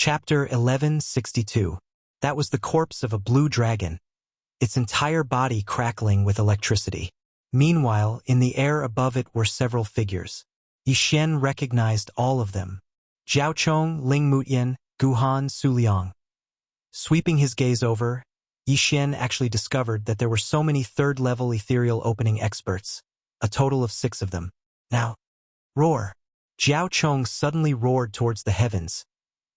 Chapter 1162. That was the corpse of a blue dragon, its entire body crackling with electricity. Meanwhile, in the air above it were several figures. Yi Xian recognized all of them. Zhao Chong, Ling Mutian, Guhan, Su Liang. Sweeping his gaze over, Yi Xian actually discovered that there were so many third-level ethereal opening experts, a total of 6 of them. Now, roar! Zhao Chong suddenly roared towards the heavens,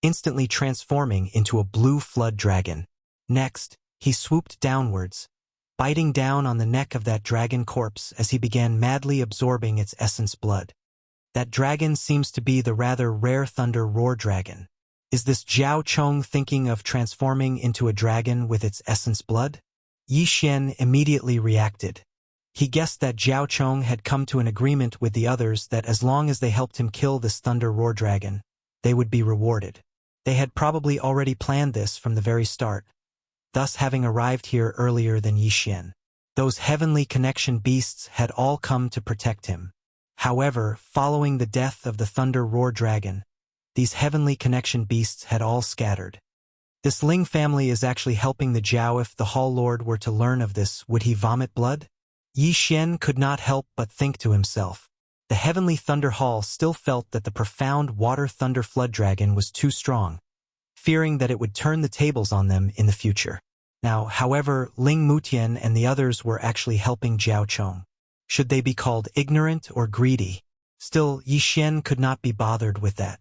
instantly transforming into a blue flood dragon. Next, he swooped downwards, biting down on the neck of that dragon corpse as he began madly absorbing its essence blood. That dragon seems to be the rather rare thunder roar dragon. Is this Zhao Chong thinking of transforming into a dragon with its essence blood? Yi Xian immediately reacted. He guessed that Zhao Chong had come to an agreement with the others that as long as they helped him kill this thunder roar dragon, they would be rewarded. They had probably already planned this from the very start, thus having arrived here earlier than Yi Xian. Those heavenly connection beasts had all come to protect him. However, following the death of the thunder roar dragon, these heavenly connection beasts had all scattered. This Ling family is actually helping the Zhao. If the Hall Lord were to learn of this, would he vomit blood? Yi Xian could not help but think to himself. The heavenly Thunder Hall still felt that the profound water thunder flood dragon was too strong, fearing that it would turn the tables on them in the future. Now, however, Ling Mutian and the others were actually helping Zhao Chong. Should they be called ignorant or greedy? Still, Yi Xian could not be bothered with that.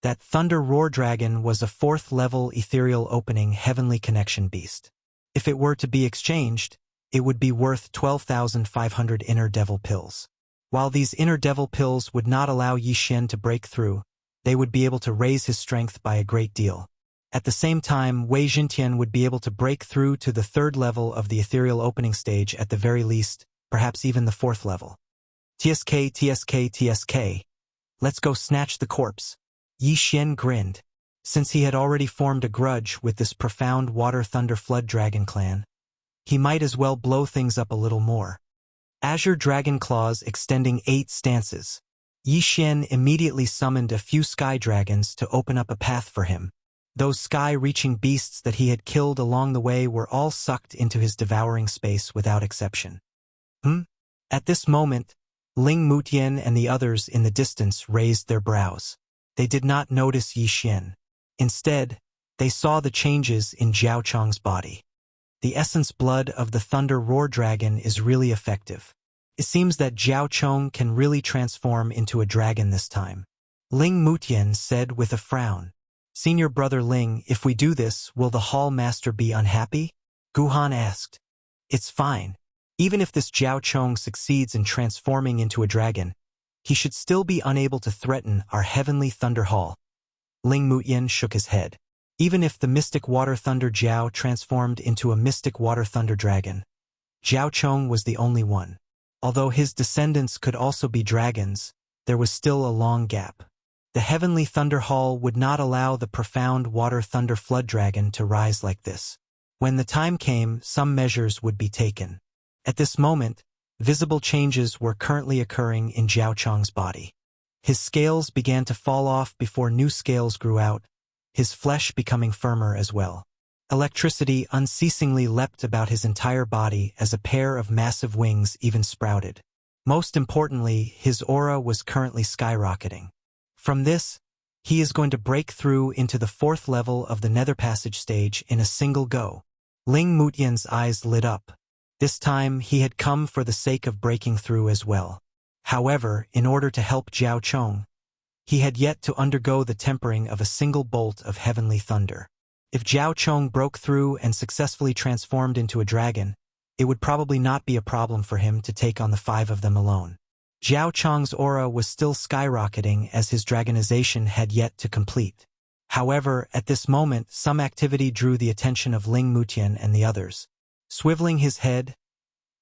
That thunder roar dragon was a 4th-level ethereal opening heavenly connection beast. If it were to be exchanged, it would be worth 12,500 inner devil pills. While these inner devil pills would not allow Yi Xian to break through, they would be able to raise his strength by a great deal. At the same time, Wei Jintian would be able to break through to the 3rd level of the ethereal opening stage at the very least, perhaps even the 4th level. TSK, TSK, TSK. Let's go snatch the corpse. Yi Xian grinned. Since he had already formed a grudge with this profound water thunder flood dragon clan, he might as well blow things up a little more. Azure Dragon Claws extending 8 stances. Yi Xian immediately summoned a few sky dragons to open up a path for him. Those sky-reaching beasts that he had killed along the way were all sucked into his devouring space without exception. At this moment, Ling Mutian and the others in the distance raised their brows. They did not notice Yi Xian. Instead, they saw the changes in Zhao Chong's body. The essence blood of the thunder roar dragon is really effective. It seems that Zhao Chong can really transform into a dragon this time. Ling Mutian said with a frown. Senior brother Ling, if we do this, will the hall master be unhappy? Guhan asked. It's fine. Even if this Zhao Chong succeeds in transforming into a dragon, he should still be unable to threaten our heavenly thunder hall. Ling Mutian shook his head. Even if the mystic water thunder Zhao transformed into a mystic water thunder dragon, Zhao Chong was the only one. Although his descendants could also be dragons, there was still a long gap. The heavenly thunder hall would not allow the profound water thunder flood dragon to rise like this. When the time came, some measures would be taken. At this moment, visible changes were currently occurring in Zhao Chong's body. His scales began to fall off before new scales grew out, his flesh becoming firmer as well. Electricity unceasingly leapt about his entire body as a pair of massive wings even sprouted. Most importantly, his aura was currently skyrocketing. From this, he is going to break through into the 4th level of the Nether Passage stage in a single go. Ling Mutian's eyes lit up. This time, he had come for the sake of breaking through as well. However, in order to help Zhao Chong, he had yet to undergo the tempering of a single bolt of heavenly thunder. If Zhao Chong broke through and successfully transformed into a dragon, it would probably not be a problem for him to take on the 5 of them alone. Zhao Chong's aura was still skyrocketing as his dragonization had yet to complete. However, at this moment, some activity drew the attention of Ling Mutian and the others. Swiveling his head,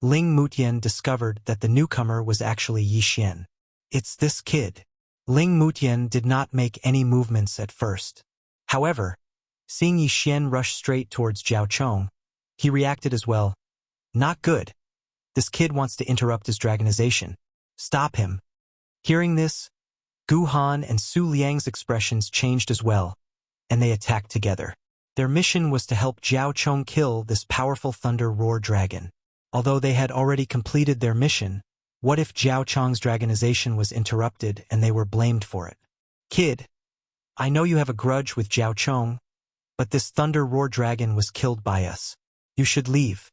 Ling Mutian discovered that the newcomer was actually Yi Xian. It's this kid. Ling Mutian did not make any movements at first. However, seeing Yi Xian rush straight towards Zhao Chong, he reacted as well. Not good. This kid wants to interrupt his dragonization. Stop him. Hearing this, Guhan and Su Liang's expressions changed as well. and they attacked together. Their mission was to help Jiao Chong kill this powerful thunder roar dragon. Although they had already completed their mission, what if Jiao Chong's dragonization was interrupted and they were blamed for it? Kid, I know you have a grudge with Jiao Chong, but this thunder roar dragon was killed by us. You should leave.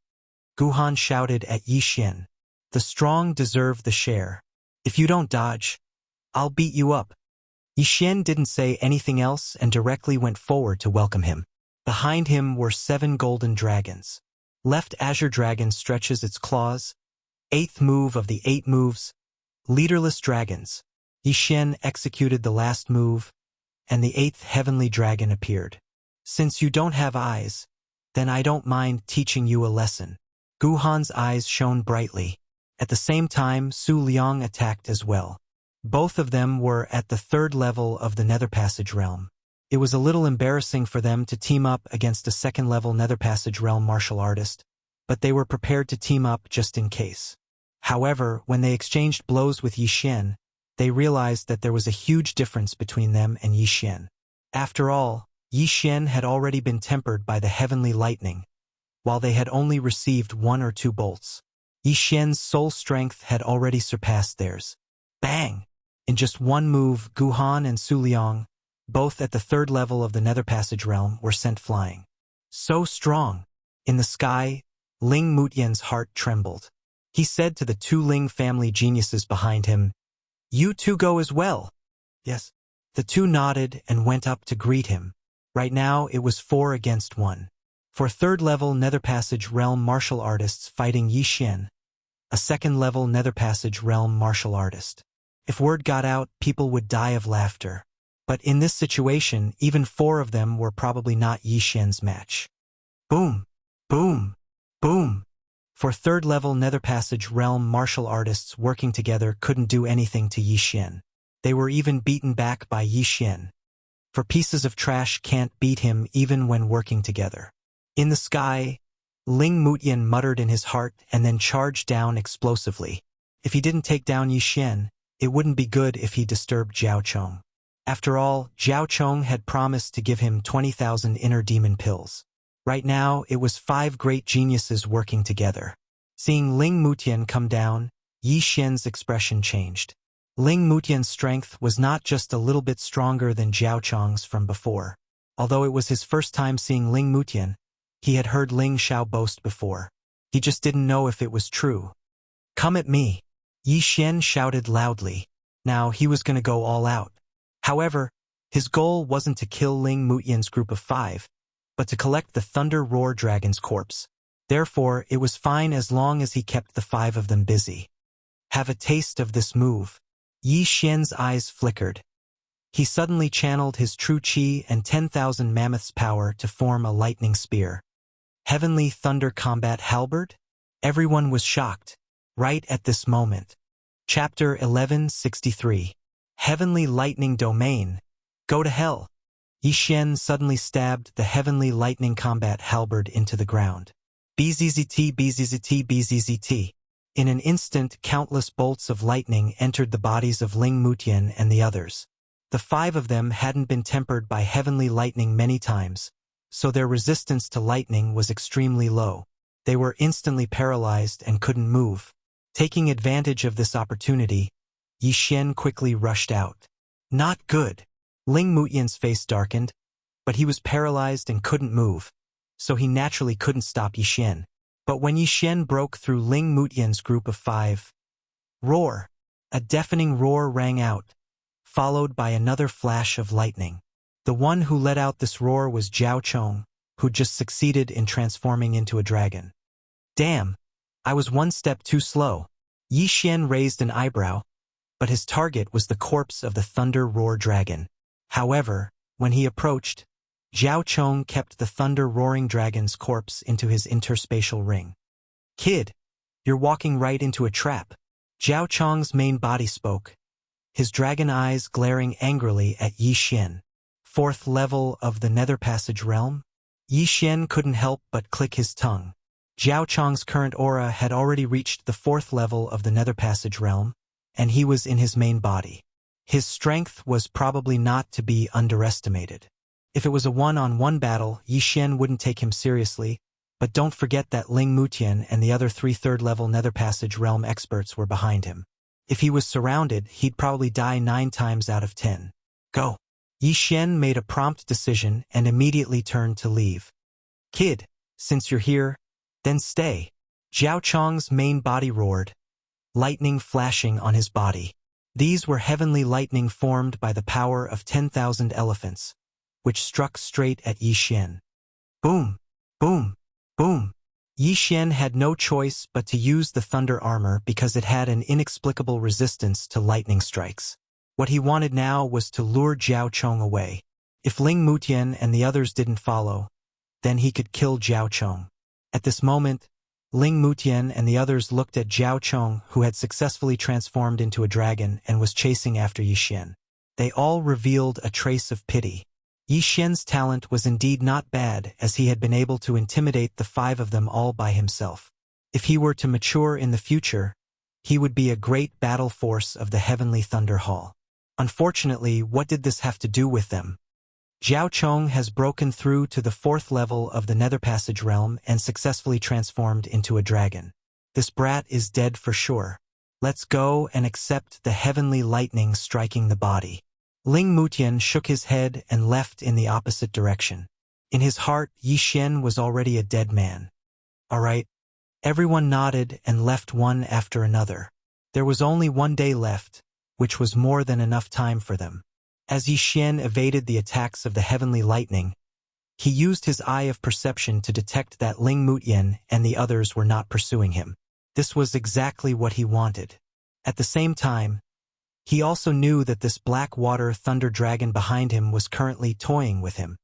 Guhan shouted at Yi Xian. The strong deserve the share. If you don't dodge, I'll beat you up. Yi Xian didn't say anything else and directly went forward to welcome him. Behind him were 7 golden dragons. Left azure dragon stretches its claws. 8th move of the 8 moves. Leaderless dragons. Yi Xian executed the last move, and the 8th heavenly dragon appeared. Since you don't have eyes, then I don't mind teaching you a lesson. Guhan's eyes shone brightly. At the same time, Su Liang attacked as well. Both of them were at the 3rd level of the Nether Passage realm. It was a little embarrassing for them to team up against a 2nd level Nether Passage realm martial artist, but they were prepared to team up just in case. However, when they exchanged blows with Yi Xian, they realized that there was a huge difference between them and Yi Xian. After all, Yi Xian had already been tempered by the heavenly lightning, while they had only received 1 or 2 bolts. Yi Xian's soul strength had already surpassed theirs. Bang! In just one move, Guhan and Su Liang, both at the 3rd level of the Nether Passage realm, were sent flying. So strong! In the sky, Ling Mutian's heart trembled. He said to the 2 Ling family geniuses behind him, "You 2 go as well." Yes. The 2 nodded and went up to greet him. Right now it was 4 against 1. For 3rd level Nether Passage realm martial artists fighting Yi Xian, a 2nd level Nether Passage realm martial artist. If word got out, people would die of laughter. But in this situation, even 4 of them were probably not Yi Xian's match. Boom! Boom! Boom! For 3rd level Nether Passage realm martial artists working together couldn't do anything to Yi Xian. They were even beaten back by Yi Xian. For pieces of trash can't beat him even when working together. In the sky, Ling Mutian muttered in his heart and then charged down explosively. If he didn't take down Yi Xian, it wouldn't be good if he disturbed Jiao Chong. After all, Jiao Chong had promised to give him 20,000 inner demon pills. Right now, it was 5 great geniuses working together. Seeing Ling Mutian come down, Yi Xian's expression changed. Ling Mutian's strength was not just a little bit stronger than Jiao Chong's from before. Although it was his first time seeing Ling Mutian, he had heard Ling Xiao boast before. He just didn't know if it was true. "Come at me!" Yi Xian shouted loudly. Now he was going to go all out. However, his goal wasn't to kill Ling Mutian's group of 5, but to collect the Thunder Roar Dragon's corpse. Therefore, it was fine as long as he kept the 5 of them busy. Have a taste of this move. Yi Xian's eyes flickered. He suddenly channeled his true chi and 10,000 mammoths' power to form a lightning spear. Heavenly Thunder Combat Halberd? Everyone was shocked. Right at this moment. Chapter 1163. Heavenly Lightning Domain. Go to hell. Yi Xian suddenly stabbed the Heavenly Lightning Combat Halberd into the ground. BZZT BZZT BZZT. In an instant, countless bolts of lightning entered the bodies of Ling Mutian and the others. The 5 of them hadn't been tempered by heavenly lightning many times, so their resistance to lightning was extremely low. They were instantly paralyzed and couldn't move. Taking advantage of this opportunity, Yi Xian quickly rushed out. Not good. Ling Mutian's face darkened, but he was paralyzed and couldn't move, so he naturally couldn't stop Yi Xian. But when Yi Xian broke through Ling Mutian's group of 5, roar! A deafening roar rang out, followed by another flash of lightning. The one who let out this roar was Jiao Chong, who just succeeded in transforming into a dragon. Damn! I was 1 step too slow. Yi Xian raised an eyebrow, but his target was the corpse of the Thunder Roar Dragon. However, when he approached, Jiao Chong kept the Thunder Roaring Dragon's corpse into his interspatial ring. Kid, you're walking right into a trap. Jiao Chong's main body spoke, his dragon eyes glaring angrily at Yi Xian. 4th level of the Nether Passage realm? Yi Xian couldn't help but click his tongue. Jiao Chong's current aura had already reached the 4th level of the Nether Passage realm, and he was in his main body. His strength was probably not to be underestimated. If it was a one-on-one battle, Yi Xian wouldn't take him seriously, but don't forget that Ling Mutian and the other 3 third-level Nether Passage realm experts were behind him. If he was surrounded, he'd probably die 9 times out of 10. Go. Yi Xian made a prompt decision and immediately turned to leave. Kid, since you're here, then stay. Zhao Chong's main body roared, lightning flashing on his body. These were heavenly lightning formed by the power of 10,000 elephants, which struck straight at Yi Xian. Boom! Boom! Boom! Yi Xian had no choice but to use the thunder armor because it had an inexplicable resistance to lightning strikes. What he wanted now was to lure Zhao Chong away. If Ling Mutian and the others didn't follow, then he could kill Zhao Chong. At this moment, Ling Mutian and the others looked at Zhao Chong, who had successfully transformed into a dragon and was chasing after Yi Xian. They all revealed a trace of pity. Yi Xian's talent was indeed not bad, as he had been able to intimidate the 5 of them all by himself. If he were to mature in the future, he would be a great battle force of the Heavenly Thunder Hall. Unfortunately, what did this have to do with them? Zhao Chong has broken through to the 4th level of the Nether Passage realm and successfully transformed into a dragon. This brat is dead for sure. Let's go and accept the heavenly lightning striking the body. Ling Mutian shook his head and left in the opposite direction. In his heart, Yi Xian was already a dead man. All right. Everyone nodded and left one after another. There was only 1 day left, which was more than enough time for them. As Yi Xian evaded the attacks of the heavenly lightning, he used his eye of perception to detect that Ling Mutian and the others were not pursuing him. This was exactly what he wanted. At the same time, he also knew that this black water thunder dragon behind him was currently toying with him.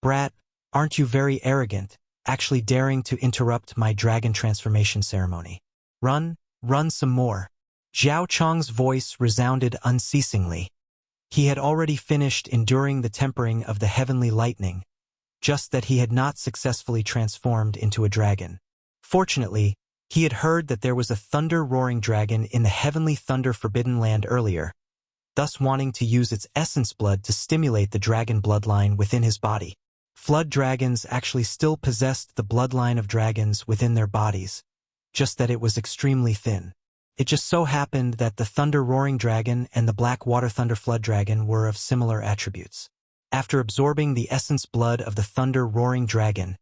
Brat, aren't you very arrogant, actually daring to interrupt my dragon transformation ceremony? Run some more. Zhao Chong's voice resounded unceasingly. He had already finished enduring the tempering of the heavenly lightning, just that he had not successfully transformed into a dragon. Fortunately, he had heard that there was a thunder-roaring dragon in the heavenly thunder forbidden land earlier, thus wanting to use its essence blood to stimulate the dragon bloodline within his body. Flood dragons actually still possessed the bloodline of dragons within their bodies, just that it was extremely thin. It just so happened that the thunder-roaring dragon and the black water thunder flood dragon were of similar attributes. After absorbing the essence blood of the thunder-roaring dragon,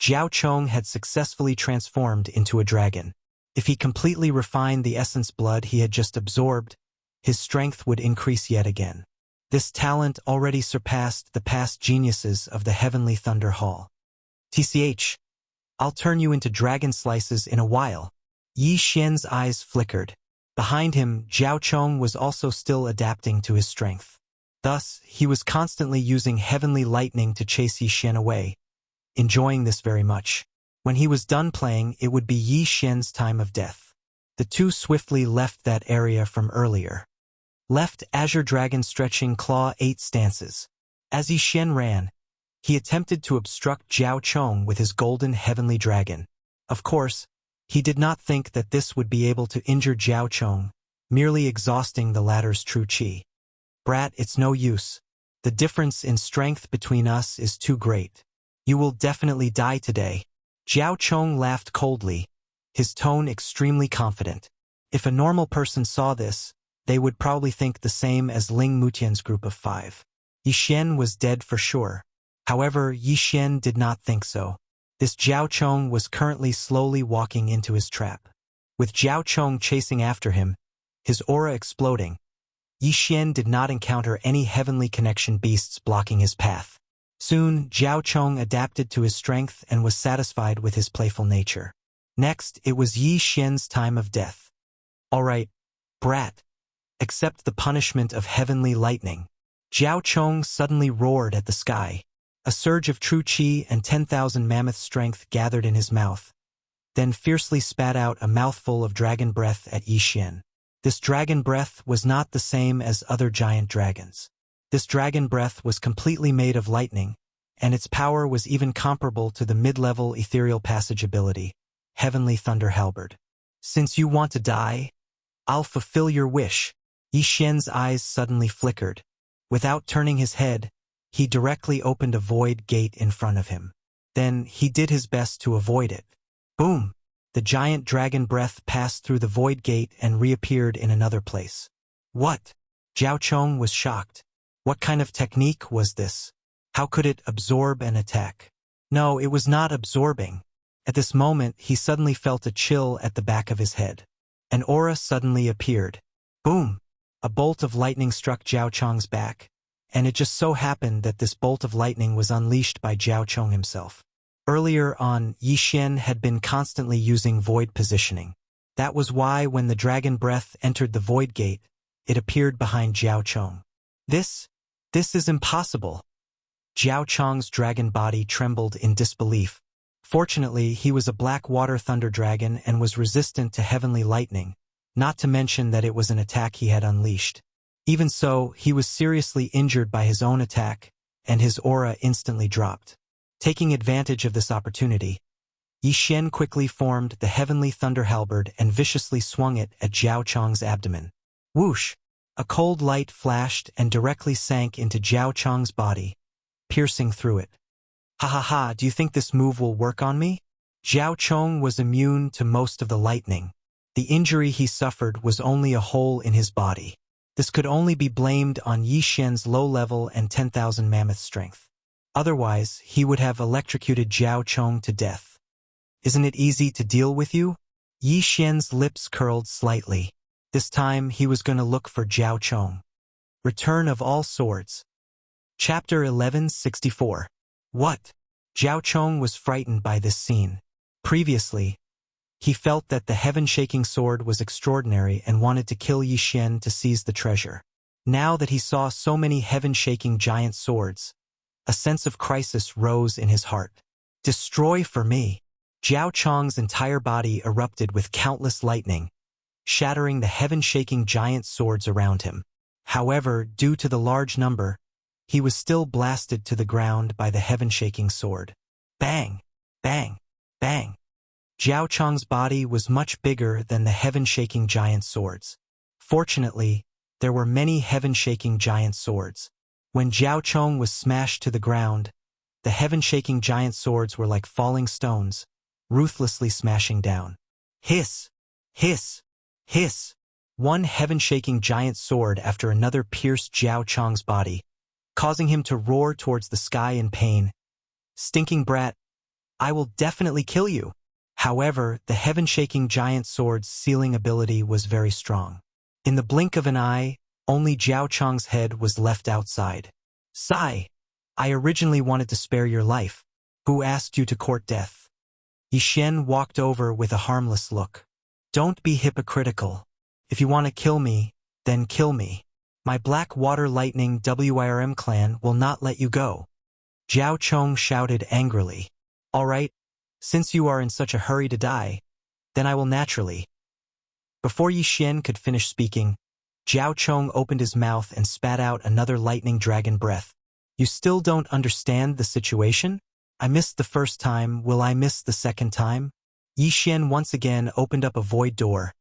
Zhao Chong had successfully transformed into a dragon. If he completely refined the essence blood he had just absorbed, his strength would increase yet again. This talent already surpassed the past geniuses of the Heavenly Thunder Hall. TCH, I'll turn you into dragon slices in a while. Yi Xian's eyes flickered. Behind him, Zhao Chong was also still adapting to his strength. Thus, he was constantly using heavenly lightning to chase Yi Xian away, enjoying this very much. When he was done playing, it would be Yi Xian's time of death. The two swiftly left that area from earlier. Left Azure Dragon stretching claw 8 stances. As Yi Xian ran, he attempted to obstruct Zhao Chong with his golden heavenly dragon. Of course, he did not think that this would be able to injure Zhao Chong, merely exhausting the latter's true chi. Brat, it's no use. The difference in strength between us is too great. You will definitely die today. Zhao Chong laughed coldly, his tone extremely confident. If a normal person saw this, they would probably think the same as Ling Mutian's group of 5. Yi Xian was dead for sure. However, Yi Xian did not think so. This Zhao Chong was currently slowly walking into his trap. With Zhao Chong chasing after him, his aura exploding, Yi Xian did not encounter any heavenly connection beasts blocking his path. Soon, Zhao Chong adapted to his strength and was satisfied with his playful nature. Next, it was Yi Xian's time of death. All right, brat. Accept the punishment of heavenly lightning. Zhao Chong suddenly roared at the sky. A surge of true chi and 10,000 mammoth strength gathered in his mouth, then fiercely spat out a mouthful of dragon breath at Yi Xian. This dragon breath was not the same as other giant dragons. This dragon breath was completely made of lightning, and its power was even comparable to the mid-level ethereal passage ability, Heavenly Thunder Halberd. Since you want to die, I'll fulfill your wish. Yi Xian's eyes suddenly flickered. Without turning his head, he directly opened a void gate in front of him. Then he did his best to avoid it. Boom! The giant dragon breath passed through the void gate and reappeared in another place. What? Zhao Chong was shocked. What kind of technique was this? How could it absorb an attack? No, it was not absorbing. At this moment, he suddenly felt a chill at the back of his head. An aura suddenly appeared. Boom! A bolt of lightning struck Zhao Chong's back, and it just so happened that this bolt of lightning was unleashed by Zhao Chong himself. Earlier on, Yi Xian had been constantly using void positioning. That was why when the dragon breath entered the void gate, it appeared behind Zhao Chong. This is impossible. Zhao Chong's dragon body trembled in disbelief. Fortunately, he was a black water thunder dragon and was resistant to heavenly lightning, not to mention that it was an attack he had unleashed. Even so, he was seriously injured by his own attack, and his aura instantly dropped. Taking advantage of this opportunity, Yi Xian quickly formed the heavenly thunder halberd and viciously swung it at Zhao Chong's abdomen. Whoosh! A cold light flashed and directly sank into Zhao Chong's body, piercing through it. Ha ha ha, do you think this move will work on me? Zhao Chong was immune to most of the lightning. The injury he suffered was only a hole in his body. This could only be blamed on Yi Xian's low level and 10,000 mammoth strength. Otherwise, he would have electrocuted Zhao Chong to death. Isn't it easy to deal with you? Yi Xian's lips curled slightly. This time, he was going to look for Zhao Chong. Return of All Swords. Chapter 1164. What? Zhao Chong was frightened by this scene. Previously, he felt that the heaven-shaking sword was extraordinary and wanted to kill Yi Xian to seize the treasure. Now that he saw so many heaven-shaking giant swords, a sense of crisis rose in his heart. Destroy for me! Zhao Chong's entire body erupted with countless lightning, shattering the heaven-shaking giant swords around him. However, due to the large number, he was still blasted to the ground by the heaven-shaking sword. Bang! Bang! Bang! Zhao Chong's body was much bigger than the heaven-shaking giant swords. Fortunately, there were many heaven-shaking giant swords. When Zhao Chong was smashed to the ground, the heaven-shaking giant swords were like falling stones, ruthlessly smashing down. Hiss! Hiss! Hiss! One heaven-shaking giant sword after another pierced Zhao Chong's body, causing him to roar towards the sky in pain. Stinking brat! I will definitely kill you! However, the heaven-shaking giant sword's sealing ability was very strong. In the blink of an eye, only Zhao Chong's head was left outside. Sigh! I originally wanted to spare your life. Who asked you to court death? Yi Xian walked over with a harmless look. Don't be hypocritical. If you want to kill me, then kill me. My Black Water Lightning WIRM clan will not let you go. Zhao Chong shouted angrily. All right, since you are in such a hurry to die, then I will naturally. Before Yi Xian could finish speaking, Zhao Chong opened his mouth and spat out another lightning dragon breath. You still don't understand the situation? I missed the first time, will I miss the second time? Yi Xian once again opened up a void door,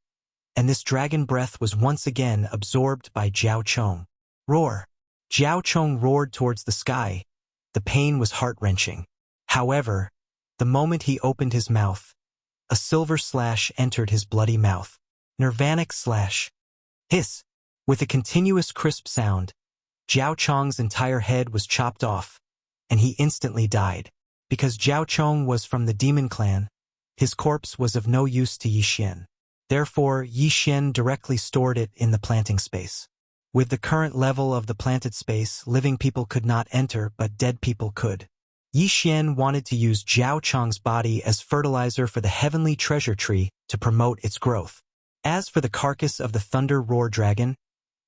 and this dragon breath was once again absorbed by Zhao Chong. Roar! Zhao Chong roared towards the sky. The pain was heart-wrenching. However, the moment he opened his mouth, a silver slash entered his bloody mouth. Nirvanic slash. Hiss! With a continuous crisp sound, Zhao Chong's entire head was chopped off, and he instantly died. Because Zhao Chong was from the demon clan, his corpse was of no use to Yi Xian. Therefore, Yi Xian directly stored it in the planting space. With the current level of the planted space, living people could not enter, but dead people could. Yi Xian wanted to use Zhao Chong's body as fertilizer for the heavenly treasure tree to promote its growth. As for the carcass of the Thunder Roar Dragon,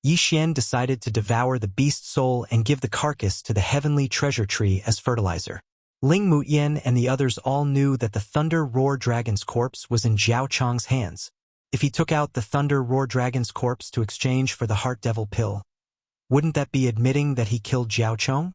Yi Xian decided to devour the beast soul and give the carcass to the heavenly treasure tree as fertilizer. Ling Mutian and the others all knew that the Thunder Roar Dragon's corpse was in Zhao Chong's hands. If he took out the Thunder Roar Dragon's corpse to exchange for the Heart Devil pill, wouldn't that be admitting that he killed Zhao Chong?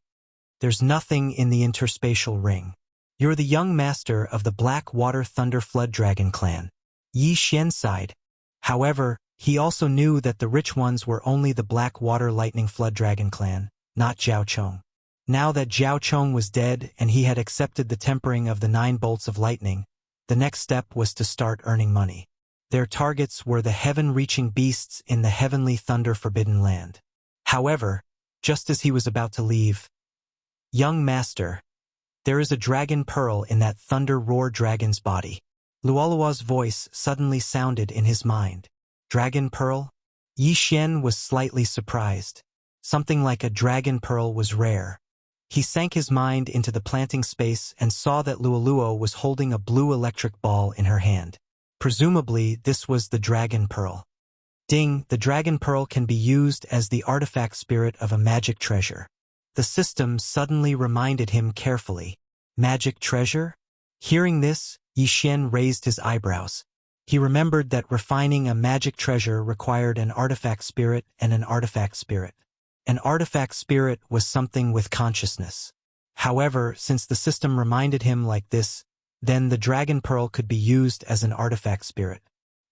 There's nothing in the interspatial ring. You're the young master of the Black Water Thunder Flood Dragon clan. Yi Xian sighed. However, he also knew that the rich ones were only the Black Water Lightning Flood Dragon clan, not Zhao Chong. Now that Zhao Chong was dead and he had accepted the tempering of the 9 bolts of lightning, the next step was to start earning money. Their targets were the heaven-reaching beasts in the heavenly thunder forbidden land. However, just as he was about to leave, "Young master, there is a dragon pearl in that thunder roar dragon's body." Luoluo's voice suddenly sounded in his mind. Dragon pearl? Yi Xian was slightly surprised. Something like a dragon pearl was rare. He sank his mind into the planting space and saw that Luoluo was holding a blue electric ball in her hand. Presumably, this was the dragon pearl. Ding, the dragon pearl can be used as the artifact spirit of a magic treasure. The system suddenly reminded him carefully. Magic treasure? Hearing this, Yi Xian raised his eyebrows. He remembered that refining a magic treasure required an artifact spirit and an artifact spirit. An artifact spirit was something with consciousness. However, since the system reminded him like this, then the dragon pearl could be used as an artifact spirit.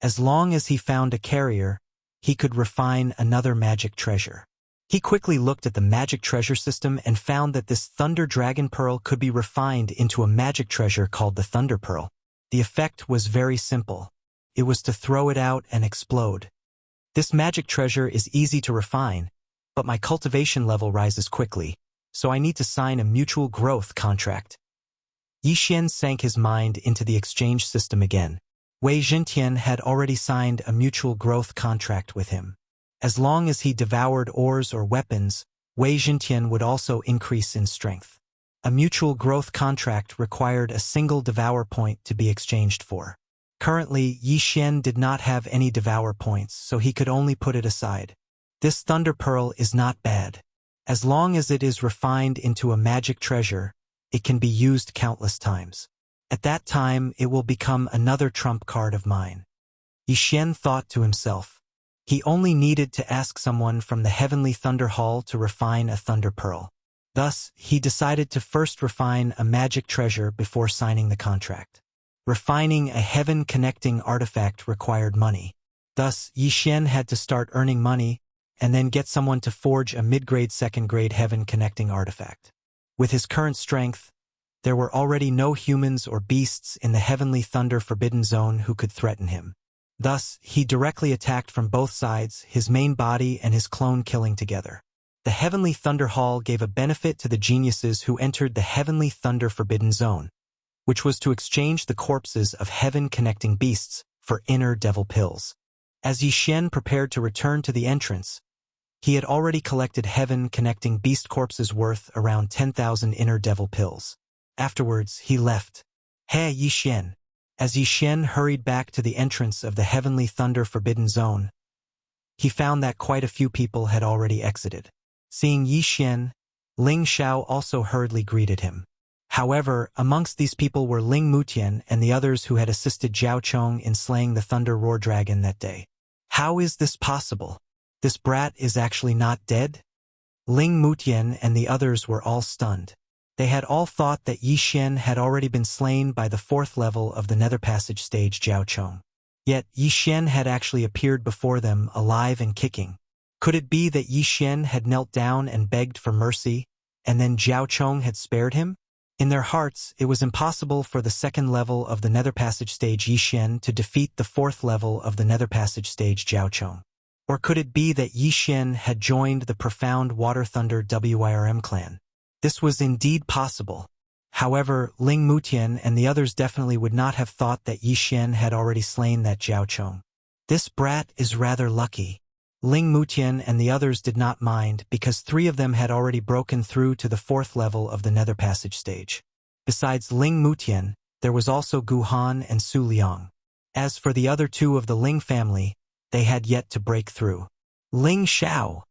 As long as he found a carrier, he could refine another magic treasure. He quickly looked at the magic treasure system and found that this thunder dragon pearl could be refined into a magic treasure called the thunder pearl. The effect was very simple. It was to throw it out and explode. This magic treasure is easy to refine, but my cultivation level rises quickly, so I need to sign a mutual growth contract. Yi Xian sank his mind into the exchange system again. Wei Zhentian had already signed a mutual growth contract with him. As long as he devoured ores or weapons, Wei Zhentian would also increase in strength. A mutual growth contract required a single devour point to be exchanged for. Currently, Yi Xian did not have any devour points, so he could only put it aside. This thunder pearl is not bad. As long as it is refined into a magic treasure, it can be used countless times. At that time, it will become another trump card of mine. Yi Xian thought to himself. He only needed to ask someone from the Heavenly Thunder Hall to refine a thunder pearl. Thus, he decided to first refine a magic treasure before signing the contract. Refining a heaven-connecting artifact required money. Thus, Yi Xian had to start earning money and then get someone to forge a mid-grade second-grade heaven-connecting artifact. With his current strength, there were already no humans or beasts in the Heavenly Thunder Forbidden Zone who could threaten him. Thus, he directly attacked from both sides, his main body and his clone killing together. The Heavenly Thunder Hall gave a benefit to the geniuses who entered the Heavenly Thunder Forbidden Zone, which was to exchange the corpses of heaven-connecting beasts for inner devil pills. As Yi Xian prepared to return to the entrance, he had already collected heaven-connecting beast corpses worth around 10,000 inner devil pills. Afterwards, he left. Hey, Yi Xian. As Yi Xian hurried back to the entrance of the Heavenly Thunder Forbidden Zone, he found that quite a few people had already exited. Seeing Yi Xian, Ling Xiao also hurriedly greeted him. However, amongst these people were Ling Mutian and the others who had assisted Zhao Chong in slaying the Thunder Roar Dragon that day. How is this possible? This brat is actually not dead? Ling Mutian and the others were all stunned. They had all thought that Yi Xian had already been slain by the 4th level of the Nether Passage stage Zhao Chong. Yet Yi Xian had actually appeared before them alive and kicking. Could it be that Yi Xian had knelt down and begged for mercy, and then Zhao Chong had spared him? In their hearts, it was impossible for the 2nd level of the Nether Passage stage Yi Xian to defeat the 4th level of the Nether Passage stage Zhao Chong. Or could it be that Yi Xian had joined the profound Water Thunder WIRM clan? This was indeed possible. However, Ling Mutian and the others definitely would not have thought that Yi Xian had already slain that Zhao Chong. This brat is rather lucky. Ling Mutian and the others did not mind because 3 of them had already broken through to the 4th level of the Nether Passage stage. Besides Ling Mutian, there was also Gu Han and Su Liang. As for the other 2 of the Ling family, they had yet to break through. Ling Xiao.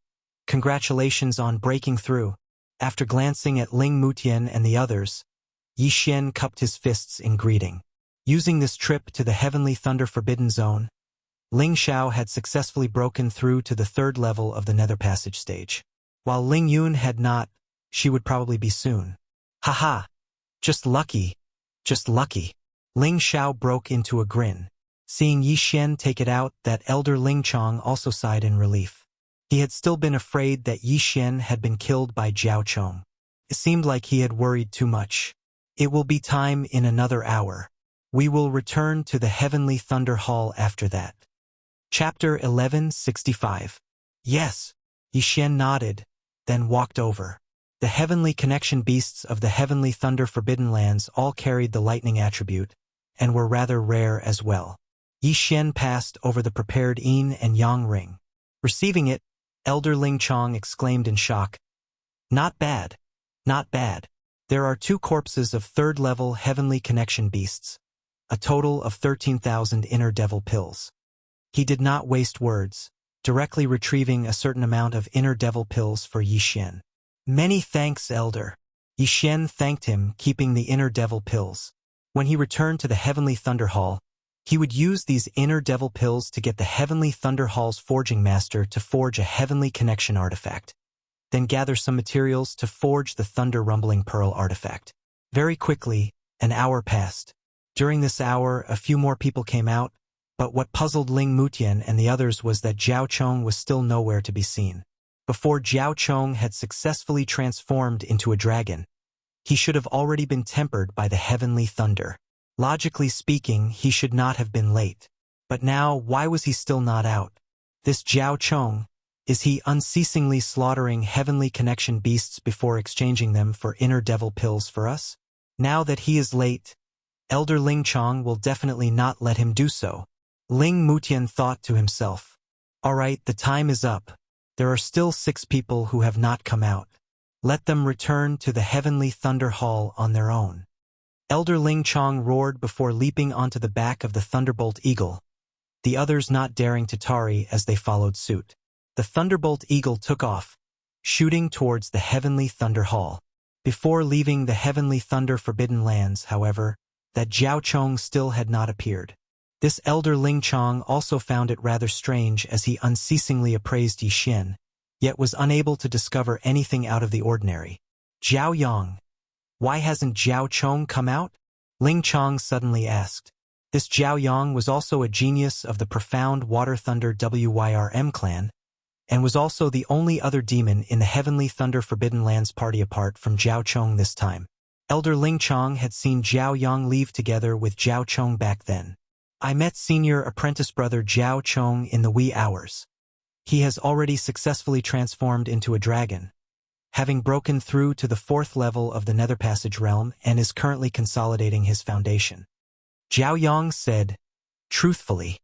Congratulations on breaking through. After glancing at Ling Mutian and the others, Yi Xian cupped his fists in greeting. Using this trip to the Heavenly Thunder Forbidden Zone, Ling Xiao had successfully broken through to the 3rd level of the Nether Passage stage. While Ling Yun had not, she would probably be soon. Haha! Just lucky. Just lucky. Ling Xiao broke into a grin. Seeing Yi Xian take it out, that elder Ling Chong also sighed in relief. He had still been afraid that Yi Xian had been killed by Zhao Chong. It seemed like he had worried too much. It will be time in another hour. We will return to the heavenly thunder hall after that. Chapter 1165. Yes. Yixuan nodded, then walked over. The heavenly connection beasts of the heavenly thunder forbidden lands all carried the lightning attribute, and were rather rare as well. Yixuan passed over the prepared yin and yang ring. Receiving it, Elder Ling Chong exclaimed in shock, "Not bad. Not bad. There are 2 corpses of 3rd-level heavenly connection beasts, a total of 13,000 inner devil pills." He did not waste words, directly retrieving a certain amount of inner devil pills for Yixuan. "Many thanks, Elder." Yixuan thanked him, keeping the inner devil pills. When he returned to the heavenly thunder hall, he would use these inner devil pills to get the heavenly thunder hall's forging master to forge a heavenly connection artifact, then gather some materials to forge the thunder rumbling pearl artifact. Very quickly, an hour passed. During this hour, a few more people came out, but what puzzled Ling Mutian and the others was that Zhao Chong was still nowhere to be seen. Before Zhao Chong had successfully transformed into a dragon, he should have already been tempered by the heavenly thunder. Logically speaking, he should not have been late. But now, why was he still not out? This Zhao Chong, is he unceasingly slaughtering heavenly connection beasts before exchanging them for inner devil pills for us? Now that he is late, Elder Ling Chong will definitely not let him do so. Ling Mutian thought to himself, "All right, the time is up. There are still 6 people who have not come out. Let them return to the heavenly thunder hall on their own." Elder Ling Chong roared before leaping onto the back of the Thunderbolt Eagle, the others not daring to tarry as they followed suit. The Thunderbolt Eagle took off, shooting towards the heavenly thunder hall. Before leaving the heavenly thunder forbidden lands, however, that Zhao Chong still had not appeared. This Elder Ling Chong also found it rather strange as he unceasingly appraised Yixuan, yet was unable to discover anything out of the ordinary. "Zhao Yang, why hasn't Zhao Chong come out?" Ling Chong suddenly asked. This Zhao Yang was also a genius of the profound Water Thunder Wyrm clan, and was also the only other demon in the Heavenly Thunder Forbidden Lands party apart from Zhao Chong this time. Elder Ling Chong had seen Zhao Yang leave together with Zhao Chong back then. "I met senior apprentice brother Zhao Chong in the wee hours. He has already successfully transformed into a dragon, having broken through to the 4th level of the Nether Passage realm and is currently consolidating his foundation." Zhao Yang said, truthfully.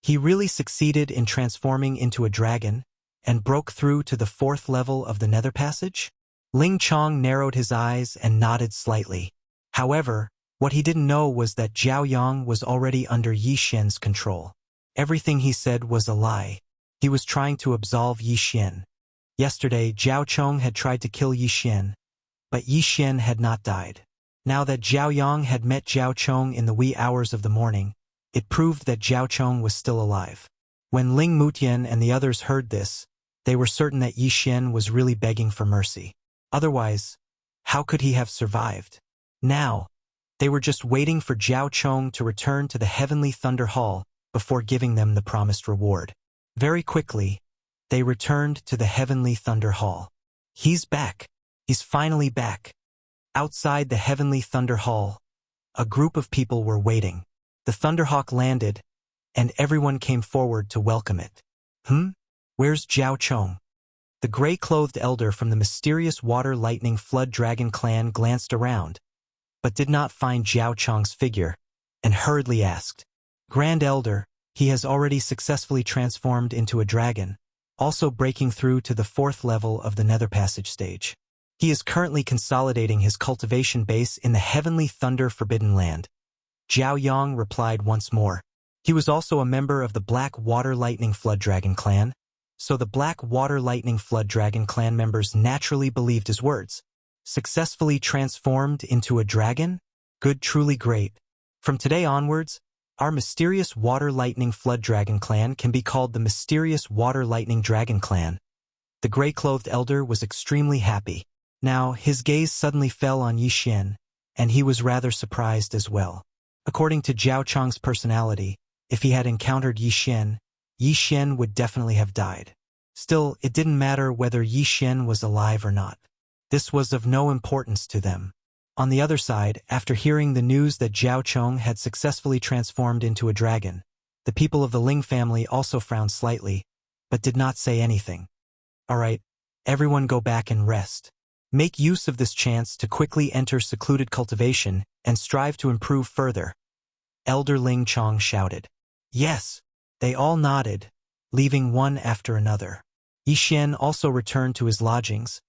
He really succeeded in transforming into a dragon and broke through to the 4th level of the Nether Passage? Ling Chong narrowed his eyes and nodded slightly. However, what he didn't know was that Zhao Yang was already under Yixuan's control. Everything he said was a lie. He was trying to absolve Yixuan. Yesterday, Zhao Chong had tried to kill Yixuan, but Yixuan had not died. Now that Zhao Yang had met Zhao Chong in the wee hours of the morning, it proved that Zhao Chong was still alive. When Ling Mutian and the others heard this, they were certain that Yixuan was really begging for mercy. Otherwise, how could he have survived? Now, they were just waiting for Zhao Chong to return to the Heavenly Thunder Hall before giving them the promised reward. Very quickly, they returned to the Heavenly Thunder Hall. "He's back. He's finally back." Outside the Heavenly Thunder Hall, a group of people were waiting. The Thunderhawk landed, and everyone came forward to welcome it. Where's Zhao Chong?" The gray-clothed elder from the mysterious Water Lightning Flood Dragon clan glanced around, but did not find Zhao Chong's figure, and hurriedly asked, "Grand Elder, he has already successfully transformed into a dragon, also breaking through to the 4th level of the Nether Passage stage. He is currently consolidating his cultivation base in the Heavenly Thunder Forbidden Land." Zhao Yang replied once more. He was also a member of the Black Water Lightning Flood Dragon clan, so the Black Water Lightning Flood Dragon clan members naturally believed his words. Successfully transformed into a dragon? Good, truly great. From today onwards, our mysterious Water Lightning Flood Dragon clan can be called the Mysterious Water Lightning Dragon clan. The gray-clothed elder was extremely happy. Now, his gaze suddenly fell on Yixuan, and he was rather surprised as well. According to Zhao Chong's personality, if he had encountered Yixuan, Yixuan would definitely have died. Still, it didn't matter whether Yixuan was alive or not. This was of no importance to them. On the other side, after hearing the news that Zhao Chong had successfully transformed into a dragon, the people of the Ling family also frowned slightly, but did not say anything. All right, everyone go back and rest. Make use of this chance to quickly enter secluded cultivation and strive to improve further. Elder Ling Chong shouted. Yes. They all nodded, leaving one after another. Yixian also returned to his lodgings,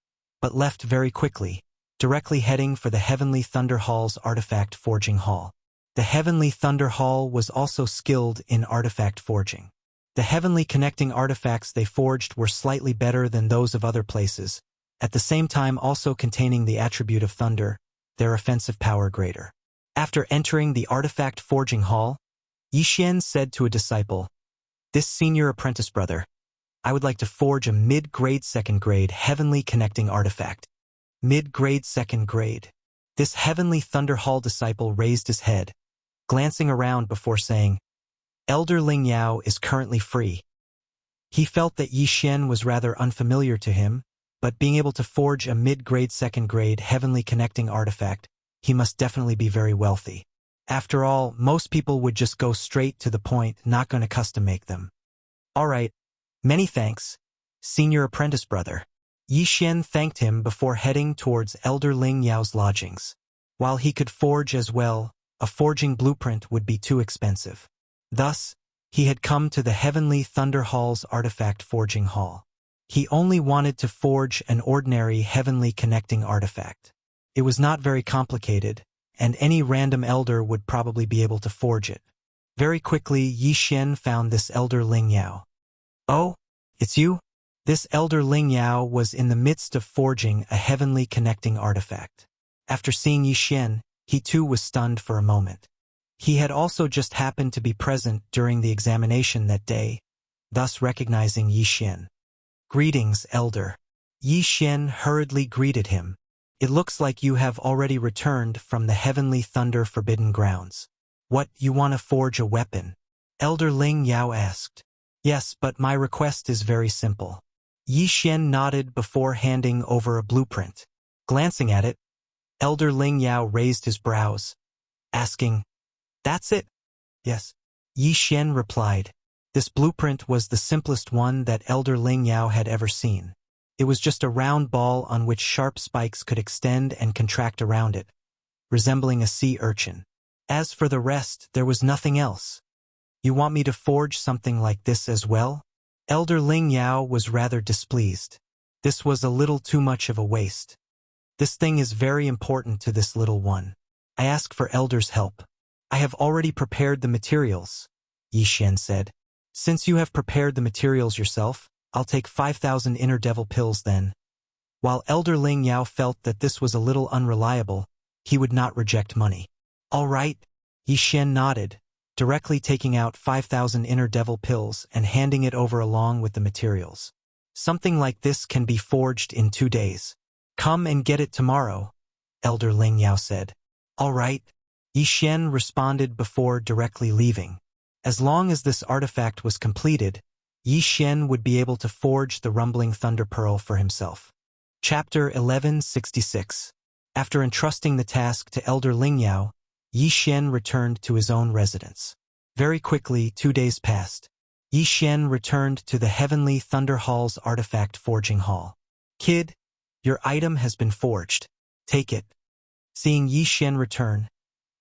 but left very quickly, directly heading for the Heavenly Thunder Hall's artifact forging hall. The Heavenly Thunder Hall was also skilled in artifact forging. The heavenly connecting artifacts they forged were slightly better than those of other places, at the same time also containing the attribute of thunder, their offensive power greater. After entering the artifact forging hall, Yixian said to a disciple, "This senior apprentice brother, I would like to forge a mid-grade second-grade heavenly connecting artifact." Mid-grade second-grade. This Heavenly Thunder Hall disciple raised his head, glancing around before saying, "Elder Ling Yao is currently free." He felt that Yixian was rather unfamiliar to him, but being able to forge a mid-grade second-grade heavenly connecting artifact, he must definitely be very wealthy. After all, most people would just go straight to the point, not going to custom make them. All right, many thanks, senior apprentice brother. Yixian thanked him before heading towards Elder Ling Yao's lodgings. While he could forge as well, a forging blueprint would be too expensive. Thus, he had come to the Heavenly Thunder Hall's artifact forging hall. He only wanted to forge an ordinary heavenly connecting artifact. It was not very complicated, and any random elder would probably be able to forge it. Very quickly, Yixian found this Elder Ling Yao. "Oh, it's you?" This Elder Ling Yao was in the midst of forging a heavenly connecting artifact. After seeing Yixian, he too was stunned for a moment. He had also just happened to be present during the examination that day, thus recognizing Yixian. "Greetings, Elder." Yixian hurriedly greeted him. "It looks like you have already returned from the Heavenly Thunder Forbidden Grounds. What, you want to forge a weapon?" Elder Ling Yao asked. "Yes, but my request is very simple." Yixian nodded before handing over a blueprint. Glancing at it, Elder Ling Yao raised his brows, asking, "That's it?" "Yes." Yixian replied. This blueprint was the simplest one that Elder Ling Yao had ever seen. It was just a round ball on which sharp spikes could extend and contract around it, resembling a sea urchin. As for the rest, there was nothing else. "You want me to forge something like this as well?" Elder Ling Yao was rather displeased. This was a little too much of a waste. "This thing is very important to this little one. I ask for Elder's help." "I have already prepared the materials," Yixian said. "Since you have prepared the materials yourself, I'll take 5,000 inner devil pills then." While Elder Ling Yao felt that this was a little unreliable, he would not reject money. "All right," Yixian nodded, directly taking out 5,000 inner devil pills and handing it over along with the materials. "Something like this can be forged in 2 days. Come and get it tomorrow," Elder Ling Yao said. "All right," Yixian responded before directly leaving. As long as this artifact was completed, Yixian would be able to forge the rumbling thunder pearl for himself. Chapter 1166. After entrusting the task to Elder Ling Yao, Yixian returned to his own residence. Very quickly, 2 days passed. Yixian returned to the Heavenly Thunder Hall's artifact forging hall. "Kid, your item has been forged. Take it." Seeing Yixian return,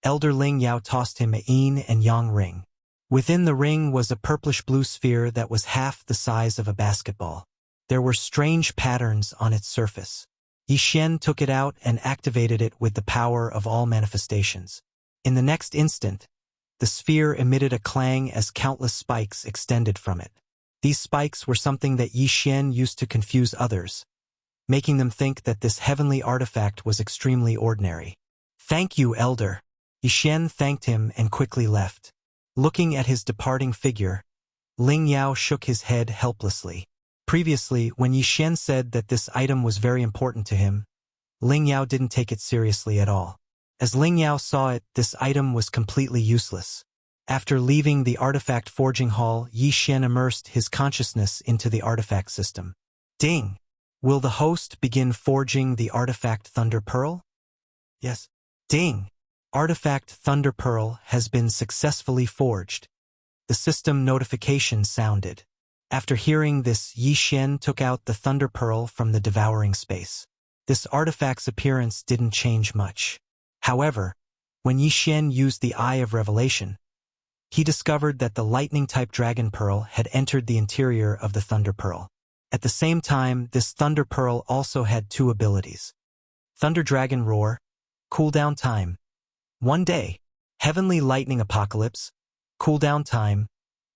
Elder Ling Yao tossed him a yin and yang ring. Within the ring was a purplish-blue sphere that was half the size of a basketball. There were strange patterns on its surface. Yixian took it out and activated it with the power of all manifestations. In the next instant, the sphere emitted a clang as countless spikes extended from it. These spikes were something that Yixian used to confuse others, making them think that this heavenly artifact was extremely ordinary. "Thank you, Elder." Yixian thanked him and quickly left. Looking at his departing figure, Ling Yao shook his head helplessly. Previously, when Yixian said that this item was very important to him, Ling Yao didn't take it seriously at all. As Ling Yao saw it, this item was completely useless. After leaving the artifact forging hall, Yixian immersed his consciousness into the artifact system. Ding! Will the host begin forging the artifact Thunder Pearl? Yes. Ding! Artifact Thunder Pearl has been successfully forged. The system notification sounded. After hearing this, Yi Xian took out the Thunder Pearl from the devouring space. This artifact's appearance didn't change much. However, when Yi Xian used the Eye of Revelation, he discovered that the lightning-type Dragon Pearl had entered the interior of the Thunder Pearl. At the same time, this Thunder Pearl also had two abilities. Thunder Dragon Roar, cooldown time, 1 day. Heavenly Lightning Apocalypse, cooldown time,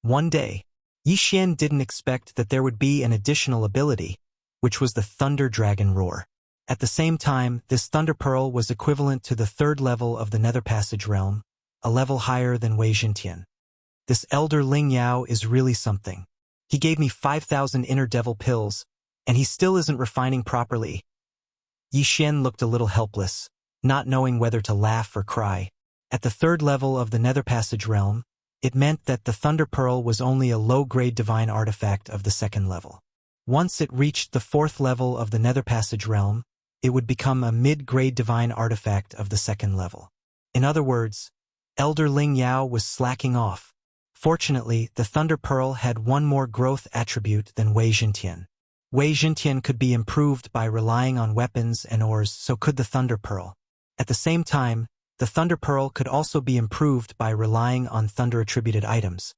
1 day. Yi Xian didn't expect that there would be an additional ability, which was the Thunder Dragon Roar. At the same time, this Thunder Pearl was equivalent to the 3rd level of the Nether Passage realm, a level higher than Wei Jintian. This Elder Ling Yao is really something. He gave me 5,000 inner devil pills, and he still isn't refining properly. Yi Xian looked a little helpless, not knowing whether to laugh or cry. At the 3rd level of the Nether Passage realm, it meant that the Thunder Pearl was only a low-grade divine artifact of the 2nd level. Once it reached the 4th level of the Nether Passage realm, it would become a mid-grade divine artifact of the 2nd level. In other words, Elder Ling Yao was slacking off. Fortunately, the Thunder Pearl had one more growth attribute than Wei Jintian. Wei Jintian could be improved by relying on weapons and ores, so could the Thunder Pearl. At the same time, the Thunder Pearl could also be improved by relying on thunder-attributed items,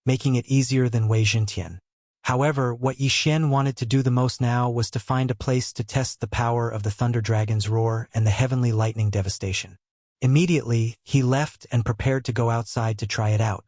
making it easier than Wei Jintian. However, what Yi Xian wanted to do the most now was to find a place to test the power of the Thunder Dragon's Roar and the Heavenly Lightning Devastation. Immediately, he left and prepared to go outside to try it out.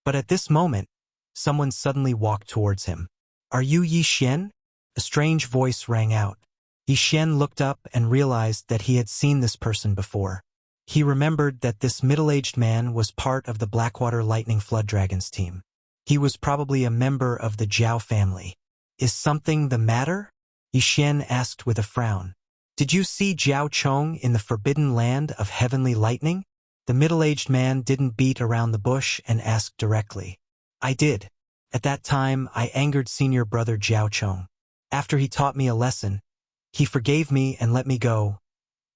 But at this moment, someone suddenly walked towards him. "Are you Yi Xian?" A strange voice rang out. Yi Xian looked up and realized that he had seen this person before. He remembered that this middle-aged man was part of the Blackwater Lightning Flood Dragons team. He was probably a member of the Zhao family. "Is something the matter?" Yi Xian asked with a frown. "Did you see Zhao Chong in the Forbidden Land of Heavenly Lightning?" The middle-aged man didn't beat around the bush and asked directly. "I did. At that time, I angered senior brother Zhao Chong. After he taught me a lesson, he forgave me and let me go."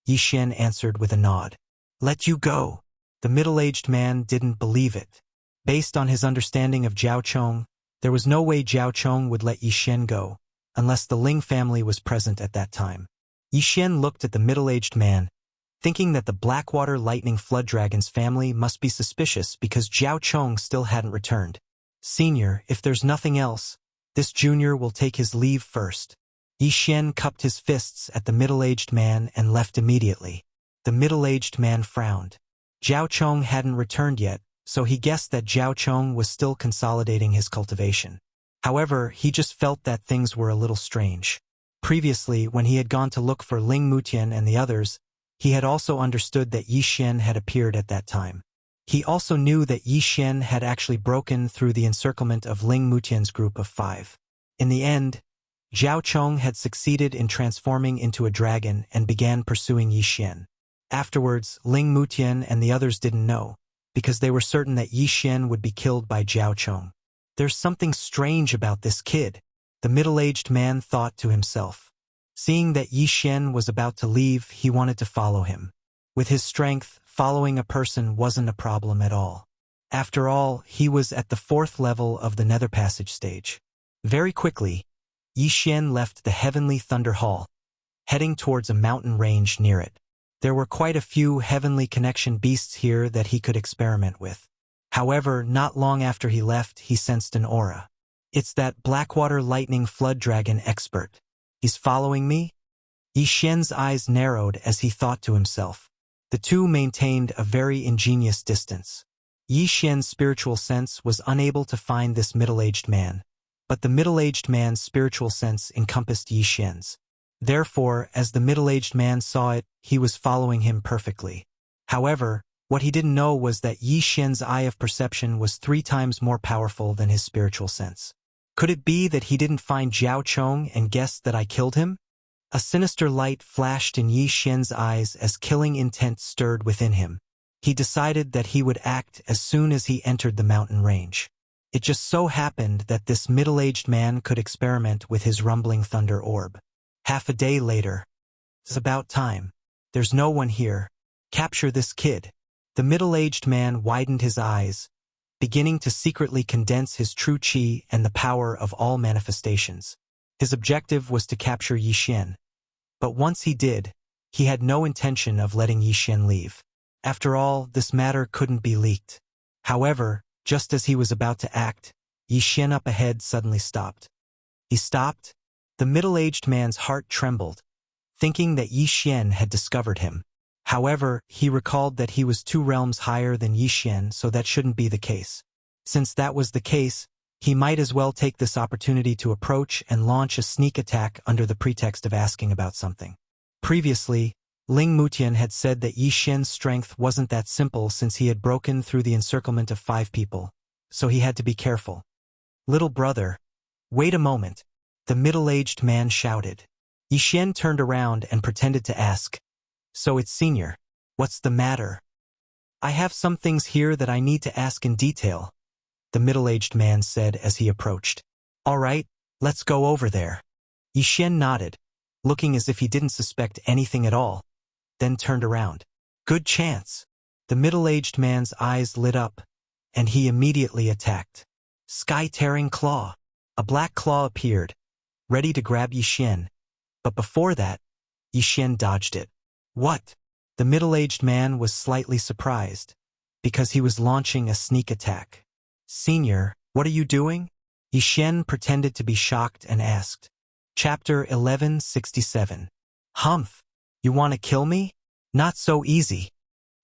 Yi Xian answered with a nod. "Let you go?" The middle-aged man didn't believe it. Based on his understanding of Zhao Chong, there was no way Zhao Chong would let Yi Xian go, unless the Ling family was present at that time. Yi Xian looked at the middle-aged man, thinking that the Blackwater Lightning Flood Dragons family must be suspicious because Zhao Chong still hadn't returned. "Senior, if there's nothing else, this junior will take his leave first." Yi Xian cupped his fists at the middle-aged man and left immediately. The middle-aged man frowned. Zhao Chong hadn't returned yet, so he guessed that Zhao Chong was still consolidating his cultivation. However, he just felt that things were a little strange. Previously, when he had gone to look for Ling Mutian and the others, he had also understood that Yi Xian had appeared at that time. He also knew that Yi Xian had actually broken through the encirclement of Ling Mutian's group of 5. In the end, Zhao Chong had succeeded in transforming into a dragon and began pursuing Yi Xian. Afterwards, Ling Mutian and the others didn't know, because they were certain that Yi Xian would be killed by Zhao Chong. "There's something strange about this kid," the middle-aged man thought to himself. Seeing that Yi Xian was about to leave, he wanted to follow him. With his strength, following a person wasn't a problem at all. After all, he was at the 4th level of the Nether Passage stage. Very quickly, Yi Xian left the Heavenly Thunder Hall, heading towards a mountain range near it. There were quite a few Heavenly Connection beasts here that he could experiment with. However, not long after he left, he sensed an aura. "It's that Blackwater Lightning Flood Dragon expert. He's following me?" Yi Xian's eyes narrowed as he thought to himself. The two maintained a very ingenious distance. Yi Xian's spiritual sense was unable to find this middle-aged man, but the middle-aged man's spiritual sense encompassed Yi Xian's. Therefore, as the middle-aged man saw it, he was following him perfectly. However, what he didn't know was that Yi Xian's eye of perception was 3 times more powerful than his spiritual sense. Could it be that he didn't find Zhao Chong and guessed that I killed him? A sinister light flashed in Yi Xian's eyes as killing intent stirred within him. He decided that he would act as soon as he entered the mountain range. It just so happened that this middle-aged man could experiment with his rumbling thunder orb. Half a day later. It's about time. There's no one here. Capture this kid. The middle-aged man widened his eyes, beginning to secretly condense his true qi and the power of all manifestations. His objective was to capture Yixian. But once he did, he had no intention of letting Yixian leave. After all, this matter couldn't be leaked. However, just as he was about to act, Yixian up ahead suddenly stopped. He stopped. The middle-aged man's heart trembled, thinking that Yixian had discovered him. However, he recalled that he was 2 realms higher than Yixian, so that shouldn't be the case. Since that was the case, he might as well take this opportunity to approach and launch a sneak attack under the pretext of asking about something. Previously, Ling Mutian had said that Yixian's strength wasn't that simple since he had broken through the encirclement of 5 people, so he had to be careful. "Little brother, wait a moment," the middle-aged man shouted. Yixian turned around and pretended to ask, "So it's Senior. What's the matter?" "I have some things here that I need to ask in detail," the middle-aged man said as he approached. "All right, let's go over there." Yixian nodded, looking as if he didn't suspect anything at all, then turned around. "Good chance." The middle-aged man's eyes lit up, and he immediately attacked. Sky-tearing claw. A black claw appeared, ready to grab Yixian, but before that, Yixian dodged it. "What?" The middle-aged man was slightly surprised, because he was launching a sneak attack. "Senior, what are you doing?" Yixian pretended to be shocked and asked. Chapter 1167. "Humph! You want to kill me? Not so easy."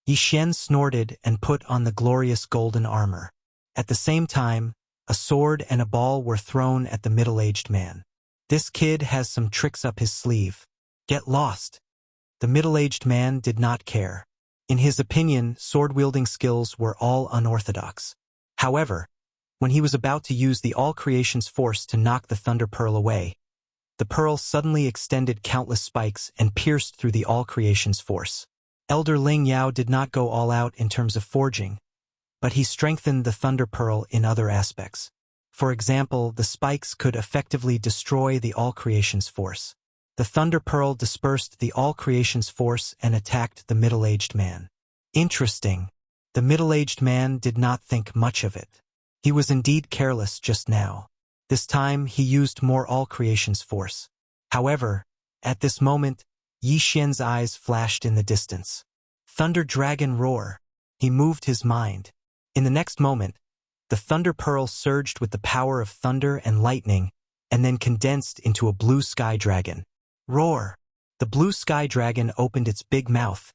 Yixian snorted and put on the glorious golden armor. At the same time, a sword and a ball were thrown at the middle-aged man. "This kid has some tricks up his sleeve. Get lost." The middle-aged man did not care. In his opinion, sword-wielding skills were all unorthodox. However, when he was about to use the all-creation's force to knock the Thunder Pearl away, the pearl suddenly extended countless spikes and pierced through the all-creation's force. Elder Ling Yao did not go all out in terms of forging, but he strengthened the Thunder Pearl in other aspects. For example, the spikes could effectively destroy the all-creation's force. The Thunder Pearl dispersed the all-creation's force and attacked the middle-aged man. Interesting. The middle-aged man did not think much of it. He was indeed careless just now. This time, he used more all-creation's force. However, at this moment, Yixian's eyes flashed in the distance. Thunder Dragon Roar. He moved his mind. In the next moment, the Thunder Pearl surged with the power of thunder and lightning, and then condensed into a blue sky dragon. Roar! The blue sky dragon opened its big mouth,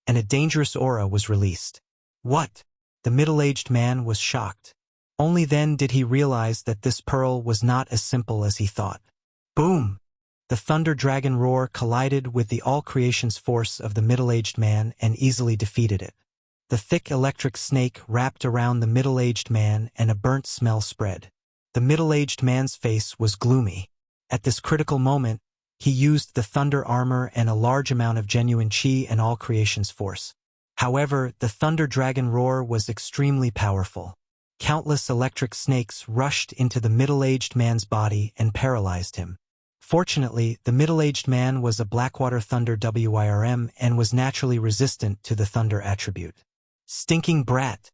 and a dangerous aura was released. "What?" The middle-aged man was shocked. Only then did he realize that this pearl was not as simple as he thought. Boom! The Thunder Dragon Roar collided with the all-creation's force of the middle-aged man and easily defeated it. The thick electric snake wrapped around the middle-aged man and a burnt smell spread. The middle-aged man's face was gloomy. At this critical moment, he used the thunder armor and a large amount of genuine qi and all creation's force. However, the Thunder Dragon Roar was extremely powerful. Countless electric snakes rushed into the middle-aged man's body and paralyzed him. Fortunately, the middle-aged man was a Blackwater Thunder WIRM and was naturally resistant to the thunder attribute. "Stinking brat!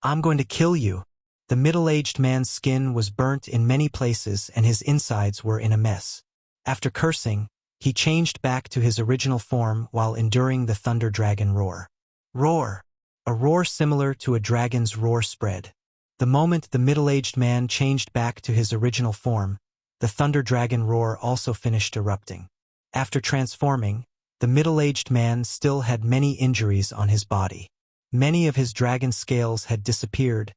I'm going to kill you." The middle-aged man's skin was burnt in many places and his insides were in a mess. After cursing, he changed back to his original form while enduring the Thunder Dragon Roar. Roar! A roar similar to a dragon's roar spread. The moment the middle-aged man changed back to his original form, the Thunder Dragon Roar also finished erupting. After transforming, the middle-aged man still had many injuries on his body. Many of his dragon scales had disappeared,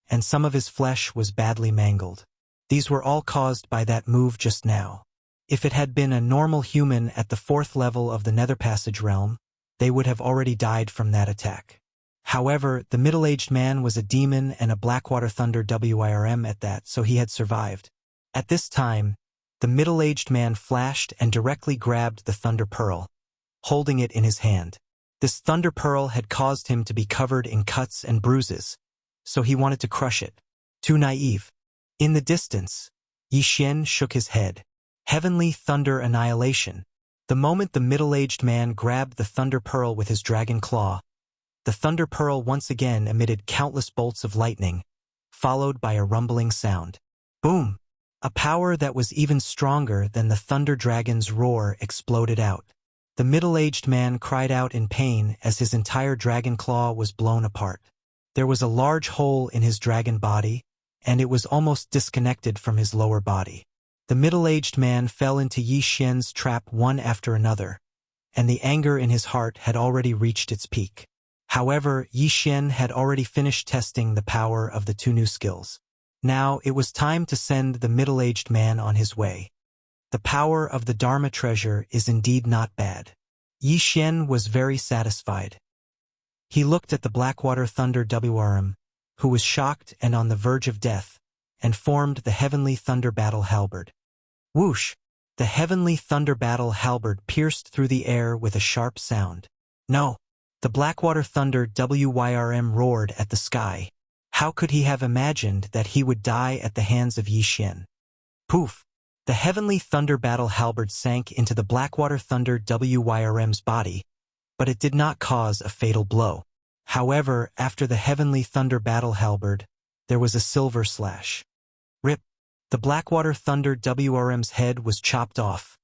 and some of his flesh was badly mangled. These were all caused by that move just now. If it had been a normal human at the 4th level of the Nether Passage realm, they would have already died from that attack. However, the middle-aged man was a demon and a Blackwater Thunder WIRM at that, so he had survived. At this time, the middle-aged man flashed and directly grabbed the Thunder Pearl, holding it in his hand. This Thunder Pearl had caused him to be covered in cuts and bruises, so he wanted to crush it. Too naive. In the distance, Yixian shook his head. Heavenly Thunder Annihilation. The moment the middle-aged man grabbed the Thunder Pearl with his dragon claw, the Thunder Pearl once again emitted countless bolts of lightning, followed by a rumbling sound. Boom! A power that was even stronger than the Thunder Dragon's roar exploded out. The middle-aged man cried out in pain as his entire dragon claw was blown apart. There was a large hole in his dragon body, and it was almost disconnected from his lower body. The middle-aged man fell into Yi Xian's trap one after another, and the anger in his heart had already reached its peak. However, Yi Xian had already finished testing the power of the two new skills. Now it was time to send the middle-aged man on his way. The power of the Dharma treasure is indeed not bad. Yi Xian was very satisfied. He looked at the Blackwater Thunder WRM, who was shocked and on the verge of death, and formed the Heavenly Thunder Battle Halberd. Whoosh! The Heavenly Thunder Battle Halberd pierced through the air with a sharp sound. No! The Blackwater Thunder WYRM roared at the sky. How could he have imagined that he would die at the hands of Yi Xian? Poof! The Heavenly Thunder Battle Halberd sank into the Blackwater Thunder WYRM's body, but it did not cause a fatal blow. However, after the Heavenly Thunder Battle Halberd, there was a silver slash. Rip! The Blackwater Thunder WRM's head was chopped off,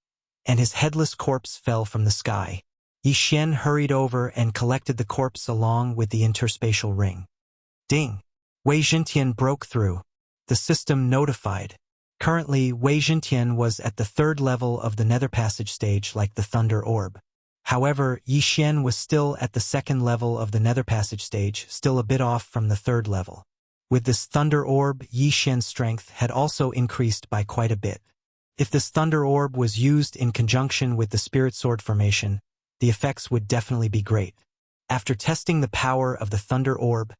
and his headless corpse fell from the sky. Yi Xian hurried over and collected the corpse along with the interspatial ring. Ding! Wei Zhentian broke through. The system notified. Currently, Wei Zhentian was at the third level of the Nether Passage stage like the Thunder Orb. However, Yi Xian was still at the second level of the Nether Passage stage, still a bit off from the third level. With this Thunder Orb, Yi Xian's strength had also increased by quite a bit. If this Thunder Orb was used in conjunction with the Spirit Sword formation, the effects would definitely be great. After testing the power of the Thunder Orb,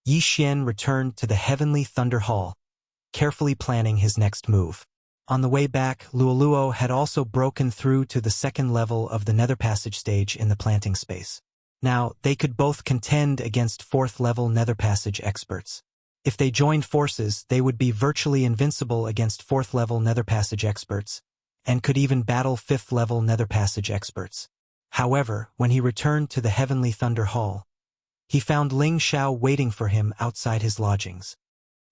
Yi Xian returned to the Heavenly Thunder Hall, carefully planning his next move. On the way back, Luoluo had also broken through to the second level of the Nether Passage stage in the planting space. Now, they could both contend against fourth-level Nether Passage experts. If they joined forces, they would be virtually invincible against fourth-level Nether Passage experts, and could even battle fifth-level Nether Passage experts. However, when he returned to the Heavenly Thunder Hall, he found Ling Xiao waiting for him outside his lodgings.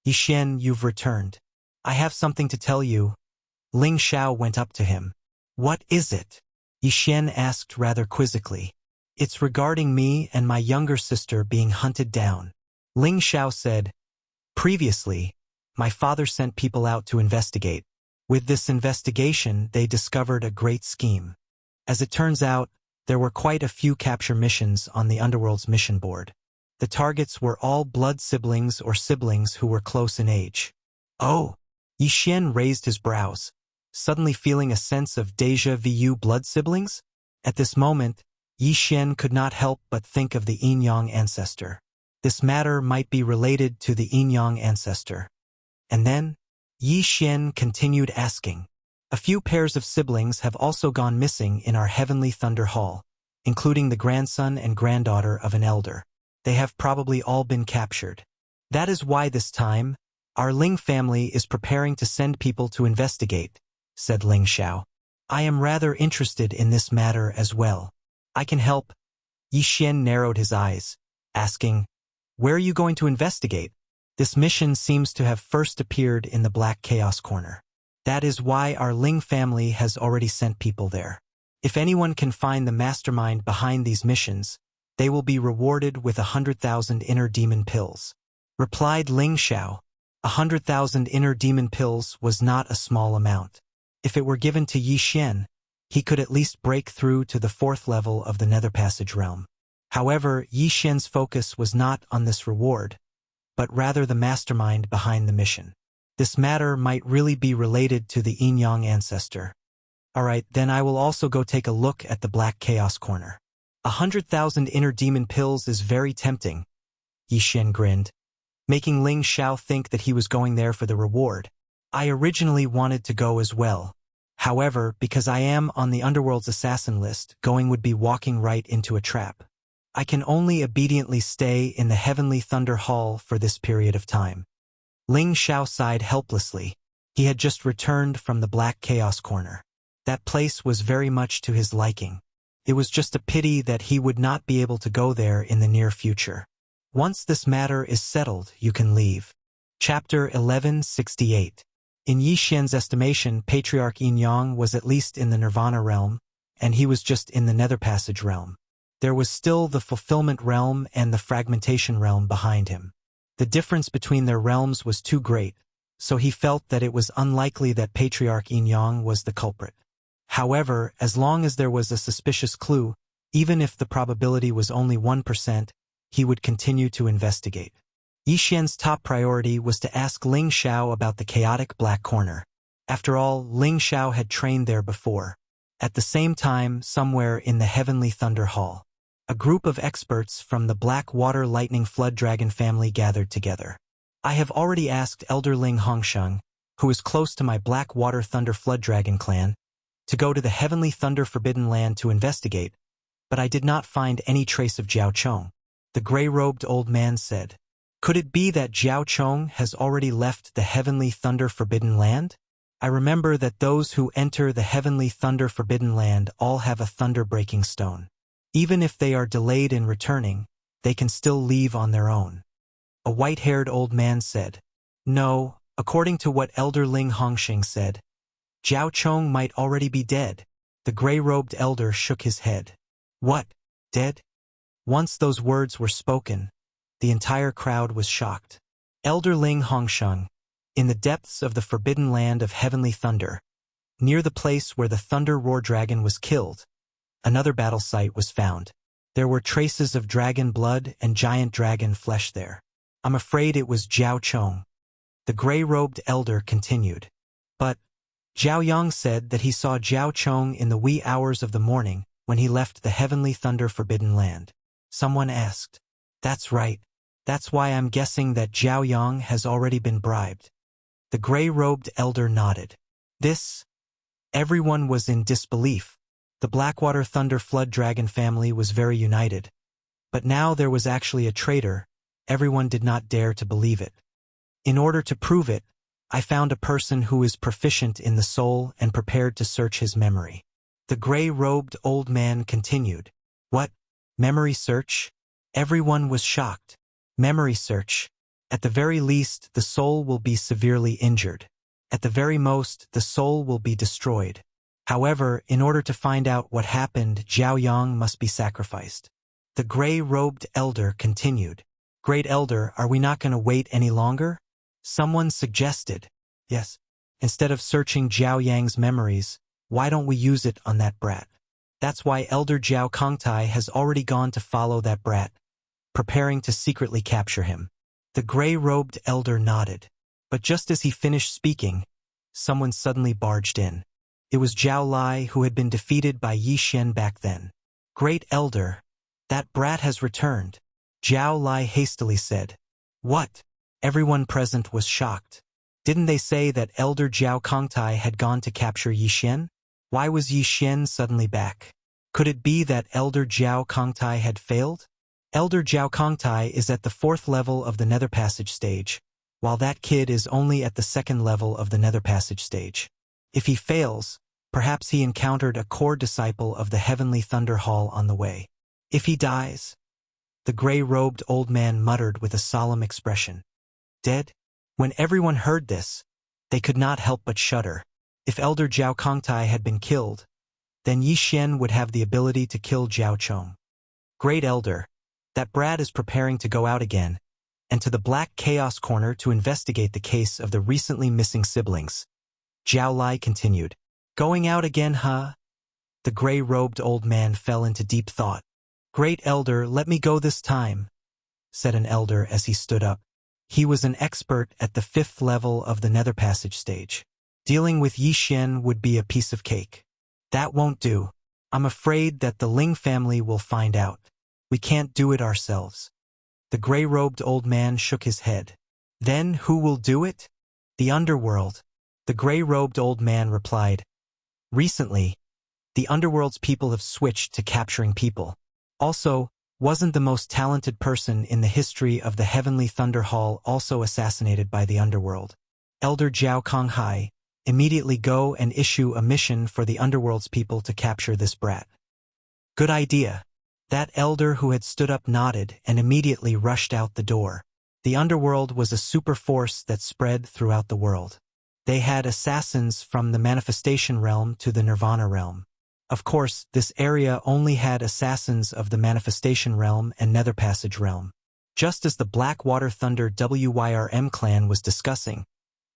Yi Xian, you've returned. I have something to tell you. Ling Xiao went up to him. What is it? Yi Xian asked rather quizzically. It's regarding me and my younger sister being hunted down. Ling Xiao said, previously, my father sent people out to investigate. With this investigation, they discovered a great scheme. As it turns out, there were quite a few capture missions on the Underworld's mission board. The targets were all blood siblings or siblings who were close in age. Oh! Yi Xian raised his brows, suddenly feeling a sense of déjà vu. Blood siblings? At this moment, Yi Xian could not help but think of the Yin-Yang ancestor. This matter might be related to the Yin-Yang ancestor. And then, Yi Xian continued asking. A few pairs of siblings have also gone missing in our Heavenly Thunder Hall, including the grandson and granddaughter of an elder. They have probably all been captured. That is why this time, our Ling family is preparing to send people to investigate, said Ling Xiao. I am rather interested in this matter as well. I can help. Yi Xian narrowed his eyes, asking, where are you going to investigate? This mission seems to have first appeared in the Black Chaos Corner. That is why our Ling family has already sent people there. If anyone can find the mastermind behind these missions, they will be rewarded with 100,000 inner demon pills. Replied Ling Xiao. 100,000 inner demon pills was not a small amount. If it were given to Yi Xian, he could at least break through to the fourth level of the Nether Passage realm. However, Yi Xian's focus was not on this reward, but rather the mastermind behind the mission. This matter might really be related to the Yin-Yang ancestor. Alright, then I will also go take a look at the Black Chaos Corner. 100,000 inner demon pills is very tempting. Yi Xian grinned, making Ling Xiao think that he was going there for the reward. I originally wanted to go as well. However, because I am on the Underworld's assassin list, going would be walking right into a trap. I can only obediently stay in the Heavenly Thunder Hall for this period of time. Ling Xiao sighed helplessly. He had just returned from the Black Chaos Corner. That place was very much to his liking. It was just a pity that he would not be able to go there in the near future. Once this matter is settled, you can leave. Chapter 1168. In Yi Xian's estimation, Patriarch Yin Yang was at least in the Nirvana realm, and he was just in the Nether Passage realm. There was still the Fulfillment realm and the Fragmentation realm behind him. The difference between their realms was too great, so he felt that it was unlikely that Patriarch Yin Yang was the culprit. However, as long as there was a suspicious clue, even if the probability was only 1%, he would continue to investigate. Yi Xian's top priority was to ask Ling Xiao about the chaotic Black Corner. After all, Ling Xiao had trained there before. At the same time, somewhere in the Heavenly Thunder Hall, a group of experts from the Black Water Lightning Flood Dragon family gathered together. I have already asked Elder Ling Hongsheng, who is close to my Black Water Thunder Flood Dragon clan, to go to the Heavenly Thunder Forbidden Land to investigate, but I did not find any trace of Jiao Chong. The gray-robed old man said, "Could it be that Jiao Chong has already left the Heavenly Thunder Forbidden Land? I remember that those who enter the Heavenly Thunder Forbidden Land all have a thunder-breaking stone. Even if they are delayed in returning, they can still leave on their own." A white-haired old man said, "No, according to what Elder Ling Hongsheng said, Jiao Chong might already be dead." The gray-robed elder shook his head. "What? Dead?" Once those words were spoken, the entire crowd was shocked. Elder Ling Hongsheng, in the depths of the Forbidden Land of Heavenly Thunder, near the place where the Thunder Roar Dragon was killed, another battle site was found. There were traces of dragon blood and giant dragon flesh there. I'm afraid it was Jiao Chong. The gray-robed elder continued. But Zhao Yang said that he saw Jiao Chong in the wee hours of the morning when he left the Heavenly Thunder Forbidden Land. Someone asked. That's right. That's why I'm guessing that Zhao Yang has already been bribed. The gray-robed elder nodded. Everyone was in disbelief. The Blackwater Thunder Flood Dragon family was very united. But now there was actually a traitor. Everyone did not dare to believe it. In order to prove it, I found a person who is proficient in the soul and prepared to search his memory. The gray-robed old man continued. What? Memory search? Everyone was shocked. Memory search. At the very least, the soul will be severely injured. At the very most, the soul will be destroyed. However, in order to find out what happened, Zhao Yang must be sacrificed. The gray-robed elder continued. Great Elder, are we not going to wait any longer? Someone suggested. Yes. Instead of searching Zhao Yang's memories, why don't we use it on that brat? That's why Elder Zhao Kongtai has already gone to follow that brat, preparing to secretly capture him. The gray-robed elder nodded. But just as he finished speaking, someone suddenly barged in. It was Zhao Lai, who had been defeated by Yi Xian back then. Great Elder, that brat has returned. Zhao Lai hastily said. What? Everyone present was shocked. Didn't they say that Elder Zhao Kongtai had gone to capture Yi Xian? Why was Yi Xian suddenly back? Could it be that Elder Zhao Kongtai had failed? Elder Zhao Kongtai is at the 4th level of the Nether Passage stage, while that kid is only at the 2nd level of the Nether Passage stage. If he fails, perhaps he encountered a core disciple of the Heavenly Thunder Hall on the way. If he dies, the gray-robed old man muttered with a solemn expression. Dead? When everyone heard this, they could not help but shudder. If Elder Zhao Kongtai had been killed, then Yi Xian would have the ability to kill Jiao Chong. Great Elder, that brat is preparing to go out again, and to the Black Chaos Corner to investigate the case of the recently missing siblings. Zhao Lai continued. Going out again, huh? The gray-robed old man fell into deep thought. Great Elder, let me go this time, said an elder as he stood up. He was an expert at the 5th level of the Nether Passage stage. Dealing with Yi Xian would be a piece of cake. That won't do. I'm afraid that the Ling family will find out. We can't do it ourselves. The gray-robed old man shook his head. Then who will do it? The underworld. The gray-robed old man replied. Recently, the underworld's people have switched to capturing people. Also, wasn't the most talented person in the history of the Heavenly Thunder Hall also assassinated by the underworld? Elder Jiao Konghai, immediately go and issue a mission for the underworld's people to capture this brat. Good idea. That elder who had stood up nodded and immediately rushed out the door. The underworld was a super force that spread throughout the world. They had assassins from the manifestation realm to the nirvana realm. Of course, this area only had assassins of the manifestation realm and nether passage realm. Just as the Blackwater Thunder WYRM clan was discussing,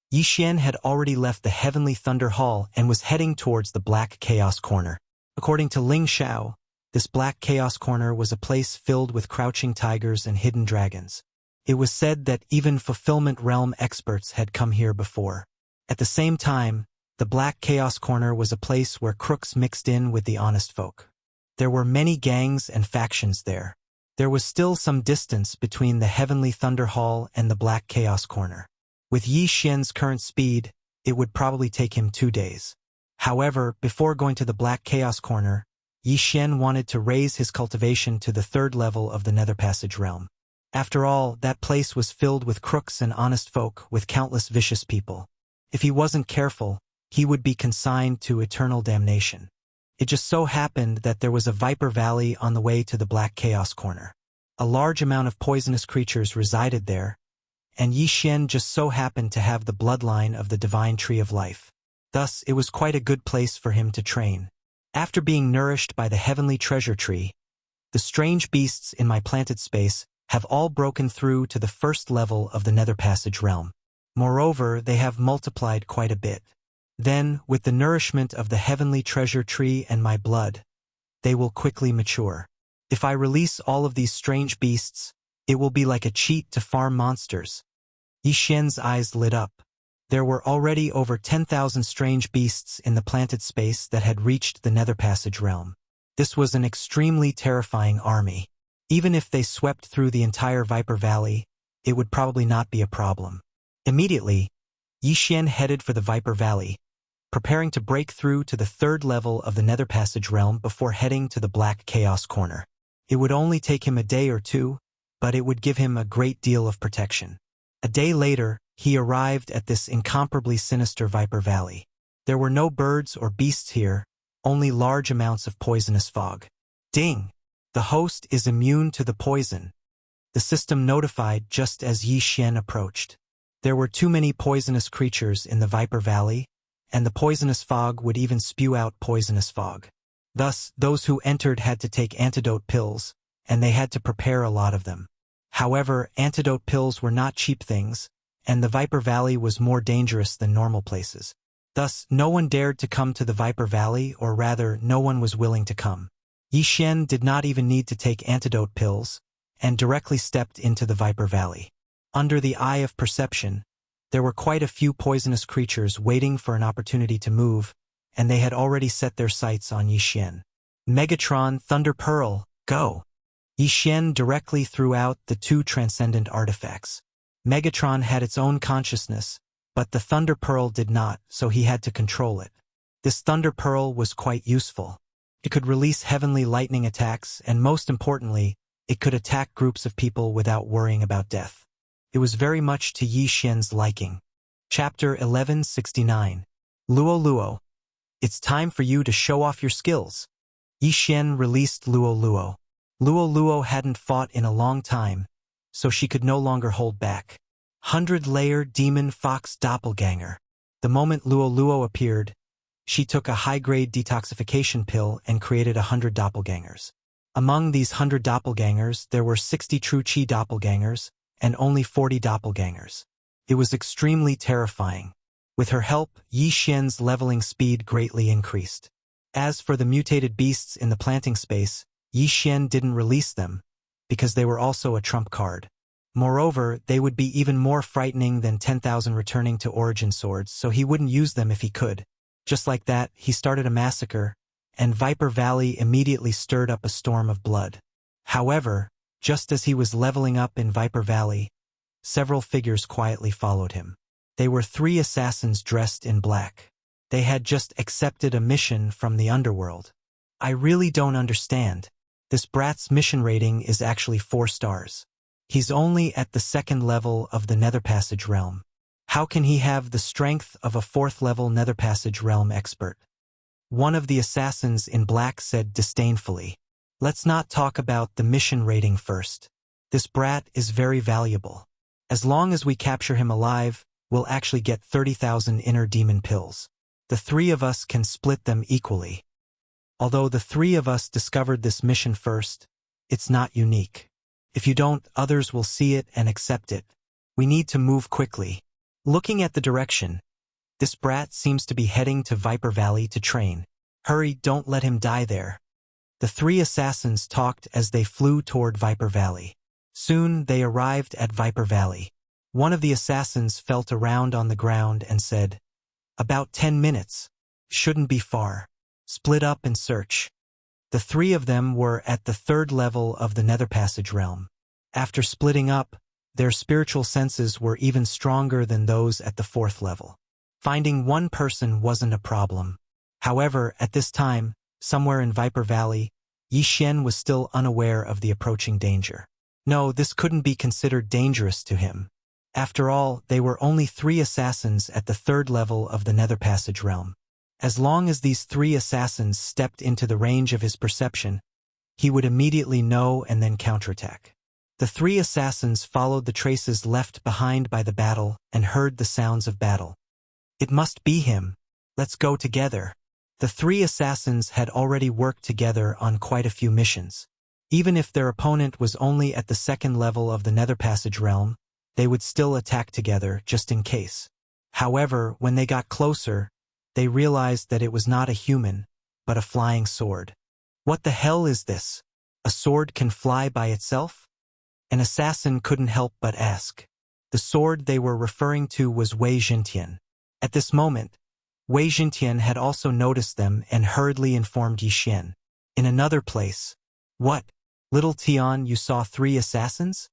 Yi Xian had already left the Heavenly Thunder Hall and was heading towards the Black Chaos Corner. According to Ling Xiao, this Black Chaos Corner was a place filled with crouching tigers and hidden dragons. It was said that even Fulfillment Realm experts had come here before. At the same time, the Black Chaos Corner was a place where crooks mixed in with the honest folk. There were many gangs and factions there. There was still some distance between the Heavenly Thunder Hall and the Black Chaos Corner. With Yi Xian's current speed, it would probably take him 2 days. However, before going to the Black Chaos Corner, Yi Xian wanted to raise his cultivation to the 3rd level of the Nether Passage realm. After all, that place was filled with crooks and honest folk, with countless vicious people. If he wasn't careful, he would be consigned to eternal damnation. It just so happened that there was a Viper Valley on the way to the Black Chaos Corner. A large amount of poisonous creatures resided there, and Yi Xian just so happened to have the bloodline of the Divine Tree of Life. Thus, it was quite a good place for him to train. After being nourished by the Heavenly Treasure Tree, the strange beasts in my planted space have all broken through to the 1st level of the Nether Passage realm. Moreover, they have multiplied quite a bit. Then, with the nourishment of the Heavenly Treasure Tree and my blood, they will quickly mature. If I release all of these strange beasts, it will be like a cheat to farm monsters. Yi Xian's eyes lit up. There were already over 10,000 strange beasts in the planted space that had reached the Nether Passage realm. This was an extremely terrifying army. Even if they swept through the entire Viper Valley, it would probably not be a problem. Immediately, Yi Xian headed for the Viper Valley, preparing to break through to the 3rd level of the Nether Passage realm before heading to the Black Chaos Corner. It would only take him a day or 2, but it would give him a great deal of protection. A day later, he arrived at this incomparably sinister Viper Valley. There were no birds or beasts here, only large amounts of poisonous fog. Ding! The host is immune to the poison. The system notified just as Yi Xian approached. There were too many poisonous creatures in the Viper Valley, and the poisonous fog would even spew out poisonous fog. Thus, those who entered had to take antidote pills, and they had to prepare a lot of them. However, antidote pills were not cheap things, and the Viper Valley was more dangerous than normal places. Thus, no one dared to come to the Viper Valley, or rather, no one was willing to come. Yi Xian did not even need to take antidote pills, and directly stepped into the Viper Valley. Under the eye of perception, there were quite a few poisonous creatures waiting for an opportunity to move, and they had already set their sights on Yi Xian. Megatron Thunder Pearl, go! Yi Xian directly threw out the 2 transcendent artifacts. Megatron had its own consciousness, but the Thunder Pearl did not, so he had to control it. This Thunder Pearl was quite useful. It could release heavenly lightning attacks, and most importantly, it could attack groups of people without worrying about death. It was very much to Yi Xian's liking. Chapter 1169. Luo Luo. It's time for you to show off your skills. Yi Xian released Luo Luo. Luo Luo hadn't fought in a long time, so she could no longer hold back. 100-layer Demon Fox Doppelganger. The moment Luo Luo appeared, she took a high-grade detoxification pill and created 100 doppelgangers. Among these 100 doppelgangers, there were 60 true Qi doppelgangers, and only 40 doppelgangers. It was extremely terrifying. With her help, Yi Xian's leveling speed greatly increased. As for the mutated beasts in the planting space, Yi Xian didn't release them, because they were also a trump card. Moreover, they would be even more frightening than 10,000 returning to origin swords, so he wouldn't use them if he could. Just like that, he started a massacre, and Viper Valley immediately stirred up a storm of blood. However, just as he was leveling up in Viper Valley, several figures quietly followed him. They were 3 assassins dressed in black. They had just accepted a mission from the underworld. I really don't understand. This brat's mission rating is actually 4 stars. He's only at the 2nd level of the Nether Passage realm. How can he have the strength of a 4th-level Nether Passage realm expert? One of the assassins in black said disdainfully. Let's not talk about the mission rating first. This brat is very valuable. As long as we capture him alive, we'll actually get 30,000 inner demon pills. The 3 of us can split them equally. Although the 3 of us discovered this mission first, it's not unique. If you don't, others will see it and accept it. We need to move quickly. Looking at the direction, this brat seems to be heading to Viper Valley to train. Hurry, don't let him die there. The 3 assassins talked as they flew toward Viper Valley. Soon they arrived at Viper Valley. One of the assassins felt around on the ground and said, "About 10 minutes. Shouldn't be far. Split up and search." The 3 of them were at the 3rd level of the Nether Passage realm. After splitting up, their spiritual senses were even stronger than those at the 4th level. Finding one person wasn't a problem. However, at this time, somewhere in Viper Valley, Yi Xian was still unaware of the approaching danger. No, this couldn't be considered dangerous to him. After all, they were only 3 assassins at the 3rd level of the Nether Passage realm. As long as these 3 assassins stepped into the range of his perception, he would immediately know and then counterattack. The 3 assassins followed the traces left behind by the battle and heard the sounds of battle. It must be him. Let's go together. The 3 assassins had already worked together on quite a few missions. Even if their opponent was only at the 2nd level of the Nether Passage realm, they would still attack together just in case. However, when they got closer, they realized that it was not a human, but a flying sword. What the hell is this? A sword can fly by itself? An assassin couldn't help but ask. The sword they were referring to was Wei Jintian. At this moment, Wei Jintian had also noticed them and hurriedly informed Yi Xian. In another place, "What? Little Tian, you saw 3 assassins?"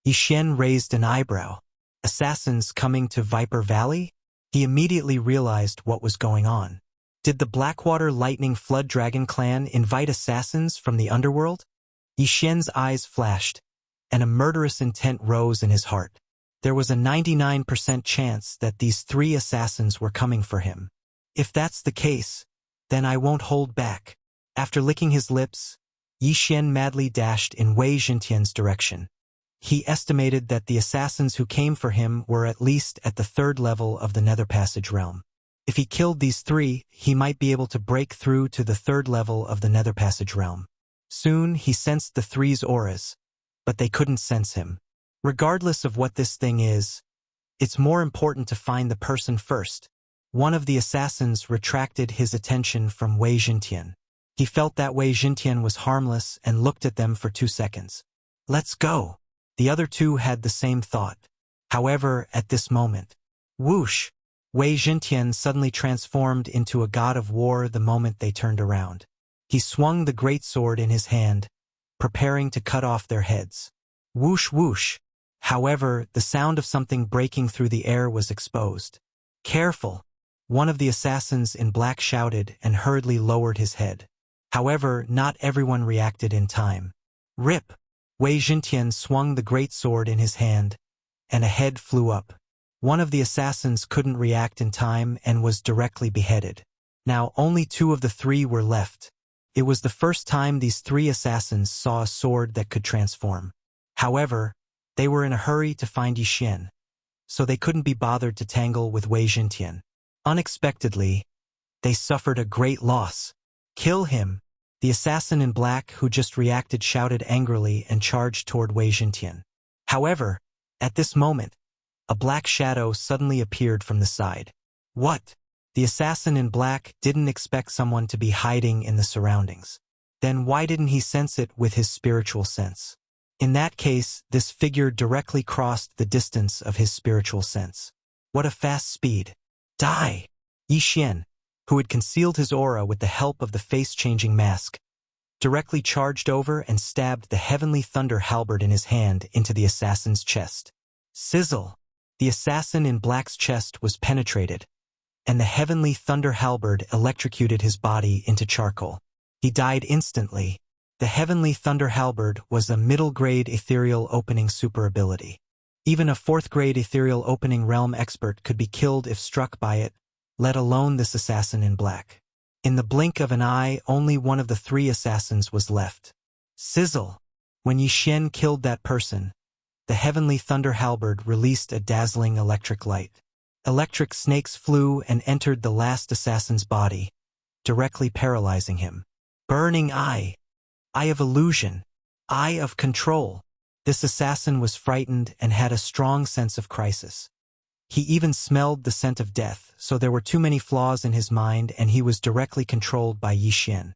Yi Xian raised an eyebrow. Assassins coming to Viper Valley? He immediately realized what was going on. Did the Blackwater Lightning Flood Dragon clan invite assassins from the underworld? Yi Xian's eyes flashed, and a murderous intent rose in his heart. There was a 99% chance that these 3 assassins were coming for him. If that's the case, then I won't hold back. After licking his lips, Yi Xian madly dashed in Wei Jintian's direction. He estimated that the assassins who came for him were at least at the 3rd level of the Nether Passage realm. If he killed these 3, he might be able to break through to the 3rd level of the Nether Passage realm. Soon he sensed the 3's auras, but they couldn't sense him. Regardless of what this thing is, it's more important to find the person first. One of the assassins retracted his attention from Wei Jintian. He felt that Wei Jintian was harmless and looked at them for 2 seconds. "Let's go." The other 2 had the same thought. However, at this moment, whoosh, Wei Jintian suddenly transformed into a god of war the moment they turned around. He swung the great sword in his hand, preparing to cut off their heads. Whoosh whoosh. However, the sound of something breaking through the air was exposed. "Careful!" One of the assassins in black shouted and hurriedly lowered his head. However, not everyone reacted in time. Rip! Wei Jintian swung the great sword in his hand, and a head flew up. One of the assassins couldn't react in time and was directly beheaded. Now only 2 of the 3 were left. It was the first time these 3 assassins saw a sword that could transform. However, they were in a hurry to find Yi Xian, so they couldn't be bothered to tangle with Wei Jintian. Unexpectedly, they suffered a great loss. "Kill him!" The assassin in black who just reacted shouted angrily and charged toward Wei Jintian. However, at this moment, a black shadow suddenly appeared from the side. What? The assassin in black didn't expect someone to be hiding in the surroundings. Then why didn't he sense it with his spiritual sense? In that case, this figure directly crossed the distance of his spiritual sense. What a fast speed. Die! Yi Xian, who had concealed his aura with the help of the face-changing mask, directly charged over and stabbed the heavenly thunder halberd in his hand into the assassin's chest. Sizzle! The assassin in black's chest was penetrated, and the heavenly thunder halberd electrocuted his body into charcoal. He died instantly. The heavenly thunder halberd was a middle-grade ethereal opening super ability. Even a fourth-grade ethereal opening realm expert could be killed if struck by it, let alone this assassin in black. In the blink of an eye, only one of the three assassins was left. Sizzle! When Yi Xian killed that person, the heavenly thunder halberd released a dazzling electric light. Electric snakes flew and entered the last assassin's body, directly paralyzing him. Burning eye! Eye of illusion! Eye of control! This assassin was frightened and had a strong sense of crisis. He even smelled the scent of death, so there were too many flaws in his mind and he was directly controlled by Yi Xian.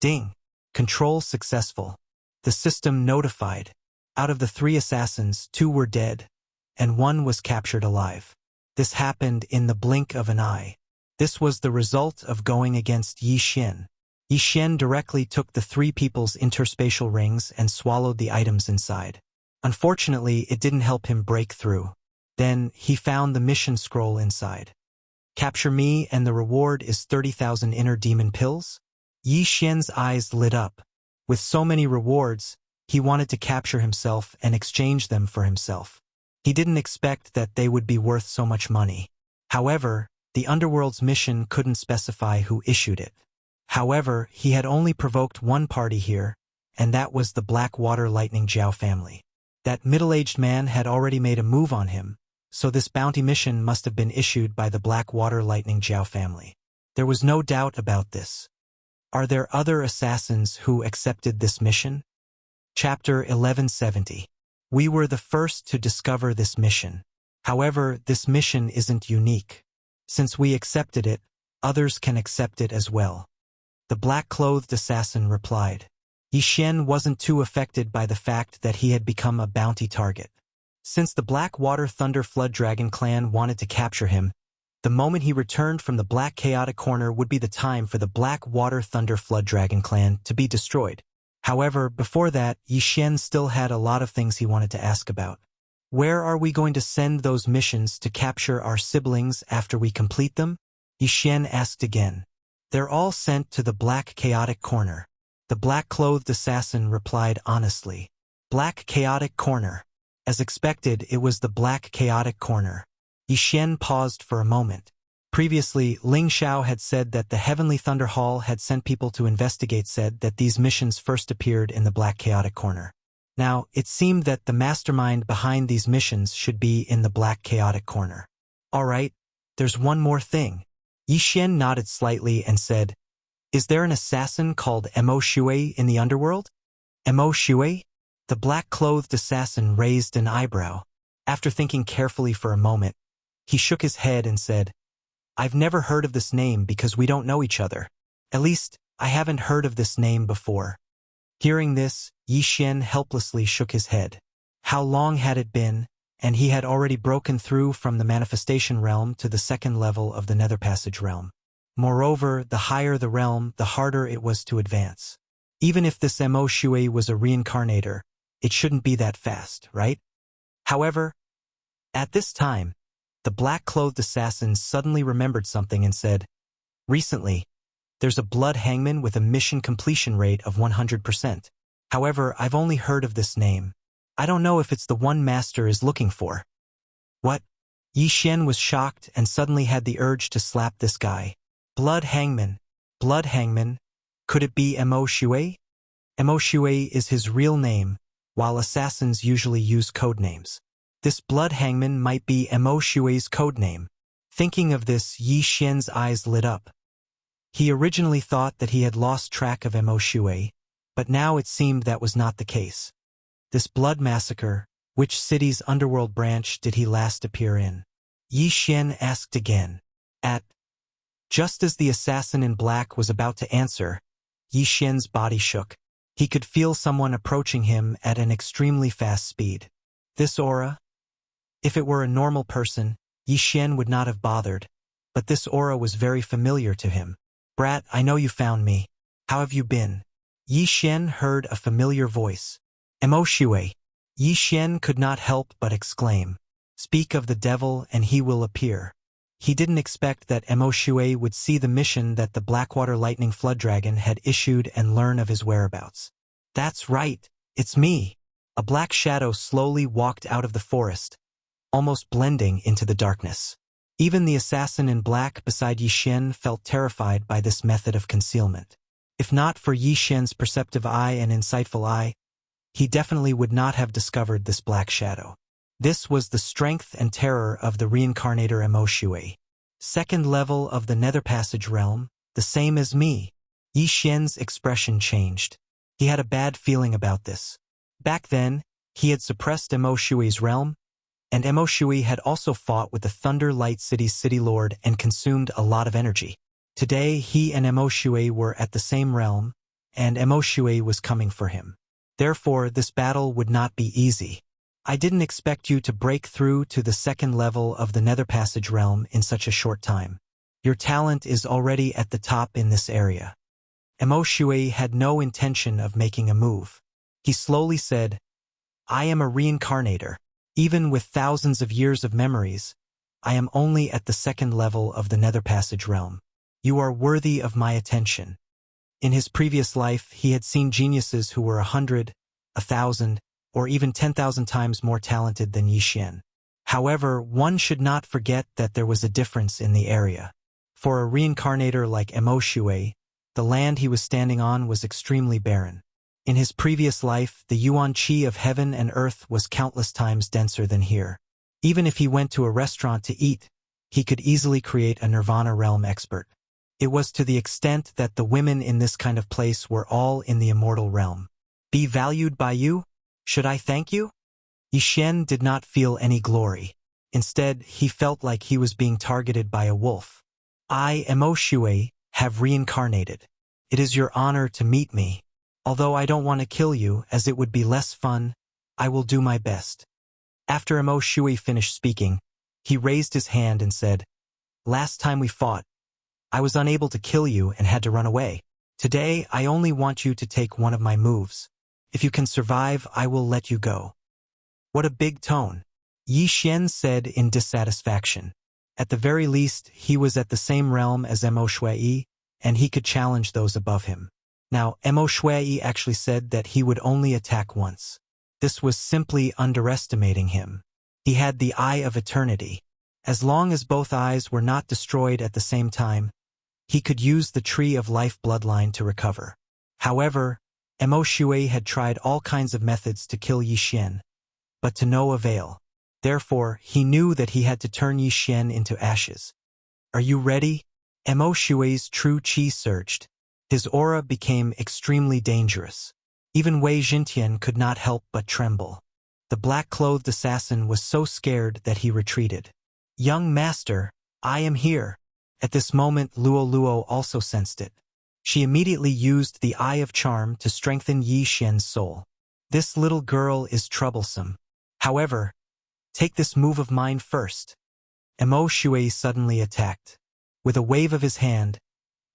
Ding! Control successful. The system notified. Out of the three assassins, 2 were dead, and 1 was captured alive. This happened in the blink of an eye. This was the result of going against Yi Xian. Yi Xian directly took the 3 people's interspatial rings and swallowed the items inside. Unfortunately, it didn't help him break through. Then, he found the mission scroll inside. Capture me and the reward is 30,000 inner demon pills? Yi Xian's eyes lit up. With so many rewards, he wanted to capture himself and exchange them for himself. He didn't expect that they would be worth so much money. However, the Underworld's mission couldn't specify who issued it. However, he had only provoked one party here, and that was the Blackwater Lightning Jiao family. That middle-aged man had already made a move on him, so this bounty mission must have been issued by the Blackwater Lightning Jiao family. There was no doubt about this. Are there other assassins who accepted this mission? Chapter 1170. We were the first to discover this mission. However, this mission isn't unique. Since we accepted it, others can accept it as well. The black-clothed assassin replied. Yi Xian wasn't too affected by the fact that he had become a bounty target. Since the Blackwater Thunder Flood Dragon clan wanted to capture him, the moment he returned from the Black Chaotic Corner would be the time for the Blackwater Thunder Flood Dragon clan to be destroyed. However, before that, Yi Xian still had a lot of things he wanted to ask about. Where are we going to send those missions to capture our siblings after we complete them? Yi Xian asked again. They're all sent to the Black Chaotic Corner. The black-clothed assassin replied honestly. Black Chaotic Corner. As expected, it was the Black Chaotic Corner. Yi Xian paused for a moment. Previously, Ling Xiao had said that the Heavenly Thunder Hall had sent people to investigate said that these missions first appeared in the Black Chaotic Corner. Now, it seemed that the mastermind behind these missions should be in the Black Chaotic Corner. Alright, there's one more thing. Yi Xian nodded slightly and said, Is there an assassin called Mo Shui in the underworld? Mo Shui? The black-clothed assassin raised an eyebrow. After thinking carefully for a moment, he shook his head and said, I've never heard of this name because we don't know each other. At least, I haven't heard of this name before. Hearing this, Yi Xian helplessly shook his head. How long had it been, and he had already broken through from the manifestation realm to the second level of the Nether Passage realm. Moreover, the higher the realm, the harder it was to advance. Even if this Mo Shui was a reincarnator, it shouldn't be that fast, right? However, at this time, the black-clothed assassin suddenly remembered something and said, Recently, there's a blood hangman with a mission completion rate of 100%. However, I've only heard of this name. I don't know if it's the one Master is looking for. What? Yi Xian was shocked and suddenly had the urge to slap this guy. Blood hangman. Blood hangman. Could it be Mo Shui? Mo Shui is his real name, while assassins usually use code names. This blood hangman might be Mo Shui's code name. Thinking of this, Yi Xian's eyes lit up. He originally thought that he had lost track of Mo Shui, but now it seemed that was not the case. This blood massacre, which city's underworld branch did he last appear in? Yi Xian asked again. Just as the assassin in black was about to answer, Yi Xian's body shook. He could feel someone approaching him at an extremely fast speed. This aura? If it were a normal person, Yi Xian would not have bothered, but this aura was very familiar to him. Brat, I know you found me. How have you been? Yi Xian heard a familiar voice. Mo Shui. Yi Xian could not help but exclaim. Speak of the devil and he will appear. He didn't expect that Mo Shui would see the mission that the Blackwater Lightning Flood Dragon had issued and learn of his whereabouts. That's right, it's me. A black shadow slowly walked out of the forest, almost blending into the darkness. Even the assassin in black beside Yi Xian felt terrified by this method of concealment. If not for Yi Xian's perceptive eye and insightful eye, he definitely would not have discovered this black shadow. This was the strength and terror of the reincarnator Emo Shui. Second level of the Nether Passage realm, the same as me. Yi Xian's expression changed. He had a bad feeling about this. Back then, he had suppressed Emo Shui's realm, and Emo Shui had also fought with the Thunder Light City's city lord and consumed a lot of energy. Today, he and Emo Shui were at the same realm, and Emo Shui was coming for him. Therefore, this battle would not be easy. I didn't expect you to break through to the second level of the Nether Passage realm in such a short time. Your talent is already at the top in this area. Emo Shui had no intention of making a move. He slowly said, I am a reincarnator. Even with thousands of years of memories, I am only at the second level of the Nether Passage realm. You are worthy of my attention. In his previous life, he had seen geniuses who were 100, 1,000, or even 10,000 times more talented than Yi Xian. However, one should not forget that there was a difference in the area. For a reincarnator like Emo Shui, the land he was standing on was extremely barren. In his previous life, the yuan qi of heaven and earth was countless times denser than here. Even if he went to a restaurant to eat, he could easily create a nirvana realm expert. It was to the extent that the women in this kind of place were all in the immortal realm. Be valued by you? Should I thank you? Yi Xian did not feel any glory. Instead, he felt like he was being targeted by a wolf. I, Emo Shui, have reincarnated. It is your honor to meet me. Although I don't want to kill you, as it would be less fun, I will do my best. After Emo Shui finished speaking, he raised his hand and said, Last time we fought, I was unable to kill you and had to run away. Today, I only want you to take one of my moves. If you can survive, I will let you go. What a big tone, Yi Xian said in dissatisfaction. At the very least, he was at the same realm as Emo Shui, and he could challenge those above him. Now, Emo Shui actually said that he would only attack once. This was simply underestimating him. He had the Eye of Eternity. As long as both eyes were not destroyed at the same time, he could use the Tree of Life bloodline to recover. However, Emo Shui had tried all kinds of methods to kill Yi Xian, but to no avail. Therefore, he knew that he had to turn Yi Xian into ashes. Are you ready? Emo Shui's true qi surged. His aura became extremely dangerous. Even Wei Jintian could not help but tremble. The black-clothed assassin was so scared that he retreated. Young master, I am here. At this moment, Luo Luo also sensed it. She immediately used the Eye of Charm to strengthen Yi Xian's soul. This little girl is troublesome. However, take this move of mine first. Emo Shui suddenly attacked. With a wave of his hand,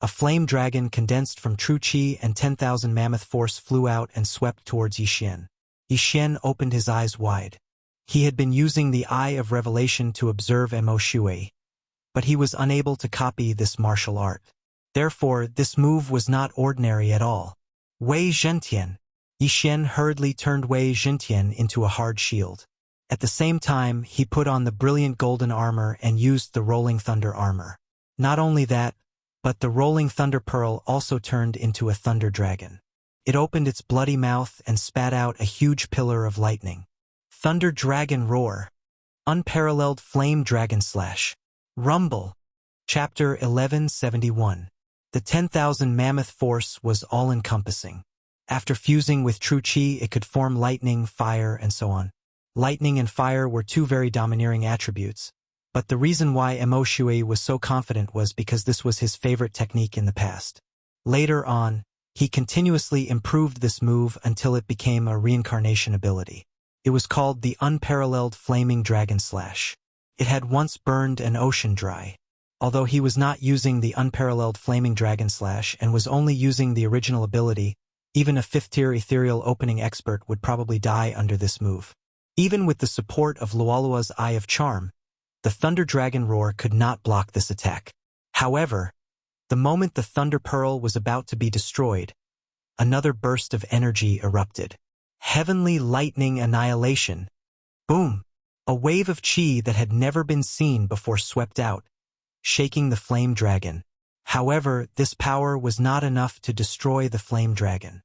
a flame dragon condensed from true qi and 10,000 mammoth force flew out and swept towards Yi Xian. Yi Xian opened his eyes wide. He had been using the Eye of Revelation to observe Emo Shui, but he was unable to copy this martial art. Therefore, this move was not ordinary at all. Wei Jintian. Yi Xian hurriedly turned Wei Jintian into a hard shield. At the same time, he put on the brilliant golden armor and used the rolling thunder armor. Not only that, but the rolling thunder pearl also turned into a thunder dragon. It opened its bloody mouth and spat out a huge pillar of lightning. Thunder dragon roar. Unparalleled flame dragon slash. Rumble. Chapter 1171. The 10,000 mammoth force was all-encompassing. After fusing with true qi, it could form lightning, fire, and so on. Lightning and fire were two very domineering attributes. But the reason why Emo Shui was so confident was because this was his favorite technique in the past. Later on, he continuously improved this move until it became a reincarnation ability. It was called the Unparalleled Flaming Dragon Slash. It had once burned an ocean dry. Although he was not using the Unparalleled Flaming Dragon Slash and was only using the original ability, even a 5th-tier ethereal opening expert would probably die under this move. Even with the support of Luolua's Eye of Charm, the Thunder Dragon Roar could not block this attack. However, the moment the Thunder Pearl was about to be destroyed, another burst of energy erupted. Heavenly lightning annihilation. Boom! A wave of chi that had never been seen before swept out, shaking the flame dragon. However, this power was not enough to destroy the flame dragon.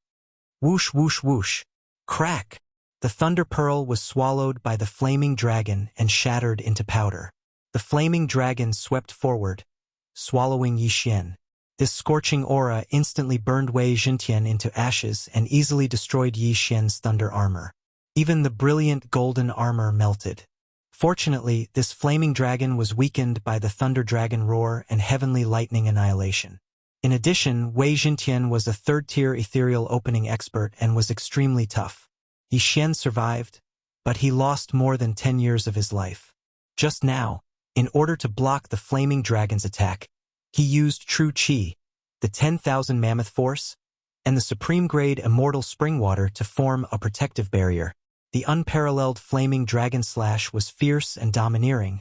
Whoosh whoosh whoosh. Crack! The thunder pearl was swallowed by the flaming dragon and shattered into powder. The flaming dragon swept forward, swallowing Yi Xian. This scorching aura instantly burned Wei Jintian into ashes and easily destroyed Yi Xian's thunder armor. Even the brilliant golden armor melted. Fortunately, this flaming dragon was weakened by the thunder dragon roar and heavenly lightning annihilation. In addition, Wei Jintian was a third-tier ethereal opening expert and was extremely tough. Yi Xian survived, but he lost more than 10 years of his life. Just now, in order to block the flaming dragon's attack, he used True Qi, the 10,000 Mammoth Force, and the supreme-grade Immortal Spring Water to form a protective barrier. The unparalleled flaming dragon slash was fierce and domineering,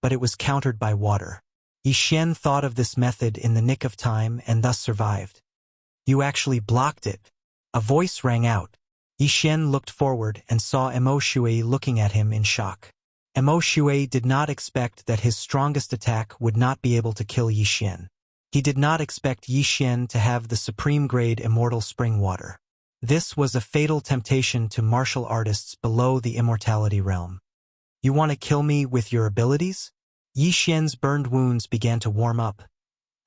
but it was countered by water. Yi Xian thought of this method in the nick of time and thus survived. You actually blocked it. A voice rang out. Yi Xian looked forward and saw Mo Shui looking at him in shock. Mo Shui did not expect that his strongest attack would not be able to kill Yi Xian. He did not expect Yi Xian to have the supreme-grade Immortal Spring Water. This was a fatal temptation to martial artists below the immortality realm. You want to kill me with your abilities? Yi Xian's burned wounds began to warm up,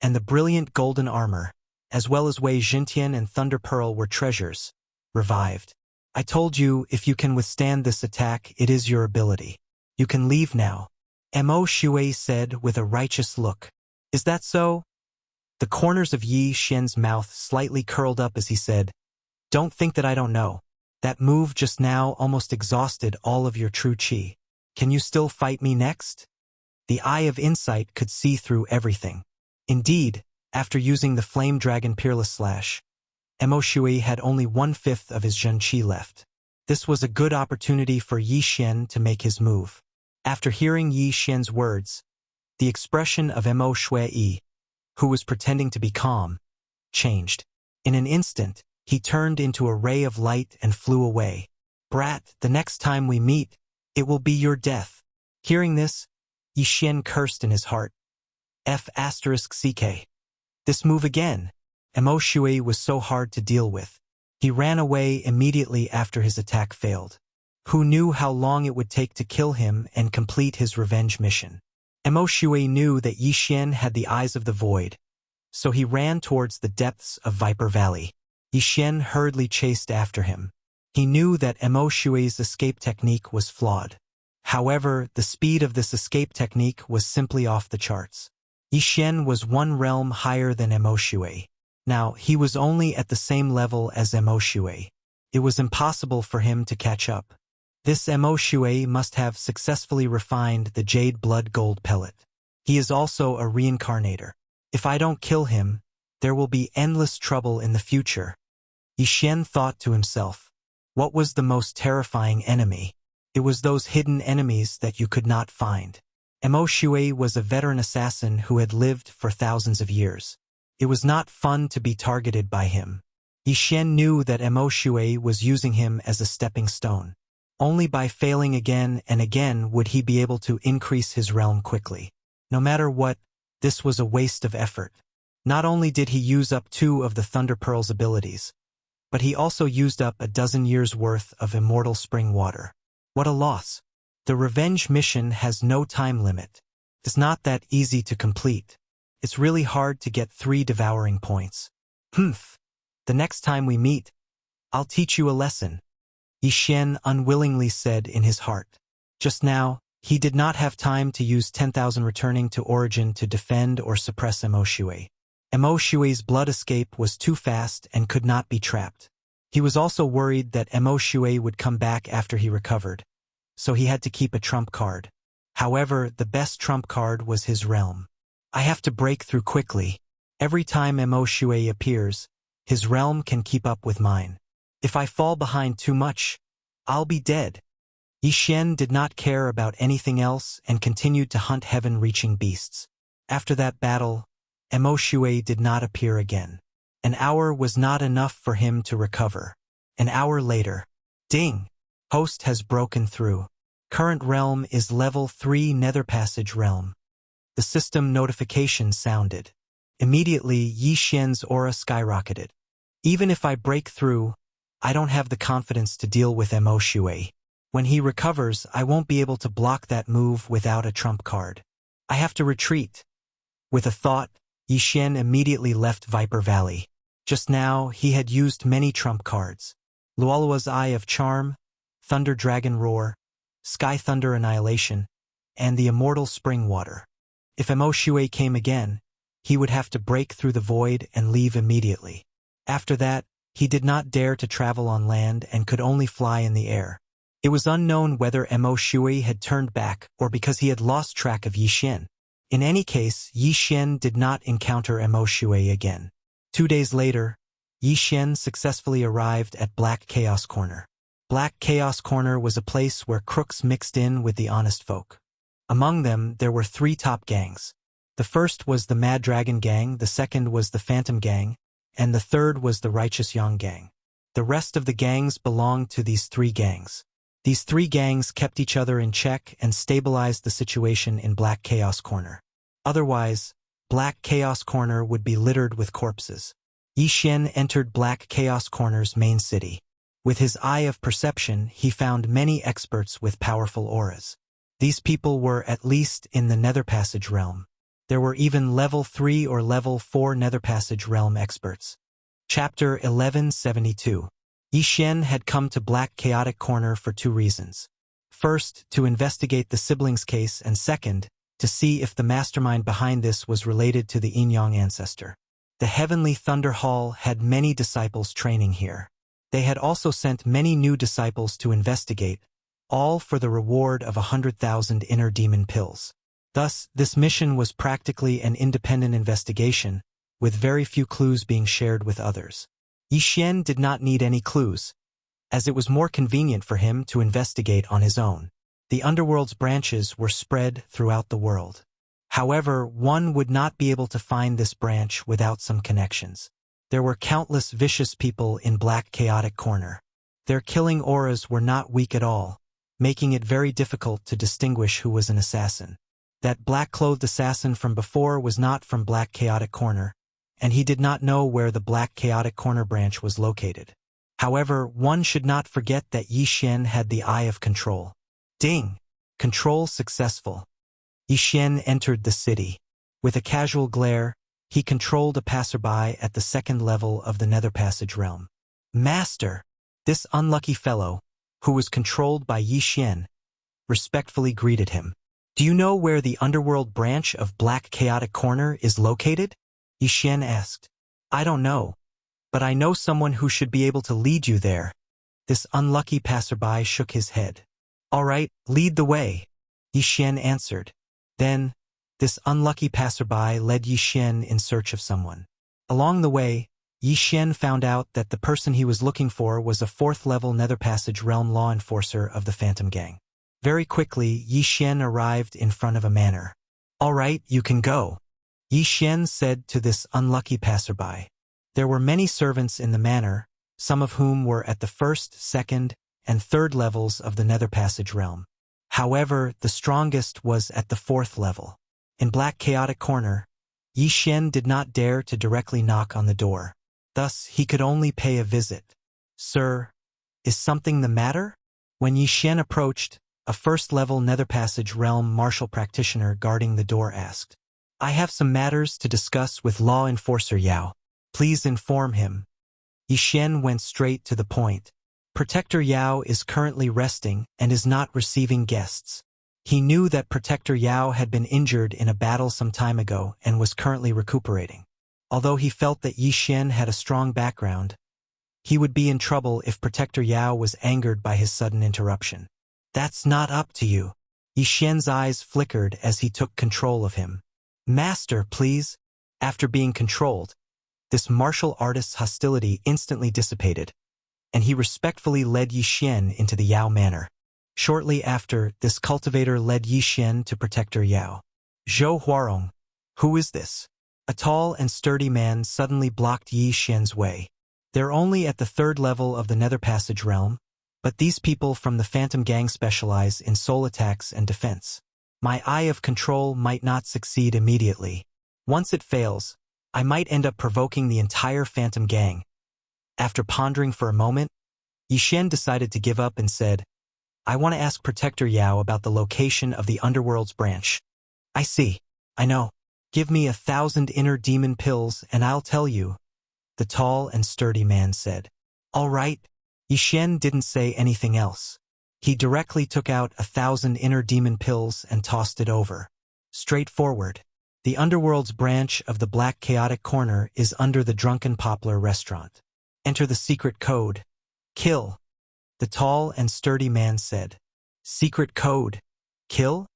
and the brilliant golden armor, as well as Wei Jintian and Thunder Pearl were treasures, revived. I told you if you can withstand this attack, it is your ability. You can leave now, Mo Shui said with a righteous look. Is that so? The corners of Yi Xian's mouth slightly curled up as he said, Don't think that I don't know. That move just now almost exhausted all of your true qi. Can you still fight me next? The eye of insight could see through everything. Indeed, after using the Flame Dragon Peerless Slash, Mo Shui had only 1/5 of his Zhen Qi left. This was a good opportunity for Yi Xian to make his move. After hearing Yi Xian's words, the expression of Mo Shui, who was pretending to be calm, changed. In an instant, he turned into a ray of light and flew away. Brat, the next time we meet, it will be your death. Hearing this, Yi Xian cursed in his heart. F***ck. This move again. Mo Shui was so hard to deal with. He ran away immediately after his attack failed. Who knew how long it would take to kill him and complete his revenge mission? Mo Shui knew that Yi Xian had the eyes of the void, so he ran towards the depths of Viper Valley. Yi Xian hurriedly chased after him. He knew that Mo Shui's escape technique was flawed. However, the speed of this escape technique was simply off the charts. Yi Xian was one realm higher than Mo Shui. Now, he was only at the same level as Mo Shui. It was impossible for him to catch up. This Mo Shui must have successfully refined the Jade Blood Gold Pellet. He is also a reincarnator. If I don't kill him, there will be endless trouble in the future. Yi Xian thought to himself. What was the most terrifying enemy? It was those hidden enemies that you could not find. Mo Shui was a veteran assassin who had lived for thousands of years. It was not fun to be targeted by him. Yi Xian knew that Mo Shui was using him as a stepping stone. Only by failing again and again would he be able to increase his realm quickly. No matter what, this was a waste of effort. Not only did he use up 2 of the Thunder Pearl's abilities, but he also used up a dozen years' worth of Immortal Spring Water. What a loss. The revenge mission has no time limit. It's not that easy to complete. It's really hard to get 3 devouring points. The next time we meet, I'll teach you a lesson. Yi Xian unwillingly said in his heart. Just now, he did not have time to use 10,000 returning to origin to defend or suppress Mo Shui. Mo Shui's blood escape was too fast and could not be trapped. He was also worried that Mo Shui would come back after he recovered, so he had to keep a trump card. However, the best trump card was his realm. I have to break through quickly. Every time Mo Shui appears, his realm can keep up with mine. If I fall behind too much, I'll be dead. Yi Xian did not care about anything else and continued to hunt heaven-reaching beasts. After that battle, Mo Shui did not appear again. An hour was not enough for him to recover. An hour later, Ding! Host has broken through. Current realm is level 3 Nether Passage realm. The system notification sounded. Immediately, Yi Xian's aura skyrocketed. Even if I break through, I don't have the confidence to deal with Mo Shui. When he recovers, I won't be able to block that move without a trump card. I have to retreat. With a thought, Yi Xian immediately left Viper Valley. Just now, he had used many trump cards. Luolua's Eye of Charm, Thunder Dragon Roar, Sky Thunder Annihilation, and the Immortal Spring Water. If Mo Shui came again, he would have to break through the void and leave immediately. After that, he did not dare to travel on land and could only fly in the air. It was unknown whether Mo Shui had turned back or because he had lost track of Yi Xian. In any case, Yi Xian did not encounter Mo Shui again. 2 days later, Yi Xian successfully arrived at Black Chaos Corner. Black Chaos Corner was a place where crooks mixed in with the honest folk. Among them, there were 3 top gangs. The first was the Mad Dragon Gang, the second was the Phantom Gang, and the third was the Righteous Yang Gang. The rest of the gangs belonged to these 3 gangs. These 3 gangs kept each other in check and stabilized the situation in Black Chaos Corner. Otherwise, Black Chaos Corner would be littered with corpses. Yi Xian entered Black Chaos Corner's main city. With his eye of perception, he found many experts with powerful auras. These people were at least in the Nether Passage realm. There were even level 3 or level 4 Nether Passage realm experts. Chapter 1172. Yi Xian had come to Black Chaotic Corner for 2 reasons. First, to investigate the siblings case, and second, to see if the mastermind behind this was related to the Yin-Yang ancestor. The Heavenly Thunder Hall had many disciples training here. They had also sent many new disciples to investigate, all for the reward of 100,000 inner demon pills. Thus, this mission was practically an independent investigation, with very few clues being shared with others. Yi Xian did not need any clues, as it was more convenient for him to investigate on his own. The underworld's branches were spread throughout the world. However, one would not be able to find this branch without some connections. There were countless vicious people in Black Chaotic Corner. Their killing auras were not weak at all, making it very difficult to distinguish who was an assassin. That black-clothed assassin from before was not from Black Chaotic Corner, and he did not know where the Black Chaotic Corner branch was located. However, one should not forget that Yi Xian had the Eye of Control. Ding! Control successful. Yi Xian entered the city. With a casual glare, he controlled a passerby at the 2nd level of the Nether Passage realm. Master! This unlucky fellow, who was controlled by Yi Xian, respectfully greeted him. Do you know where the underworld branch of Black Chaotic Corner is located? Yi Xian asked. I don't know, but I know someone who should be able to lead you there. This unlucky passerby shook his head. All right, lead the way, Yi Xian answered. Then, this unlucky passerby led Yi Xian in search of someone. Along the way, Yi Xian found out that the person he was looking for was a 4th-level Nether Passage realm law enforcer of the Phantom Gang. Very quickly, Yi Xian arrived in front of a manor. All right, you can go, Yi Xian said to this unlucky passerby. There were many servants in the manor, some of whom were at the 1st, 2nd, and 3rd levels of the Nether Passage realm. However, the strongest was at the 4th level. In Black Chaotic Corner, Yi Xian did not dare to directly knock on the door. Thus, he could only pay a visit. Sir, is something the matter? When Yi Xian approached, a 1st-level Nether Passage realm martial practitioner guarding the door asked, I have some matters to discuss with law enforcer Yao. Please inform him. Yi Xian went straight to the point. Protector Yao is currently resting and is not receiving guests. He knew that Protector Yao had been injured in a battle some time ago and was currently recuperating. Although he felt that Yi Xian had a strong background, he would be in trouble if Protector Yao was angered by his sudden interruption. That's not up to you. Yi Xian's eyes flickered as he took control of him. Master, please. After being controlled, this martial artist's hostility instantly dissipated, and he respectfully led Yi Xian into the Yao Manor. Shortly after, this cultivator led Yi Xian to Protector Yao. Zhou Huarong, who is this? A tall and sturdy man suddenly blocked Yi Xian's way. They're only at the 3rd level of the Nether Passage realm, But these people from the Phantom Gang specialize in soul attacks and defense. My eye of control might not succeed immediately. Once it fails, I might end up provoking the entire Phantom Gang. After pondering for a moment, Yixian decided to give up and said, I want to ask Protector Yao about the location of the Underworld's branch. I see. I know. Give me 1,000 inner demon pills and I'll tell you, the tall and sturdy man said. All right. Yixian didn't say anything else. He directly took out 1,000 inner demon pills and tossed it over. Straightforward. The Underworld's branch of the Black Chaotic Corner is under the Drunken Poplar restaurant. Enter the secret code. Kill. The tall and sturdy man said. Secret code. Kill?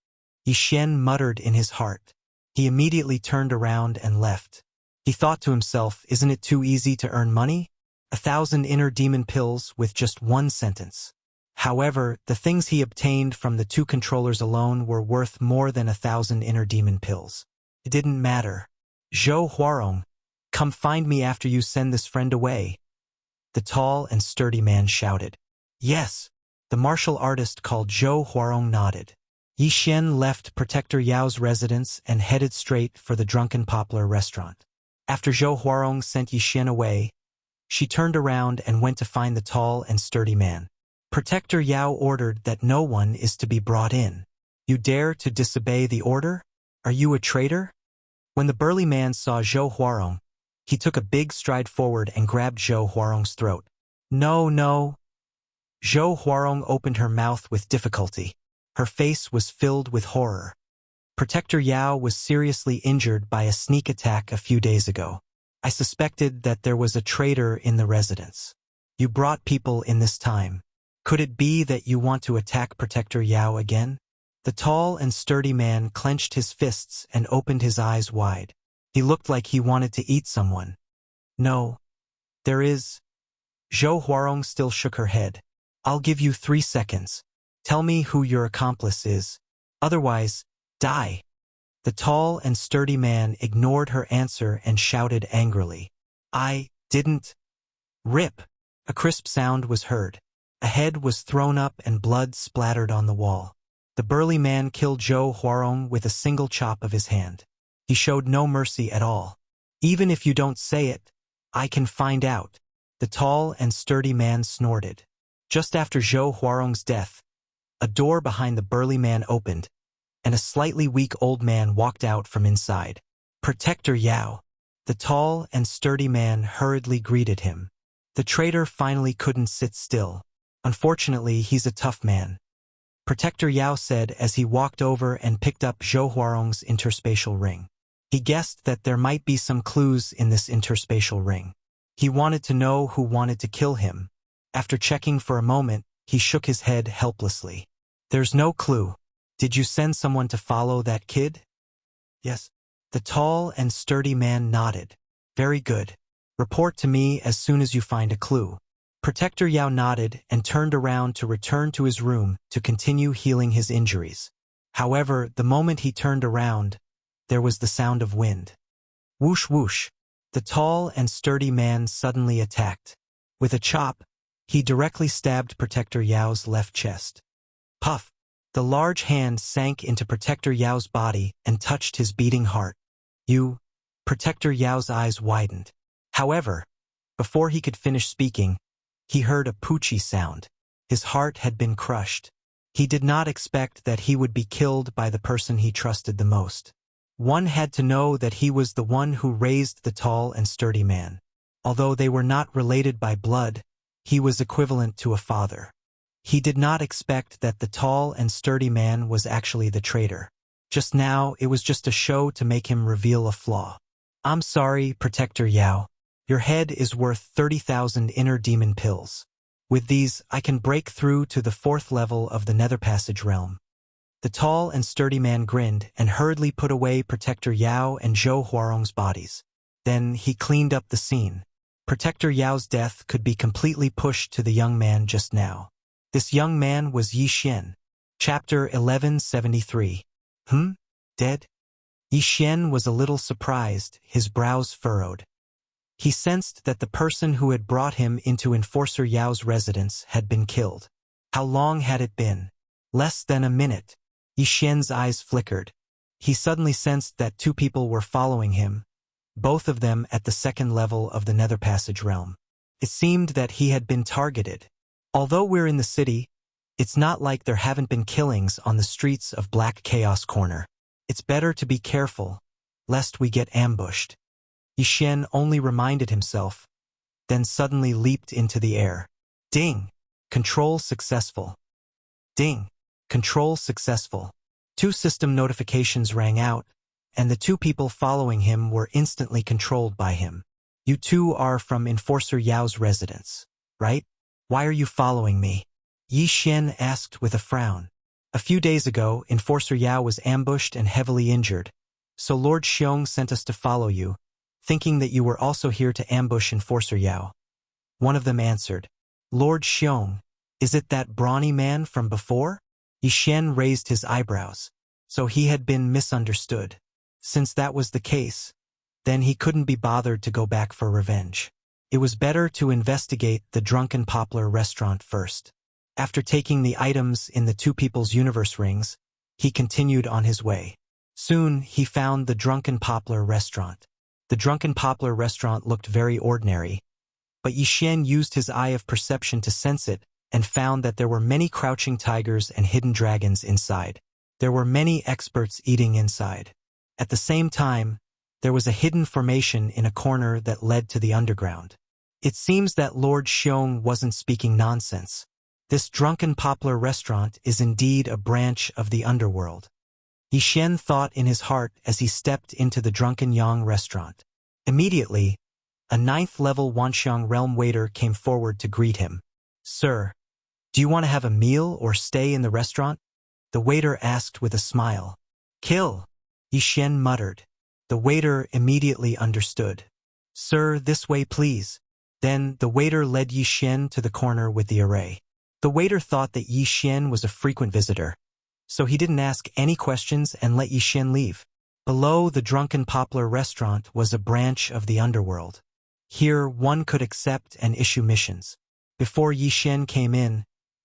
Yixian muttered in his heart. He immediately turned around and left. He thought to himself, isn't it too easy to earn money? 1,000 inner demon pills with just one sentence. However, the things he obtained from the 2 controllers alone were worth more than 1,000 inner demon pills. It didn't matter. Zhou Huarong, come find me after you send this friend away. The tall and sturdy man shouted. Yes. The martial artist called Zhou Huarong nodded. Yixian left Protector Yao's residence and headed straight for the Drunken Poplar restaurant. After Zhou Huarong sent Yixian away, she turned around and went to find the tall and sturdy man. Protector Yao ordered that no one is to be brought in. You dare to disobey the order? Are you a traitor? When the burly man saw Zhou Huarong, he took a big stride forward and grabbed Zhou Huarong's throat. No, no. Zhou Huarong opened her mouth with difficulty. Her face was filled with horror. Protector Yao was seriously injured by a sneak attack a few days ago. I suspected that there was a traitor in the residence. You brought people in this time. Could it be that you want to attack Protector Yao again? The tall and sturdy man clenched his fists and opened his eyes wide. He looked like he wanted to eat someone. No. There is. Zhou Huarong still shook her head. I'll give you 3 seconds. Tell me who your accomplice is. Otherwise, die. The tall and sturdy man ignored her answer and shouted angrily. I didn't. Rip. A crisp sound was heard. A head was thrown up and blood splattered on the wall. The burly man killed Zhou Huarong with a single chop of his hand. He showed no mercy at all. Even if you don't say it, I can find out. The tall and sturdy man snorted. Just after Zhou Huarong's death, a door behind the burly man opened, and a slightly weak old man walked out from inside. Protector Yao. The tall and sturdy man hurriedly greeted him. The traitor finally couldn't sit still. Unfortunately, he's a tough man. Protector Yao said as he walked over and picked up Zhou Huarong's interspatial ring. He guessed that there might be some clues in this interspatial ring. He wanted to know who wanted to kill him. After checking for a moment, he shook his head helplessly. There's no clue. Did you send someone to follow that kid? Yes. The tall and sturdy man nodded. Very good. Report to me as soon as you find a clue. Protector Yao nodded and turned around to return to his room to continue healing his injuries. However, the moment he turned around, there was the sound of wind. Whoosh whoosh. The tall and sturdy man suddenly attacked. With a chop, he directly stabbed Protector Yao's left chest. Puff! The large hand sank into Protector Yao's body and touched his beating heart. Protector Yao's eyes widened. However, before he could finish speaking, he heard a poochie sound. His heart had been crushed. He did not expect that he would be killed by the person he trusted the most. One had to know that he was the one who raised the tall and sturdy man. Although they were not related by blood, he was equivalent to a father. He did not expect that the tall and sturdy man was actually the traitor. Just now, it was just a show to make him reveal a flaw. I'm sorry, Protector Yao. Your head is worth 30,000 inner demon pills. With these, I can break through to the 4th level of the Nether Passage realm. The tall and sturdy man grinned and hurriedly put away Protector Yao and Zhou Huarong's bodies. Then he cleaned up the scene. Protector Yao's death could be completely pushed to the young man just now. This young man was Yixian. Chapter 1173. Dead? Yixian was a little surprised, his brows furrowed. He sensed that the person who had brought him into Enforcer Yao's residence had been killed. How long had it been? Less than a minute. Yixian's eyes flickered. He suddenly sensed that two people were following him, both of them at the second level of the Nether Passage realm. It seemed that he had been targeted. Although we're in the city, it's not like there haven't been killings on the streets of Black Chaos Corner. It's better to be careful, lest we get ambushed. Yixian only reminded himself, then suddenly leaped into the air. Ding! Control successful. Ding! Control successful. 2 system notifications rang out, and the 2 people following him were instantly controlled by him. You 2 are from Enforcer Yao's residence, right? Why are you following me? Yixian asked with a frown. A few days ago, Enforcer Yao was ambushed and heavily injured, so Lord Xiong sent us to follow you, thinking that you were also here to ambush Enforcer Yao. One of them answered. Lord Xiong, is it that brawny man from before? Yixian raised his eyebrows. So he had been misunderstood. Since that was the case, then he couldn't be bothered to go back for revenge. It was better to investigate the Drunken Poplar restaurant first. After taking the items in the 2 people's universe rings, he continued on his way. Soon, he found the Drunken Poplar restaurant. The Drunken Poplar restaurant looked very ordinary, but Yixian used his eye of perception to sense it and found that there were many crouching tigers and hidden dragons inside. There were many experts eating inside. At the same time, there was a hidden formation in a corner that led to the underground. It seems that Lord Xiong wasn't speaking nonsense. This Drunken Poplar restaurant is indeed a branch of the underworld. Yixian thought in his heart as he stepped into the Drunken Yang restaurant. Immediately, a 9th-level Wanxiang realm waiter came forward to greet him. Sir, do you want to have a meal or stay in the restaurant? The waiter asked with a smile. Kill, Yixian muttered. The waiter immediately understood. Sir, this way please. Then the waiter led Yixian to the corner with the array. The waiter thought that Yixian was a frequent visitor, so he didn't ask any questions and let Yixian leave. Below the Drunken Poplar restaurant was a branch of the underworld. Here one could accept and issue missions. Before Yixian came in,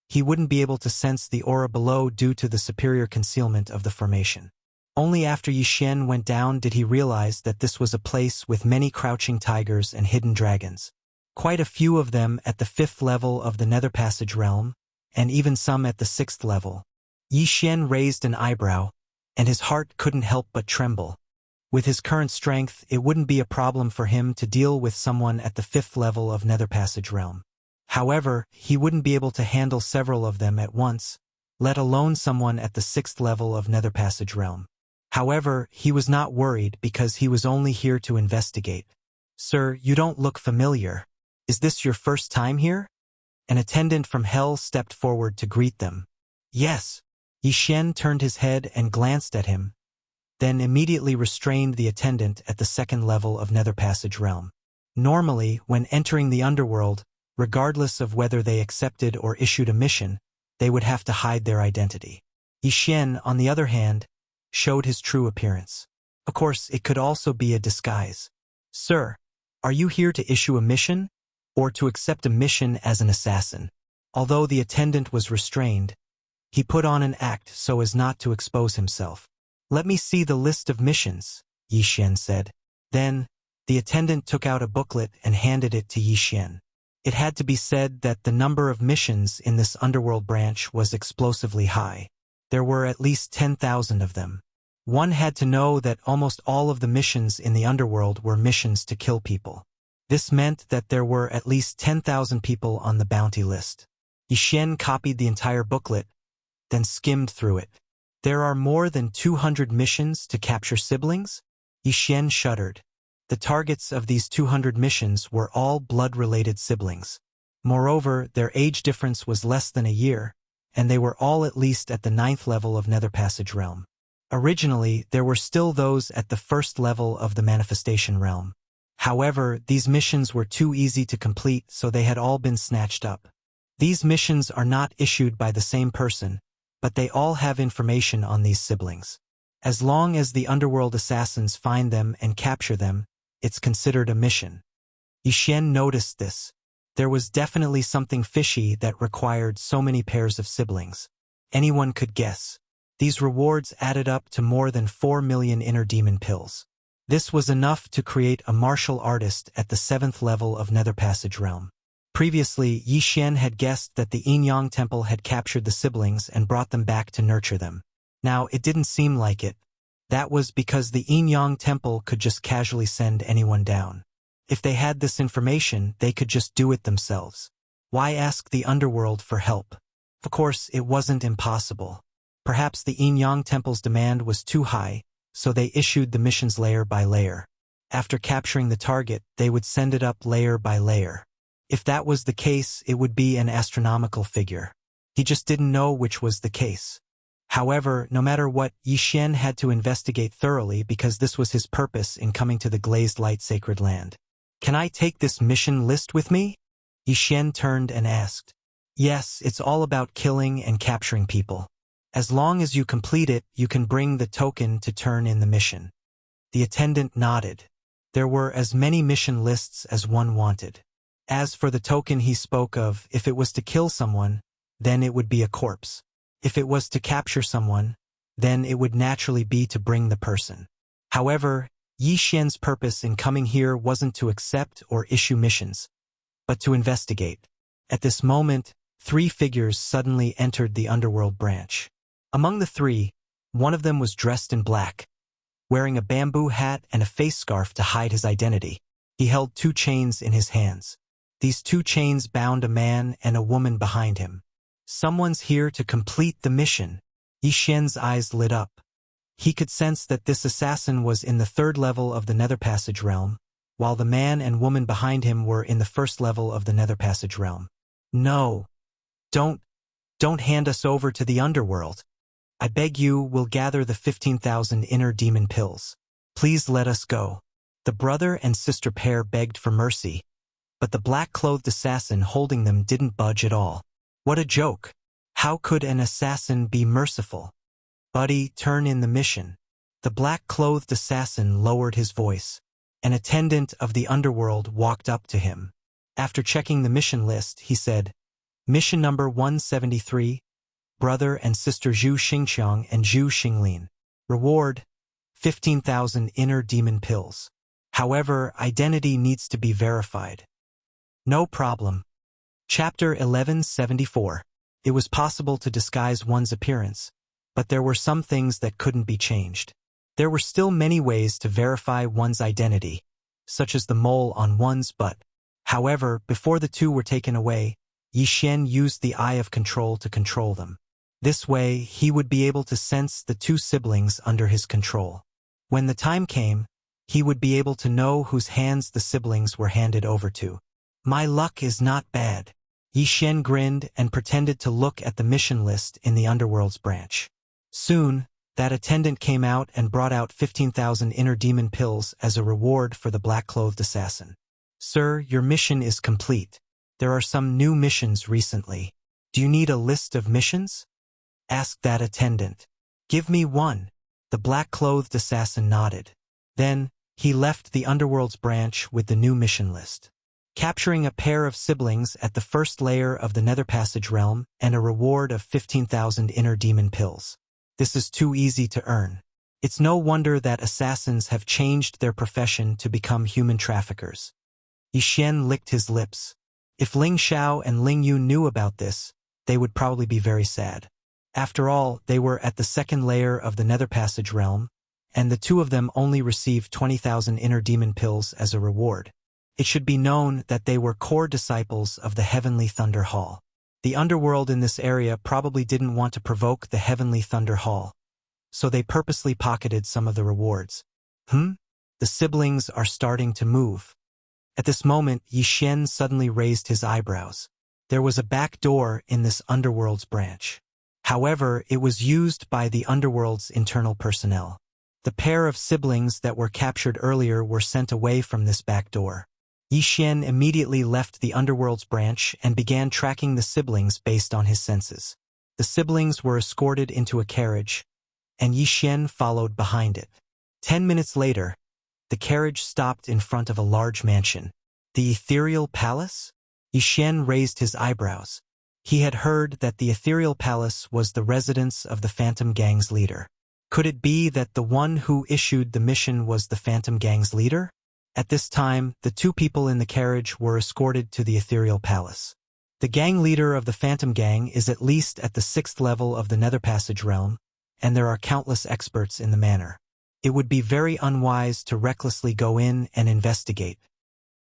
he wouldn't be able to sense the aura below due to the superior concealment of the formation. Only after Yixian went down did he realize that this was a place with many crouching tigers and hidden dragons. Quite a few of them at the 5th level of the Nether Passage realm, and even some at the 6th level. Yixian raised an eyebrow, and his heart couldn't help but tremble. With his current strength, it wouldn't be a problem for him to deal with someone at the 5th level of Nether Passage realm. However, he wouldn't be able to handle several of them at once, let alone someone at the 6th level of Nether Passage realm. However, he was not worried because he was only here to investigate. Sir, you don't look familiar. Is this your first time here? An attendant from Hell stepped forward to greet them. Yes. Yixian turned his head and glanced at him, then immediately restrained the attendant at the 2nd level of Nether Passage realm. Normally, when entering the underworld, regardless of whether they accepted or issued a mission, they would have to hide their identity. Yixian, on the other hand, showed his true appearance. Of course, it could also be a disguise. Sir, are you here to issue a mission, or to accept a mission as an assassin? Although the attendant was restrained, he put on an act so as not to expose himself. Let me see the list of missions, Yixian said. Then, the attendant took out a booklet and handed it to Yixian. It had to be said that the number of missions in this underworld branch was explosively high. There were at least 10,000 of them. One had to know that almost all of the missions in the underworld were missions to kill people. This meant that there were at least 10,000 people on the bounty list. Yixian copied the entire booklet, then skimmed through it. There are more than 200 missions to capture siblings? Yixian shuddered. The targets of these 200 missions were all blood-related siblings. Moreover, their age difference was less than a year, and they were all at least at the 9th level of Nether Passage realm. Originally, there were still those at the 1st level of the Manifestation realm. However, these missions were too easy to complete, so they had all been snatched up. These missions are not issued by the same person, but they all have information on these siblings. As long as the underworld assassins find them and capture them, it's considered a mission. Yixian noticed this. There was definitely something fishy that required so many pairs of siblings. Anyone could guess. These rewards added up to more than 4 million inner demon pills. This was enough to create a martial artist at the 7th level of Nether Passage realm. Previously, Yi Xian had guessed that the Yin-Yang Temple had captured the siblings and brought them back to nurture them. Now, it didn't seem like it. That was because the Yin-Yang Temple could just casually send anyone down. If they had this information, they could just do it themselves. Why ask the underworld for help? Of course, it wasn't impossible. Perhaps the Yin-Yang Temple's demand was too high, so they issued the missions layer by layer. After capturing the target, they would send it up layer by layer. If that was the case, it would be an astronomical figure. He just didn't know which was the case. However, no matter what, Yi Xian had to investigate thoroughly because this was his purpose in coming to the Glazed Light Sacred Land. Can I take this mission list with me? Yi Xian turned and asked. Yes, it's all about killing and capturing people. As long as you complete it, you can bring the token to turn in the mission. The attendant nodded. There were as many mission lists as one wanted. As for the token he spoke of, if it was to kill someone, then it would be a corpse. If it was to capture someone, then it would naturally be to bring the person. However, Yi Xian's purpose in coming here wasn't to accept or issue missions, but to investigate. At this moment, 3 figures suddenly entered the underworld branch. Among the 3, one of them was dressed in black, wearing a bamboo hat and a face scarf to hide his identity. He held 2 chains in his hands. These 2 chains bound a man and a woman behind him. Someone's here to complete the mission. Yi Xian's eyes lit up. He could sense that this assassin was in the 3rd level of the Nether Passage realm, while the man and woman behind him were in the 1st level of the Nether Passage realm. No. Don't hand us over to the underworld. I beg you, we'll gather the 15,000 inner demon pills. Please let us go. The brother and sister pair begged for mercy, but the black-clothed assassin holding them didn't budge at all. What a joke. How could an assassin be merciful? Buddy, turn in the mission. The black-clothed assassin lowered his voice. An attendant of the underworld walked up to him. After checking the mission list, he said, Mission number 173, Brother and Sister Zhu Xingqiang and Zhu Xinglin. Reward, 15,000 inner demon pills. However, identity needs to be verified. No problem. Chapter 1174. It was possible to disguise one's appearance, but there were some things that couldn't be changed. There were still many ways to verify one's identity, such as the mole on one's butt. However, before the 2 were taken away, Yi Xian used the Eye of Control to control them. This way, he would be able to sense the 2 siblings under his control. When the time came, he would be able to know whose hands the siblings were handed over to. My luck is not bad. Yi Xian grinned and pretended to look at the mission list in the underworld's branch. Soon, that attendant came out and brought out 15,000 inner demon pills as a reward for the black-clothed assassin. Sir, your mission is complete. There are some new missions recently. Do you need a list of missions? Asked that attendant. Give me one. The black-clothed assassin nodded. Then, he left the underworld's branch with the new mission list. Capturing a pair of siblings at the 1st layer of the Nether Passage realm and a reward of 15,000 inner demon pills. This is too easy to earn. It's no wonder that assassins have changed their profession to become human traffickers. Yi Xian licked his lips. If Ling Xiao and Ling Yu knew about this, they would probably be very sad. After all, they were at the 2nd layer of the Nether Passage realm, and the 2 of them only received 20,000 inner demon pills as a reward. It should be known that they were core disciples of the Heavenly Thunder Hall. The underworld in this area probably didn't want to provoke the Heavenly Thunder Hall, so they purposely pocketed some of the rewards. The siblings are starting to move. At this moment, Yi Xian suddenly raised his eyebrows. There was a back door in this underworld's branch. However, it was used by the underworld's internal personnel. The pair of siblings that were captured earlier were sent away from this back door. Yi Xian immediately left the underworld's branch and began tracking the siblings based on his senses. The siblings were escorted into a carriage, and Yi Xian followed behind it. 10 minutes later, the carriage stopped in front of a large mansion. The ethereal palace? Yi Xian raised his eyebrows. He had heard that the Ethereal Palace was the residence of the Phantom Gang's leader. Could it be that the one who issued the mission was the Phantom Gang's leader? At this time, the two people in the carriage were escorted to the Ethereal Palace. The gang leader of the Phantom Gang is at least at the 6th level of the Nether Passage realm, and there are countless experts in the manor. It would be very unwise to recklessly go in and investigate.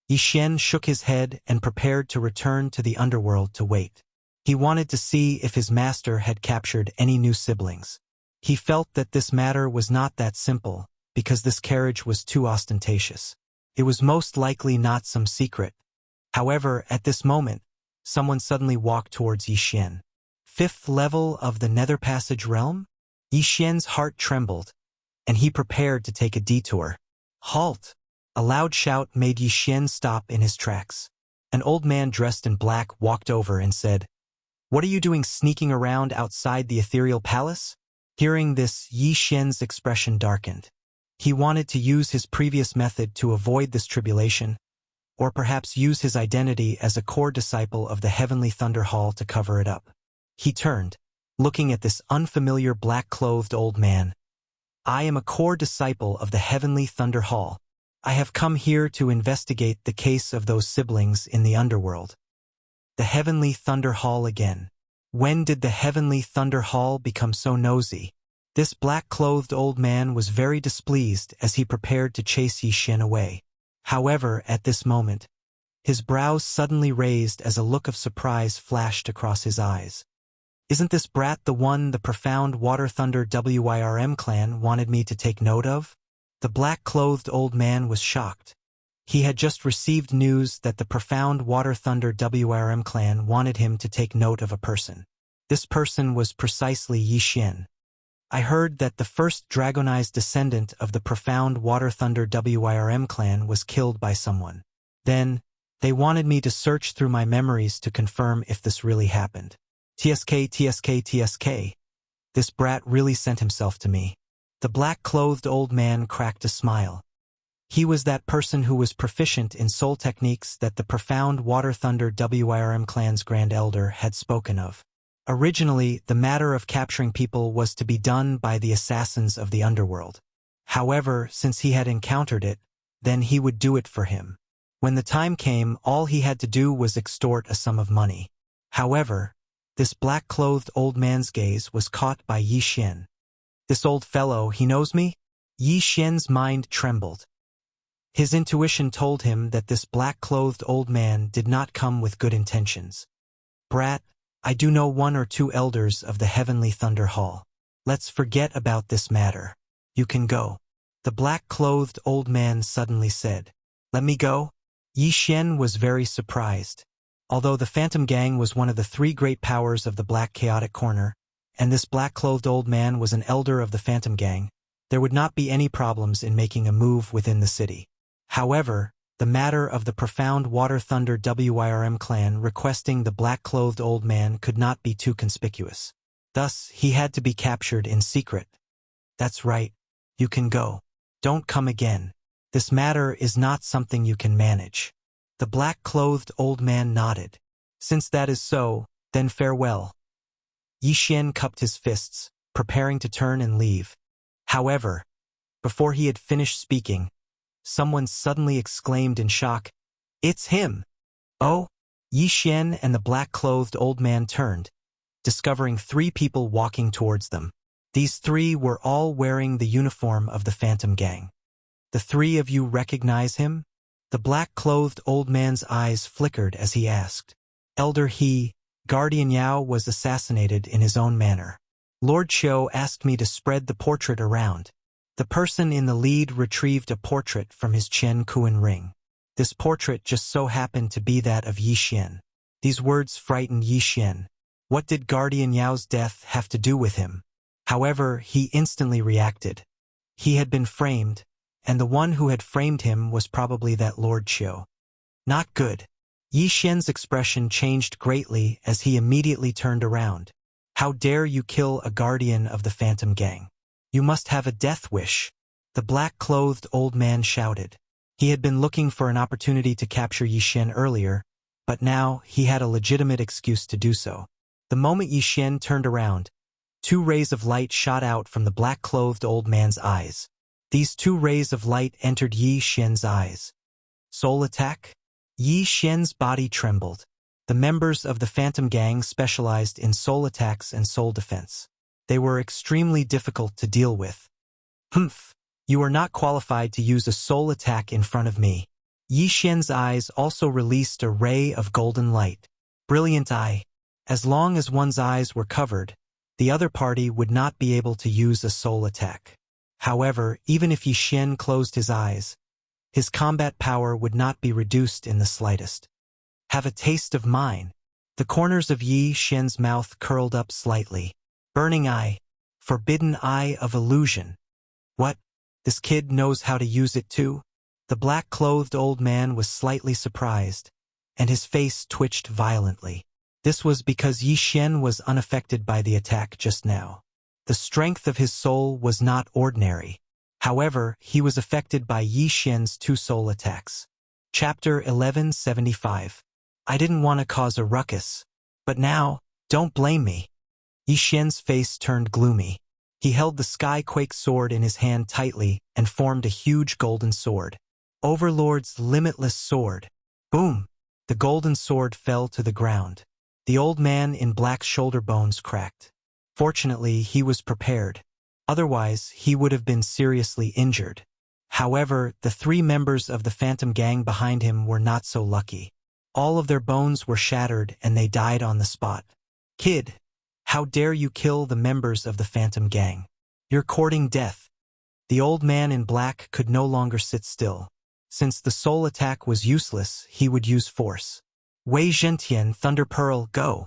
Yi Xian shook his head and prepared to return to the underworld to wait. He wanted to see if his master had captured any new siblings. He felt that this matter was not that simple, because this carriage was too ostentatious. It was most likely not some secret. However, at this moment, someone suddenly walked towards Yi Xian. 5th level of the Nether Passage realm? Yi Xian's heart trembled, and he prepared to take a detour. Halt! A loud shout made Yi Xian stop in his tracks. An old man dressed in black walked over and said, "What are you doing sneaking around outside the Ethereal Palace?" Hearing this, Yi Xian's expression darkened. He wanted to use his previous method to avoid this tribulation, or perhaps use his identity as a core disciple of the Heavenly Thunder Hall to cover it up. He turned, looking at this unfamiliar black-clothed old man. "I am a core disciple of the Heavenly Thunder Hall. I have come here to investigate the case of those siblings in the underworld." The Heavenly Thunder Hall again. When did the Heavenly Thunder Hall become so nosy? This black-clothed old man was very displeased as he prepared to chase Yi Xian away. However, at this moment, his brows suddenly raised as a look of surprise flashed across his eyes. "Isn't this brat the one the profound Water Thunder WIRM clan wanted me to take note of?" The black-clothed old man was shocked. He had just received news that the profound Water Thunder WIRM clan wanted him to take note of a person. This person was precisely Yi Xian. "I heard that the first dragonized descendant of the profound Water Thunder WIRM clan was killed by someone. Then, they wanted me to search through my memories to confirm if this really happened. TSK. This brat really sent himself to me." The black-clothed old man cracked a smile. He was that person who was proficient in soul techniques that the profound Water Thunder WIRM clan's Grand Elder had spoken of. Originally, the matter of capturing people was to be done by the assassins of the underworld. However, since he had encountered it, then he would do it for him. When the time came, all he had to do was extort a sum of money. However, this black-clothed old man's gaze was caught by Yi Xian. "This old fellow, he knows me?" Yi Xian's mind trembled. His intuition told him that this black-clothed old man did not come with good intentions. "Brat, I do know 1 or 2 elders of the Heavenly Thunder Hall. Let's forget about this matter. You can go." The black-clothed old man suddenly said, "Let me go?" Yi Xian was very surprised. Although the Phantom Gang was one of the 3 great powers of the Black Chaotic Corner, and this black-clothed old man was an elder of the Phantom Gang, there would not be any problems in making a move within the city. However, the matter of the profound Water Thunder WIRM clan requesting the black-clothed old man could not be too conspicuous. Thus, he had to be captured in secret. "That's right. You can go. Don't come again. This matter is not something you can manage." The black-clothed old man nodded. "Since that is so, then farewell." Yi Xian cupped his fists, preparing to turn and leave. However, before he had finished speaking, someone suddenly exclaimed in shock, "It's him!" "Oh!" Yi Xian and the black-clothed old man turned, discovering 3 people walking towards them. These 3 were all wearing the uniform of the Phantom Gang. "The 3 of you recognize him?" The black-clothed old man's eyes flickered as he asked. "Elder He, Guardian Yao was assassinated in his own manner. Lord Qiu asked me to spread the portrait around." The person in the lead retrieved a portrait from his Chen Kuan ring. This portrait just so happened to be that of Yi Xian. These words frightened Yi Xian. What did Guardian Yao's death have to do with him? However, he instantly reacted. He had been framed, and the one who had framed him was probably that Lord Qiu. Not good. Yi Xian's expression changed greatly as he immediately turned around. "How dare you kill a guardian of the Phantom Gang? You must have a death wish," the black-clothed old man shouted. He had been looking for an opportunity to capture Yi Xian earlier, but now he had a legitimate excuse to do so. The moment Yi Xian turned around, 2 rays of light shot out from the black-clothed old man's eyes. These 2 rays of light entered Yi Xian's eyes. Soul attack? Yi Xian's body trembled. The members of the Phantom Gang specialized in soul attacks and soul defense. They were extremely difficult to deal with. Humph! You are not qualified to use a soul attack in front of me. Yi Xian's eyes also released a ray of golden light. Brilliant eye. As long as one's eyes were covered, the other party would not be able to use a soul attack. However, even if Yi Xian closed his eyes, his combat power would not be reduced in the slightest. Have a taste of mine. The corners of Yi Xian's mouth curled up slightly. Burning eye. Forbidden eye of illusion. What? This kid knows how to use it too? The black-clothed old man was slightly surprised, and his face twitched violently. This was because Yi Xian was unaffected by the attack just now. The strength of his soul was not ordinary. However, he was affected by Yi Xian's 2 soul attacks. Chapter 1175. I didn't want to cause a ruckus, but now, don't blame me. Yi Xian's face turned gloomy. He held the Skyquake sword in his hand tightly and formed a huge golden sword. Overlord's limitless sword. Boom! The golden sword fell to the ground. The old man in black's shoulder bones cracked. Fortunately, he was prepared. Otherwise, he would have been seriously injured. However, the 3 members of the Phantom Gang behind him were not so lucky. All of their bones were shattered and they died on the spot. Kid, how dare you kill the members of the Phantom Gang? You're courting death. The old man in black could no longer sit still. Since the soul attack was useless, he would use force. Wei Zhentian, Thunder Pearl, go!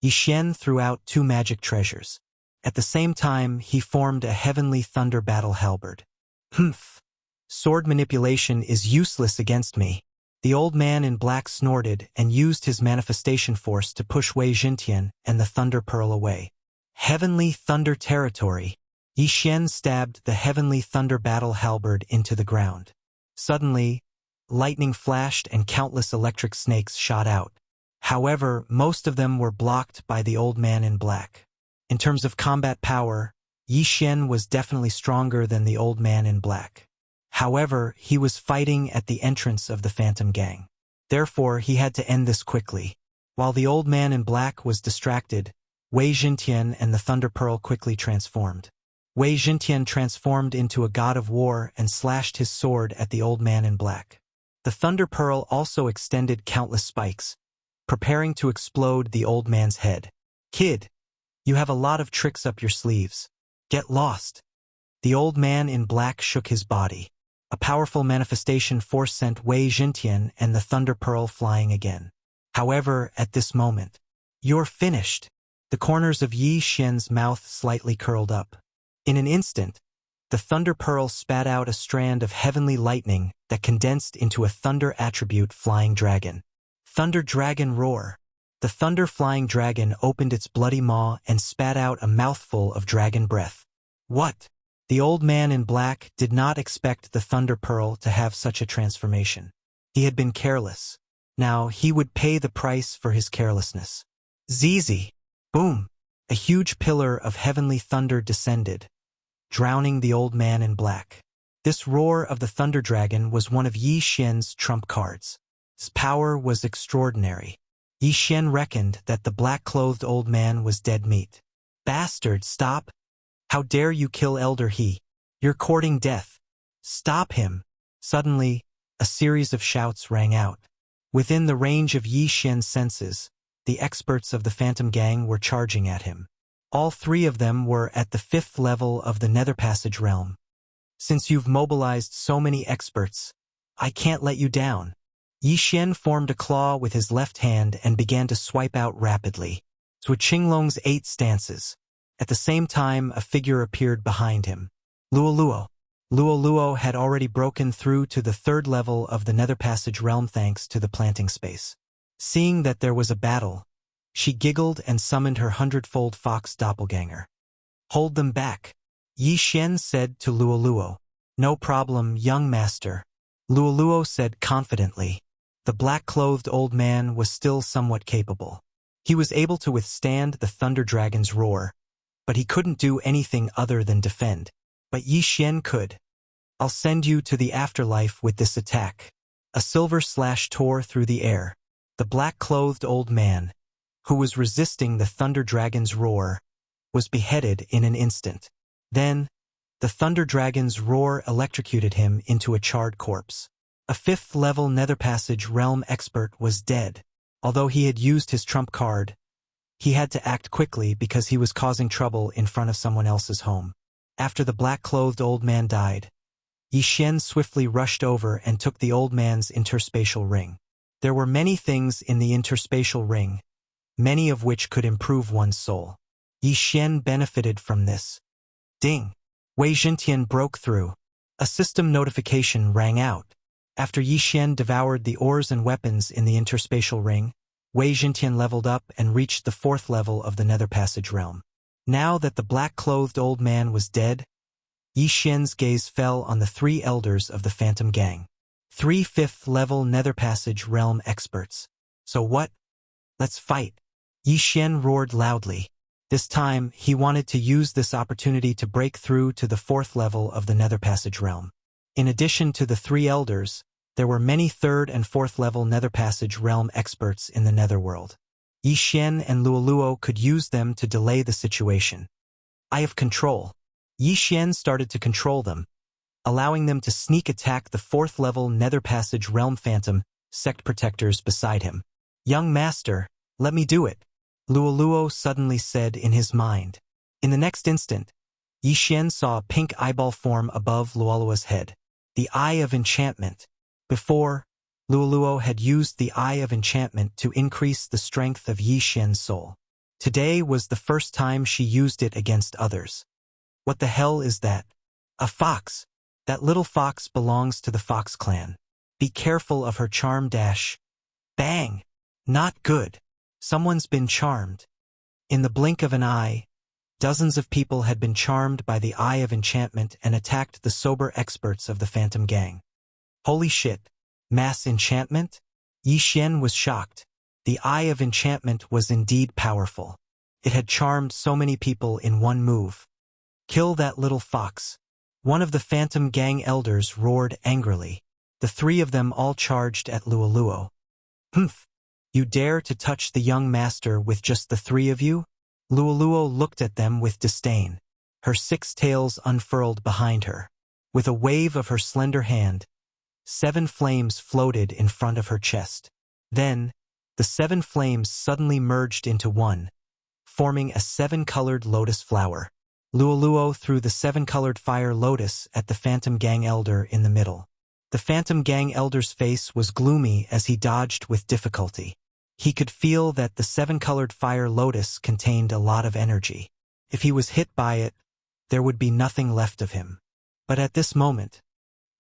Yi Xian threw out 2 magic treasures. At the same time, he formed a heavenly thunder battle halberd. Humph! Sword manipulation is useless against me. The old man in black snorted and used his manifestation force to push Wei Zhentian and the Thunder Pearl away. Heavenly Thunder Territory. Yi Xian stabbed the Heavenly Thunder Battle Halberd into the ground. Suddenly, lightning flashed and countless electric snakes shot out. However, most of them were blocked by the old man in black. In terms of combat power, Yi Xian was definitely stronger than the old man in black. However, he was fighting at the entrance of the Phantom Gang. Therefore, he had to end this quickly. While the old man in black was distracted, Wei Zhentian and the Thunder Pearl quickly transformed. Wei Zhentian transformed into a god of war and slashed his sword at the old man in black. The Thunder Pearl also extended countless spikes, preparing to explode the old man's head. Kid, you have a lot of tricks up your sleeves. Get lost. The old man in black shook his body. A powerful manifestation force sent Wei Zhentian and the Thunder Pearl flying again. However, at this moment, you're finished. The corners of Yi Xian's mouth slightly curled up. In an instant, the Thunder Pearl spat out a strand of heavenly lightning that condensed into a thunder attribute flying dragon. Thunder Dragon Roar. The thunder flying dragon opened its bloody maw and spat out a mouthful of dragon breath. What? The old man in black did not expect the Thunder Pearl to have such a transformation. He had been careless. Now he would pay the price for his carelessness. ZZ. Boom. A huge pillar of heavenly thunder descended, drowning the old man in black. This roar of the Thunder Dragon was one of Yi Xian's trump cards. His power was extraordinary. Yi Xian reckoned that the black-clothed old man was dead meat. Bastard, stop! How dare you kill Elder He? You're courting death. Stop him! Suddenly, a series of shouts rang out. Within the range of Yi Xian's senses, the experts of the Phantom Gang were charging at him. All 3 of them were at the 5th level of the Nether Passage realm. Since you've mobilized so many experts, I can't let you down. Yi Xian formed a claw with his left hand and began to swipe out rapidly. Zhu Qinglong's 8 stances. At the same time, a figure appeared behind him. Luoluo. Luoluo had already broken through to the 3rd level of the Nether Passage realm thanks to the planting space. Seeing that there was a battle, she giggled and summoned her 100-fold fox doppelganger. Hold them back, Yi Xian said to Luoluo. No problem, young master, Luoluo said confidently. the black-clothed old man was still somewhat capable. He was able to withstand the Thunder Dragon's roar, but he couldn't do anything other than defend. But Yi Xian could. "I'll send you to the afterlife with this attack." A silver slash tore through the air. The black-clothed old man, who was resisting the Thunder Dragon's roar, was beheaded in an instant. Then, the Thunder Dragon's roar electrocuted him into a charred corpse. A fifth-level Nether Passage realm expert was dead. Although he had used his trump card, he had to act quickly because he was causing trouble in front of someone else's home. After the black-clothed old man died, Yi Xian swiftly rushed over and took the old man's interspatial ring. There were many things in the interspatial ring, many of which could improve one's soul. Yi Xian benefited from this. Ding! Wei Jintian broke through. A system notification rang out. After Yi Xian devoured the ores and weapons in the interspatial ring, Wei Jintian leveled up and reached the 4th level of the Nether Passage realm. Now that the black-clothed old man was dead, Yi Xian's gaze fell on the 3 elders of the Phantom Gang. 3 5th-level Nether Passage realm experts. So what? Let's fight. Yi Xian roared loudly. This time, he wanted to use this opportunity to break through to the 4th level of the Nether Passage realm. In addition to the 3 elders, there were many 3rd and 4th level Nether Passage realm experts in the Netherworld. Yi Xian and Luoluo could use them to delay the situation. I have control. Yi Xian started to control them, allowing them to sneak attack the 4th level Nether Passage realm phantom sect protectors beside him. Young master, let me do it, Luoluo suddenly said in his mind. In the next instant, Yi Xian saw a pink eyeball form above Luoluo's head. The Eye of Enchantment. Before, Luoluo had used the Eye of Enchantment to increase the strength of Yi Xian's soul. Today was the first time she used it against others. What the hell is that? A fox. That little fox belongs to the Fox clan. Be careful of her charm dash. Bang! Not good. Someone's been charmed. In the blink of an eye, dozens of people had been charmed by the Eye of Enchantment and attacked the sober experts of the Phantom Gang. Holy shit! Mass enchantment? Yi Xian was shocked. The Eye of Enchantment was indeed powerful. It had charmed so many people in one move. Kill that little fox. One of the Phantom Gang elders roared angrily. The 3 of them all charged at Luoluo. Humph! You dare to touch the young master with just the 3 of you? Luoluo looked at them with disdain. Her 6 tails unfurled behind her. With a wave of her slender hand, 7 flames floated in front of her chest. Then, the 7 flames suddenly merged into one, forming a 7-colored lotus flower. Luoluo threw the 7-colored fire lotus at the Phantom Gang elder in the middle. The Phantom Gang elder's face was gloomy as he dodged with difficulty. He could feel that the 7-colored fire lotus contained a lot of energy. If he was hit by it, there would be nothing left of him. But at this moment,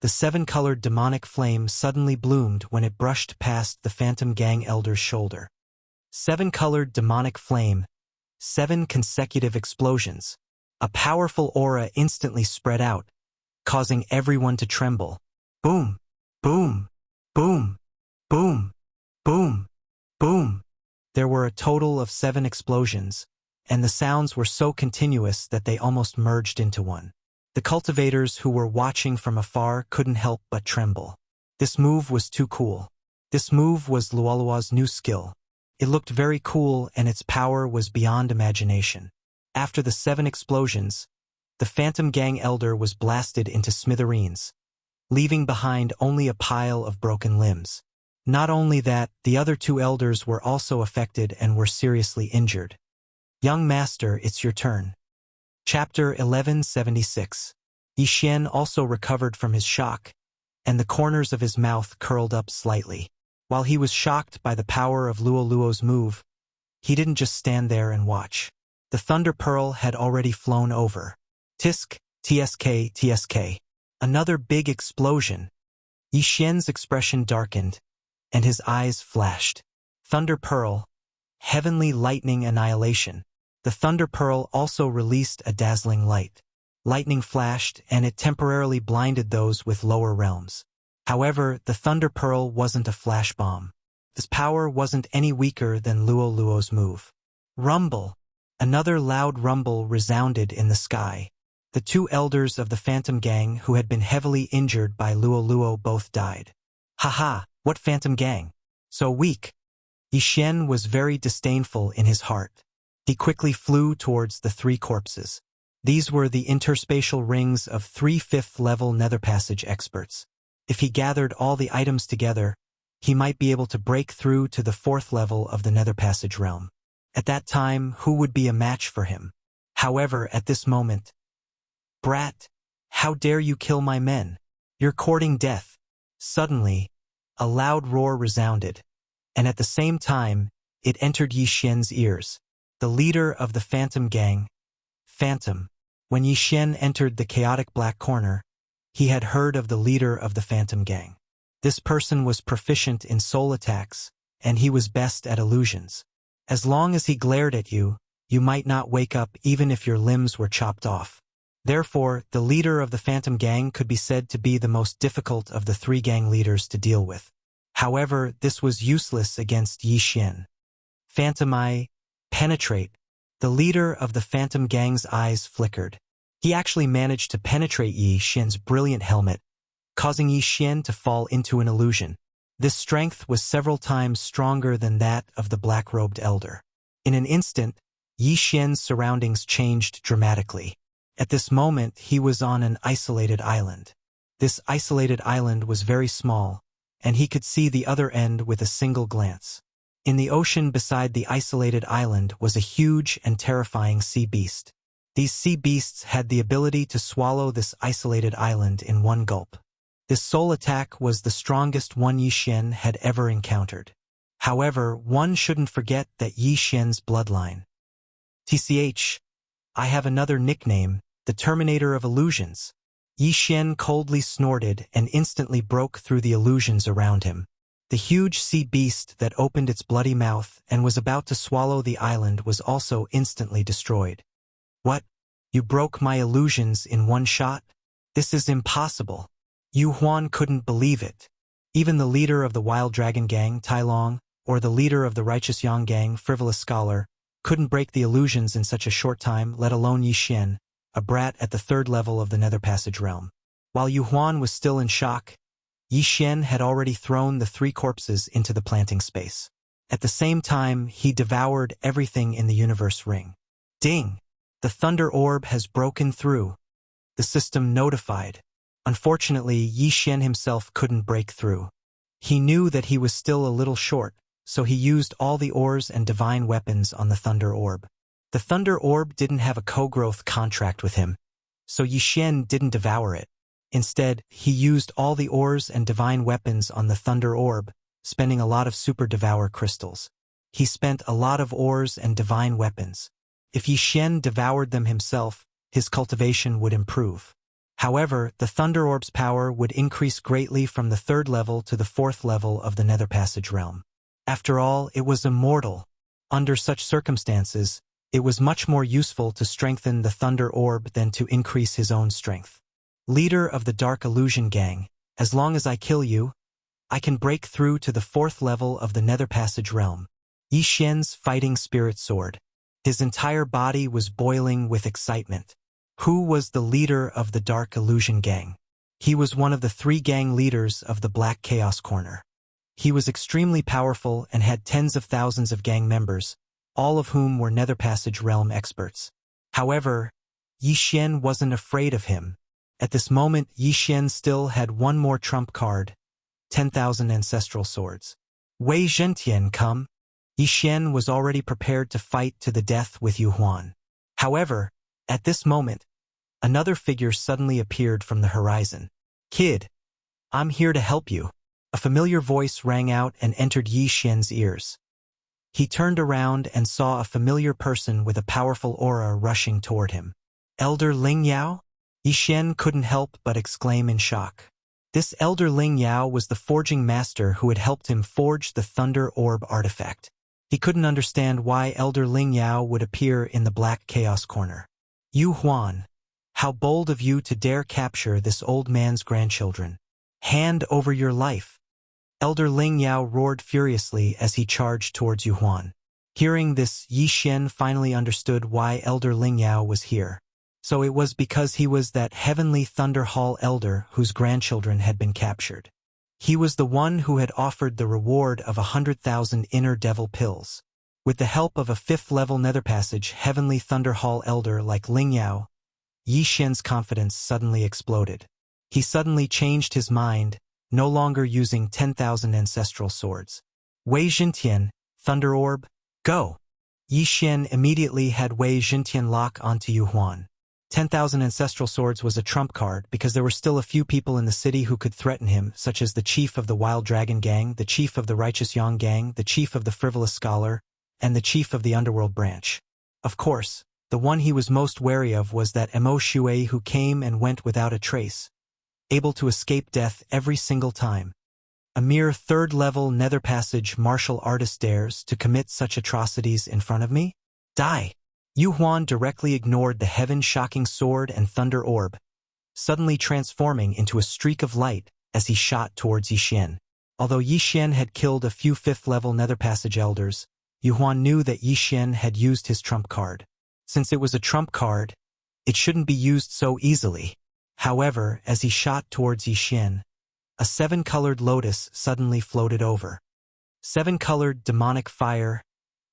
the 7-colored demonic flame suddenly bloomed when it brushed past the Phantom Gang elder's shoulder. 7-colored demonic flame, 7 consecutive explosions. A powerful aura instantly spread out, causing everyone to tremble. Boom! Boom! Boom! Boom! Boom! Boom! There were a total of 7 explosions, and the sounds were so continuous that they almost merged into one. The cultivators who were watching from afar couldn't help but tremble. This move was too cool. This move was Luoluo's new skill. It looked very cool and its power was beyond imagination. After the 7 explosions, the Phantom Gang elder was blasted into smithereens, leaving behind only a pile of broken limbs. Not only that, the other 2 elders were also affected and were seriously injured. Young master, it's your turn. Chapter 1176. Yi Xian also recovered from his shock, and the corners of his mouth curled up slightly. While he was shocked by the power of Luoluo's move, he didn't just stand there and watch. The Thunder Pearl had already flown over. Tisk, tsk, tsk. Another big explosion. Yi Xian's expression darkened, and his eyes flashed. Thunder Pearl, heavenly lightning annihilation. The Thunder Pearl also released a dazzling light. Lightning flashed, and it temporarily blinded those with lower realms. However, the Thunder Pearl wasn't a flash bomb. This power wasn't any weaker than Luo Luo's move. Rumble! Another loud rumble resounded in the sky. The two elders of the Phantom Gang who had been heavily injured by Luo Luo both died. Haha, what Phantom Gang? So weak. Yi Xian was very disdainful in his heart. He quickly flew towards the three corpses. These were the interspatial rings of 3 5th-level Nether Passage experts. If he gathered all the items together, he might be able to break through to the 4th level of the Nether Passage realm. At that time, who would be a match for him? However, at this moment, "Brat, how dare you kill my men? You're courting death." Suddenly, a loud roar resounded, and at the same time, it entered Yi Xian's ears. The leader of the Phantom Gang, Phantom. When Yi Xian entered the chaotic black corner, he had heard of the leader of the Phantom Gang. This person was proficient in soul attacks, and he was best at illusions. As long as he glared at you, you might not wake up even if your limbs were chopped off. Therefore, the leader of the Phantom Gang could be said to be the most difficult of the 3 gang leaders to deal with. However, this was useless against Yi Xian. Phantom Eye, penetrate. The leader of the Phantom Gang's eyes flickered. He actually managed to penetrate Yi Xian's brilliant helmet, causing Yi Xian to fall into an illusion. This strength was several times stronger than that of the black-robed elder. In an instant, Yi Xian's surroundings changed dramatically. At this moment, he was on an isolated island. This isolated island was very small, and he could see the other end with a single glance. In the ocean beside the isolated island was a huge and terrifying sea beast. These sea beasts had the ability to swallow this isolated island in one gulp. This soul attack was the strongest one Yi Xian had ever encountered. However, one shouldn't forget that Yi Xian's bloodline. TCH, I have another nickname, the Terminator of Illusions. Yi Xian coldly snorted and instantly broke through the illusions around him. The huge sea beast that opened its bloody mouth and was about to swallow the island was also instantly destroyed. What? You broke my illusions in one shot? This is impossible. Yu Huan couldn't believe it. Even the leader of the Wild Dragon Gang, Tai Long, or the leader of the Righteous Yang Gang, Frivolous Scholar, couldn't break the illusions in such a short time, let alone Yi Xian, a brat at the 3rd level of the Nether Passage realm. While Yu Huan was still in shock, Yi Xian had already thrown the 3 corpses into the planting space. At the same time, he devoured everything in the universe ring. Ding! The Thunder Orb has broken through. The system notified. Unfortunately, Yi Xian himself couldn't break through. He knew that he was still a little short, so he used all the ores and divine weapons on the Thunder Orb. The Thunder Orb didn't have a co-growth contract with him, so Yi Xian didn't devour it. Instead, he used all the ores and divine weapons on the Thunder Orb, spending a lot of Super Devour crystals. He spent a lot of ores and divine weapons. If Yi Xian devoured them himself, his cultivation would improve. However, the Thunder Orb's power would increase greatly from the 3rd level to the 4th level of the Nether Passage realm. After all, it was immortal. Under such circumstances, it was much more useful to strengthen the Thunder Orb than to increase his own strength. Leader of the Dark Illusion Gang, as long as I kill you, I can break through to the 4th level of the Nether Passage realm. Yi Xian's fighting spirit soared. His entire body was boiling with excitement. Who was the leader of the Dark Illusion Gang? He was one of the 3 gang leaders of the Black Chaos Corner. He was extremely powerful and had tens of thousands of gang members, all of whom were Nether Passage realm experts. However, Yi Xian wasn't afraid of him. At this moment, Yi Xian still had one more trump card, 10,000 ancestral swords. Wei Zhentian, come. Yi Xian was already prepared to fight to the death with Yu Huan. However, at this moment, another figure suddenly appeared from the horizon. Kid, I'm here to help you. A familiar voice rang out and entered Yi Xian's ears. He turned around and saw a familiar person with a powerful aura rushing toward him. Elder Ling Yao? Yi Xian couldn't help but exclaim in shock. This Elder Ling Yao was the forging master who had helped him forge the Thunder Orb artifact. He couldn't understand why Elder Ling Yao would appear in the Black Chaos Corner. Yu Huan, how bold of you to dare capture this old man's grandchildren. Hand over your life. Elder Ling Yao roared furiously as he charged towards Yu Huan. Hearing this, Yi Xian finally understood why Elder Ling Yao was here. So it was because he was that heavenly Thunder Hall elder whose grandchildren had been captured. He was the one who had offered the reward of 100,000 inner devil pills. With the help of a 5th-level nether passage heavenly Thunder Hall elder like Ling Yao, Yi Xian's confidence suddenly exploded. He suddenly changed his mind, no longer using 10,000 ancestral swords. Wei Xintian, Thunder Orb, go! Yi Xian immediately had Wei Xintian lock onto Yu Huan. 10,000 ancestral swords was a trump card because there were still a few people in the city who could threaten him, such as the chief of the Wild Dragon Gang, the chief of the Righteous Yang Gang, the chief of the Frivolous Scholar, and the chief of the Underworld Branch. Of course, the one he was most wary of was that Mo Shui who came and went without a trace, able to escape death every single time. A mere 3rd-level nether passage martial artist dares to commit such atrocities in front of me? Die! Yu Huan directly ignored the heaven-shocking sword and thunder orb, suddenly transforming into a streak of light as he shot towards Yi Xian. Although Yi Xian had killed a few 5th-level nether passage elders, Yu Huan knew that Yi Xian had used his trump card. Since it was a trump card, it shouldn't be used so easily. However, as he shot towards Yi Xian, a 7-colored lotus suddenly floated over. 7-colored demonic fire,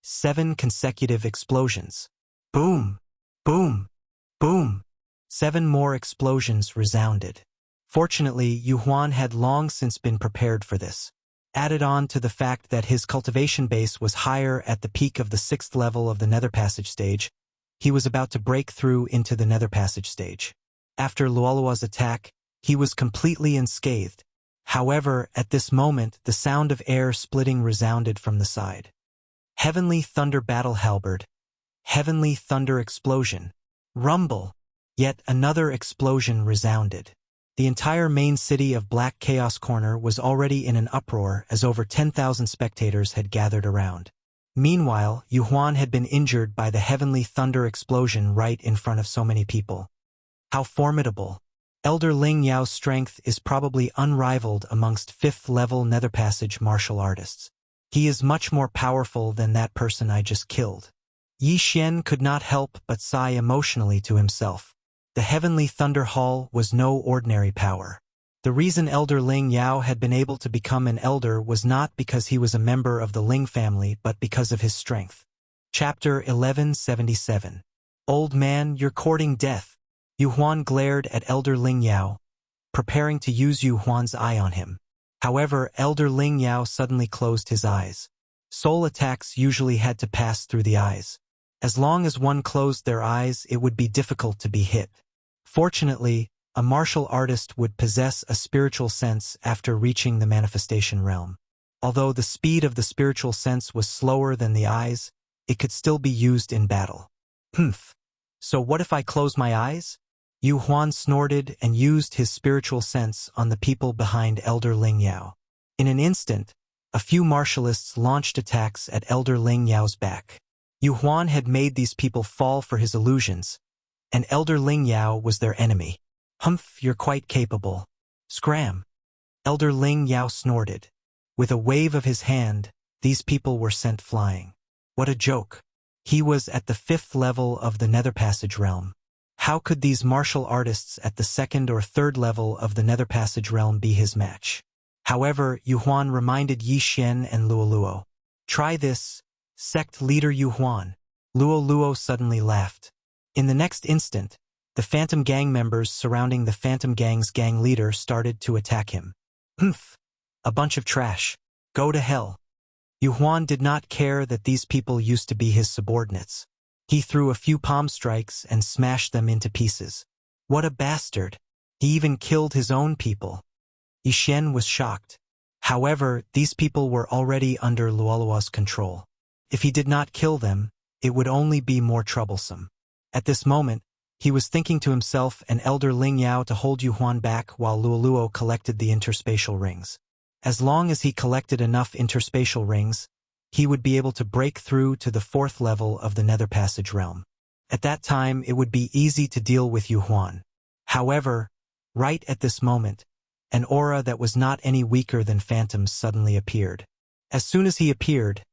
7 consecutive explosions. Boom! Boom! Boom! 7 more explosions resounded. Fortunately, Yu Huan had long since been prepared for this. Added on to the fact that his cultivation base was higher at the peak of the 6th level of the Nether Passage stage, he was about to break through into the Nether Passage stage. After Luolua's attack, he was completely unscathed. However, at this moment, the sound of air splitting resounded from the side. Heavenly Thunder Battle Halberd. Heavenly Thunder Explosion. Rumble. Yet another explosion resounded. The entire main city of Black Chaos Corner was already in an uproar as over 10,000 spectators had gathered around. Meanwhile, Yu Huan had been injured by the Heavenly Thunder explosion right in front of so many people. How formidable! Elder Ling Yao's strength is probably unrivaled amongst 5th-level Nether Passage martial artists. He is much more powerful than that person I just killed. Yi Xian could not help but sigh emotionally to himself. The Heavenly Thunder Hall was no ordinary power. The reason Elder Ling Yao had been able to become an elder was not because he was a member of the Ling family but because of his strength. Chapter 1177. Old man, you're courting death. Yu Huan glared at Elder Ling Yao, preparing to use Yu Huan's eye on him. However, Elder Ling Yao suddenly closed his eyes. Soul attacks usually had to pass through the eyes. As long as one closed their eyes, it would be difficult to be hit. Fortunately, a martial artist would possess a spiritual sense after reaching the manifestation realm. Although the speed of the spiritual sense was slower than the eyes, it could still be used in battle. Humph. So what if I close my eyes? Yu Huan snorted and used his spiritual sense on the people behind Elder Ling Yao. In an instant, a few martialists launched attacks at Elder Ling Yao's back. Yu Huan had made these people fall for his illusions, and Elder Ling Yao was their enemy. Humph, you're quite capable. Scram! Elder Ling Yao snorted. With a wave of his hand, these people were sent flying. What a joke. He was at the 5th level of the Nether Passage realm. How could these martial artists at the 2nd or 3rd level of the Nether Passage realm be his match? However, Yu Huan reminded Yi Xian and Luoluo. Try this, sect leader Yu Huan. Luoluo suddenly laughed. In the next instant, the Phantom Gang members surrounding the Phantom Gang's gang leader started to attack him. Humph! A bunch of trash. Go to hell. Yu Huan did not care that these people used to be his subordinates. He threw a few palm strikes and smashed them into pieces. What a bastard! He even killed his own people. Yi Xian was shocked. However, these people were already under Luolua's control. If he did not kill them, it would only be more troublesome. At this moment, he was thinking to himself and Elder Ling Yao to hold Yu Huan back while Luoluo collected the interspatial rings. As long as he collected enough interspatial rings, he would be able to break through to the 4th level of the Nether Passage realm. At that time, it would be easy to deal with Yu Huan. However, right at this moment, An aura that was not any weaker than phantoms suddenly appeared. As soon as he appeared,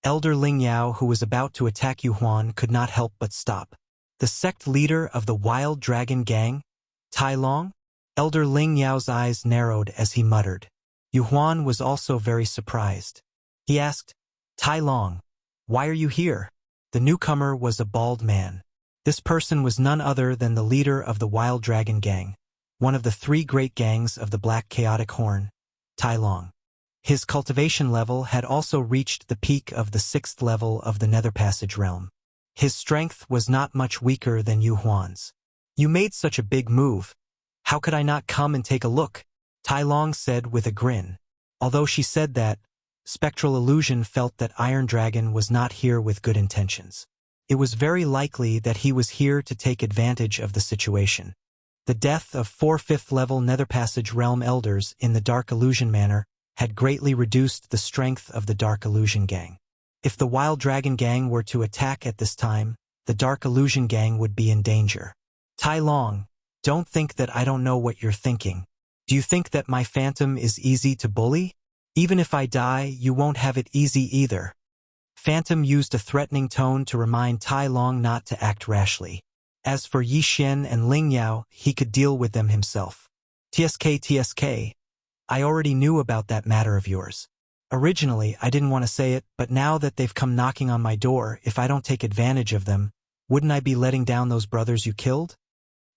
Elder Ling Yao, who was about to attack Yu Huan, could not help but stop. The sect leader of the Wild Dragon Gang? Tai Long? Elder Ling Yao's eyes narrowed as he muttered. Yu Huan was also very surprised. He asked, Tai Long, why are you here? The newcomer was a bald man. This person was none other than the leader of the Wild Dragon Gang, one of the three great gangs of the Black Chaotic Horn, Tai Long. His cultivation level had also reached the peak of the 6th level of the Nether Passage realm. His strength was not much weaker than Yu Huan's. You made such a big move. How could I not come and take a look? Tai Long said with a grin. Although she said that, Spectral Illusion felt that Iron Dragon was not here with good intentions. It was very likely that he was here to take advantage of the situation. The death of 4 5th-level Nether Passage realm elders in the Dark Illusion Manor had greatly reduced the strength of the Dark Illusion Gang. If the Wild Dragon Gang were to attack at this time, the Dark Illusion Gang would be in danger. Tai Long, don't think that I don't know what you're thinking. Do you think that my phantom is easy to bully? Even if I die, you won't have it easy either. Phantom used a threatening tone to remind Tai Long not to act rashly. As for Yi Xian and Ling Yao, he could deal with them himself. TSK, I already knew about that matter of yours. Originally, I didn't want to say it, but now that they've come knocking on my door, if I don't take advantage of them, wouldn't I be letting down those brothers you killed?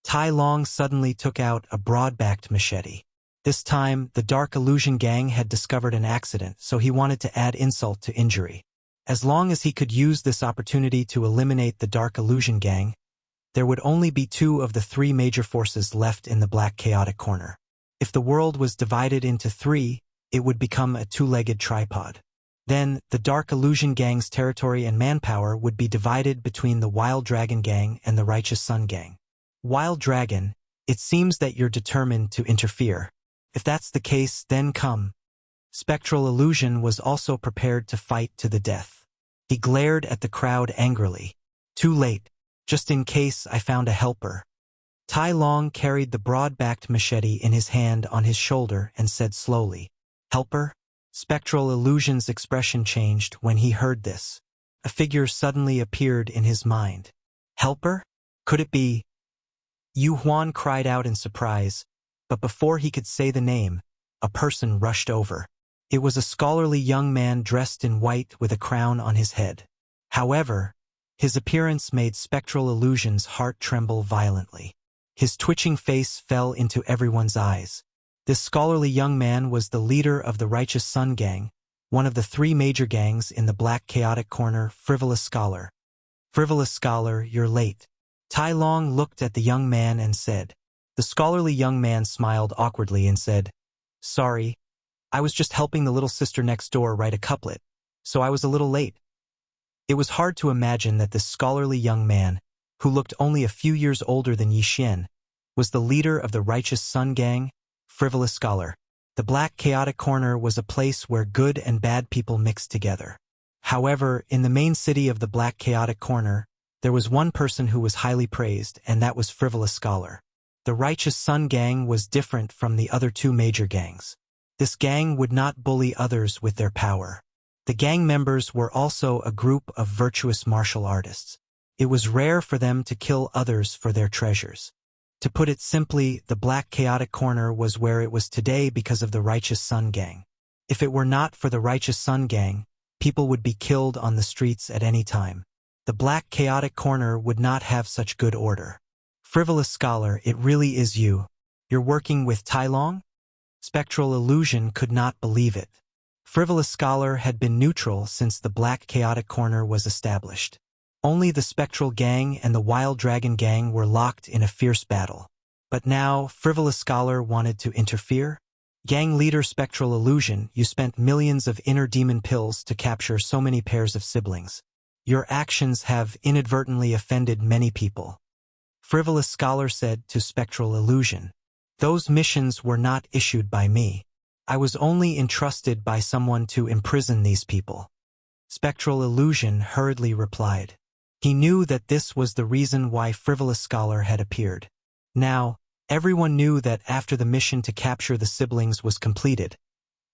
Tai Long suddenly took out a broad-backed machete. This time, the Dark Illusion Gang had discovered an accident, so he wanted to add insult to injury. As long as he could use this opportunity to eliminate the Dark Illusion Gang, there would only be 2 of the 3 major forces left in the Black Chaotic Corner. If the world was divided into 3, it would become a 2-legged tripod. Then, the Dark Illusion Gang's territory and manpower would be divided between the Wild Dragon Gang and the Righteous Sun Gang. Wild Dragon, it seems that you're determined to interfere. If that's the case, then come. Spectral Illusion was also prepared to fight to the death. He glared at the crowd angrily. Too late. Just in case I found a helper. Tai Long carried the broad-backed machete in his hand on his shoulder and said slowly, Helper? Spectral Illusion's expression changed when he heard this. A figure suddenly appeared in his mind. Helper? Could it be? Yu Huan cried out in surprise, but before he could say the name, a person rushed over. It was a scholarly young man dressed in white with a crown on his head. However, his appearance made Spectral Illusion's heart tremble violently. His twitching face fell into everyone's eyes. This scholarly young man was the leader of the Righteous Sun Gang, one of the 3 major gangs in the Black Chaotic Corner. Frivolous Scholar. Frivolous Scholar, you're late. Tai Long looked at the young man and said. The scholarly young man smiled awkwardly and said, Sorry, I was just helping the little sister next door write a couplet, so I was a little late. It was hard to imagine that this scholarly young man, who looked only a few years older than Yi Xian, was the leader of the Righteous Sun Gang. Frivolous Scholar. The Black Chaotic Corner was a place where good and bad people mixed together. However, in the main city of the Black Chaotic Corner, there was one person who was highly praised, and that was Frivolous Scholar. The Righteous Sun Gang was different from the other 2 major gangs. This gang would not bully others with their power. The gang members were also a group of virtuous martial artists. It was rare for them to kill others for their treasures. To put it simply, the Black Chaotic Corner was where it was today because of the Righteous Sun Gang. If it were not for the Righteous Sun Gang, people would be killed on the streets at any time. The Black Chaotic Corner would not have such good order. Frivolous Scholar, it really is you. You're working with Tai Long? Spectral Illusion could not believe it. Frivolous Scholar had been neutral since the Black Chaotic Corner was established. Only the Spectral Gang and the Wild Dragon Gang were locked in a fierce battle. But now, Frivolous Scholar wanted to interfere? Gang leader Spectral Illusion, you spent millions of inner demon pills to capture so many pairs of siblings. Your actions have inadvertently offended many people. Frivolous Scholar said to Spectral Illusion. Those missions were not issued by me. I was only entrusted by someone to imprison these people. Spectral Illusion hurriedly replied. He knew that this was the reason why Frivolous Scholar had appeared. Now, Everyone knew that after the mission to capture the siblings was completed,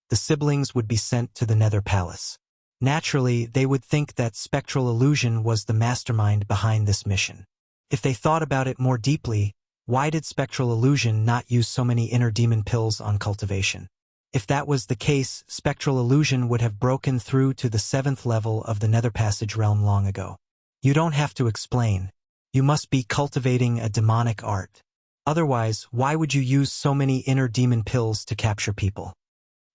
the siblings would be sent to the Nether Palace. Naturally, they would think that Spectral Illusion was the mastermind behind this mission. If they thought about it more deeply, why did Spectral Illusion not use so many inner demon pills on cultivation? If that was the case, Spectral Illusion would have broken through to the 7th level of the Nether Passage realm long ago. You don't have to explain. You must be cultivating a demonic art. Otherwise, why would you use so many inner demon pills to capture people?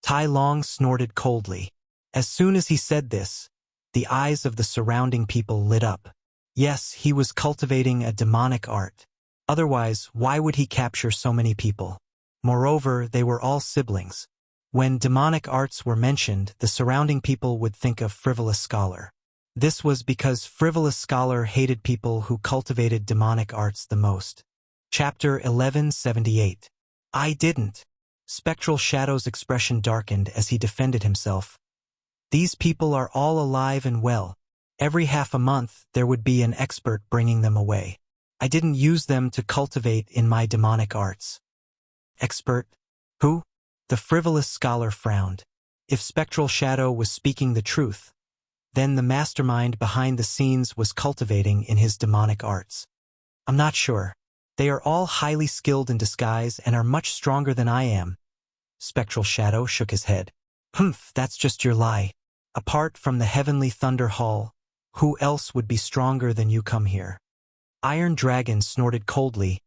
Tai Long snorted coldly. As soon as he said this, the eyes of the surrounding people lit up. Yes, he was cultivating a demonic art. Otherwise, why would he capture so many people? Moreover, they were all siblings. When demonic arts were mentioned, the surrounding people would think of Frivolous Scholar. This was because Frivolous Scholar hated people who cultivated demonic arts the most. Chapter 1178. I didn't. Spectral Shadow's expression darkened as he defended himself. These people are all alive and well. Every half a month, there would be an expert bringing them away. I didn't use them to cultivate in my demonic arts. Expert? Who? The Frivolous Scholar frowned. If Spectral Shadow was speaking the truth, then the mastermind behind the scenes was cultivating in his demonic arts. I'm not sure. They are all highly skilled in disguise and are much stronger than I am. Spectral Shadow shook his head. Humph, that's just your lie. Apart from the Heavenly Thunder Hall, who else would be stronger than you come here? Iron Dragon snorted coldly,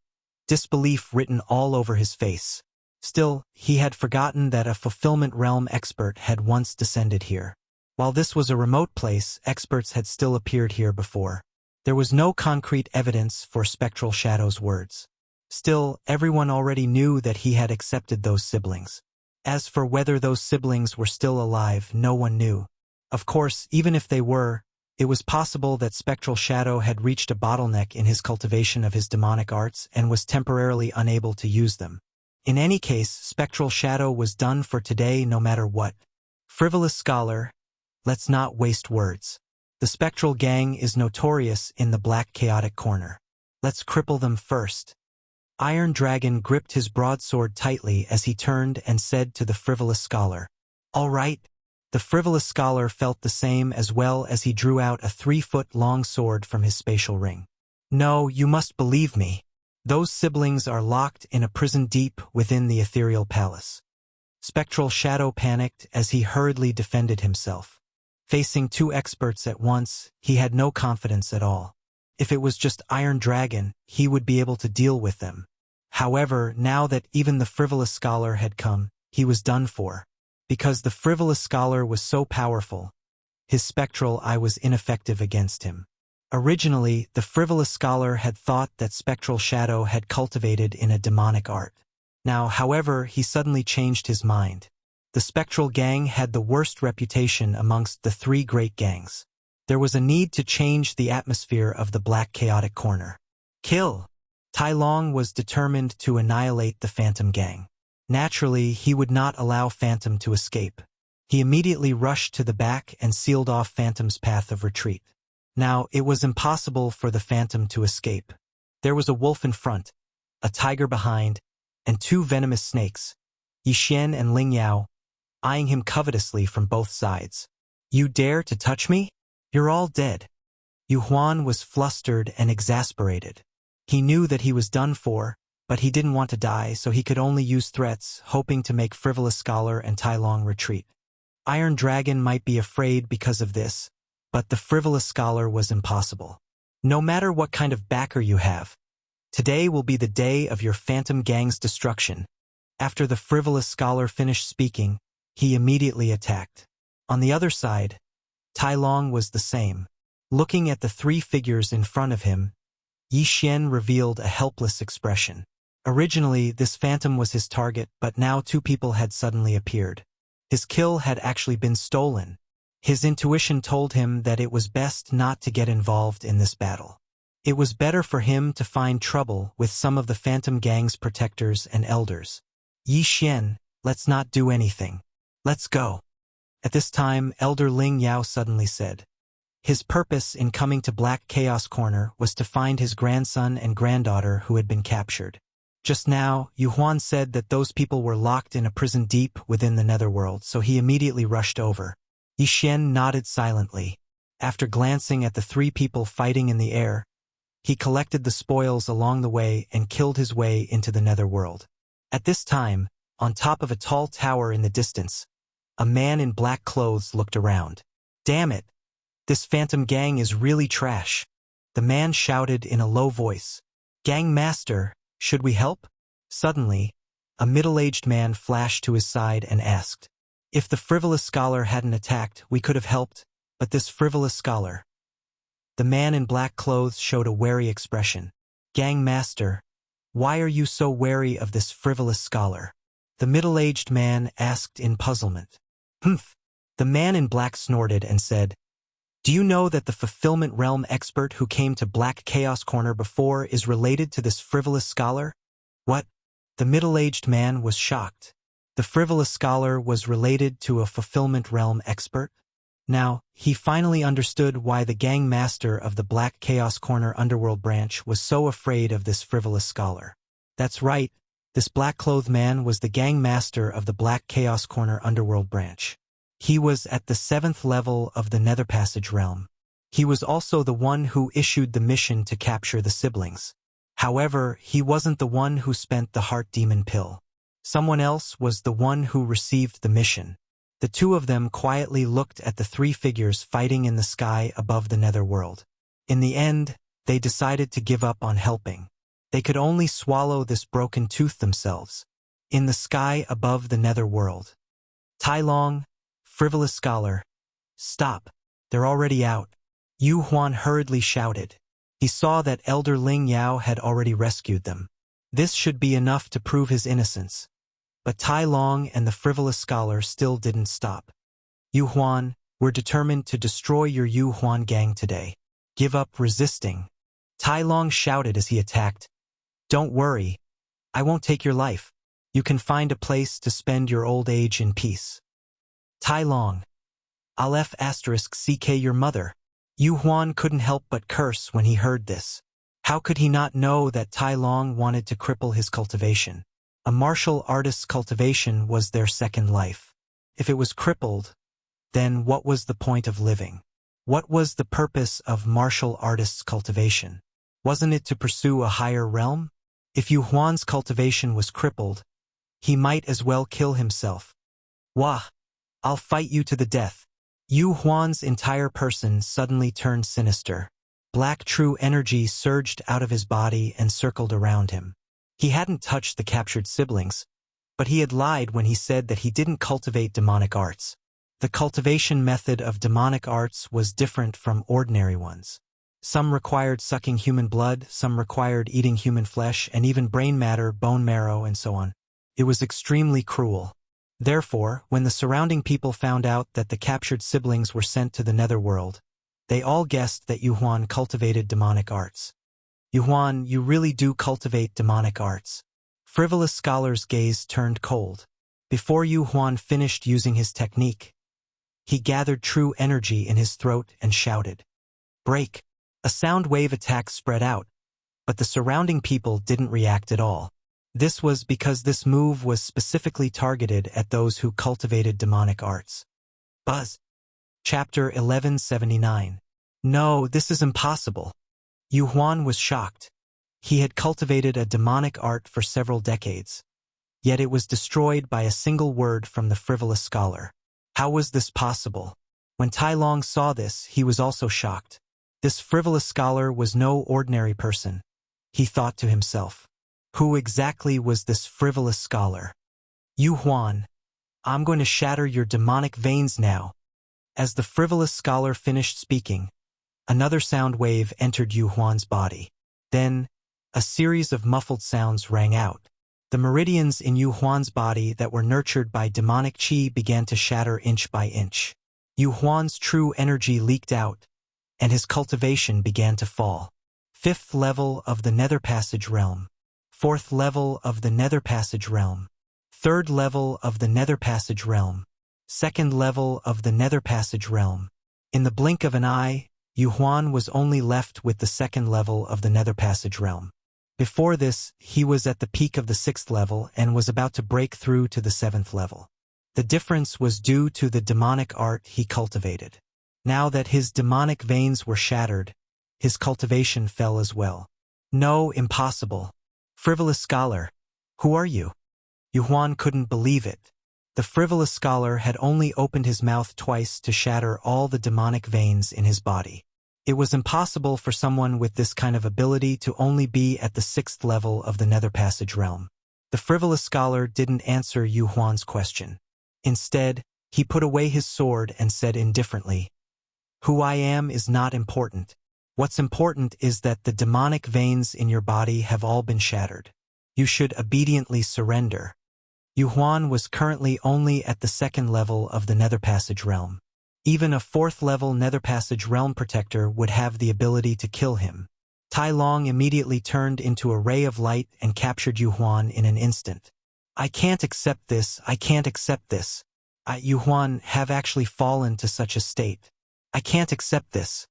disbelief written all over his face. Still, he had forgotten that a fulfillment realm expert had once descended here. While this was a remote place, experts had still appeared here before. There was no concrete evidence for Spectral Shadow's words. Still, everyone already knew that he had accepted those siblings. As for whether those siblings were still alive, no one knew. Of course, even if they were, it was possible that Spectral Shadow had reached a bottleneck in his cultivation of his demonic arts and was temporarily unable to use them. In any case, Spectral Shadow was done for today no matter what. Frivolous Scholar, let's not waste words. The Spectral Gang is notorious in the Black Chaotic Corner. Let's cripple them first. Iron Dragon gripped his broadsword tightly as he turned and said to the Frivolous Scholar, "All right." The Frivolous Scholar felt the same as well as he drew out a 3-foot-long sword from his spatial ring. "No, you must believe me. Those siblings are locked in a prison deep within the ethereal palace." Spectral Shadow panicked as he hurriedly defended himself. Facing 2 experts at once, he had no confidence at all. If it was just Iron Dragon, he would be able to deal with them. However, now that even the Frivolous Scholar had come, he was done for. Because the Frivolous Scholar was so powerful, his spectral eye was ineffective against him. Originally, the Frivolous Scholar had thought that Spectral Shadow had cultivated in a demonic art. Now, however, he suddenly changed his mind. The Spectral Gang had the worst reputation amongst the 3 great gangs. There was a need to change the atmosphere of the Black Chaotic Corner. Kill! Tai Long was determined to annihilate the Phantom Gang. Naturally, he would not allow Phantom to escape. He immediately rushed to the back and sealed off Phantom's path of retreat. Now, it was impossible for the Phantom to escape. There was a wolf in front, a tiger behind, and 2 venomous snakes, Yixian and Ling Yao, eyeing him covetously from both sides. "You dare to touch me? You're all dead." Yu Huan was flustered and exasperated. He knew that he was done for, but he didn't want to die, so he could only use threats, hoping to make Frivolous Scholar and Tai Long retreat. Iron Dragon might be afraid because of this, but the Frivolous Scholar was impossible. No matter what kind of backer you have, today will be the day of your Phantom Gang's destruction. After the Frivolous Scholar finished speaking, he immediately attacked. On the other side, Tai Long was the same. Looking at the 3 figures in front of him, Yixian revealed a helpless expression. Originally, this phantom was his target, but now 2 people had suddenly appeared. His kill had actually been stolen. His intuition told him that it was best not to get involved in this battle. It was better for him to find trouble with some of the Phantom Gang's protectors and elders. "Yixian, let's not do anything. Let's go." At this time, Elder Ling Yao suddenly said. His purpose in coming to Black Chaos Corner was to find his grandson and granddaughter who had been captured. Just now, Yu Huan said that those people were locked in a prison deep within the netherworld, so he immediately rushed over. Yi Xian nodded silently. After glancing at the three people fighting in the air, he collected the spoils along the way and killed his way into the netherworld. At this time, on top of a tall tower in the distance, a man in black clothes looked around. "Damn it! This phantom gang is really trash," the man shouted in a low voice. "Gang master, should we help?" Suddenly, a middle-aged man flashed to his side and asked, "If the frivolous scholar hadn't attacked, we could have helped, but this frivolous scholar..." The man in black clothes showed a wary expression. "Gang master, why are you so wary of this frivolous scholar?" the middle-aged man asked in puzzlement. "Humph!" The man in black snorted and said, "Do you know that the fulfillment realm expert who came to Black Chaos Corner before is related to this frivolous scholar?" "What?" The middle-aged man was shocked. The frivolous scholar was related to a fulfillment realm expert? Now, he finally understood why the gang master of the Black Chaos Corner underworld branch was so afraid of this frivolous scholar. That's right, this black-clothed man was the gang master of the Black Chaos Corner underworld branch. He was at the 7th level of the Nether Passage realm. He was also the one who issued the mission to capture the siblings. However, he wasn't the one who spent the heart demon pill. Someone else was the one who received the mission. The two of them quietly looked at the three figures fighting in the sky above the netherworld. In the end, they decided to give up on helping. They could only swallow this broken tooth themselves. In the sky above the netherworld. "Tai Long, frivolous scholar, stop, they're already out," Yu Huan hurriedly shouted. He saw that Elder Ling Yao had already rescued them. This should be enough to prove his innocence. But Tai Long and the frivolous scholar still didn't stop. "Yu Huan, we're determined to destroy your Yu Huan gang today. Give up resisting," Tai Long shouted as he attacked. "Don't worry, I won't take your life. You can find a place to spend your old age in peace." "Tai Long, Aleph *CK your mother." Yu Huan couldn't help but curse when he heard this. How could he not know that Tai Long wanted to cripple his cultivation? A martial artist's cultivation was their second life. If it was crippled, then what was the point of living? What was the purpose of martial artist's cultivation? Wasn't it to pursue a higher realm? If Yu Huan's cultivation was crippled, he might as well kill himself. "Wah! I'll fight you to the death." Yu Huan's entire person suddenly turned sinister. Black true energy surged out of his body and circled around him. He hadn't touched the captured siblings, but he had lied when he said that he didn't cultivate demonic arts. The cultivation method of demonic arts was different from ordinary ones. Some required sucking human blood, some required eating human flesh, and even brain matter, bone marrow, and so on. It was extremely cruel. Therefore, when the surrounding people found out that the captured siblings were sent to the netherworld, they all guessed that Yu Huan cultivated demonic arts. "Yu Huan, you really do cultivate demonic arts." Frivolous scholar's gaze turned cold. Before Yu Huan finished using his technique, he gathered true energy in his throat and shouted, "Break!" A sound wave attack spread out, but the surrounding people didn't react at all. This was because this move was specifically targeted at those who cultivated demonic arts. Buzz. Chapter 1179. "No, this is impossible." Yu Huan was shocked. He had cultivated a demonic art for several decades, yet it was destroyed by a single word from the frivolous scholar. How was this possible? When Tai Long saw this, he was also shocked. This frivolous scholar was no ordinary person. He thought to himself, who exactly was this frivolous scholar? "Yu Huan, I'm going to shatter your demonic veins now." As the frivolous scholar finished speaking, another sound wave entered Yu Huan's body. Then, a series of muffled sounds rang out. The meridians in Yu Huan's body that were nurtured by demonic qi began to shatter inch by inch. Yu Huan's true energy leaked out, and his cultivation began to fall. 5th level of the Nether Passage realm. 4th level of the Nether Passage realm. 3rd level of the Nether Passage realm. 2nd level of the Nether Passage realm. In the blink of an eye, Yu Huan was only left with the 2nd level of the Nether Passage realm. Before this, he was at the peak of the 6th level and was about to break through to the 7th level. The difference was due to the demonic art he cultivated. Now that his demonic veins were shattered, his cultivation fell as well. No, impossible. Frivolous scholar, who are you? Yuhuan couldn't believe it. The frivolous scholar had only opened his mouth twice to shatter all the demonic veins in his body. It was impossible for someone with this kind of ability to only be at the 6th level of the Nether Passage realm. The frivolous scholar didn't answer Yuhuan's question. Instead, he put away his sword and said indifferently, "Who I am is not important. What's important is that the demonic veins in your body have all been shattered. You should obediently surrender." Yuhuan was currently only at the 2nd level of the Nether Passage realm. Even a 4th level Nether Passage realm protector would have the ability to kill him. Tai Long immediately turned into a ray of light and captured Yuhuan in an instant. "I can't accept this, I can't accept this. Yuhuan have actually fallen to such a state. I can't accept this."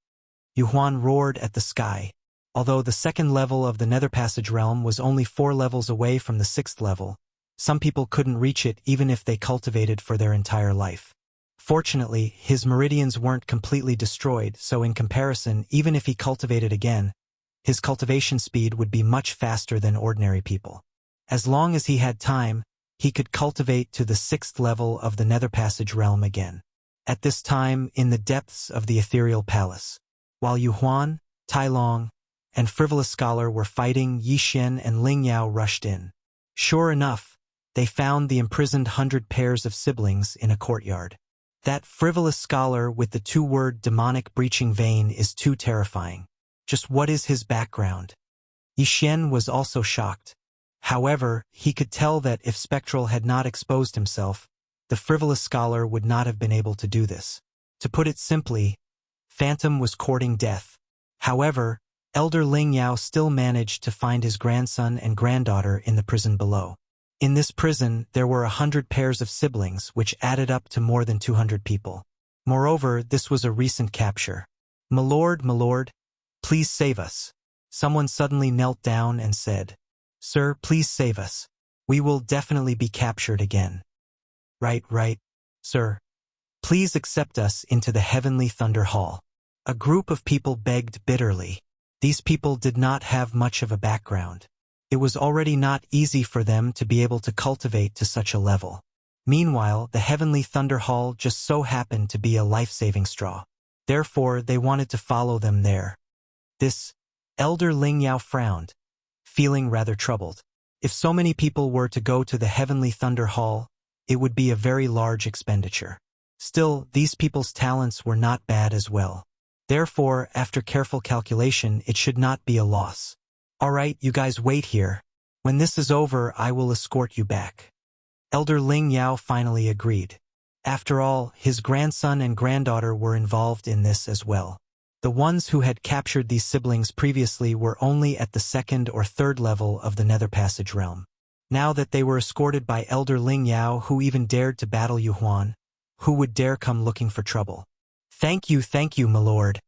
Yuhuan roared at the sky. Although the 2nd level of the Nether Passage realm was only 4 levels away from the 6th level, some people couldn't reach it even if they cultivated for their entire life. Fortunately, his meridians weren't completely destroyed, so in comparison, even if he cultivated again, his cultivation speed would be much faster than ordinary people. As long as he had time, he could cultivate to the 6th level of the Nether Passage realm again. At this time, in the depths of the ethereal palace, while Yuhuan, Tai Long, and Frivolous Scholar were fighting, Yixin and Ling Yao rushed in. Sure enough, they found the imprisoned 100 pairs of siblings in a courtyard. That frivolous scholar with the 2-word demonic breaching vein is too terrifying. Just what is his background? Yixin was also shocked. However, he could tell that if Spectral had not exposed himself, the frivolous scholar would not have been able to do this. To put it simply, Phantom was courting death. However, Elder Ling Yao still managed to find his grandson and granddaughter in the prison below. In this prison, there were 100 pairs of siblings, which added up to more than 200 people. Moreover, this was a recent capture. My lord, please save us." Someone suddenly knelt down and said, "Sir, please save us. We will definitely be captured again." Right, sir. Please accept us into the Heavenly Thunder Hall." A group of people begged bitterly. These people did not have much of a background. It was already not easy for them to be able to cultivate to such a level. Meanwhile, the Heavenly Thunder Hall just so happened to be a life-saving straw. Therefore, they wanted to follow them there. This Elder Ling Yao frowned, feeling rather troubled. If so many people were to go to the Heavenly Thunder Hall, it would be a very large expenditure. Still, these people's talents were not bad as well. Therefore, after careful calculation, it should not be a loss. "Alright, you guys wait here. When this is over, I will escort you back." Elder Ling Yao finally agreed. After all, his grandson and granddaughter were involved in this as well. The ones who had captured these siblings previously were only at the 2nd or 3rd level of the Nether Passage realm. Now that they were escorted by Elder Ling Yao, who even dared to battle Yuhuan, who would dare come looking for trouble? Thank you, my lord."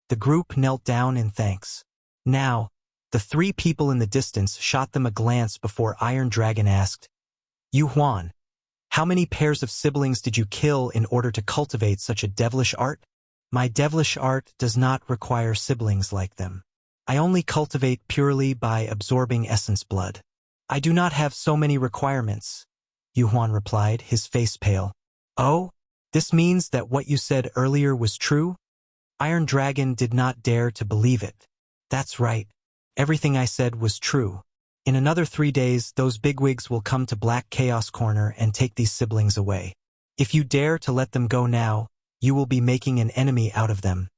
The group knelt down in thanks. Now, the 3 people in the distance shot them a glance before Iron Dragon asked, "Yuhuan, how many pairs of siblings did you kill in order to cultivate such a devilish art?" "My devilish art does not require siblings like them. I only cultivate purely by absorbing essence blood. I do not have so many requirements," Yuhuan replied, his face pale. "Oh, this means that what you said earlier was true?" Iron Dragon did not dare to believe it. "That's right. Everything I said was true. In another 3 days, those bigwigs will come to Black Chaos Corner and take these siblings away. If you dare to let them go now, you will be making an enemy out of them."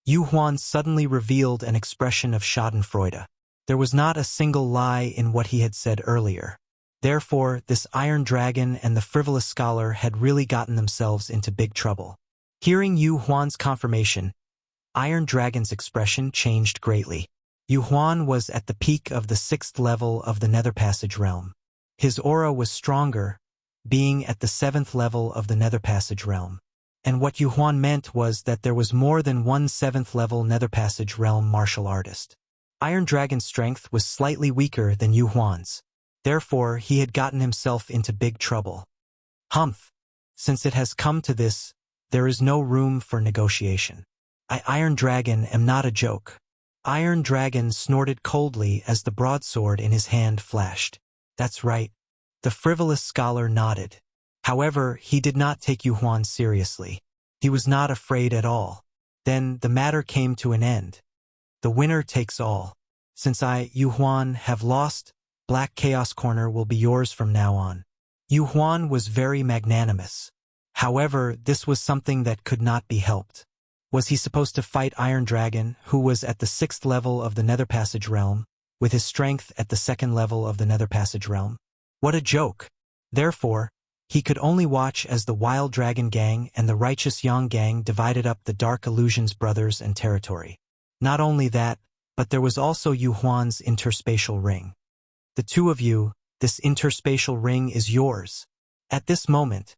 Yuhuan suddenly revealed an expression of schadenfreude. There was not a single lie in what he had said earlier. Therefore, this Iron Dragon and the frivolous scholar had really gotten themselves into big trouble. Hearing Yuhuan's confirmation, Iron Dragon's expression changed greatly. Yuhuan was at the peak of the 6th level of the Nether Passage realm. His aura was stronger, being at the 7th level of the Nether Passage realm. And what Yuhuan meant was that there was more than one 7th level Nether Passage realm martial artist. Iron Dragon's strength was slightly weaker than Yu Huan's. Therefore, he had gotten himself into big trouble. Humph! Since it has come to this, there is no room for negotiation. Iron Dragon am not a joke. Iron Dragon snorted coldly as the broadsword in his hand flashed. That's right. The frivolous scholar nodded. However, he did not take Yu Huan seriously. He was not afraid at all. Then the matter came to an end. The winner takes all. Since I, Yu Huan, have lost, Black Chaos Corner will be yours from now on. Yu Huan was very magnanimous. However, this was something that could not be helped. Was he supposed to fight Iron Dragon, who was at the 6th level of the Nether Passage Realm, with his strength at the 2nd level of the Nether Passage Realm? What a joke! Therefore, he could only watch as the Wild Dragon Gang and the Righteous Yang Gang divided up the Dark Illusions brothers and territory. Not only that, but there was also Yu Huan's interspatial ring. The two of you, this interspatial ring is yours. At this moment,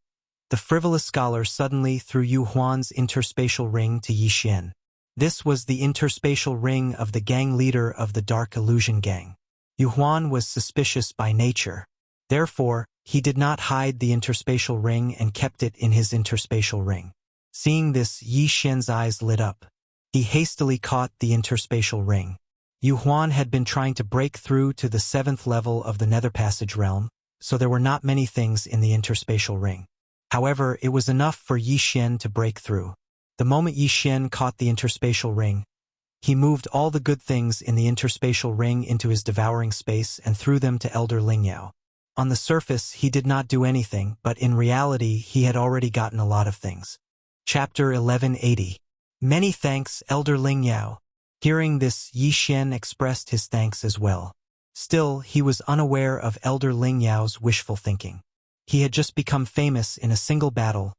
the frivolous scholar suddenly threw Yu Huan's interspatial ring to Yi Xian. This was the interspatial ring of the gang leader of the Dark Illusion Gang. Yu Huan was suspicious by nature. Therefore, he did not hide the interspatial ring and kept it in his interspatial ring. Seeing this, Yi Xian's eyes lit up. He hastily caught the interspatial ring. Yu Huan had been trying to break through to the 7th level of the Nether Passage Realm, so there were not many things in the interspatial ring. However, it was enough for Yi Xian to break through. The moment Yi Xian caught the interspatial ring, he moved all the good things in the interspatial ring into his devouring space and threw them to Elder Lingyao. On the surface, he did not do anything, but in reality, he had already gotten a lot of things. Chapter 1180. Many thanks, Elder Lingyao. Hearing this, Yi Xian expressed his thanks as well. Still, he was unaware of Elder Lingyao's wishful thinking. He had just become famous in a single battle,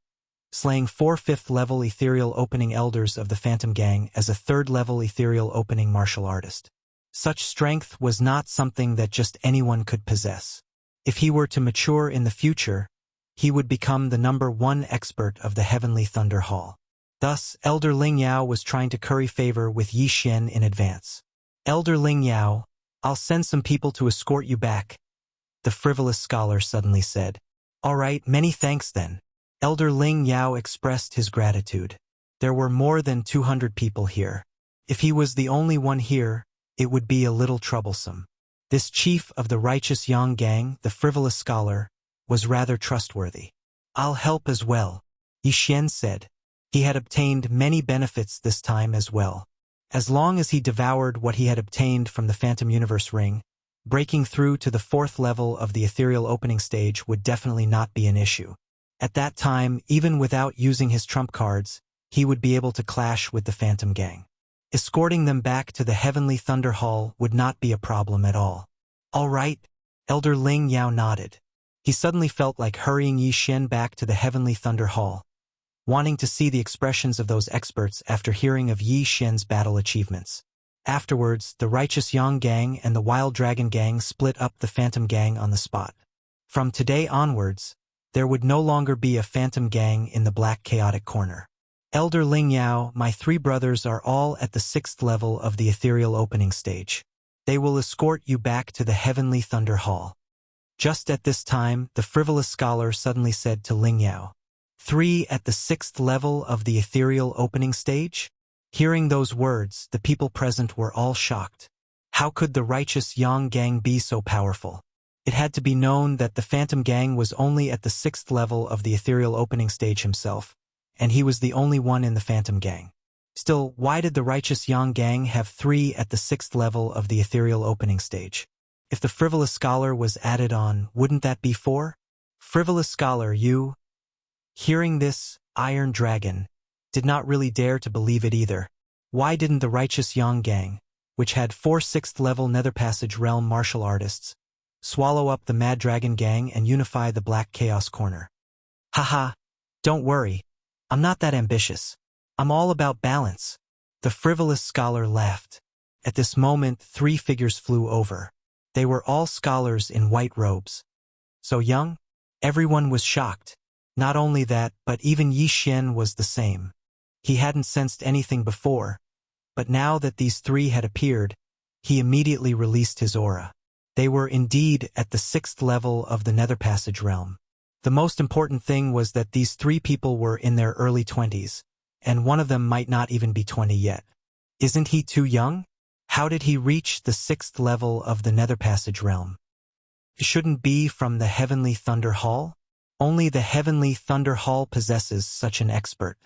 slaying 4 5th-level ethereal opening elders of the Phantom Gang as a 3rd-level ethereal opening martial artist. Such strength was not something that just anyone could possess. If he were to mature in the future, he would become the #1 expert of the Heavenly Thunder Hall. Thus, Elder Lingyao was trying to curry favor with Yi Xian in advance. Elder Lingyao, I'll send some people to escort you back, the frivolous scholar suddenly said. All right, many thanks then. Elder Lingyao expressed his gratitude. There were more than 200 people here. If he was the only one here, it would be a little troublesome. This chief of the Righteous Yang Gang, the frivolous scholar, was rather trustworthy. I'll help as well, Yi Xian said. He had obtained many benefits this time as well. As long as he devoured what he had obtained from the Phantom Universe Ring, breaking through to the 4th level of the ethereal opening stage would definitely not be an issue. At that time, even without using his trump cards, he would be able to clash with the Phantom Gang. Escorting them back to the Heavenly Thunder Hall would not be a problem at all. All right, Elder Lingyao nodded. He suddenly felt like hurrying Yi Xian back to the Heavenly Thunder Hall, wanting to see the expressions of those experts after hearing of Yi Xian's battle achievements. Afterwards, the Righteous Yang Gang and the Wild Dragon Gang split up the Phantom Gang on the spot. From today onwards, there would no longer be a Phantom Gang in the Black Chaotic Corner. Elder Lingyao, my 3 brothers are all at the 6th level of the ethereal opening stage. They will escort you back to the Heavenly Thunder Hall. Just at this time, the frivolous scholar suddenly said to Lingyao, 3 at the 6th level of the ethereal opening stage? Hearing those words, the people present were all shocked. How could the Righteous Yang Gang be so powerful? It had to be known that the Phantom Gang was only at the 6th level of the ethereal opening stage himself, and he was the only one in the Phantom Gang. Still, why did the Righteous Yang Gang have 3 at the 6th level of the ethereal opening stage? If the frivolous scholar was added on, wouldn't that be 4? Frivolous scholar, you... Hearing this, Iron Dragon did not really dare to believe it either. Why didn't the Righteous Yang Gang, which had 4 6th-level Nether Passage Realm martial artists, swallow up the Mad Dragon Gang and unify the Black Chaos Corner? Haha, don't worry. I'm not that ambitious. I'm all about balance. The frivolous scholar laughed. At this moment, 3 figures flew over. They were all scholars in white robes. So young? Everyone was shocked. Not only that, but even Yi Xian was the same. He hadn't sensed anything before, but now that these 3 had appeared, He immediately released his aura. They were indeed at the 6th level of the Nether Passage realm. The most important thing was that these 3 people were in their early 20s, and one of them might not even be 20 yet. Isn't he too young? How did he reach the 6th level of the Nether Passage realm? It shouldn't be from the Heavenly Thunder Hall? Only the Heavenly Thunder Hall possesses such an expert.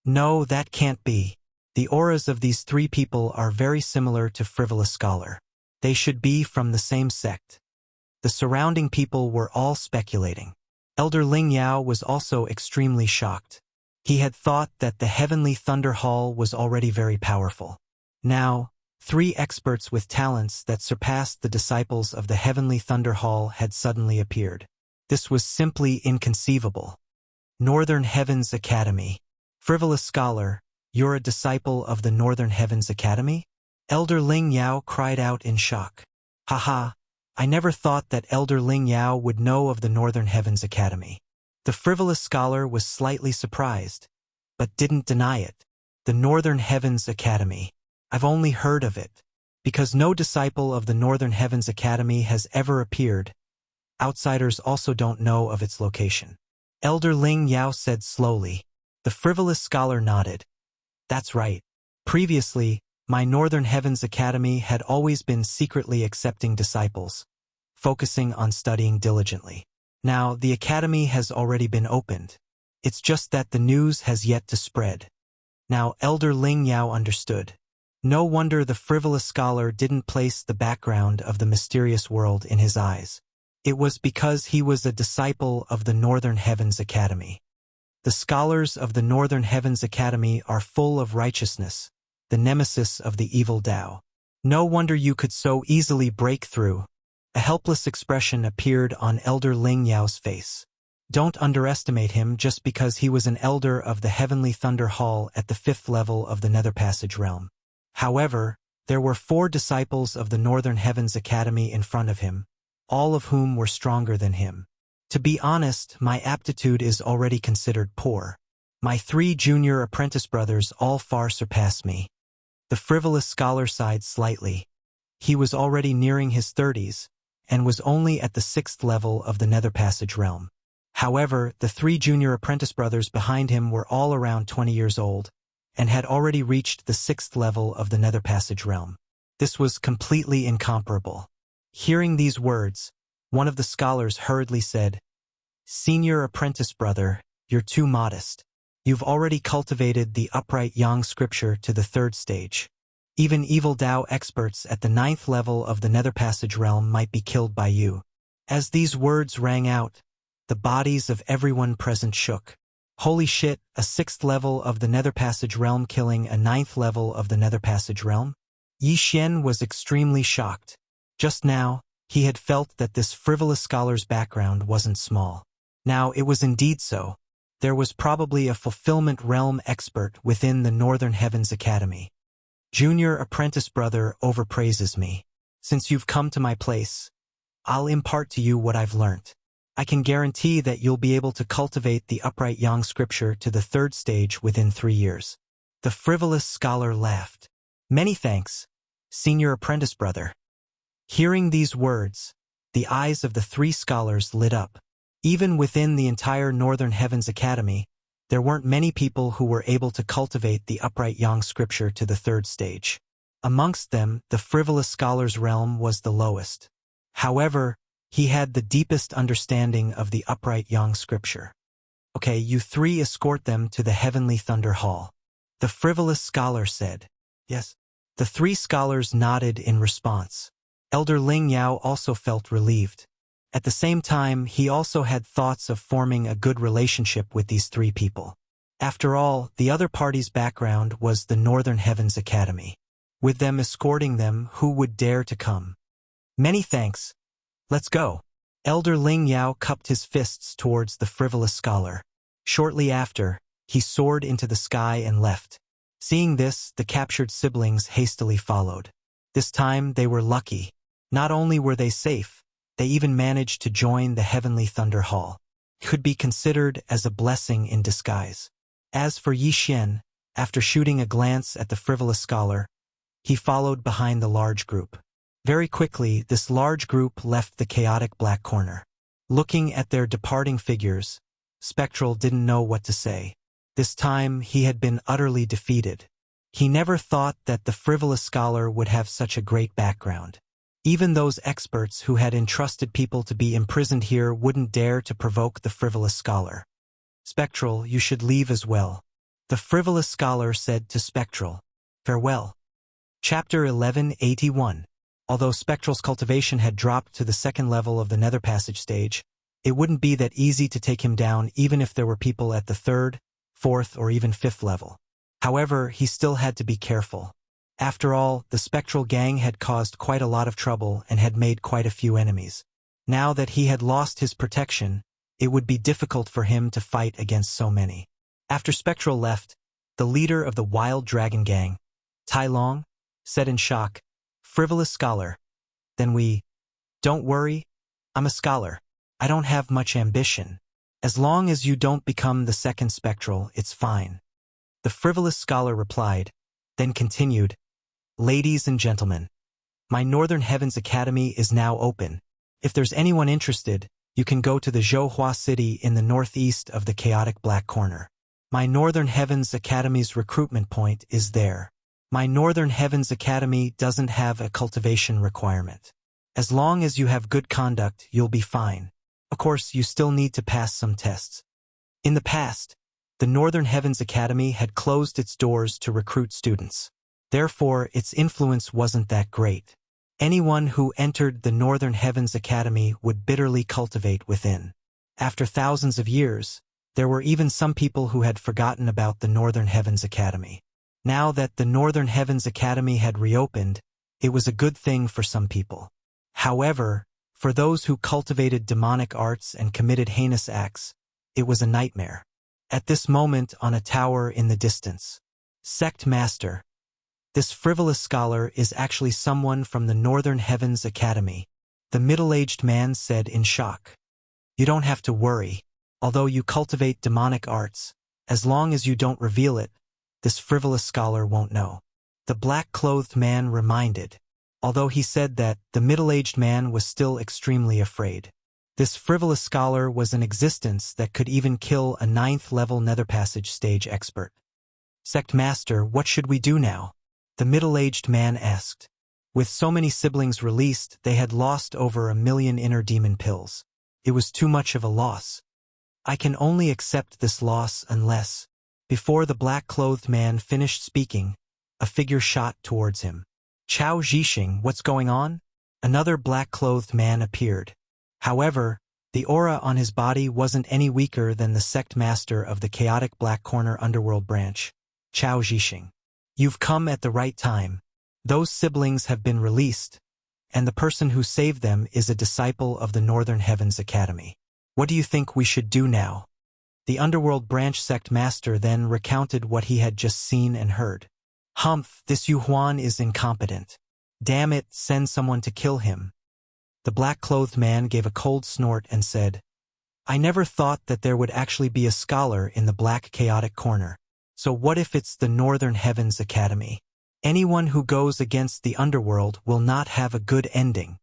No, that can't be. The auras of these 3 people are very similar to Frivolous Scholar. They should be from the same sect. The surrounding people were all speculating. Elder Ling Yao was also extremely shocked. He had thought that the Heavenly Thunder Hall was already very powerful. Now, 3 experts with talents that surpassed the disciples of the Heavenly Thunder Hall had suddenly appeared. This was simply inconceivable. Northern Heavens Academy. Frivolous Scholar, you're a disciple of the Northern Heavens Academy? Elder Ling Yao cried out in shock. Haha, I never thought that Elder Ling Yao would know of the Northern Heavens Academy. The Frivolous Scholar was slightly surprised, but didn't deny it. The Northern Heavens Academy. I've only heard of it. Because no disciple of the Northern Heavens Academy has ever appeared, outsiders also don't know of its location. Elder Ling Yao said slowly. The Frivolous Scholar nodded. That's right. Previously, my Northern Heavens Academy had always been secretly accepting disciples, focusing on studying diligently. Now, the academy has already been opened. It's just that the news has yet to spread. Now, Elder Ling Yao understood. No wonder the Frivolous Scholar didn't place the background of the mysterious world in his eyes. It was because he was a disciple of the Northern Heavens Academy. The scholars of the Northern Heavens Academy are full of righteousness, the nemesis of the evil Tao. No wonder you could so easily break through. A helpless expression appeared on Elder Ling Yao's face. Don't underestimate him just because he was an elder of the Heavenly Thunder Hall at the 5th level of the Nether Passage realm. However, there were 4 disciples of the Northern Heavens Academy in front of him, all of whom were stronger than him. To be honest, my aptitude is already considered poor. My 3 junior apprentice brothers all far surpass me. The Frivolous Scholar sighed slightly. He was already nearing his 30s, and was only at the 6th level of the Nether Passage realm. However, the 3 junior apprentice brothers behind him were all around 20 years old, and had already reached the 6th level of the Nether Passage realm. This was completely incomparable. Hearing these words, one of the scholars hurriedly said, Senior apprentice brother, you're too modest. You've already cultivated the upright Yang scripture to the 3rd stage. Even evil Tao experts at the 9th level of the Nether Passage realm might be killed by you. As these words rang out, the bodies of everyone present shook. Holy shit, a 6th level of the Nether Passage realm killing a 9th level of the Nether Passage realm? Yi Xian was extremely shocked. Just now, he had felt that this Frivolous Scholar's background wasn't small. Now, it was indeed so. There was probably a fulfillment realm expert within the Northern Heavens Academy. Junior apprentice brother overpraises me. Since you've come to my place, I'll impart to you what I've learnt. I can guarantee that you'll be able to cultivate the upright Yang scripture to the 3rd stage within 3 years. The Frivolous Scholar laughed. Many thanks, senior apprentice brother. Hearing these words, the eyes of the 3 scholars lit up. Even within the entire Northern Heavens Academy, there weren't many people who were able to cultivate the upright Yang scripture to the 3rd stage. Amongst them, the Frivolous Scholar's realm was the lowest. However, he had the deepest understanding of the upright Yang scripture. Okay, you 3 escort them to the Heavenly Thunder Hall. The Frivolous Scholar said. Yes. The 3 scholars nodded in response. Elder Ling Yao also felt relieved. At the same time, he also had thoughts of forming a good relationship with these 3 people. After all, the other party's background was the Northern Heavens Academy. With them escorting them, who would dare to come? Many thanks. Let's go. Elder Ling Yao cupped his fists towards the Frivolous Scholar. Shortly after, he soared into the sky and left. Seeing this, the captured siblings hastily followed. This time, they were lucky. Not only were they safe, they even managed to join the Heavenly Thunder Hall. It could be considered as a blessing in disguise. As for Yi Xian, after shooting a glance at the Frivolous Scholar, He followed behind the large group. Very quickly, this large group left the chaotic black corner. Looking at their departing figures, Spectral didn't know what to say. This time, he had been utterly defeated. He never thought that the frivolous scholar would have such a great background. Even those experts who had entrusted people to be imprisoned here wouldn't dare to provoke the frivolous scholar. Spectral, you should leave as well. The frivolous scholar said to Spectral. Farewell. Chapter 1181. Although Spectral's cultivation had dropped to the second level of the Nether Passage stage, it wouldn't be that easy to take him down even if there were people at the third, fourth, or even fifth level. However, he still had to be careful. After all, the Spectral gang had caused quite a lot of trouble and had made quite a few enemies. Now that he had lost his protection, it would be difficult for him to fight against so many. After Spectral left, the leader of the Wild Dragon Gang, Tai Long, said in shock, "Frivolous scholar. Then don't worry, I'm a scholar. I don't have much ambition. As long as you don't become the second Spectral, it's fine." The frivolous scholar replied, then continued, "Ladies and gentlemen, my Northern Heavens Academy is now open. If there's anyone interested, you can go to the Zhouhua city in the northeast of the chaotic black corner. My Northern Heavens Academy's recruitment point is there. My Northern Heavens Academy doesn't have a cultivation requirement. As long as you have good conduct, you'll be fine. Of course, you still need to pass some tests." In the past, the Northern Heavens Academy had closed its doors to recruit students. Therefore, its influence wasn't that great. Anyone who entered the Northern Heavens Academy would bitterly cultivate within. After thousands of years, there were even some people who had forgotten about the Northern Heavens Academy. Now that the Northern Heavens Academy had reopened, it was a good thing for some people. However, for those who cultivated demonic arts and committed heinous acts, it was a nightmare. At this moment, on a tower in the distance, Sect Master. This frivolous scholar is actually someone from the Northern Heavens Academy, the middle-aged man said in shock. "You don't have to worry. Although you cultivate demonic arts, as long as you don't reveal it, this frivolous scholar won't know." The black-clothed man reminded, although he said that the middle-aged man was still extremely afraid. This frivolous scholar was an existence that could even kill a 9th-level Nether Passage stage expert. "Sect Master, what should we do now?" the middle-aged man asked. With so many siblings released, they had lost over 1 million inner demon pills. It was too much of a loss. "I can only accept this loss unless..." Before the black-clothed man finished speaking, a figure shot towards him. "Chao Zhixing, what's going on?" Another black-clothed man appeared. However, the aura on his body wasn't any weaker than the sect master of the chaotic black corner underworld branch, Chao Zhixing. "You've come at the right time. Those siblings have been released, and the person who saved them is a disciple of the Northern Heavens Academy. What do you think we should do now?" The underworld branch sect master then recounted what he had just seen and heard. "Humph, this Yu Huan is incompetent. Damn it, send someone to kill him." The black-clothed man gave a cold snort and said, "I never thought that there would actually be a scholar in the black chaotic corner. So what if it's the Northern Heavens Academy? Anyone who goes against the underworld will not have a good ending."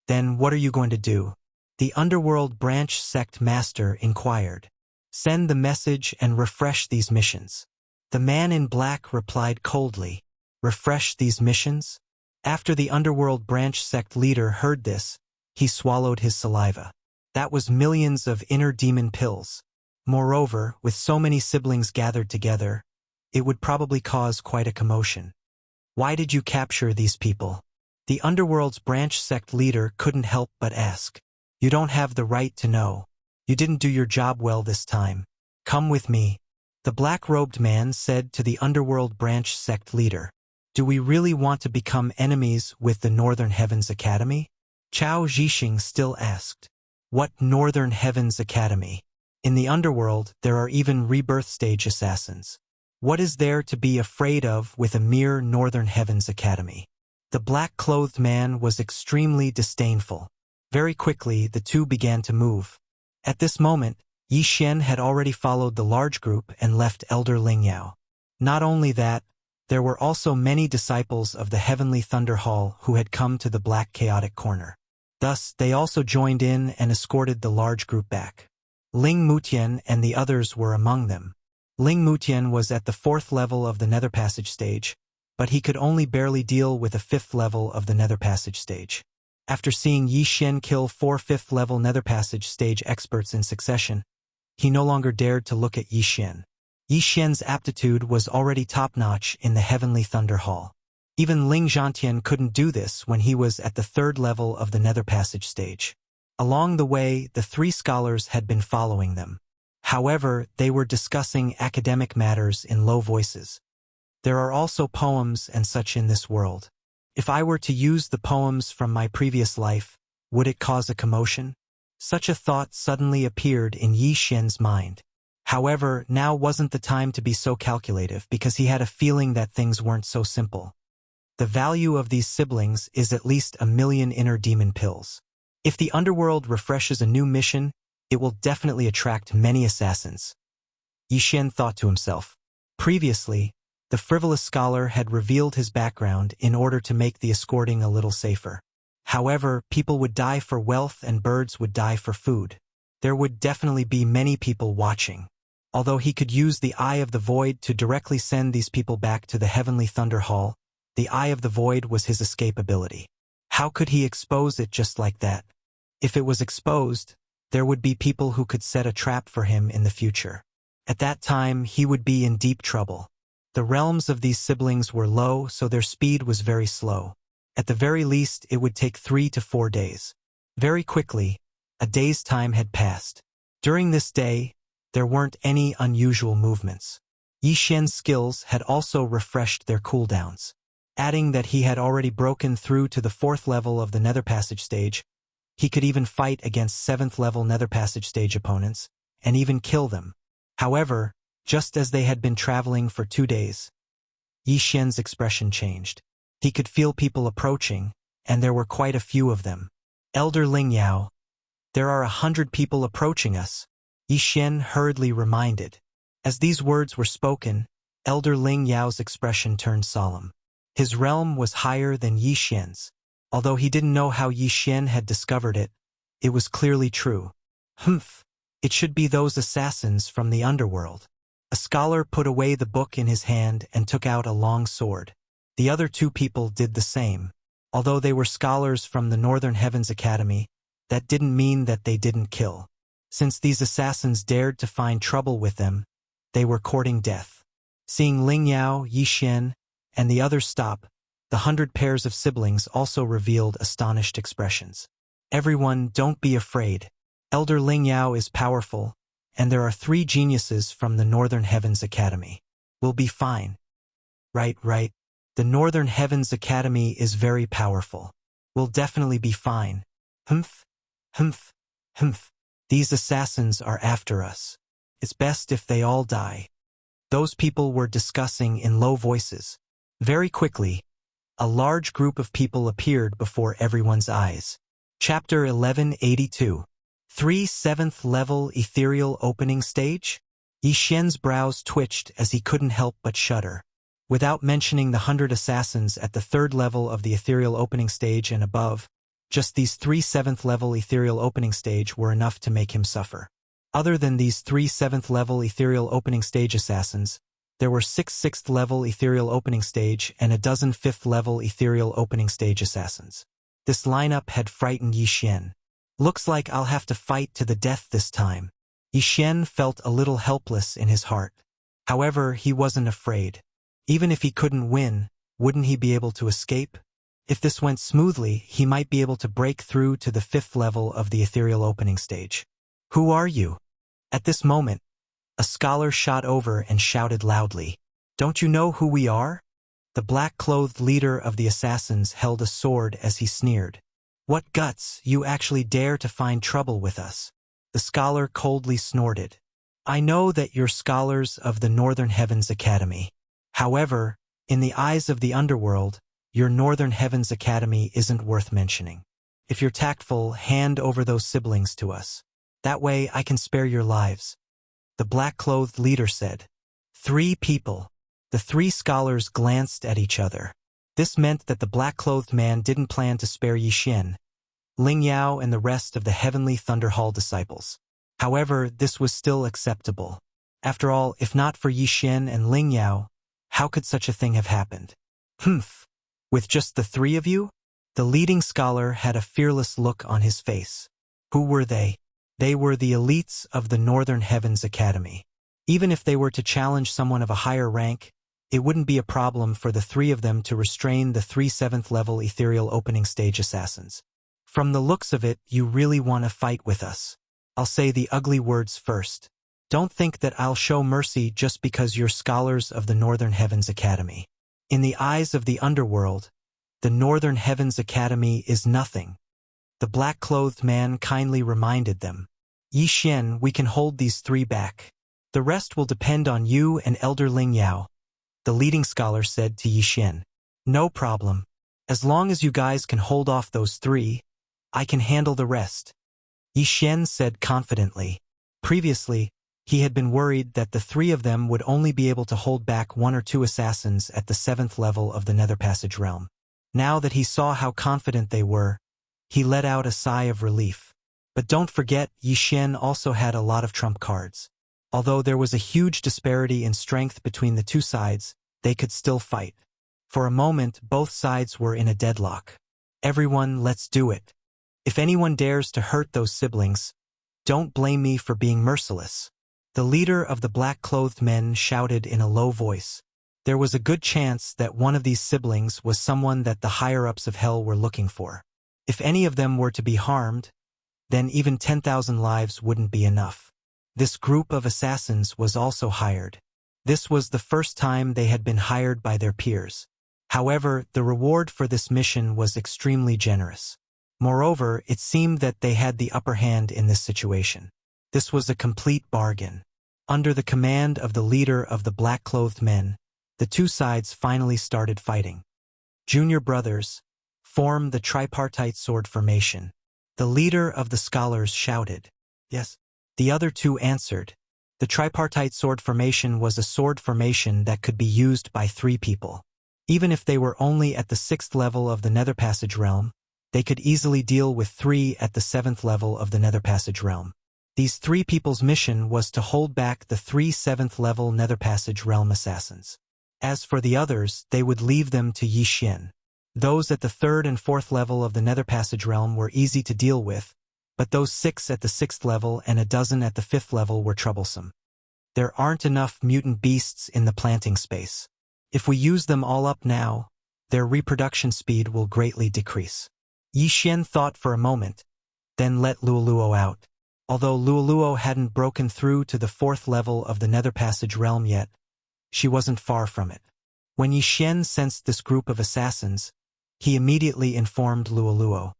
"Then what are you going to do?" the underworld branch sect master inquired. "Send the message and refresh these missions." The man in black replied coldly, "Refresh these missions?" After the underworld branch sect leader heard this, he swallowed his saliva. That was millions of inner demon pills. Moreover, with so many siblings gathered together, it would probably cause quite a commotion. "Why did you capture these people?" The underworld's branch sect leader couldn't help but ask. "You don't have the right to know. You didn't do your job well this time. Come with me." The black-robed man said to the underworld branch sect leader, "Do we really want to become enemies with the Northern Heavens Academy?" Chao Zhixing still asked, "What Northern Heavens Academy? In the underworld, there are even rebirth stage assassins. What is there to be afraid of with a mere Northern Heavens Academy?" The black-clothed man was extremely disdainful. Very quickly, the two began to move. At this moment, Yi Xian had already followed the large group and left Elder Ling Yao. Not only that, There were also many disciples of the Heavenly Thunder Hall who had come to the Black Chaotic Corner. Thus, they also joined in and escorted the large group back. Ling Mutian and the others were among them. Ling Mutian was at the 4th level of the Nether Passage stage, but he could only barely deal with the 5th level of the Nether Passage stage. After seeing Yi Xian kill 4 5th-level Nether Passage stage experts in succession, he no longer dared to look at Yi Xian. Yi Xian's aptitude was already top-notch in the Heavenly Thunder Hall. Even Ling Zhantian couldn't do this when he was at the 3rd level of the Nether Passage stage. Along the way, the 3 scholars had been following them. However, they were discussing academic matters in low voices. There are also poems and such in this world. If I were to use the poems from my previous life, would it cause a commotion? Such a thought suddenly appeared in Yi Xian's mind. However, now wasn't the time to be so calculative because he had a feeling that things weren't so simple. The value of these siblings is at least 1,000,000 inner demon pills. If the underworld refreshes a new mission, it will definitely attract many assassins. Yi Xian thought to himself. Previously, the frivolous scholar had revealed his background in order to make the escorting a little safer. However, people would die for wealth and birds would die for food. There would definitely be many people watching. Although he could use the Eye of the Void to directly send these people back to the Heavenly Thunder Hall, the Eye of the Void was his escape ability. How could he expose it just like that? If it was exposed, there would be people who could set a trap for him in the future. At that time, he would be in deep trouble. The realms of these siblings were low, so their speed was very slow. At the very least, it would take 3 to 4 days. Very quickly, a day's time had passed. During this day, there weren't any unusual movements. Yi Xian's skills had also refreshed their cooldowns. Adding that he had already broken through to the 4th level of the Nether Passage stage, he could even fight against 7th-level Nether Passage stage opponents, and even kill them. However, just as they had been traveling for 2 days, Yi Xian's expression changed. He could feel people approaching, and there were quite a few of them. Elder Ling Yao, there are 100 people approaching us, Yi Xian hurriedly reminded. As these words were spoken, Elder Ling Yao's expression turned solemn. His realm was higher than Yi Xian's. Although he didn't know how Yi Xian had discovered it, it was clearly true. Humph, it should be those assassins from the underworld. A scholar put away the book in his hand and took out a long sword. The other 2 people did the same. Although they were scholars from the Northern Heavens Academy, that didn't mean that they didn't kill. Since these assassins dared to find trouble with them, they were courting death. Seeing Ling Yao, Yi Xian, and the others stop, the 100 pairs of siblings also revealed astonished expressions. Everyone, don't be afraid. Elder Ling Yao is powerful, and there are 3 geniuses from the Northern Heavens Academy. We'll be fine. Right. The Northern Heavens Academy is very powerful. We'll definitely be fine. Humph. These assassins are after us. It's best if they all die. Those people were discussing in low voices. Very quickly, a large group of people appeared before everyone's eyes. Chapter 1182. 3 7th-level Ethereal Opening Stage? Yi Xian's brows twitched as he couldn't help but shudder. Without mentioning the 100 assassins at the 3rd level of the Ethereal Opening Stage and above, just these 3 7th-level Ethereal Opening Stage were enough to make him suffer. Other than these 3 7th-level Ethereal Opening Stage assassins, there were 6 6th-level Ethereal Opening Stage and a dozen 5th-level Ethereal Opening Stage assassins. This lineup had frightened Yi Xian. Looks like I'll have to fight to the death this time. Yi Xian felt a little helpless in his heart. However, he wasn't afraid. Even if he couldn't win, wouldn't he be able to escape? If this went smoothly, he might be able to break through to the 5th level of the Ethereal Opening Stage. Who are you? At this moment, a scholar shot over and shouted loudly, "Don't you know who we are?" The black-clothed leader of the assassins held a sword as he sneered. "What guts, you actually dare to find trouble with us?" The scholar coldly snorted. "I know that you're scholars of the Northern Heavens Academy. However, in the eyes of the underworld, your Northern Heavens Academy isn't worth mentioning. If you're tactful, hand over those siblings to us. That way I can spare your lives." The black-clothed leader said. 3 people. The three scholars glanced at each other. This meant that the black-clothed man didn't plan to spare Yi Xian, Ling Yao, and the rest of the Heavenly Thunder Hall disciples. However, this was still acceptable. After all, if not for Yi Xian and Ling Yao, how could such a thing have happened? Humph! With just the three of you? The leading scholar had a fearless look on his face. Who were they? They were the elites of the Northern Heavens Academy. Even if they were to challenge someone of a higher rank, it wouldn't be a problem for the three of them to restrain the 3 7th-level ethereal opening stage assassins. From the looks of it, you really want to fight with us. I'll say the ugly words first. Don't think that I'll show mercy just because you're scholars of the Northern Heavens Academy. In the eyes of the underworld, the Northern Heavens Academy is nothing. The black-clothed man kindly reminded them. Yi Xian, we can hold these three back. The rest will depend on you and Elder Ling Yao, the leading scholar said to Yi Xian. No problem. As long as you guys can hold off those three, I can handle the rest. Yi Xian said confidently. Previously, he had been worried that the three of them would only be able to hold back 1 or 2 assassins at the 7th level of the Nether Passage realm. Now that he saw how confident they were, he let out a sigh of relief. But don't forget, Yi Xian also had a lot of trump cards. Although there was a huge disparity in strength between the two sides, they could still fight. For a moment, both sides were in a deadlock. Everyone, let's do it. If anyone dares to hurt those siblings, don't blame me for being merciless. The leader of the black-clothed men shouted in a low voice. There was a good chance that one of these siblings was someone that the higher-ups of hell were looking for. If any of them were to be harmed, then even 10,000 lives wouldn't be enough. This group of assassins was also hired. This was the first time they had been hired by their peers. However, the reward for this mission was extremely generous. Moreover, it seemed that they had the upper hand in this situation. This was a complete bargain. Under the command of the leader of the black-clothed men, the two sides finally started fighting. Junior brothers, form the tripartite sword formation. The leader of the scholars shouted. Yes. The other two answered. The tripartite sword formation was a sword formation that could be used by 3 people. Even if they were only at the 6th level of the Nether Passage realm, they could easily deal with 3 at the 7th level of the Nether Passage realm. These 3 people's mission was to hold back the 3 7th-level Nether Passage realm assassins. As for the others, they would leave them to Yi Xian. Those at the 3rd and 4th level of the Nether Passage realm were easy to deal with, but those 6 at the 6th level and a dozen at the 5th level were troublesome. There aren't enough mutant beasts in the planting space. If we use them all up now, their reproduction speed will greatly decrease. Yi Xian thought for a moment, then let Luoluo out. Although Luoluo hadn't broken through to the 4th level of the Nether Passage realm yet, she wasn't far from it. When Yi Xian sensed this group of assassins, he immediately informed Luoluo.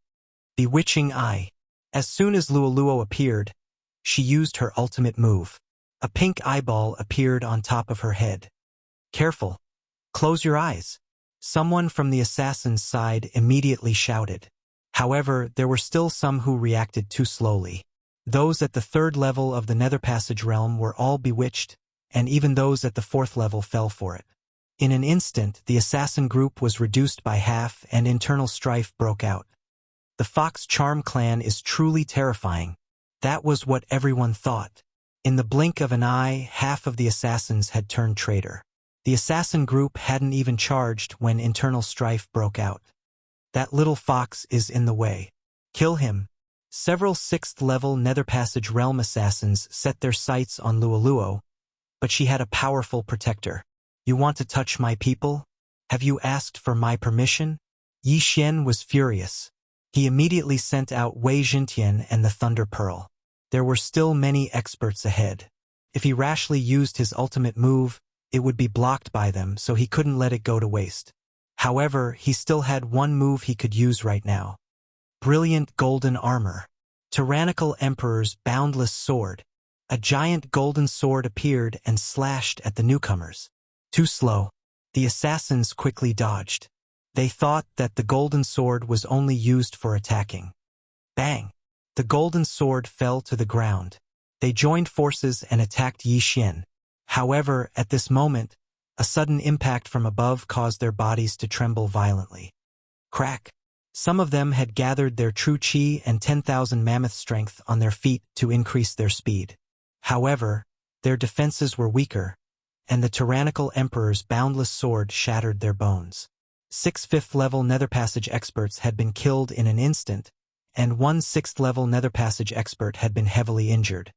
Bewitching Eye. As soon as Luoluo appeared, she used her ultimate move. A pink eyeball appeared on top of her head. Careful. Close your eyes. Someone from the assassin's side immediately shouted. However, there were still some who reacted too slowly. Those at the 3rd level of the Nether Passage realm were all bewitched, and even those at the 4th level fell for it. In an instant, the assassin group was reduced by half and internal strife broke out. The Fox Charm clan is truly terrifying. That was what everyone thought. In the blink of an eye, half of the assassins had turned traitor. The assassin group hadn't even charged when internal strife broke out. That little fox is in the way. Kill him. Several 6th-level Nether Passage realm assassins set their sights on Luoluo, but she had a powerful protector. You want to touch my people? Have you asked for my permission? Yi Xian was furious. He immediately sent out Wei Jintian and the Thunder Pearl. There were still many experts ahead. If he rashly used his ultimate move, it would be blocked by them, so he couldn't let it go to waste. However, he still had one move he could use right now. Brilliant golden armor. Tyrannical Emperor's boundless sword. A giant golden sword appeared and slashed at the newcomers. Too slow. The assassins quickly dodged. They thought that the golden sword was only used for attacking. Bang! The golden sword fell to the ground. They joined forces and attacked Yi Xian. However, at this moment, A sudden impact from above caused their bodies to tremble violently. Crack! Some of them had gathered their true chi and 10,000 mammoth strength on their feet to increase their speed. However, their defenses were weaker, and the tyrannical emperor's boundless sword shattered their bones. 6 fifth-level nether passage experts had been killed in an instant, and 1 sixth-level nether passage expert had been heavily injured.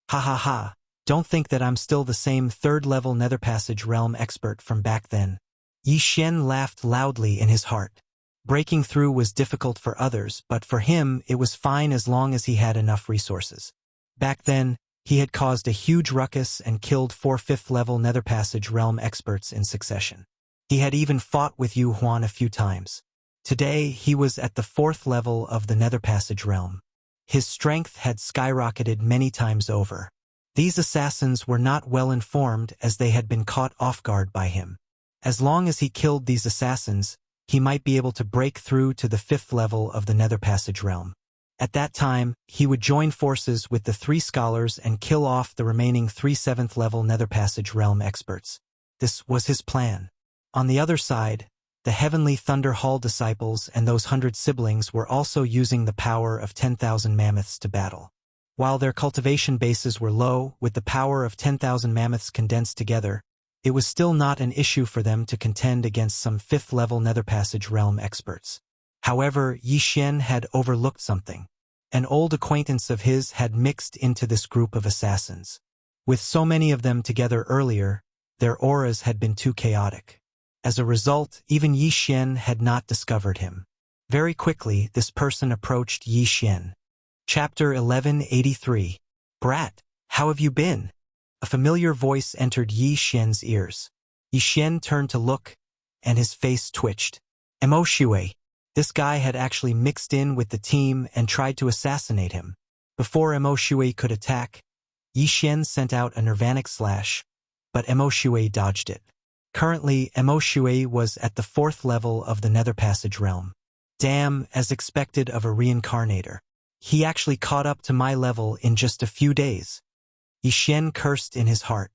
Ha ha ha, don't think that I'm still the same third-level nether passage realm expert from back then. Yi Xian laughed loudly in his heart. Breaking through was difficult for others, but for him it was fine as long as he had enough resources. Back then, he had caused a huge ruckus and killed 4 fifth-level nether passage realm experts in succession. He had even fought with Yu Huan a few times. Today, he was at the 4th level of the nether passage realm. His strength had skyrocketed many times over. These assassins were not well informed as they had been caught off guard by him. As long as he killed these assassins, he might be able to break through to the 5th level of the nether passage realm. At that time, he would join forces with the 3 scholars and kill off the remaining 3 7th level nether passage realm experts. This was his plan. On the other side, the Heavenly Thunder Hall disciples and those 100 siblings were also using the power of 10,000 mammoths to battle. While their cultivation bases were low, with the power of 10,000 mammoths condensed together, it was still not an issue for them to contend against some 5th-level nether passage realm experts. However, Yi Xian had overlooked something. An old acquaintance of his had mixed into this group of assassins. With so many of them together earlier, their auras had been too chaotic. As a result, even Yi Xian had not discovered him. Very quickly, this person approached Yi Xian. Chapter 1183. Brat, how have you been? A familiar voice entered Yi Xian's ears. Yi Xian turned to look, and his face twitched. Mo Shui. This guy had actually mixed in with the team and tried to assassinate him. Before Mo Shui could attack, Yi Xian sent out a nirvanic slash, but Mo Shui dodged it. Currently, Mo Shui was at the 4th level of the nether passage realm. Damn, as expected of a reincarnator. He actually caught up to my level in just a few days. Yi Xian cursed in his heart.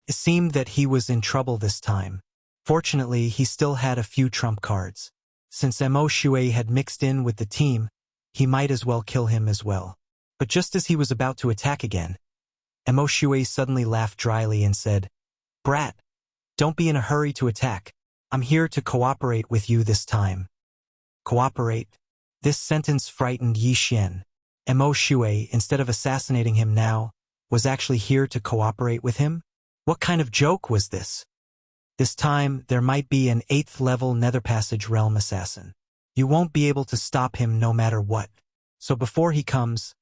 It seemed that he was in trouble this time. Fortunately, he still had a few trump cards. Since Mo Shui had mixed in with the team, he might as well kill him as well. But just as he was about to attack again, Mo Shui suddenly laughed dryly and said, Brat, don't be in a hurry to attack. I'm here to cooperate with you this time. Cooperate? This sentence frightened Yi Xian. Mo Shui, instead of assassinating him now, was actually here to cooperate with him? What kind of joke was this? This time, there might be an 8th-level nether passage realm assassin. You won't be able to stop him no matter what. So before he comes,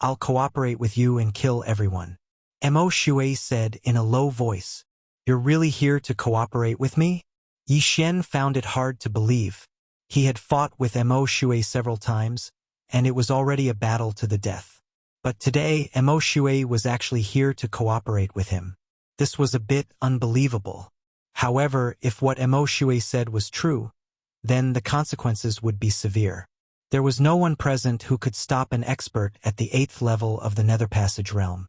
I'll cooperate with you and kill everyone. Mo Shui said in a low voice. You're really here to cooperate with me? Yi Xian found it hard to believe. He had fought with Mo Shui several times, and it was already a battle to the death. But today, Mo Shui was actually here to cooperate with him. This was a bit unbelievable. However, if what Mo Shui said was true, then the consequences would be severe. There was no one present who could stop an expert at the 8th level of the nether passage realm.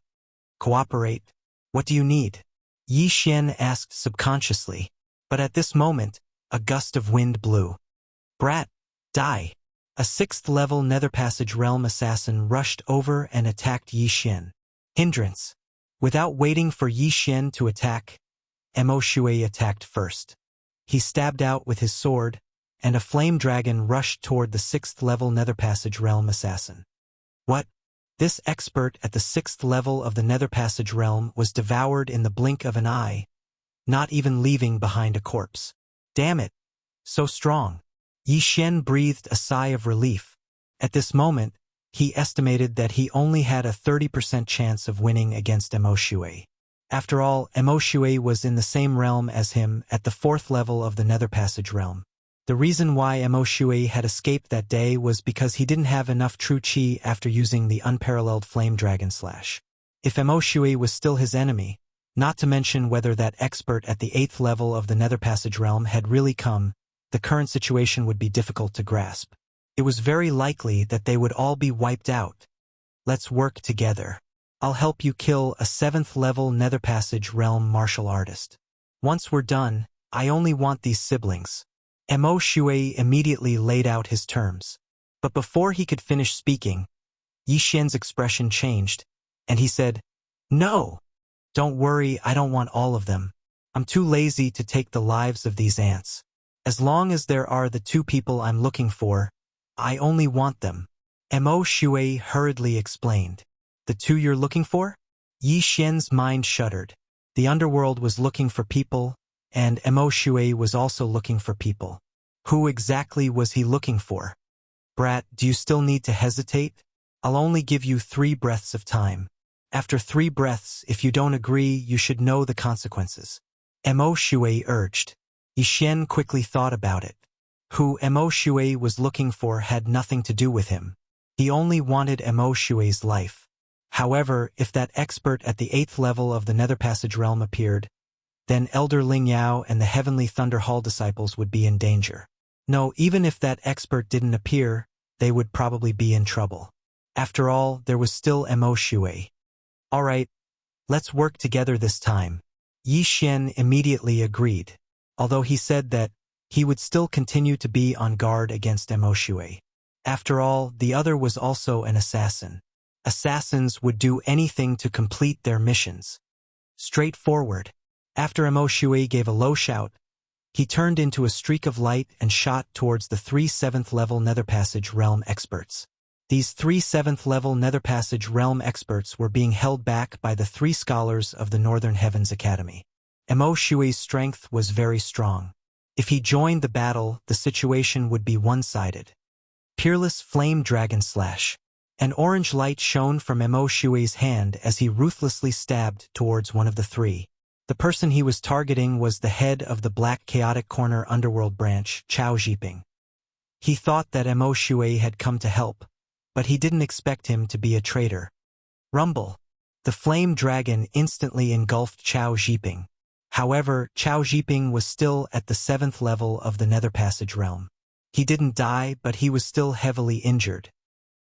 Cooperate? What do you need? Yi Xian asked subconsciously. But at this moment, a gust of wind blew. Brat, die! A 6th-level nether passage realm assassin rushed over and attacked Yi Xian. Hindrance. Without waiting for Yi Xian to attack, Mo Shui attacked first. He stabbed out with his sword, and a flame dragon rushed toward the 6th-level nether passage realm assassin. What? This expert at the 6th level of the nether passage realm was devoured in the blink of an eye, not even leaving behind a corpse. Damn it! So strong. Yi Xian breathed a sigh of relief. At this moment, he estimated that he only had a 30% chance of winning against Mo Shui. After all, Mo Shui was in the same realm as him at the 4th level of the nether passage realm. The reason why Mo Shui had escaped that day was because he didn't have enough true chi after using the unparalleled flame dragon slash. If Mo Shui was still his enemy, not to mention whether that expert at the 8th level of the nether passage realm had really come, the current situation would be difficult to grasp. It was very likely that they would all be wiped out. Let's work together. I'll help you kill a 7th level nether passage realm martial artist. Once we're done, I only want these siblings. Mo Shui immediately laid out his terms. But before he could finish speaking, Yi Xian's expression changed, and he said, "No! Don't worry, I don't want all of them. I'm too lazy to take the lives of these ants. As long as there are the two people I'm looking for, I only want them." Mo Shui hurriedly explained. "The two you're looking for?" Yi Xian's mind shuddered. The underworld was looking for people, and Mo Shui was also looking for people. Who exactly was he looking for? "Brat, do you still need to hesitate? I'll only give you 3 breaths of time. After 3 breaths, if you don't agree, you should know the consequences." Mo Shui urged. Yi Xian quickly thought about it. Who Mo Shui was looking for had nothing to do with him. He only wanted Mo Shui's life. However, if that expert at the 8th level of the Nether Passage realm appeared, then Elder Ling Yao and the Heavenly Thunder Hall disciples would be in danger. No, even if that expert didn't appear, they would probably be in trouble. After all, there was still Mo Shui. "All right, let's work together this time." Yi Xian immediately agreed, although he said that he would still continue to be on guard against Mo Shui. After all, the other was also an assassin. Assassins would do anything to complete their missions. Straightforward. After Mo Shui gave a low shout, he turned into a streak of light and shot towards the 3 7th-level Nether Passage realm experts. These 3 7th-level Nether Passage realm experts were being held back by the 3 scholars of the Northern Heavens Academy. Mo Shui's strength was very strong. If he joined the battle, the situation would be one-sided. Peerless Flame Dragon Slash. An orange light shone from Mo Shui's hand as he ruthlessly stabbed towards one of the 3. The person he was targeting was the head of the Black Chaotic Corner Underworld branch, Chao Jiping. He thought that Mo Shui had come to help, but he didn't expect him to be a traitor. Rumble. The flame dragon instantly engulfed Chao Jiping. However, Chao Jiping was still at the 7th level of the Nether Passage realm. He didn't die, but he was still heavily injured.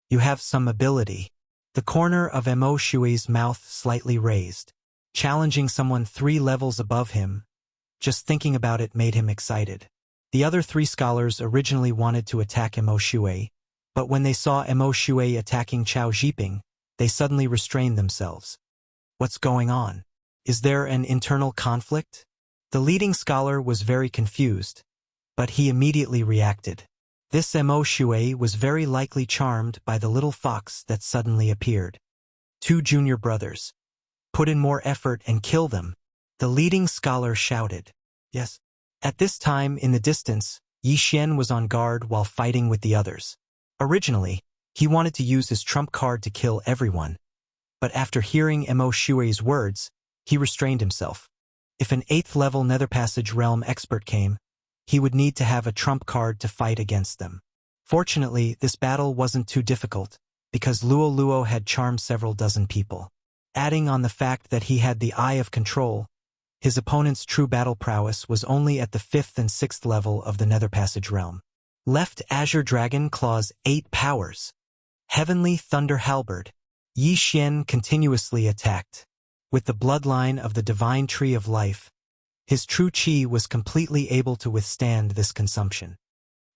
"You have some ability." The corner of Mo Shui's mouth slightly raised, challenging someone 3 levels above him. Just thinking about it made him excited. The other 3 scholars originally wanted to attack Mo Shui, but when they saw Mo Shui attacking Chao Jiping, they suddenly restrained themselves. What's going on? Is there an internal conflict? The leading scholar was very confused, but he immediately reacted. This Mo Shui was very likely charmed by the little fox that suddenly appeared. 2 junior brothers. Put in more effort and kill them, the leading scholar shouted. Yes. At this time, in the distance, Yi Xian was on guard while fighting with the others. Originally, he wanted to use his trump card to kill everyone, but after hearing Mo Shui's words, he restrained himself. If an 8th-level Nether Passage realm expert came, he would need to have a trump card to fight against them. Fortunately, this battle wasn't too difficult, because Luo Luo had charmed several dozen people. Adding on the fact that he had the Eye of Control, his opponent's true battle prowess was only at the 5th and 6th level of the Nether Passage realm. Left Azure Dragon Claw's 8 powers. Heavenly Thunder Halberd. Yi Xian continuously attacked. With the bloodline of the Divine Tree of Life, his true chi was completely able to withstand this consumption.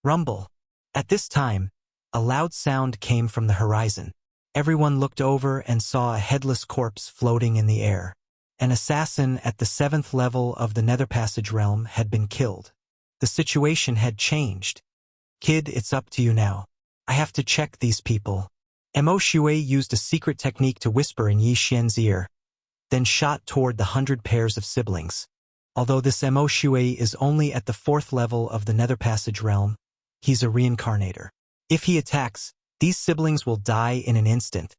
Rumble. At this time, a loud sound came from the horizon. Everyone looked over and saw a headless corpse floating in the air. An assassin at the 7th level of the Nether Passage realm had been killed. The situation had changed. "Kid, it's up to you now. I have to check these people." Mo Shui used a secret technique to whisper in Yi Xian's ear, then shot toward the 100 pairs of siblings. Although this Mo Shui is only at the 4th level of the Nether Passage realm, he's a reincarnator. If he attacks, these siblings will die in an instant.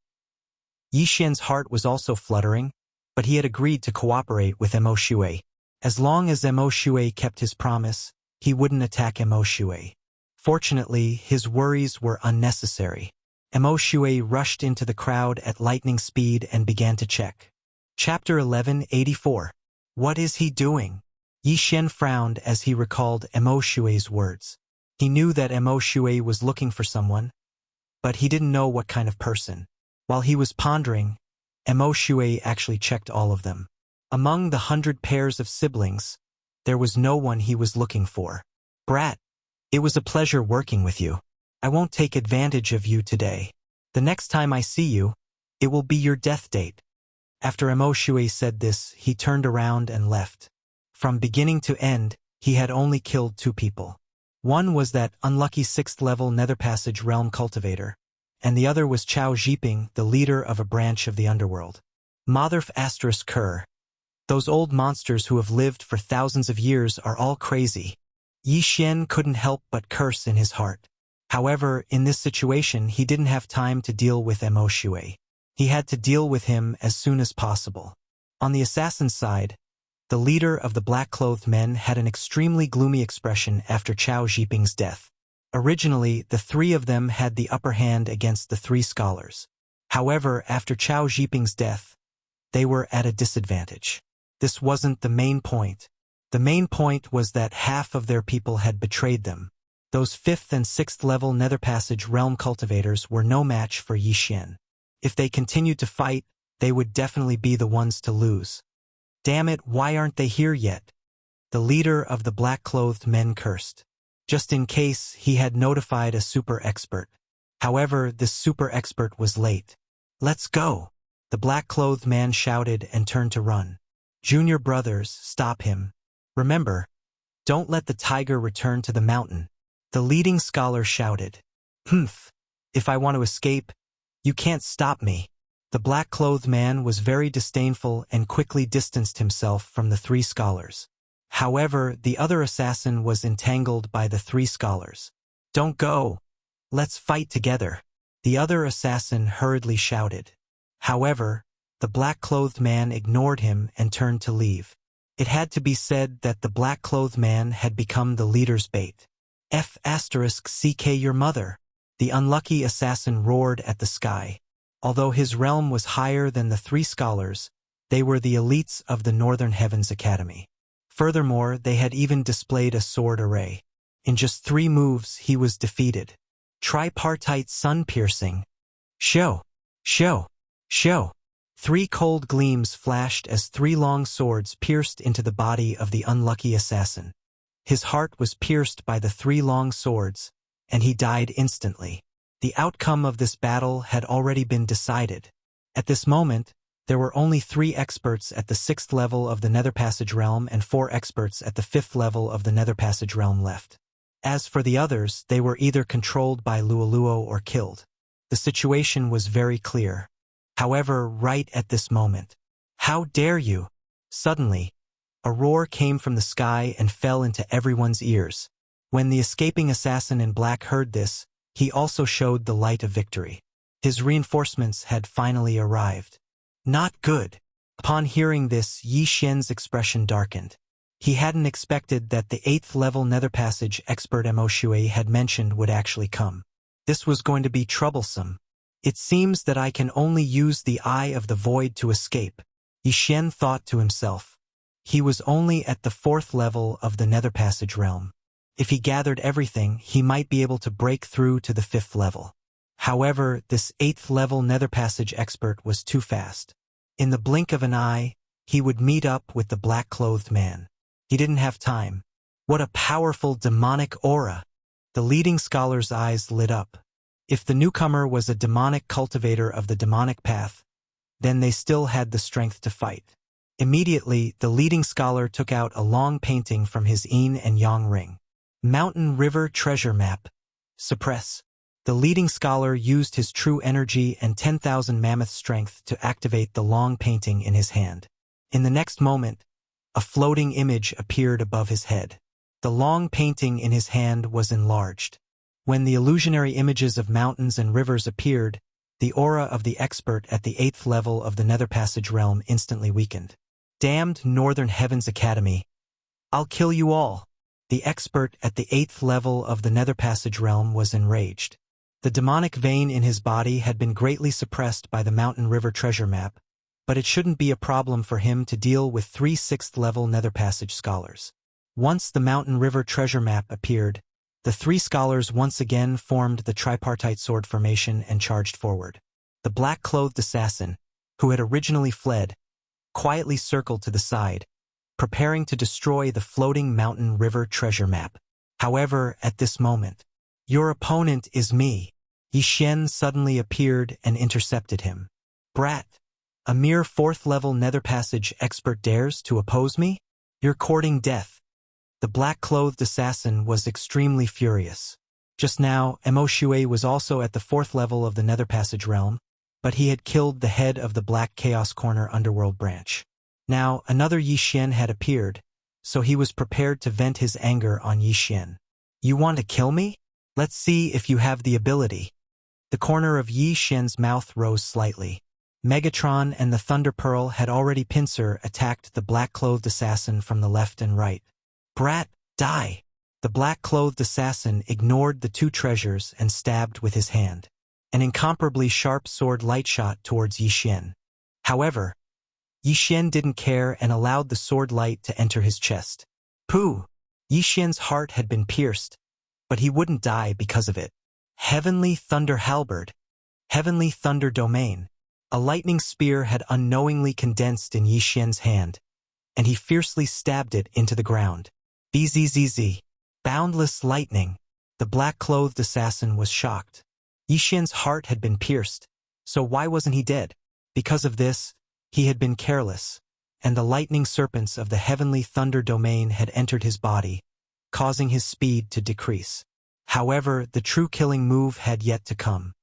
Yi Xian's heart was also fluttering, but he had agreed to cooperate with Mo Shui. As long as Mo Shui kept his promise, he wouldn't attack Mo Shui. Fortunately, his worries were unnecessary. Mo Shui rushed into the crowd at lightning speed and began to check. Chapter 1184. What is he doing? Yi Xian frowned as he recalled Mo Shui's words. He knew that Mo Shui was looking for someone, but he didn't know what kind of person. While he was pondering, Mo Shui actually checked all of them. Among the 100 pairs of siblings, There was no one he was looking for. Brat, it was a pleasure working with you. I won't take advantage of you today. The next time I see you, it will be your death date. After Mo Shui said this, he turned around and left. From beginning to end, he had only killed 2 people. One was that unlucky 6th-level Nether Passage Realm cultivator, and the other was Chao Zhiping, the leader of a branch of the underworld. Motherf ****. Those old monsters who have lived for thousands of years are all crazy. Yi Xian couldn't help but curse in his heart. However, in this situation he didn't have time to deal with Mo Shui. He had to deal with him as soon as possible. On the assassin's side, the leader of the black-clothed men had an extremely gloomy expression after Chao Zhiping's death. Originally, the 3 of them had the upper hand against the 3 scholars. However, after Chao Zhiping's death, they were at a disadvantage. This wasn't the main point. The main point was that half of their people had betrayed them. Those 5th and 6th level Nether Passage Realm cultivators were no match for Yi Xian. If they continued to fight, they would definitely be the ones to lose. Damn it, why aren't they here yet? The leader of the black-clothed men cursed. Just in case, he had notified a super expert. However, this super expert was late. Let's go! The black-clothed man shouted and turned to run. Junior brothers, stop him. Remember, don't let the tiger return to the mountain. The leading scholar shouted. Humph! If I want to escape, you can't stop me. The black-clothed man was very disdainful and quickly distanced himself from the 3 scholars. However, the other assassin was entangled by the 3 scholars. Don't go! Let's fight together! The other assassin hurriedly shouted. However, the black-clothed man ignored him and turned to leave. It had to be said that the black-clothed man had become the leader's bait. F***ck your mother! The unlucky assassin roared at the sky. Although his realm was higher than the 3 scholars, they were the elites of the Northern Heavens Academy. Furthermore, they had even displayed a sword array. In just 3 moves, he was defeated. Tripartite sun-piercing. Show! Show! Show! 3 cold gleams flashed as 3 long swords pierced into the body of the unlucky assassin. His heart was pierced by the 3 long swords, and he died instantly. The outcome of this battle had already been decided. At this moment, there were only 3 experts at the 6th level of the Nether Passage Realm and 4 experts at the 5th level of the Nether Passage Realm left. As for the others, they were either controlled by Luoluo or killed. The situation was very clear. However, right at this moment, how dare you? Suddenly, a roar came from the sky and fell into everyone's ears. When the escaping assassin in black heard this, he also showed the light of victory. His reinforcements had finally arrived. Not good. Upon hearing this, Yi Xian's expression darkened. He hadn't expected that the 8th level Nether Passage expert Mo Shui had mentioned would actually come. This was going to be troublesome. It seems that I can only use the Eye of the Void to escape, Yi Xian thought to himself. He was only at the 4th level of the Nether Passage realm. If he gathered everything, he might be able to break through to the 5th level. However, this 8th level Nether Passage expert was too fast. In the blink of an eye, he would meet up with the black-clothed man. He didn't have time. What a powerful demonic aura! The leading scholar's eyes lit up. If the newcomer was a demonic cultivator of the demonic path, then they still had the strength to fight. Immediately, the leading scholar took out a long painting from his yin and yang ring. Mountain River Treasure Map. Suppress. The leading scholar used his true energy and 10,000 mammoth strength to activate the long painting in his hand. In the next moment, a floating image appeared above his head. The long painting in his hand was enlarged. When the illusionary images of mountains and rivers appeared, the aura of the expert at the 8th level of the Nether Passage realm instantly weakened. Damned Northern Heavens Academy! I'll kill you all! The expert at the 8th level of the Nether Passage realm was enraged. The demonic vein in his body had been greatly suppressed by the Mountain River treasure map, but it shouldn't be a problem for him to deal with 3 6th level Nether Passage scholars. Once the Mountain River treasure map appeared, the 3 scholars once again formed the tripartite sword formation and charged forward. The black-clothed assassin, who had originally fled, quietly circled to the side, preparing to destroy the floating mountain river treasure map. However, at this moment, "Your opponent is me." Yi Xian suddenly appeared and intercepted him. "Brat, a mere 4th-level nether passage expert dares to oppose me? You're courting death." The black-clothed assassin was extremely furious. Just now, Mo Shui was also at the 4th level of the nether passage realm, but he had killed the head of the Black Chaos Corner underworld branch. Now, another Yi Xian had appeared, so he was prepared to vent his anger on Yi Xian. "You want to kill me? Let's see if you have the ability." The corner of Yi Xian's mouth rose slightly. Megatron and the Thunder Pearl had already pincer attacked the black-clothed assassin from the left and right. "Brat, die!" The black-clothed assassin ignored the two treasures and stabbed with his hand. An incomparably sharp sword light shot towards Yi Xian. However, Yi Xian didn't care and allowed the sword light to enter his chest. Pooh! Yi Xian's heart had been pierced, but he wouldn't die because of it. Heavenly Thunder Halberd. Heavenly Thunder Domain. A lightning spear had unknowingly condensed in Yi Xian's hand, and he fiercely stabbed it into the ground. Bzzz. Boundless lightning. The black-clothed assassin was shocked. Yi Xian's heart had been pierced, so why wasn't he dead? Because of this, he had been careless, and the lightning serpents of the Heavenly Thunder Domain had entered his body, causing his speed to decrease. However, the true killing move had yet to come.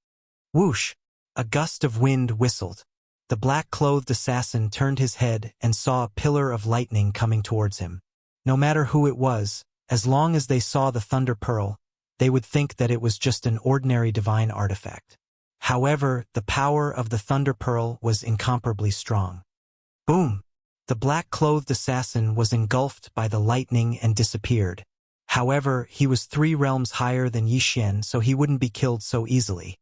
Whoosh! A gust of wind whistled. The black-clothed assassin turned his head and saw a pillar of lightning coming towards him. No matter who it was, as long as they saw the Thunder Pearl, they would think that it was just an ordinary divine artifact. However, the power of the Thunder Pearl was incomparably strong. Boom! The black-clothed assassin was engulfed by the lightning and disappeared. However, he was 3 realms higher than Yi Xian, so he wouldn't be killed so easily.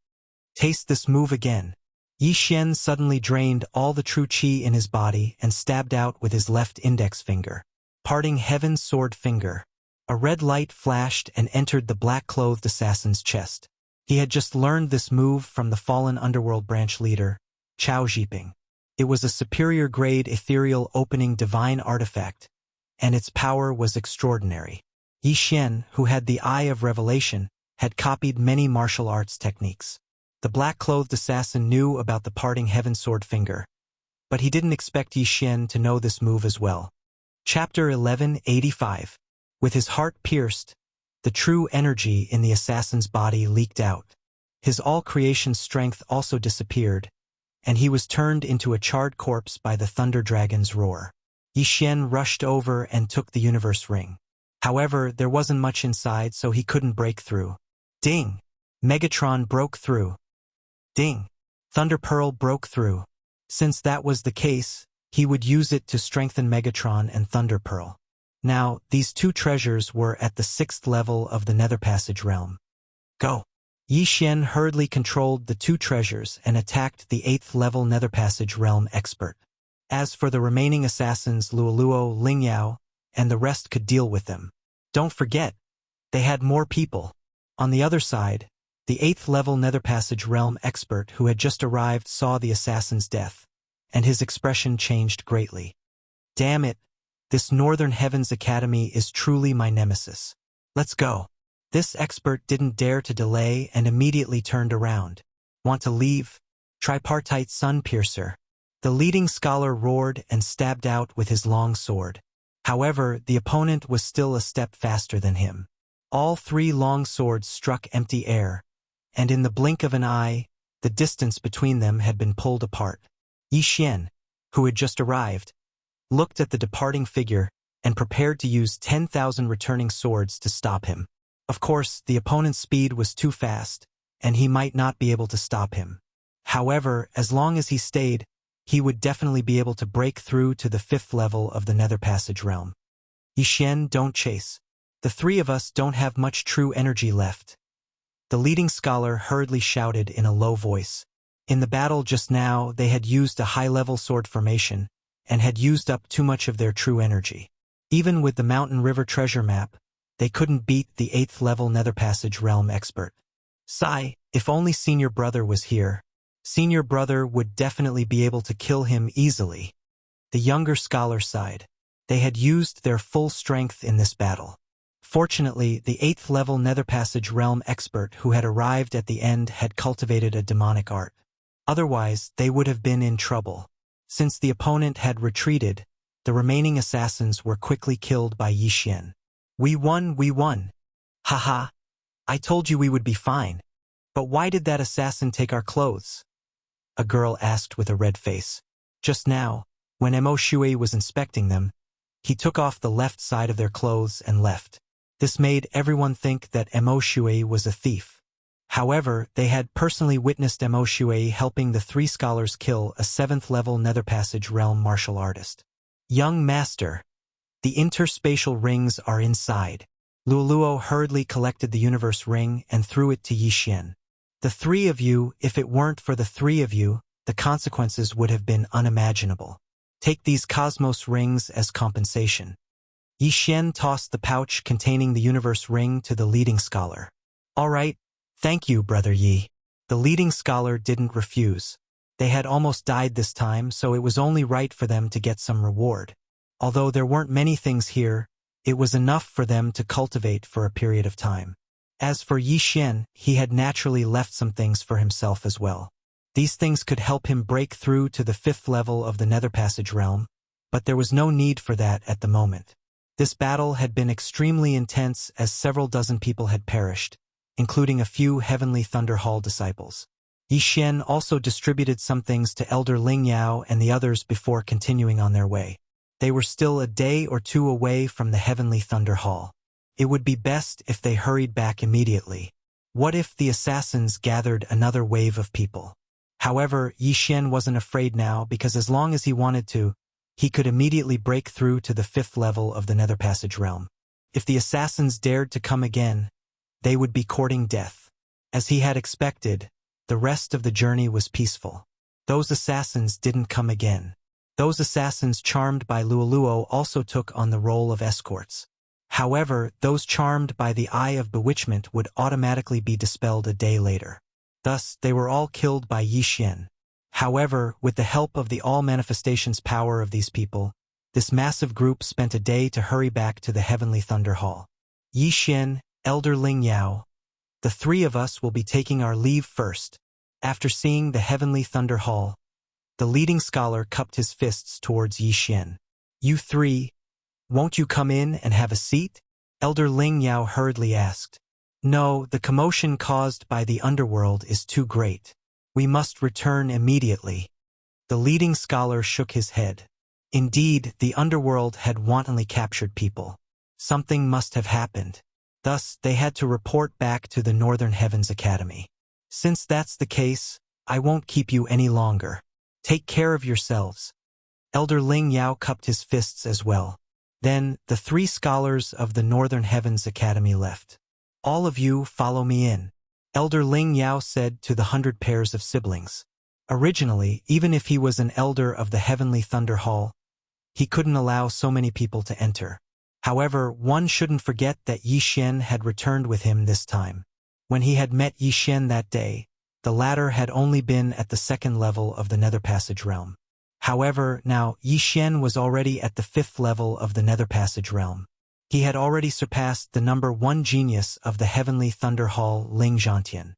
Taste this move again. Yi Xian suddenly drained all the true qi in his body and stabbed out with his left index finger, parting Heaven's sword finger. A red light flashed and entered the black-clothed assassin's chest. He had just learned this move from the fallen underworld branch leader, Chao Zhiping. It was a superior-grade ethereal opening divine artifact, and its power was extraordinary. Yi Xian, who had the Eye of Revelation, had copied many martial arts techniques. The black-clothed assassin knew about the parting Heaven Sword Finger, but he didn't expect Yi Xian to know this move as well. Chapter 1185. With his heart pierced, the true energy in the assassin's body leaked out. His all-creation strength also disappeared, and he was turned into a charred corpse by the Thunder Dragon's roar. Yi Xian rushed over and took the universe ring. However, there wasn't much inside, so he couldn't break through. Ding! Megatron broke through. Ding! Thunder Pearl broke through. Since that was the case, he would use it to strengthen Megatron and Thunder Pearl. Now, these two treasures were at the 6th level of the Nether Passage realm. Go! Yi Xian hurriedly controlled the two treasures and attacked the 8th level Nether Passage realm expert. As for the remaining assassins, Luoluo, Lingyao, and the rest could deal with them. Don't forget, they had more people. On the other side, the 8th level Nether Passage realm expert who had just arrived saw the assassin's death, and his expression changed greatly. Damn it, this Northern Heavens Academy is truly my nemesis. Let's go. This expert didn't dare to delay and immediately turned around. Want to leave? Tripartite Sun Piercer. The leading scholar roared and stabbed out with his long sword. However, the opponent was still a step faster than him. All 3 long swords struck empty air, and in the blink of an eye, the distance between them had been pulled apart. Yi Xian, who had just arrived, looked at the departing figure and prepared to use 10,000 returning swords to stop him. Of course, the opponent's speed was too fast, and he might not be able to stop him. However, as long as he stayed, he would definitely be able to break through to the 5th level of the Nether Passage realm. Yi Xian, don't chase. The 3 of us don't have much true energy left. The leading scholar hurriedly shouted in a low voice. In the battle just now, they had used a high-level sword formation, and had used up too much of their true energy. Even with the Mountain River treasure map, they couldn't beat the 8th level Nether Passage realm expert. Sigh, if only Senior Brother was here. Senior Brother would definitely be able to kill him easily. The younger scholar sighed. They had used their full strength in this battle. Fortunately, the 8th level Nether Passage Realm expert who had arrived at the end had cultivated a demonic art. Otherwise, they would have been in trouble. Since the opponent had retreated, the remaining assassins were quickly killed by Yi Xian. We won, we won. Haha. I told you we would be fine. But why did that assassin take our clothes? A girl asked with a red face. Just now, when Mo Shui was inspecting them, he took off the left side of their clothes and left. This made everyone think that Mo Shui was a thief. However, they had personally witnessed Mo Shui helping the 3 scholars kill a 7th level Nether Passage Realm martial artist. Young master, the interspatial rings are inside. Luoluo hurriedly collected the universe ring and threw it to Yi Xian. The 3 of you, if it weren't for the 3 of you, the consequences would have been unimaginable. Take these cosmos rings as compensation. Yi Xian tossed the pouch containing the universe ring to the leading scholar. All right, thank you, Brother Yi. The leading scholar didn't refuse. They had almost died this time, so it was only right for them to get some reward. Although there weren't many things here, it was enough for them to cultivate for a period of time. As for Yi Xian, he had naturally left some things for himself as well. These things could help him break through to the 5th level of the Nether Passage Realm, but there was no need for that at the moment. This battle had been extremely intense as several dozen people had perished, including a few Heavenly Thunder Hall disciples. Yi Xian also distributed some things to Elder Ling Yao and the others before continuing on their way. They were still a day or 2 away from the Heavenly Thunder Hall. It would be best if they hurried back immediately. What if the assassins gathered another wave of people? However, Yi Xian wasn't afraid now because as long as he wanted to, he could immediately break through to the 5th level of the Nether Passage Realm. If the assassins dared to come again, they would be courting death. As he had expected, the rest of the journey was peaceful. Those assassins didn't come again. Those assassins charmed by Luoluo also took on the role of escorts. However, those charmed by the Eye of Bewitchment would automatically be dispelled a day later. Thus, they were all killed by Yi Xian. However, with the help of the all-manifestations power of these people, this massive group spent a day to hurry back to the Heavenly Thunder Hall. Yi Xian, Elder Ling Yao, the 3 of us will be taking our leave first. After seeing the Heavenly Thunder Hall, the leading scholar cupped his fists towards Yi Xian. You 3, won't you come in and have a seat? Elder Ling Yao hurriedly asked. No, the commotion caused by the underworld is too great. We must return immediately. The leading scholar shook his head. Indeed, the underworld had wantonly captured people. Something must have happened. Thus, they had to report back to the Northern Heavens Academy. Since that's the case, I won't keep you any longer. Take care of yourselves. Elder Ling Yao cupped his fists as well. Then, the 3 scholars of the Northern Heavens Academy left. All of you follow me in, Elder Ling Yao said to the 100 pairs of siblings. Originally, even if he was an elder of the Heavenly Thunder Hall, he couldn't allow so many people to enter. However, one shouldn't forget that Yi Xian had returned with him this time. When he had met Yi Xian that day, the latter had only been at the 2nd level of the Nether Passage Realm. However, now Yi Xian was already at the 5th level of the Nether Passage Realm. He had already surpassed the number 1 genius of the Heavenly Thunder Hall, Ling Zhantian.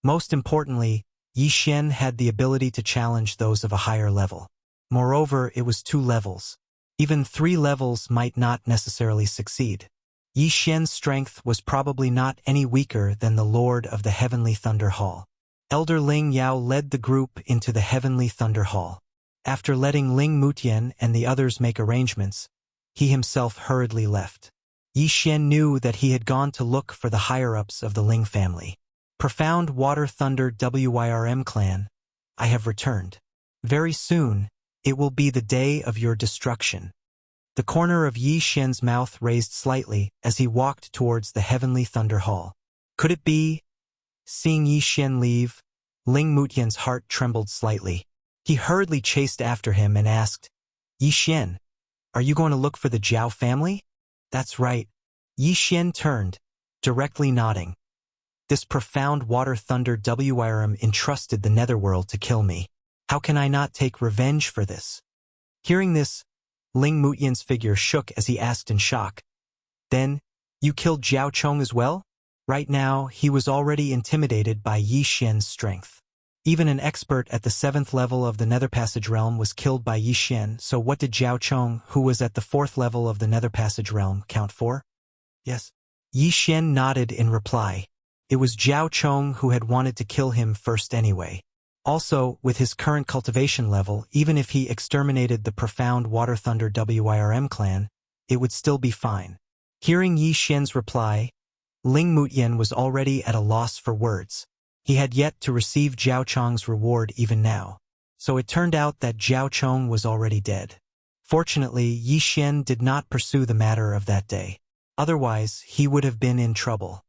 Most importantly, Yi Xian had the ability to challenge those of a higher level. Moreover, it was 2 levels. Even 3 levels might not necessarily succeed. Yi Xian's strength was probably not any weaker than the Lord of the Heavenly Thunder Hall. Elder Ling Yao led the group into the Heavenly Thunder Hall. After letting Ling Mutian and the others make arrangements, he himself hurriedly left. Yi Xian knew that he had gone to look for the higher-ups of the Ling family. Profound Water Thunder WYRM clan, I have returned. Very soon, it will be the day of your destruction. The corner of Yi Xian's mouth raised slightly as he walked towards the Heavenly Thunder Hall. Could it be? Seeing Yi Xian leave, Ling Mutian's heart trembled slightly. He hurriedly chased after him and asked, Yi Xian, are you going to look for the Zhao family? That's right. Yi Xian turned, directly nodding. This profound water thunder WYRM entrusted the netherworld to kill me. How can I not take revenge for this? Hearing this, Ling Mutian's figure shook as he asked in shock. Then, you killed Zhao Chong as well? Right now, he was already intimidated by Yi Xian's strength. Even an expert at the 7th level of the Nether Passage Realm was killed by Yi Xian, so what did Zhao Chong, who was at the 4th level of the Nether Passage Realm, count for? Yes. Yi Xian nodded in reply. It was Zhao Chong who had wanted to kill him first anyway. Also, with his current cultivation level, even if he exterminated the profound Water Thunder Wyrm clan, it would still be fine. Hearing Yi Xian's reply, Ling Mutian was already at a loss for words. He had yet to receive Zhao Chong's reward even now. So it turned out that Zhao Chong was already dead. Fortunately, Yi Xian did not pursue the matter of that day. Otherwise, he would have been in trouble.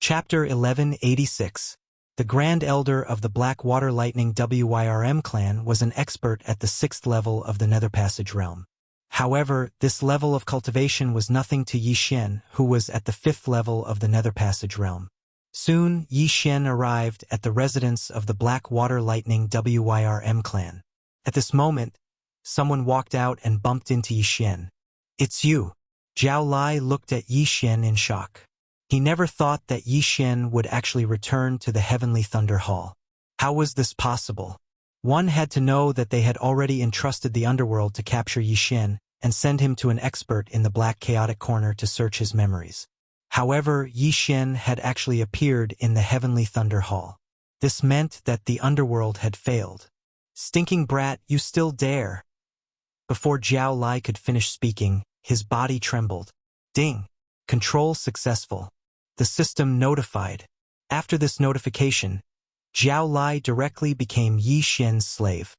Chapter 1186. The Grand Elder of the Black Water Lightning Wyrm clan was an expert at the 6th level of the Nether Passage Realm. However, this level of cultivation was nothing to Yi Xian, who was at the 5th level of the Nether Passage Realm. Soon, Yi Xian arrived at the residence of the Black Water Lightning Wyrm clan. At this moment, someone walked out and bumped into Yi Xian. "It's you." Zhao Lai looked at Yi Xian in shock. He never thought that Yi Xian would actually return to the Heavenly Thunder Hall. How was this possible? One had to know that they had already entrusted the underworld to capture Yi Xian and send him to an expert in the Black Chaotic Corner to search his memories. However, Yi Xian had actually appeared in the Heavenly Thunder Hall. This meant that the underworld had failed. "Stinking brat, you still dare!" Before Zhao Lai could finish speaking, his body trembled. Ding! Control successful. The system notified. After this notification, Zhao Lai directly became Yi Xian's slave.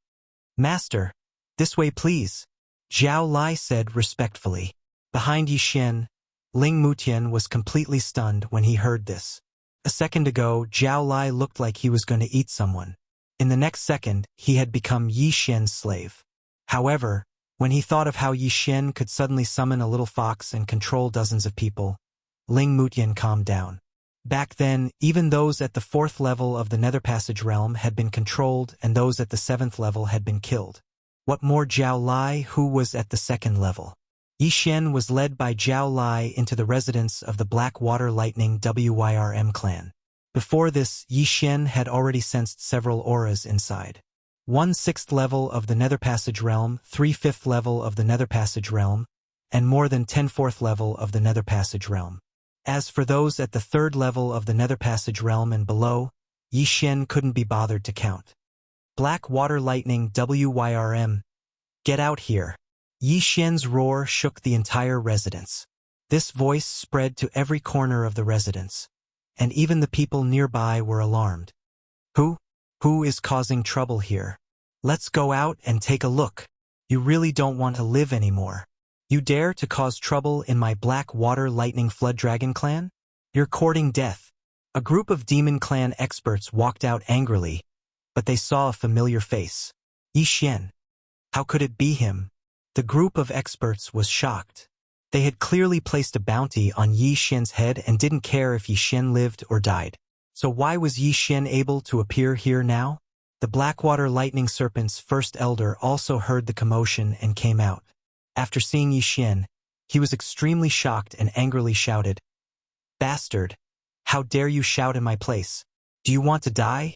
"Master, this way please," Zhao Lai said respectfully. Behind Yi Xian, Ling Mutian was completely stunned when he heard this. A second ago, Zhao Lai looked like he was going to eat someone. In the next second, he had become Yi Xian's slave. However, when he thought of how Yi Xian could suddenly summon a little fox and control dozens of people, Ling Mutian calmed down. Back then, even those at the 4th level of the Nether Passage Realm had been controlled and those at the 7th level had been killed. What more Zhao Lai, who was at the 2nd level? Yi Xian was led by Zhao Lai into the residence of the Black Water Lightning Wyrm clan. Before this, Yi Xian had already sensed several auras inside. 1/6 level of the Nether Passage Realm, 3/5 level of the Nether Passage Realm, and more than 10/4 level of the Nether Passage Realm. As for those at the 3rd level of the Nether Passage Realm and below, Yi Xian couldn't be bothered to count. Black Water Lightning Wyrm. Get out here. Yi Xian's roar shook the entire residence. This voice spread to every corner of the residence, and even the people nearby were alarmed. Who is causing trouble here? Let's go out and take a look. You really don't want to live anymore. You dare to cause trouble in my Black Water Lightning Flood Dragon clan? You're courting death. A group of Demon Clan experts walked out angrily, but they saw a familiar face. Yi Xian. How could it be him? The group of experts was shocked. They had clearly placed a bounty on Yi Xian's head and didn't care if Yi Xian lived or died. So why was Yi Xian able to appear here now? The Blackwater Lightning Serpent's first elder also heard the commotion and came out. After seeing Yi Xian, he was extremely shocked and angrily shouted, "Bastard! How dare you shout in my place? Do you want to die?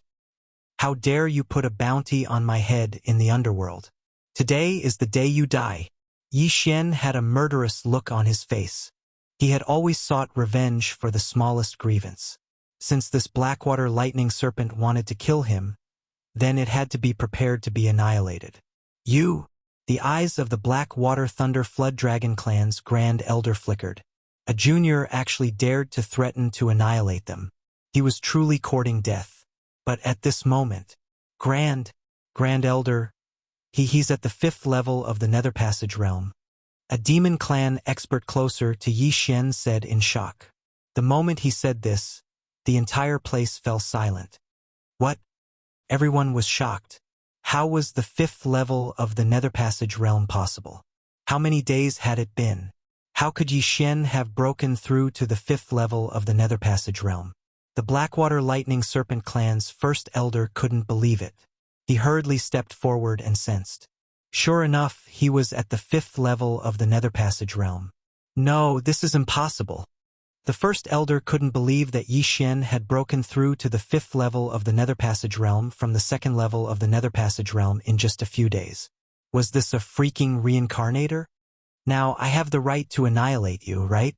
How dare you put a bounty on my head in the underworld? Today is the day you die." Yi Xian had a murderous look on his face. He had always sought revenge for the smallest grievance. Since this Blackwater Lightning Serpent wanted to kill him, then it had to be prepared to be annihilated. "You!" The eyes of the Blackwater Thunder Flood Dragon clan's Grand Elder flickered. A junior actually dared to threaten to annihilate them. He was truly courting death. But at this moment, Grand Elder, he's at the 5th level of the Nether Passage Realm. A Demon Clan expert closer to Yi Xian said in shock. The moment he said this, the entire place fell silent. What? Everyone was shocked. How was the 5th level of the Nether Passage Realm possible? How many days had it been? How could Yi Xian have broken through to the 5th level of the Nether Passage Realm? The Blackwater Lightning Serpent clan's first elder couldn't believe it. He hurriedly stepped forward and sensed. Sure enough, he was at the 5th level of the Nether Passage realm. No, this is impossible. The first elder couldn't believe that Yi Xian had broken through to the 5th level of the Nether Passage realm from the 2nd level of the Nether Passage realm in just a few days. Was this a freaking reincarnator? Now, I have the right to annihilate you, right?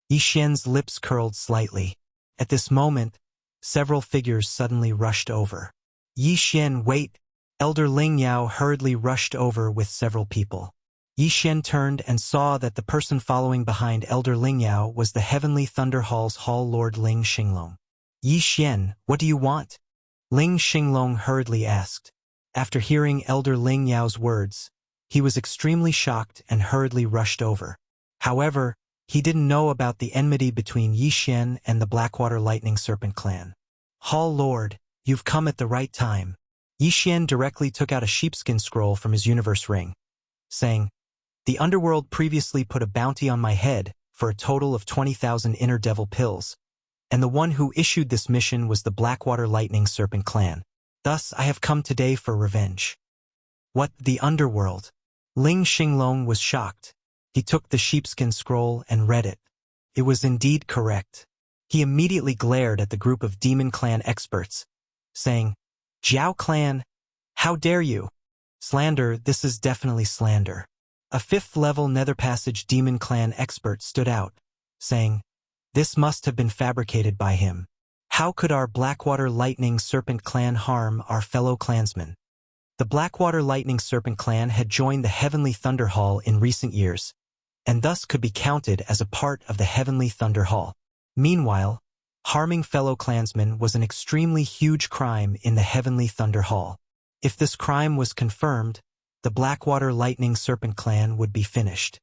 Yi Xian's lips curled slightly. At this moment, several figures suddenly rushed over. Yi Xian, wait! Elder Ling Yao hurriedly rushed over with several people. Yi Xian turned and saw that the person following behind Elder Ling Yao was the Heavenly Thunder Hall's Hall Lord Ling Xinglong. Yi Xian, what do you want? Ling Xinglong hurriedly asked. After hearing Elder Ling Yao's words, he was extremely shocked and hurriedly rushed over. However, he didn't know about the enmity between Yi Xian and the Blackwater Lightning Serpent clan. Hall Lord, you've come at the right time. Yi Xian directly took out a sheepskin scroll from his universe ring, saying, the underworld previously put a bounty on my head for a total of 20,000 inner devil pills, and the one who issued this mission was the Blackwater Lightning Serpent clan. Thus, I have come today for revenge. What, the underworld? Ling Xinglong was shocked. He took the sheepskin scroll and read it. It was indeed correct. He immediately glared at the group of Demon Clan experts, saying, Jiao Clan, how dare you? Slander, this is definitely slander. A 5th level Nether Passage Demon Clan expert stood out, saying, this must have been fabricated by him. How could our Blackwater Lightning Serpent clan harm our fellow clansmen? The Blackwater Lightning Serpent clan had joined the Heavenly Thunder Hall in recent years, and thus could be counted as a part of the Heavenly Thunder Hall. Meanwhile, harming fellow clansmen was an extremely huge crime in the Heavenly Thunder Hall. If this crime was confirmed, the Blackwater Lightning Serpent clan would be finished.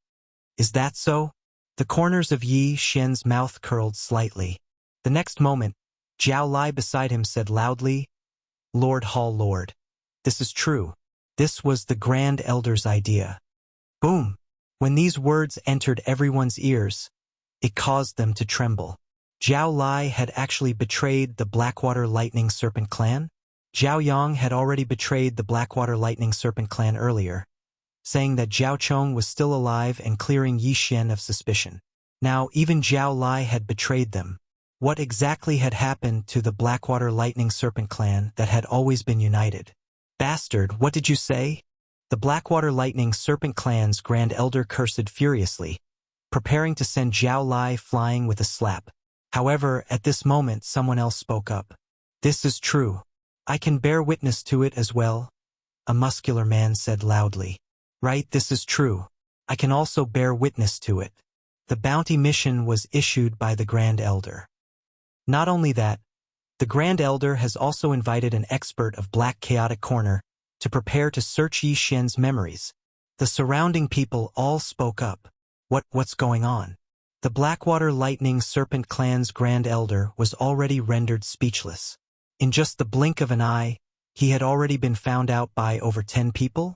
Is that so? The corners of Yi Xian's mouth curled slightly. The next moment, Zhao Lai beside him said loudly, Lord Hall Lord. This is true. This was the Grand Elder's idea. Boom! When these words entered everyone's ears, it caused them to tremble. Zhao Lai had actually betrayed the Blackwater Lightning Serpent clan? Zhao Yang had already betrayed the Blackwater Lightning Serpent clan earlier, saying that Zhao Chong was still alive and clearing Yi Xian of suspicion. Now even Zhao Lai had betrayed them. What exactly had happened to the Blackwater Lightning Serpent clan that had always been united? Bastard, what did you say? The Blackwater Lightning Serpent clan's Grand Elder cursed furiously, preparing to send Zhao Lai flying with a slap. However, at this moment someone else spoke up. This is true. I can bear witness to it as well, a muscular man said loudly. Right, this is true. I can also bear witness to it. The bounty mission was issued by the Grand Elder. Not only that, the Grand Elder has also invited an expert of Black Chaotic Corner to prepare to search Yi Xian's memories. The surrounding people all spoke up. What's going on? The Blackwater Lightning Serpent clan's Grand Elder was already rendered speechless. In just the blink of an eye, he had already been found out by over 10 people?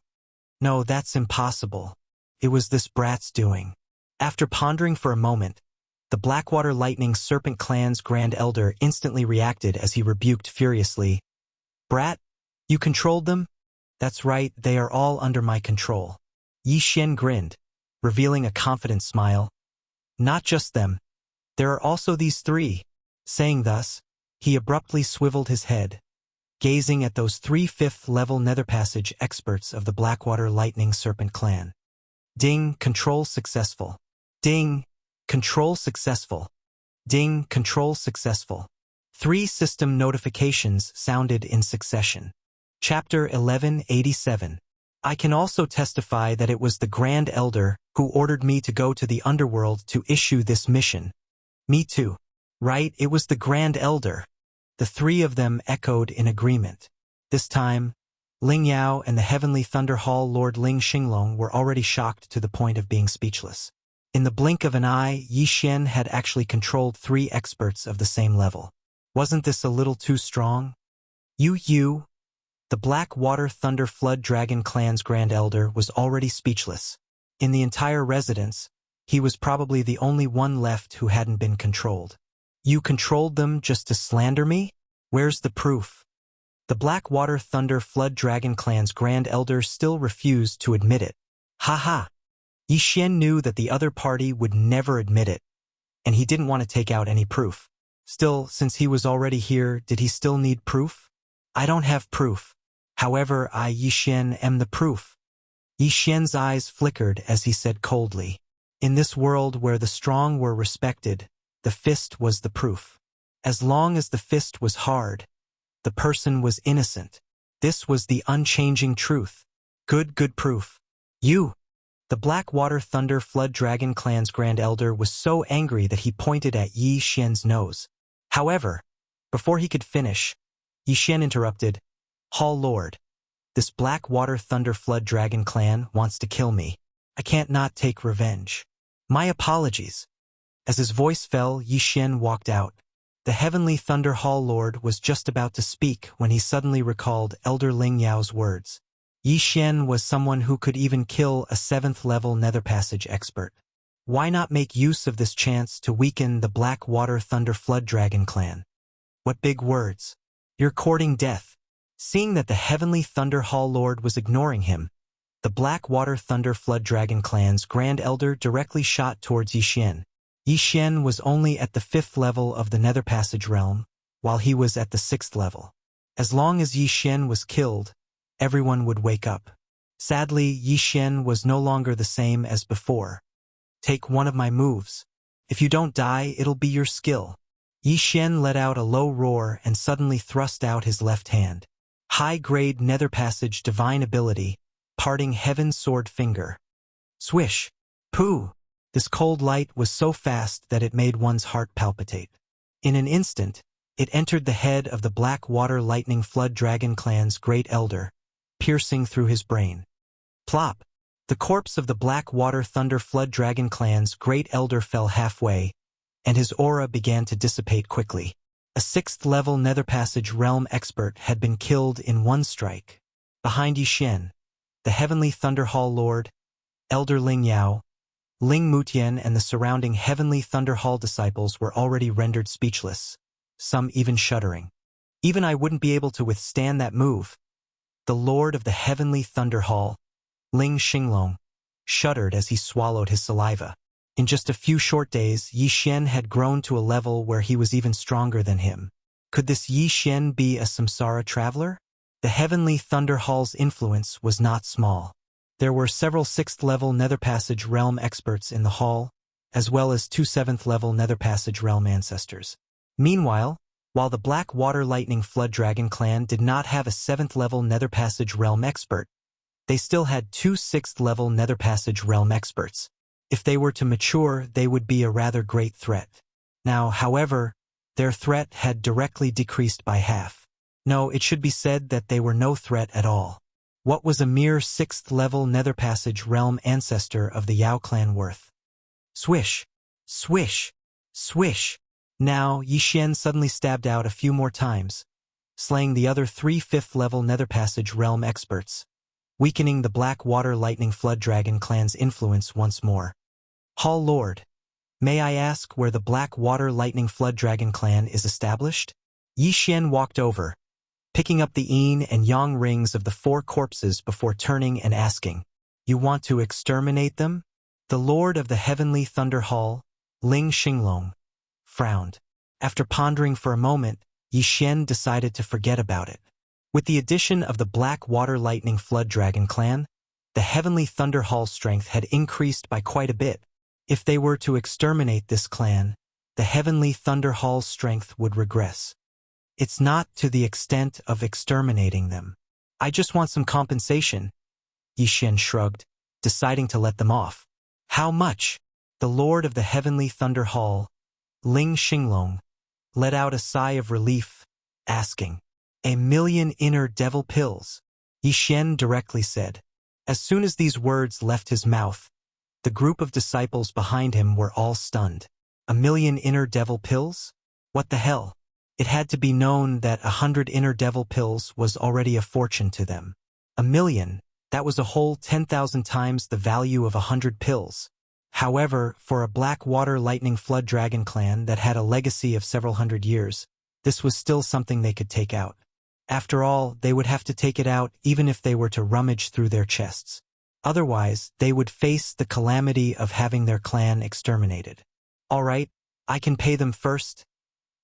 No, that's impossible. It was this brat's doing. After pondering for a moment, the Blackwater Lightning Serpent clan's Grand Elder instantly reacted as he rebuked furiously. Brat, you controlled them? That's right, they are all under my control. Yi Xian grinned, revealing a confident smile. Not just them. There are also these 3. Saying thus, he abruptly swiveled his head, gazing at those 3 5th-level Nether Passage experts of the Blackwater Lightning Serpent clan. Ding, control successful. Ding, control successful. Ding, control successful. 3 system notifications sounded in succession. Chapter 1187. I can also testify that it was the Grand Elder who ordered me to go to the underworld to issue this mission. Me too. Right, it was the Grand Elder. The 3 of them echoed in agreement. This time, Ling Yao and the Heavenly Thunder Hall Lord Ling Xinglong were already shocked to the point of being speechless. In the blink of an eye, Yi Xian had actually controlled 3 experts of the same level. Wasn't this a little too strong? You, the Blackwater Thunder Flood Dragon clan's Grand Elder was already speechless. In the entire residence, he was probably the only one left who hadn't been controlled. You controlled them just to slander me? Where's the proof? The Blackwater Thunder Flood Dragon Clan's Grand Elder still refused to admit it. Ha! Yi Xian knew that the other party would never admit it, and he didn't want to take out any proof. Still, since he was already here, did he still need proof? I don't have proof. However, I, Yi Xian, am the proof. Yi Xian's eyes flickered as he said coldly, in this world where the strong were respected, the fist was the proof. As long as the fist was hard, the person was innocent. This was the unchanging truth. Good proof. You! The Blackwater Thunder Flood Dragon Clan's Grand Elder was so angry that he pointed at Yi Xian's nose. However, before he could finish, Yi Xian interrupted, Hall Lord, this Blackwater Thunder Flood Dragon Clan wants to kill me. I can't not take revenge. My apologies. As his voice fell, Yi Xian walked out. The Heavenly Thunder Hall Lord was just about to speak when he suddenly recalled Elder Ling Yao's words. Yi Xian was someone who could even kill a 7th-level Nether Passage expert. Why not make use of this chance to weaken the Blackwater Thunder Flood Dragon Clan? What big words. You're courting death. Seeing that the Heavenly Thunder Hall Lord was ignoring him, the Blackwater Thunder Flood Dragon Clan's Grand Elder directly shot towards Yi Xian. Yi Xian was only at the 5th level of the Nether Passage realm, while he was at the 6th level. As long as Yi Xian was killed, everyone would wake up. Sadly, Yi Xian was no longer the same as before. Take one of my moves. If you don't die, it'll be your skill. Yi Xian let out a low roar and suddenly thrust out his left hand. High-grade Nether Passage divine ability, parting Heaven's Sword Finger. Swish! Pooh! This cold light was so fast that it made one's heart palpitate. In an instant, it entered the head of the Blackwater Lightning Flood Dragon Clan's Great Elder, piercing through his brain. Plop! The corpse of the Blackwater Thunder Flood Dragon Clan's Great Elder fell halfway, and his aura began to dissipate quickly. A 6th-level Nether Passage realm expert had been killed in one strike. Behind Yi Xian, the Heavenly Thunder Hall Lord, Elder Ling Yao, Ling Mutian and the surrounding Heavenly Thunder Hall disciples were already rendered speechless, some even shuddering. Even I wouldn't be able to withstand that move. The Lord of the Heavenly Thunder Hall, Ling Xinglong, shuddered as he swallowed his saliva. In just a few short days, Yi Xian had grown to a level where he was even stronger than him. Could this Yi Xian be a samsara traveler? The Heavenly Thunder Hall's influence was not small. There were several 6th-level Nether Passage realm experts in the hall, as well as 2 7th-level Nether Passage realm ancestors. Meanwhile, while the Blackwater Lightning Flood Dragon Clan did not have a 7th-level Nether Passage realm expert, they still had 2 6th-level Nether Passage realm experts. If they were to mature, they would be a rather great threat. Now, however, their threat had directly decreased by half. No, it should be said that they were no threat at all. What was a mere 6th-level Nether Passage realm ancestor of the Yao clan worth? Swish! Swish! Swish! Now, Yi Xian suddenly stabbed out a few more times, slaying the other 3 5th-level Nether Passage realm experts, weakening the Blackwater Lightning Flood Dragon Clan's influence once more. Hall Lord, may I ask where the Blackwater Lightning Flood Dragon Clan is established? Yi Xian walked over, picking up the yin and yang rings of the 4 corpses before turning and asking, You want to exterminate them? The Lord of the Heavenly Thunder Hall, Ling Xinglong, frowned. After pondering for a moment, Yi Xian decided to forget about it. With the addition of the Blackwater Lightning Flood Dragon Clan, the Heavenly Thunder Hall's strength had increased by quite a bit. If they were to exterminate this clan, the Heavenly Thunder Hall's strength would regress. It's not to the extent of exterminating them. I just want some compensation. Yi Xian shrugged, deciding to let them off. How much? The Lord of the Heavenly Thunder Hall, Ling Xinglong, let out a sigh of relief, asking, 1,000,000 inner devil pills, Yi Xian directly said. As soon as these words left his mouth, the group of disciples behind him were all stunned. 1,000,000 inner devil pills? What the hell? It had to be known that 100 inner devil pills was already a fortune to them. 1,000,000, that was a whole 10,000 times the value of 100 pills. However, for a Blackwater Lightning Flood Dragon clan that had a legacy of several hundred years, this was still something they could take out. After all, they would have to take it out even if they were to rummage through their chests. Otherwise, they would face the calamity of having their clan exterminated. All right, I can pay them first.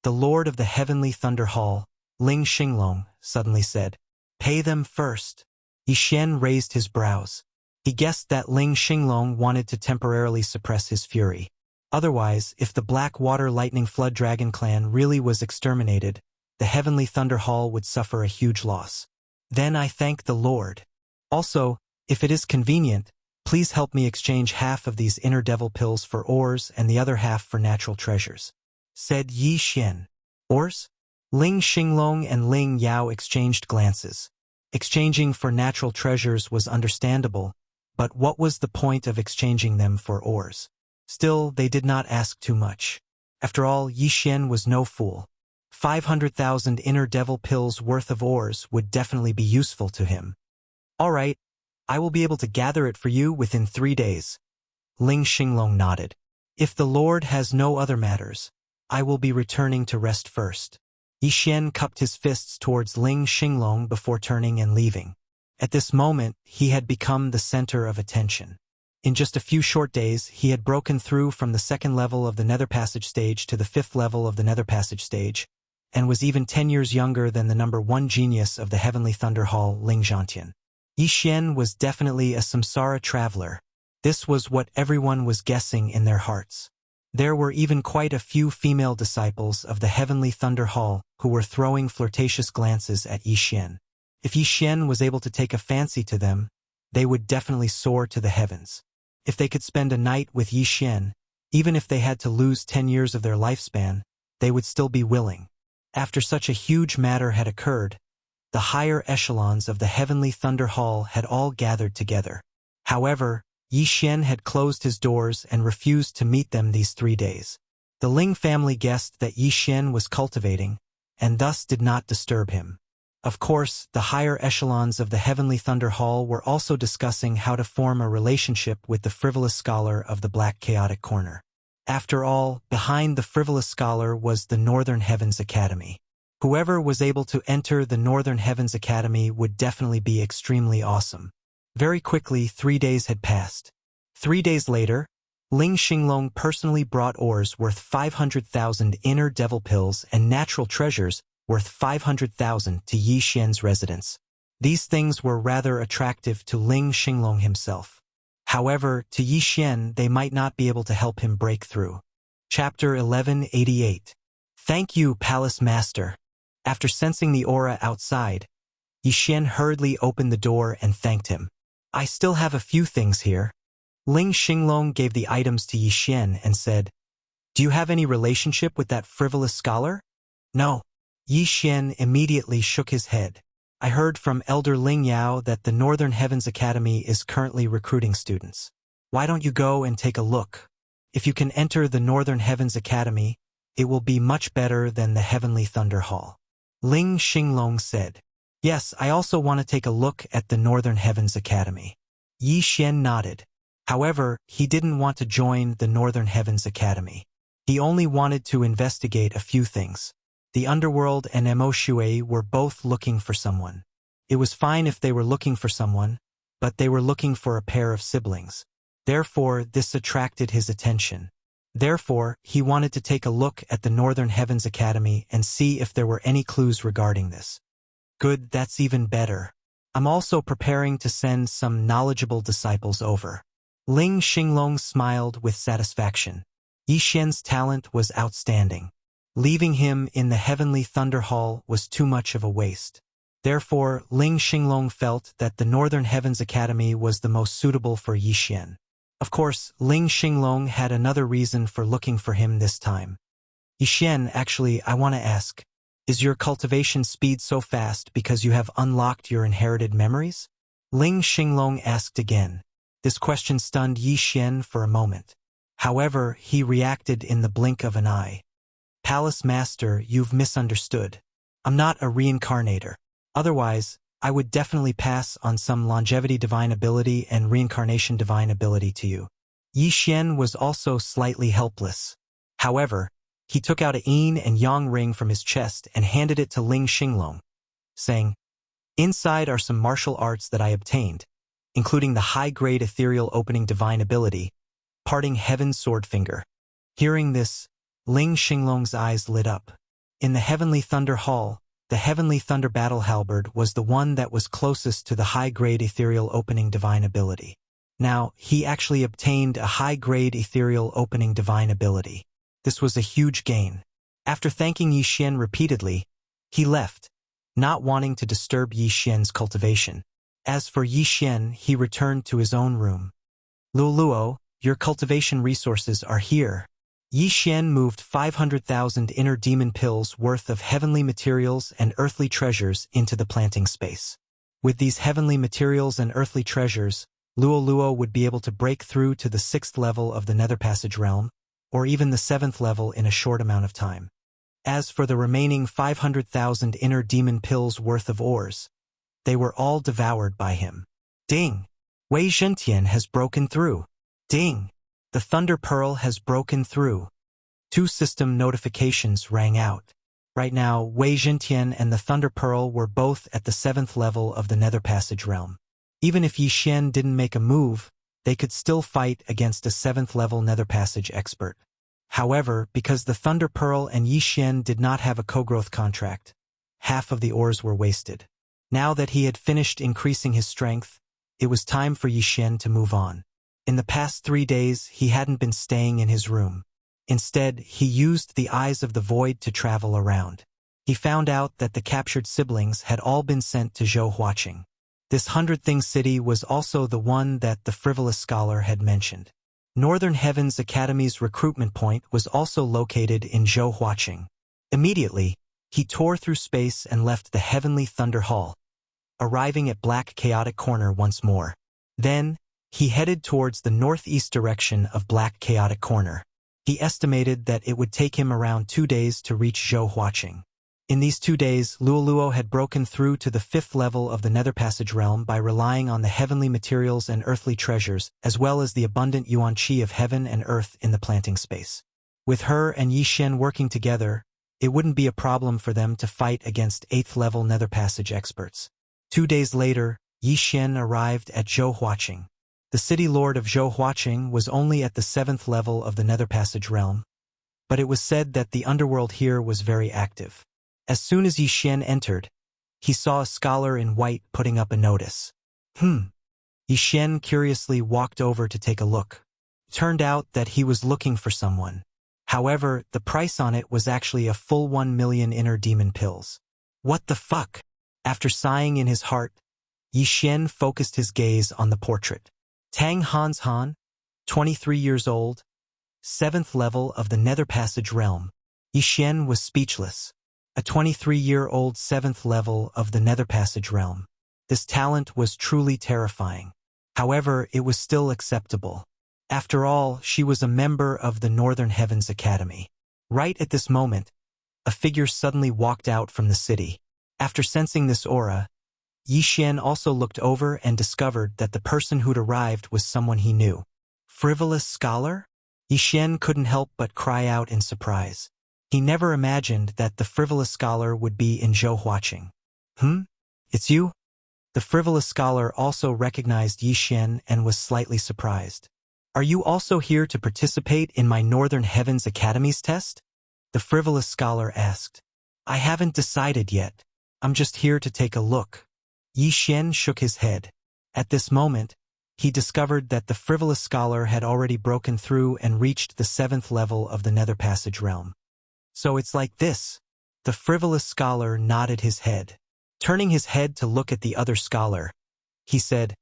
The Lord of the Heavenly Thunder Hall, Ling Xinglong, suddenly said. Pay them first. Yi Xian raised his brows. He guessed that Ling Xinglong wanted to temporarily suppress his fury. Otherwise, if the Black Water Lightning Flood Dragon clan really was exterminated, the Heavenly Thunder Hall would suffer a huge loss. Then I thank the Lord. Also, if it is convenient, please help me exchange half of these inner devil pills for ores and the other half for natural treasures, said Yi Xian. Ores? Ling Xinglong and Ling Yao exchanged glances. Exchanging for natural treasures was understandable, but what was the point of exchanging them for ores? Still, they did not ask too much. After all, Yi Xian was no fool. 500,000 inner devil pills worth of ores would definitely be useful to him. All right, I will be able to gather it for you within 3 days. Ling Xinglong nodded. If the Lord has no other matters, I will be returning to rest first. Yi Xian cupped his fists towards Ling Xinglong before turning and leaving. At this moment, he had become the center of attention. In just a few short days, he had broken through from the 2nd level of the Nether Passage stage to the 5th level of the Nether Passage stage, and was even 10 years younger than the number 1 genius of the Heavenly Thunder Hall, Ling Zhantian. Yi Xian was definitely a samsara traveler. This was what everyone was guessing in their hearts. There were even quite a few female disciples of the Heavenly Thunder Hall who were throwing flirtatious glances at Yi Xian. If Yi Xian was able to take a fancy to them, they would definitely soar to the heavens. If they could spend a night with Yi Xian, even if they had to lose 10 years of their lifespan, they would still be willing. After such a huge matter had occurred, the higher echelons of the Heavenly Thunder Hall had all gathered together. However, Yi Xian had closed his doors and refused to meet them these 3 days. The Ling family guessed that Yi Xian was cultivating, and thus did not disturb him. Of course, the higher echelons of the Heavenly Thunder Hall were also discussing how to form a relationship with the frivolous scholar of the Black Chaotic Corner. After all, behind the frivolous scholar was the Northern Heavens Academy. Whoever was able to enter the Northern Heavens Academy would definitely be extremely awesome. Very quickly, 3 days had passed. 3 days later, Ling Xinglong personally brought ores worth 500,000 inner devil pills and natural treasures worth 500,000 to Yi Xian's residence. These things were rather attractive to Ling Xinglong himself. However, to Yi Xian they might not be able to help him break through. Chapter 1188. Thank you, Palace Master. After sensing the aura outside, Yi Xian hurriedly opened the door and thanked him. I still have a few things here. Ling Xinglong gave the items to Yi Xian and said, Do you have any relationship with that frivolous scholar? No. Yi Xian immediately shook his head. I heard from Elder Ling Yao that the Northern Heavens Academy is currently recruiting students. Why don't you go and take a look? If you can enter the Northern Heavens Academy, it will be much better than the Heavenly Thunder Hall. Ling Xinglong said. Yes, I also want to take a look at the Northern Heavens Academy. Yi Xian nodded. However, he didn't want to join the Northern Heavens Academy. He only wanted to investigate a few things. The Underworld and Mo Shui were both looking for someone. It was fine if they were looking for someone, but they were looking for a pair of siblings. Therefore, this attracted his attention. Therefore, he wanted to take a look at the Northern Heavens Academy and see if there were any clues regarding this. Good, that's even better. I'm also preparing to send some knowledgeable disciples over. Ling Xinglong smiled with satisfaction. Yi Xian's talent was outstanding. Leaving him in the Heavenly Thunder Hall was too much of a waste. Therefore, Ling Xinglong felt that the Northern Heavens Academy was the most suitable for Yi Xian. Of course, Ling Xinglong had another reason for looking for him this time. Yi Xian, actually, I want to ask, is your cultivation speed so fast because you have unlocked your inherited memories? Ling Xinglong asked again. This question stunned Yi Xian for a moment. However, he reacted in the blink of an eye. Palace Master, you've misunderstood. I'm not a reincarnator. Otherwise, I would definitely pass on some longevity divine ability and reincarnation divine ability to you. Yi Xian was also slightly helpless. However, he took out a yin and yang ring from his chest and handed it to Ling Xinglong. saying, "Inside are some martial arts that I obtained, including the high-grade ethereal opening divine ability, parting heaven's sword finger." Hearing this, Ling Xinglong's eyes lit up. In the Heavenly Thunder Hall, the Heavenly Thunder Battle Halberd was the one that was closest to the high-grade ethereal opening divine ability. Now, he actually obtained a high-grade ethereal opening divine ability. This was a huge gain. After thanking Yi Xian repeatedly, he left, not wanting to disturb Yi Xian's cultivation. As for Yi Xian, he returned to his own room. "Luoluo, your cultivation resources are here." Yi Xian moved 500,000 inner demon pills worth of heavenly materials and earthly treasures into the planting space. With these heavenly materials and earthly treasures, Luoluo would be able to break through to the 6th level of the Nether Passage realm, or even the 7th level in a short amount of time. As for the remaining 500,000 inner demon pills worth of ores, they were all devoured by him. Ding! Wei Zhentian has broken through. Ding! The Thunder Pearl has broken through. 2 system notifications rang out. Right now, Wei Zhentian and the Thunder Pearl were both at the 7th level of the Nether Passage realm. Even if Yi Xian didn't make a move, they could still fight against a 7th level Nether Passage expert. However, because the Thunder Pearl and Yi Xian did not have a co-growth contract, half of the ores were wasted. Now that he had finished increasing his strength, it was time for Yi Xian to move on. In the past 3 days, he hadn't been staying in his room. Instead, he used the Eyes of the Void to travel around. He found out that the captured siblings had all been sent to Zhou Huaqing. This 100-thing city was also the one that the frivolous scholar had mentioned. Northern Heavens Academy's recruitment point was also located in Zhou Huaqing. Immediately, he tore through space and left the Heavenly Thunder Hall, arriving at Black Chaotic Corner once more. Then, he headed towards the northeast direction of Black Chaotic Corner. He estimated that it would take him around 2 days to reach Zhou Huaqing. In these 2 days, Luoluo had broken through to the 5th level of the Nether Passage realm by relying on the heavenly materials and earthly treasures, as well as the abundant yuan qi of heaven and earth in the planting space. With her and Yi Xian working together, it wouldn't be a problem for them to fight against 8th level Nether Passage experts. 2 days later, Yi Xian arrived at Zhou Huaqing. The city lord of Zhou Huaqing was only at the 7th level of the Nether Passage realm, but it was said that the underworld here was very active. As soon as Yi Xian entered, he saw a scholar in white putting up a notice. Yi Xian curiously walked over to take a look. Turned out that he was looking for someone. However, the price on it was actually a full 1 million inner demon pills. What the fuck? After sighing in his heart, Yi Xian focused his gaze on the portrait. Tang Hans Han, 23 years old, 7th level of the Nether Passage realm. Yi Xian was speechless. A 23-year-old 7th level of the Nether Passage realm. This talent was truly terrifying. However, it was still acceptable. After all, she was a member of the Northern Heavens Academy. Right at this moment, a figure suddenly walked out from the city. After sensing this aura, Yi Xian also looked over and discovered that the person who'd arrived was someone he knew. Frivolous scholar? Yi Xian couldn't help but cry out in surprise. He never imagined that the frivolous scholar would be in Zhou Huaqing. It's you? The frivolous scholar also recognized Yi Xian and was slightly surprised. Are you also here to participate in my Northern Heavens Academy's test? The frivolous scholar asked. I haven't decided yet. I'm just here to take a look. Yi Xian shook his head. At this moment, he discovered that the frivolous scholar had already broken through and reached the 7th level of the Nether Passage realm. So it's like this. The frivolous scholar nodded his head. Turning his head to look at the other scholar, he said,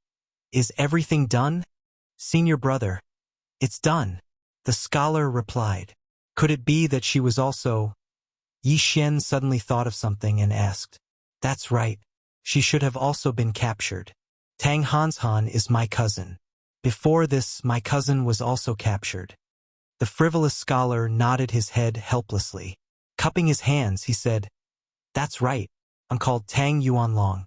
Is everything done? Senior brother. It's done. The scholar replied. Could it be that she was also... Yi Xian suddenly thought of something and asked. That's right. She should have also been captured. Tang Hanshan is my cousin. Before this, my cousin was also captured. The frivolous scholar nodded his head helplessly. Cupping his hands, he said, That's right. I'm called Tang Yuanlong.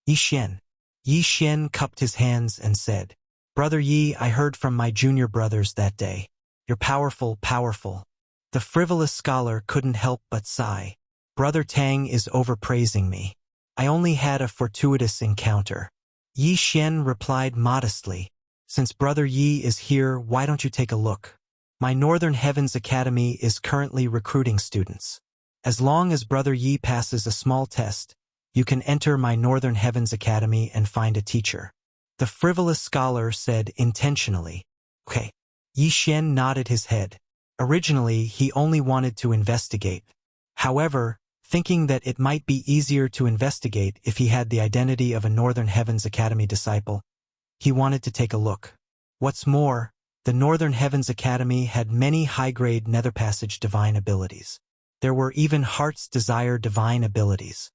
Yi Xian. Yi Xian cupped his hands and said, Brother Yi, I heard from my junior brothers that day. You're powerful, powerful. The frivolous scholar couldn't help but sigh. Brother Tang is overpraising me. I only had a fortuitous encounter. Yi Xian replied modestly. Since Brother Yi is here, why don't you take a look? My Northern Heavens Academy is currently recruiting students. As long as Brother Yi passes a small test, you can enter my Northern Heavens Academy and find a teacher. The frivolous scholar said intentionally. Okay. Yi Xian nodded his head. Originally, he only wanted to investigate. However, thinking that it might be easier to investigate if he had the identity of a Northern Heavens Academy disciple, he wanted to take a look. What's more, the Northern Heavens Academy had many high-grade Nether Passage divine abilities. There were even Heart's Desire divine abilities.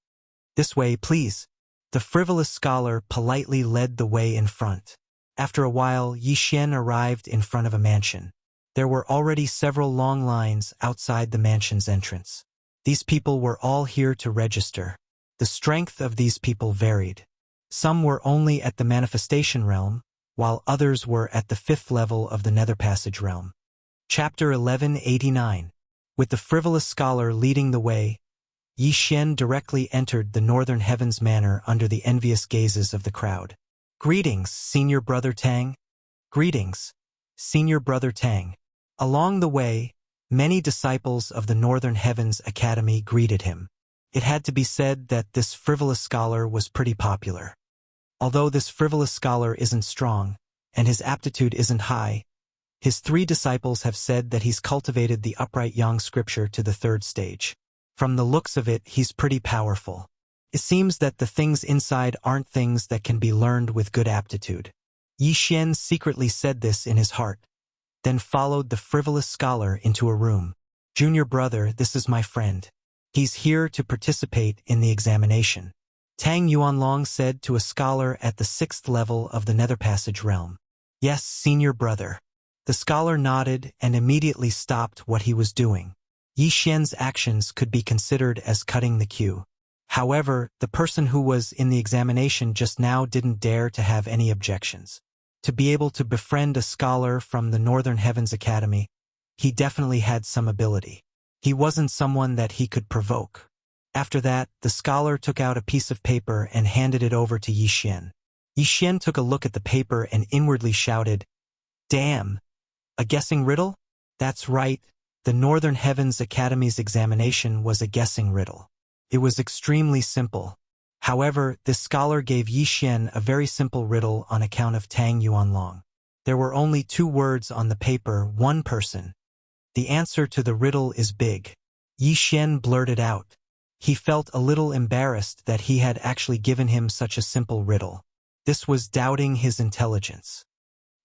This way, please. The frivolous scholar politely led the way in front. After a while, Yi Xian arrived in front of a mansion. There were already several long lines outside the mansion's entrance. These people were all here to register. The strength of these people varied. Some were only at the manifestation realm, while others were at the 5th level of the Nether Passage realm. Chapter 1189. With the frivolous scholar leading the way, Yi Xian directly entered the Northern Heavens Manor under the envious gazes of the crowd. Greetings, Senior Brother Tang. Greetings, Senior Brother Tang. Along the way, many disciples of the Northern Heavens Academy greeted him. It had to be said that this frivolous scholar was pretty popular. Although this frivolous scholar isn't strong, and his aptitude isn't high, his 3 disciples have said that he's cultivated the upright yang scripture to the 3rd stage. From the looks of it, he's pretty powerful. It seems that the things inside aren't things that can be learned with good aptitude. Yi Xian secretly said this in his heart, then followed the frivolous scholar into a room. Junior brother, this is my friend. He's here to participate in the examination. Tang Yuanlong said to a scholar at the 6th level of the Nether Passage realm. Yes, senior brother. The scholar nodded and immediately stopped what he was doing. Yi Xian's actions could be considered as cutting the queue. However, the person who was in the examination just now didn't dare to have any objections. To be able to befriend a scholar from the Northern Heavens Academy, he definitely had some ability. He wasn't someone that he could provoke. After that, the scholar took out a piece of paper and handed it over to Yi Xian. Yi Xian took a look at the paper and inwardly shouted, "Damn! A guessing riddle? That's right. The Northern Heavens Academy's examination was a guessing riddle. It was extremely simple. However, this scholar gave Yi Xian a very simple riddle on account of Tang Yuanlong. There were only 2 words on the paper, 1 person. The answer to the riddle is big. Yi Xian blurted out. He felt a little embarrassed that he had actually given him such a simple riddle. This was doubting his intelligence.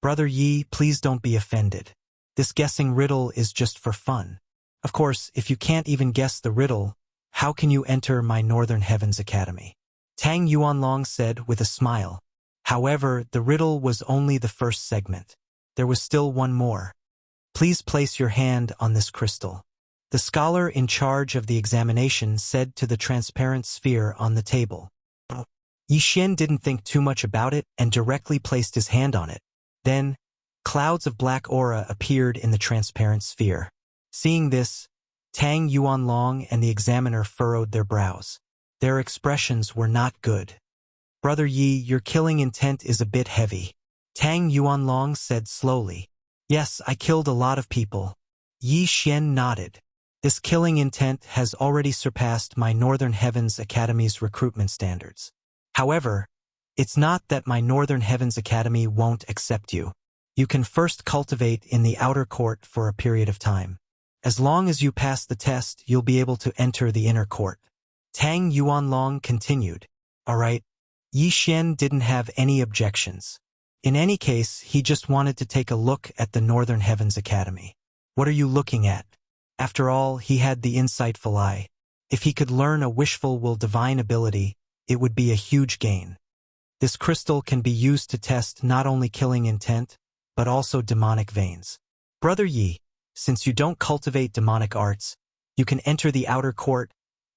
Brother Yi, please don't be offended. This guessing riddle is just for fun. Of course, if you can't even guess the riddle, how can you enter my Northern Heavens Academy? Tang Yuanlong said with a smile. However, the riddle was only the first segment. There was still one more. Please place your hand on this crystal. The scholar in charge of the examination said to the transparent sphere on the table. Yi Xian didn't think too much about it and directly placed his hand on it. Then, clouds of black aura appeared in the transparent sphere. Seeing this, Tang Yuanlong and the examiner furrowed their brows. Their expressions were not good. Brother Yi, your killing intent is a bit heavy. Tang Yuanlong said slowly. Yes, I killed a lot of people. Yi Xian nodded. This killing intent has already surpassed my Northern Heavens Academy's recruitment standards. However, it's not that my Northern Heavens Academy won't accept you. You can first cultivate in the outer court for a period of time. As long as you pass the test, you'll be able to enter the inner court. Tang Yuanlong continued. Alright. Yi Xian didn't have any objections. In any case, he just wanted to take a look at the Northern Heavens Academy. What are you looking at? After all, he had the insightful eye. If he could learn a wishful will divine ability, it would be a huge gain. This crystal can be used to test not only killing intent, but also demonic veins. Brother Yi, since you don't cultivate demonic arts, you can enter the outer court,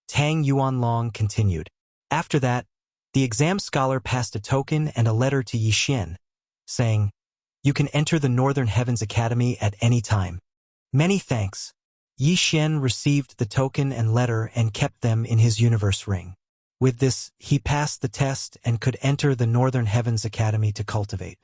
Tang Yuanlong continued. After that, the exam scholar passed a token and a letter to Yi Xian, saying, you can enter the Northern Heavens Academy at any time. Many thanks. Yi Xian received the token and letter and kept them in his universe ring. With this, he passed the test and could enter the Northern Heavens Academy to cultivate.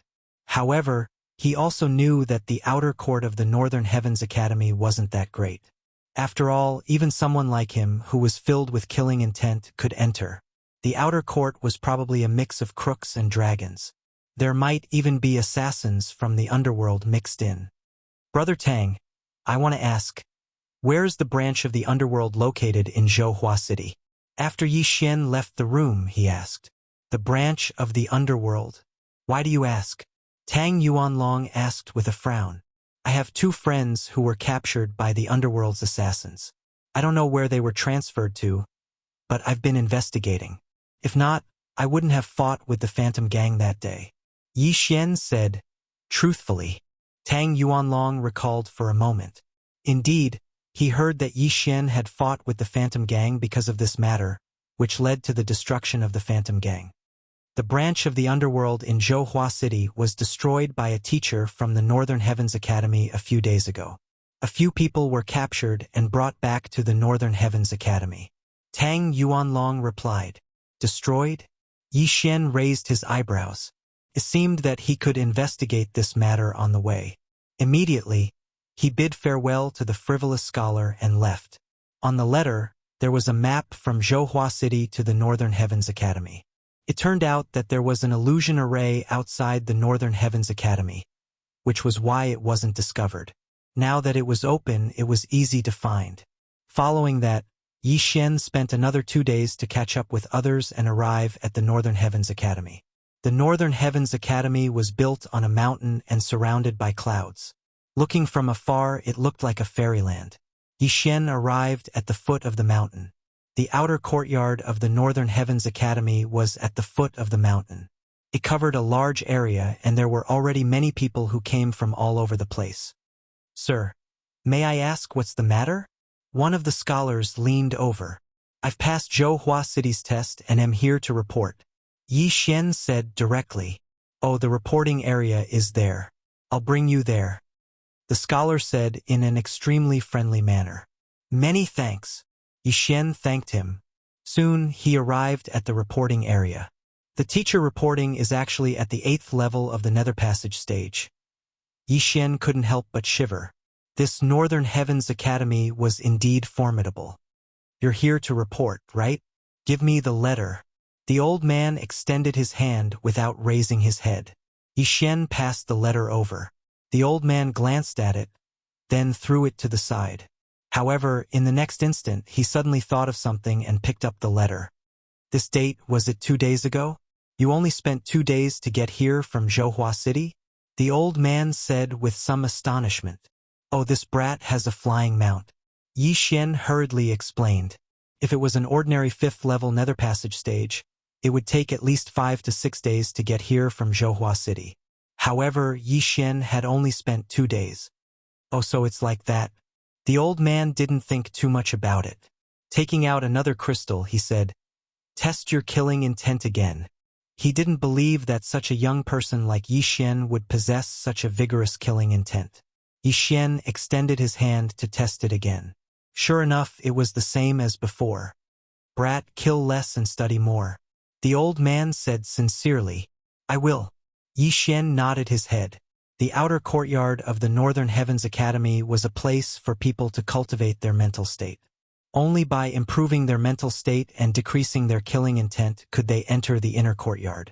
However, he also knew that the outer court of the Northern Heavens Academy wasn't that great. After all, even someone like him, who was filled with killing intent, could enter. The outer court was probably a mix of crooks and dragons. There might even be assassins from the underworld mixed in. Brother Tang, I want to ask, where is the branch of the underworld located in Zhouhua City? After Yi Xian left the room, he asked. The branch of the underworld? Why do you ask? Tang Yuanlong asked with a frown. I have 2 friends who were captured by the underworld's assassins. I don't know where they were transferred to, but I've been investigating. If not, I wouldn't have fought with the Phantom Gang that day. Yi Xian said, truthfully. Tang Yuanlong recalled for a moment. Indeed, he heard that Yi Xian had fought with the Phantom Gang because of this matter, which led to the destruction of the Phantom Gang. The branch of the underworld in Zhouhua City was destroyed by a teacher from the Northern Heavens Academy a few days ago. A few people were captured and brought back to the Northern Heavens Academy. Tang Yuanlong replied. Destroyed? Yi Xian raised his eyebrows. It seemed that he could investigate this matter on the way. Immediately, he bid farewell to the frivolous scholar and left. On the letter, there was a map from Zhouhua City to the Northern Heavens Academy. It turned out that there was an illusion array outside the Northern Heavens Academy, which was why it wasn't discovered. Now that it was open, it was easy to find. Following that, Yi Xian spent another 2 days to catch up with others and arrive at the Northern Heavens Academy. The Northern Heavens Academy was built on a mountain and surrounded by clouds. Looking from afar, it looked like a fairyland. Yi Xian arrived at the foot of the mountain. The outer courtyard of the Northern Heavens Academy was at the foot of the mountain. It covered a large area, and there were already many people who came from all over the place. Sir, may I ask what's the matter? One of the scholars leaned over. I've passed Zhouhua City's test and am here to report. Yi Xian said directly. Oh, the reporting area is there. I'll bring you there. The scholar said in an extremely friendly manner. Many thanks. Yi Xian thanked him. Soon, he arrived at the reporting area. The teacher reporting is actually at the 8th level of the Nether Passage stage. Yi Xian couldn't help but shiver. This Northern Heavens Academy was indeed formidable. You're here to report, right? Give me the letter. The old man extended his hand without raising his head. Yi Xian passed the letter over. The old man glanced at it, then threw it to the side. However, in the next instant, he suddenly thought of something and picked up the letter. This date, was it 2 days ago? You only spent 2 days to get here from Zhouhua City? The old man said with some astonishment. Oh, this brat has a flying mount. Yi Xian hurriedly explained. If it was an ordinary 5th level Nether Passage stage, it would take at least 5 to 6 days to get here from Zhouhua City. However, Yi Xian had only spent 2 days. Oh, so it's like that. The old man didn't think too much about it. Taking out another crystal, he said, Test your killing intent again. He didn't believe that such a young person like Yi Xian would possess such a vigorous killing intent. Yi Xian extended his hand to test it again. Sure enough, it was the same as before. Brat, kill less and study more. The old man said sincerely, I will. Yi Xian nodded his head. The outer courtyard of the Northern Heavens Academy was a place for people to cultivate their mental state. Only by improving their mental state and decreasing their killing intent could they enter the inner courtyard.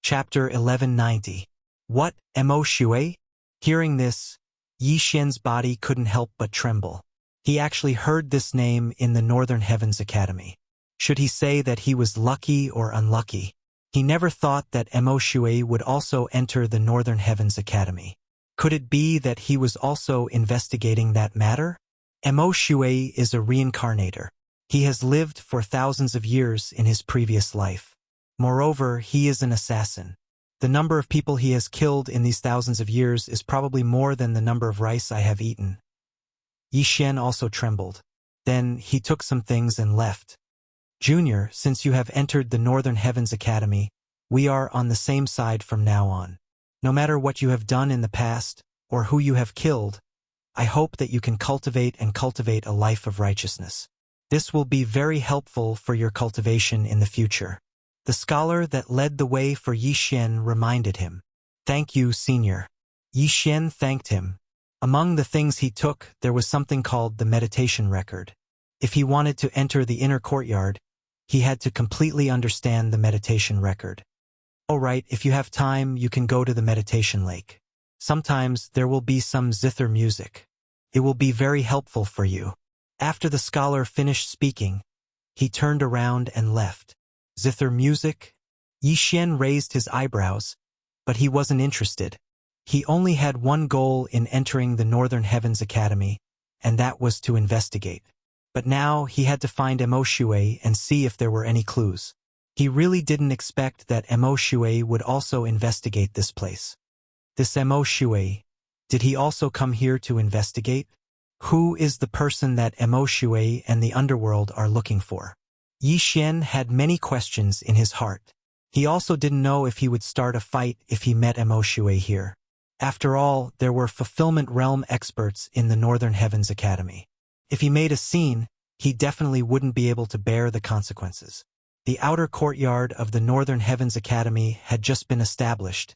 Chapter 1190. What, Mo Shui? Hearing this, Yi Xian's body couldn't help but tremble. He actually heard this name in the Northern Heavens Academy. Should he say that he was lucky or unlucky? He never thought that Mo Shui would also enter the Northern Heavens Academy. Could it be that he was also investigating that matter? Mo Shui is a reincarnator. He has lived for thousands of years in his previous life. Moreover, he is an assassin. The number of people he has killed in these thousands of years is probably more than the number of rice I have eaten. Yi Xian also trembled. Then he took some things and left. Junior, since you have entered the Northern Heavens Academy, we are on the same side from now on. No matter what you have done in the past, or who you have killed, I hope that you can cultivate a life of righteousness. This will be very helpful for your cultivation in the future. The scholar that led the way for Yi Xian reminded him. Thank you, senior. Yi Xian thanked him. Among the things he took, there was something called the meditation record. If he wanted to enter the inner courtyard, he had to completely understand the meditation record. Alright, if you have time, you can go to the meditation lake. Sometimes there will be some zither music. It will be very helpful for you. After the scholar finished speaking, he turned around and left. Zither music? Yi Xian raised his eyebrows, but he wasn't interested. He only had one goal in entering the Northern Heavens Academy, and that was to investigate. But now he had to find Mo Shui and see if there were any clues. He really didn't expect that Mo Shui would also investigate this place. This Mo Shui, did he also come here to investigate? Who is the person that Mo Shui and the underworld are looking for? Yi Xian had many questions in his heart. He also didn't know if he would start a fight if he met Mo Shui here. After all, there were fulfillment realm experts in the Northern Heavens Academy. If he made a scene, he definitely wouldn't be able to bear the consequences. The outer courtyard of the Northern Heavens Academy had just been established,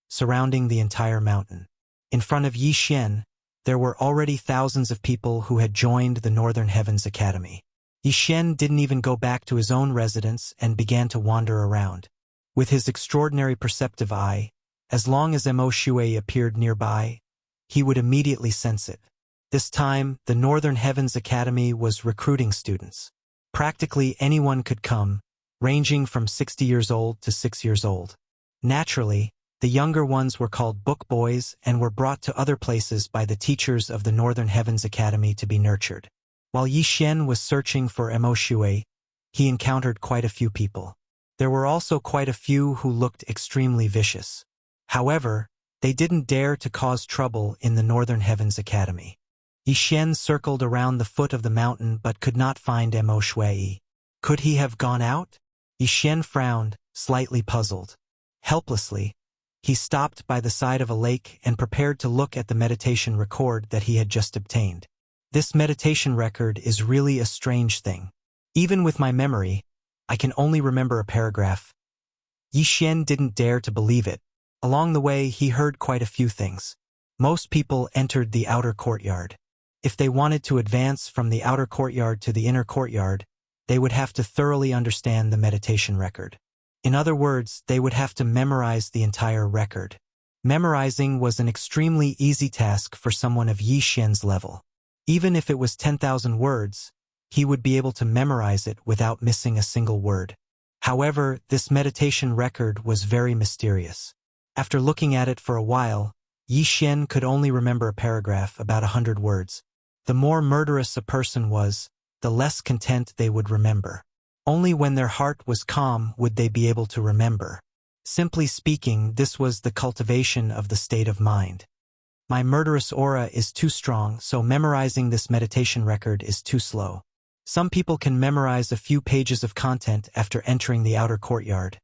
surrounding the entire mountain. In front of Yi Xian, there were already thousands of people who had joined the Northern Heavens Academy. Yi Xian didn't even go back to his own residence and began to wander around. With his extraordinary perceptive eye, as long as Mo Shui appeared nearby, he would immediately sense it. This time, the Northern Heavens Academy was recruiting students. Practically anyone could come, ranging from 60 years old to 6 years old. Naturally, the younger ones were called book boys and were brought to other places by the teachers of the Northern Heavens Academy to be nurtured. While Yi Xian was searching for Mo Shui, he encountered quite a few people. There were also quite a few who looked extremely vicious. However, they didn't dare to cause trouble in the Northern Heavens Academy. Yi Xian circled around the foot of the mountain but could not find Mo Shui. Could he have gone out? Yi Xian frowned, slightly puzzled. Helplessly, he stopped by the side of a lake and prepared to look at the meditation record that he had just obtained. This meditation record is really a strange thing. Even with my memory, I can only remember a paragraph. Yi Xian didn't dare to believe it. Along the way, he heard quite a few things. Most people entered the outer courtyard. If they wanted to advance from the outer courtyard to the inner courtyard, they would have to thoroughly understand the meditation record. In other words, they would have to memorize the entire record. Memorizing was an extremely easy task for someone of Yi Xian's level. Even if it was 10,000 words, he would be able to memorize it without missing a single word. However, this meditation record was very mysterious. After looking at it for a while, Yi Xian could only remember a paragraph, about 100 words. The more murderous a person was, the less content they would remember. Only when their heart was calm would they be able to remember. Simply speaking, this was the cultivation of the state of mind. My murderous aura is too strong, so memorizing this meditation record is too slow. Some people can memorize a few pages of content after entering the outer courtyard.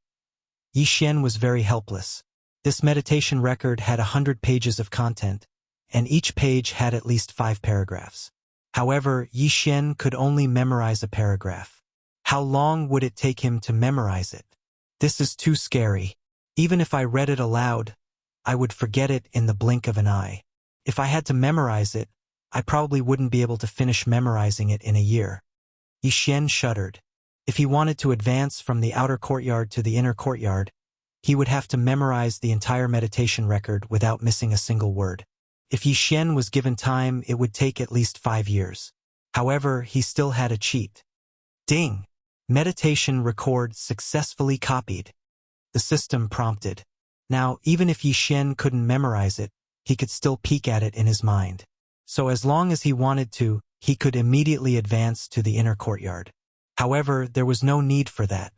Yi Xian was very helpless. This meditation record had 100 pages of content, and each page had at least 5 paragraphs. However, Yi Xian could only memorize a paragraph. How long would it take him to memorize it? This is too scary. Even if I read it aloud, I would forget it in the blink of an eye. If I had to memorize it, I probably wouldn't be able to finish memorizing it in a year. Yi Xian shuddered. If he wanted to advance from the outer courtyard to the inner courtyard, he would have to memorize the entire meditation record without missing a single word. If Yi Xian was given time, it would take at least 5 years. However, he still had a cheat. Ding! Meditation record successfully copied. The system prompted. Now, even if Yi Xian couldn't memorize it, he could still peek at it in his mind. So as long as he wanted to, he could immediately advance to the inner courtyard. However, there was no need for that.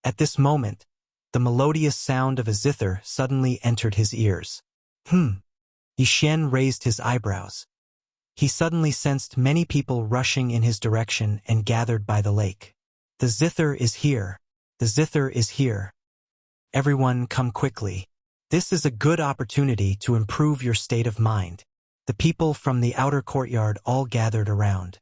At this moment, the melodious sound of a zither suddenly entered his ears. Yi Xian raised his eyebrows. He suddenly sensed many people rushing in his direction and gathered by the lake. The zither is here. The zither is here. Everyone come quickly. This is a good opportunity to improve your state of mind. The people from the outer courtyard all gathered around.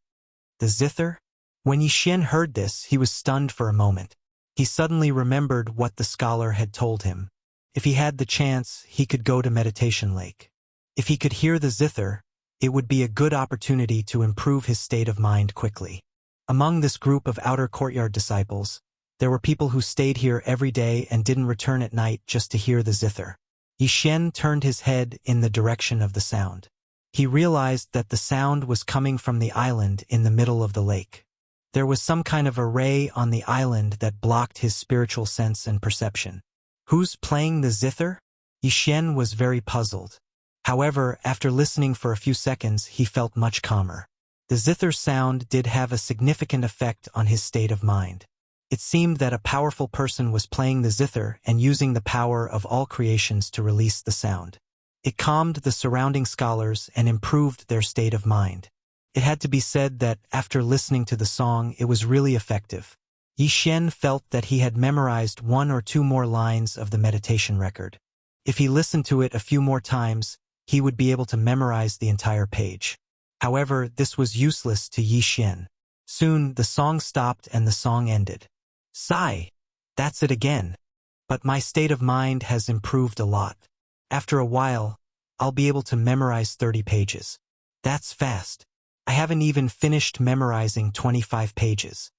The zither? When Yixin heard this, he was stunned for a moment. He suddenly remembered what the scholar had told him. If he had the chance, he could go to Meditation Lake. If he could hear the zither, it would be a good opportunity to improve his state of mind quickly. Among this group of outer courtyard disciples, there were people who stayed here every day and didn't return at night just to hear the zither. Yixin turned his head in the direction of the sound. He realized that the sound was coming from the island in the middle of the lake. There was some kind of array on the island that blocked his spiritual sense and perception. Who's playing the zither? Yixin was very puzzled. However, after listening for a few seconds, he felt much calmer. The zither sound did have a significant effect on his state of mind. It seemed that a powerful person was playing the zither and using the power of all creations to release the sound. It calmed the surrounding scholars and improved their state of mind. It had to be said that, after listening to the song, it was really effective. Yixin felt that he had memorized 1 or 2 more lines of the meditation record. If he listened to it a few more times, he would be able to memorize the entire page. However, this was useless to Yixin. Soon, the song stopped and the song ended. Sigh. That's it again. But my state of mind has improved a lot. After a while, I'll be able to memorize 30 pages. That's fast. I haven't even finished memorizing 25 pages.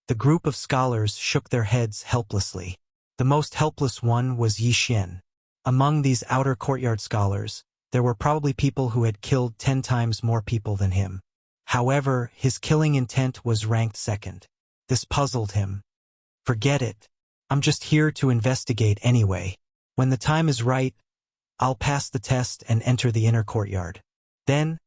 The group of scholars shook their heads helplessly. The most helpless one was Yixin. Among these outer courtyard scholars, there were probably people who had killed 10 times more people than him. However, his killing intent was ranked second. This puzzled him. Forget it. I'm just here to investigate anyway. When the time is right, I'll pass the test and enter the inner courtyard. Then,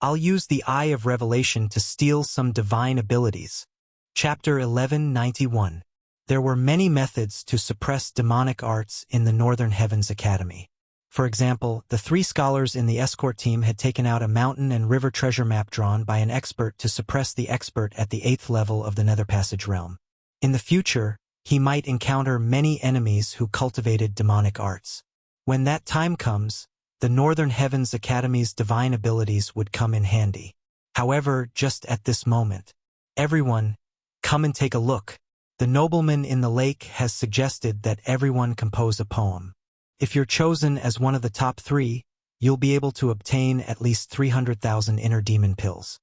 I'll use the Eye of Revelation to steal some divine abilities. Chapter 1191. There were many methods to suppress demonic arts in the Northern Heavens Academy. For example, the 3 scholars in the escort team had taken out a mountain and river treasure map drawn by an expert to suppress the expert at the 8th level of the Nether Passage realm. In the future, he might encounter many enemies who cultivated demonic arts. When that time comes, the Northern Heavens Academy's divine abilities would come in handy. However, just at this moment, everyone, come and take a look. The nobleman in the lake has suggested that everyone compose a poem. If you're chosen as one of the top 3, you'll be able to obtain at least 300,000 inner demon pills.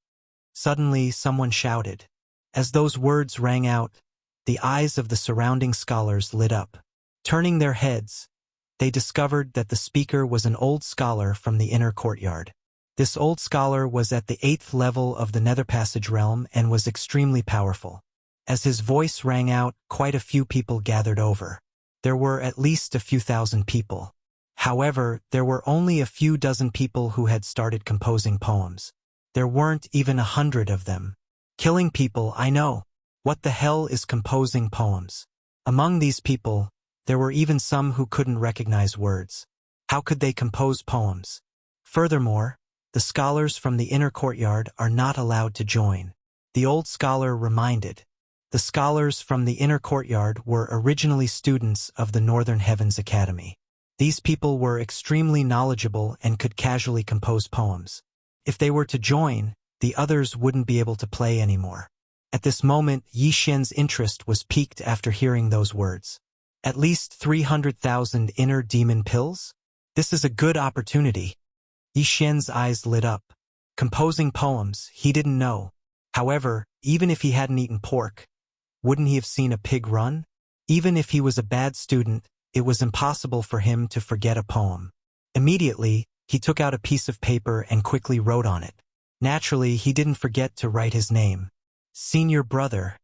Suddenly, someone shouted. As those words rang out, the eyes of the surrounding scholars lit up. Turning their heads, they discovered that the speaker was an old scholar from the inner courtyard. This old scholar was at the 8th level of the Nether Passage realm and was extremely powerful. As his voice rang out, quite a few people gathered over. There were at least a few thousand people. However, there were only a few dozen people who had started composing poems. There weren't even 100 of them. Killing people, I know. What the hell is composing poems? Among these people, there were even some who couldn't recognize words. How could they compose poems? Furthermore, the scholars from the inner courtyard are not allowed to join. The old scholar reminded. The scholars from the inner courtyard were originally students of the Northern Heavens Academy. These people were extremely knowledgeable and could casually compose poems. If they were to join, the others wouldn't be able to play anymore. At this moment, Yixin's interest was piqued after hearing those words. At least 300,000 inner demon pills? This is a good opportunity. Yixin's eyes lit up. Composing poems, he didn't know. However, even if he hadn't eaten pork, wouldn't he have seen a pig run? Even if he was a bad student, it was impossible for him to forget a poem. Immediately, he took out a piece of paper and quickly wrote on it. Naturally, he didn't forget to write his name. Senior brother.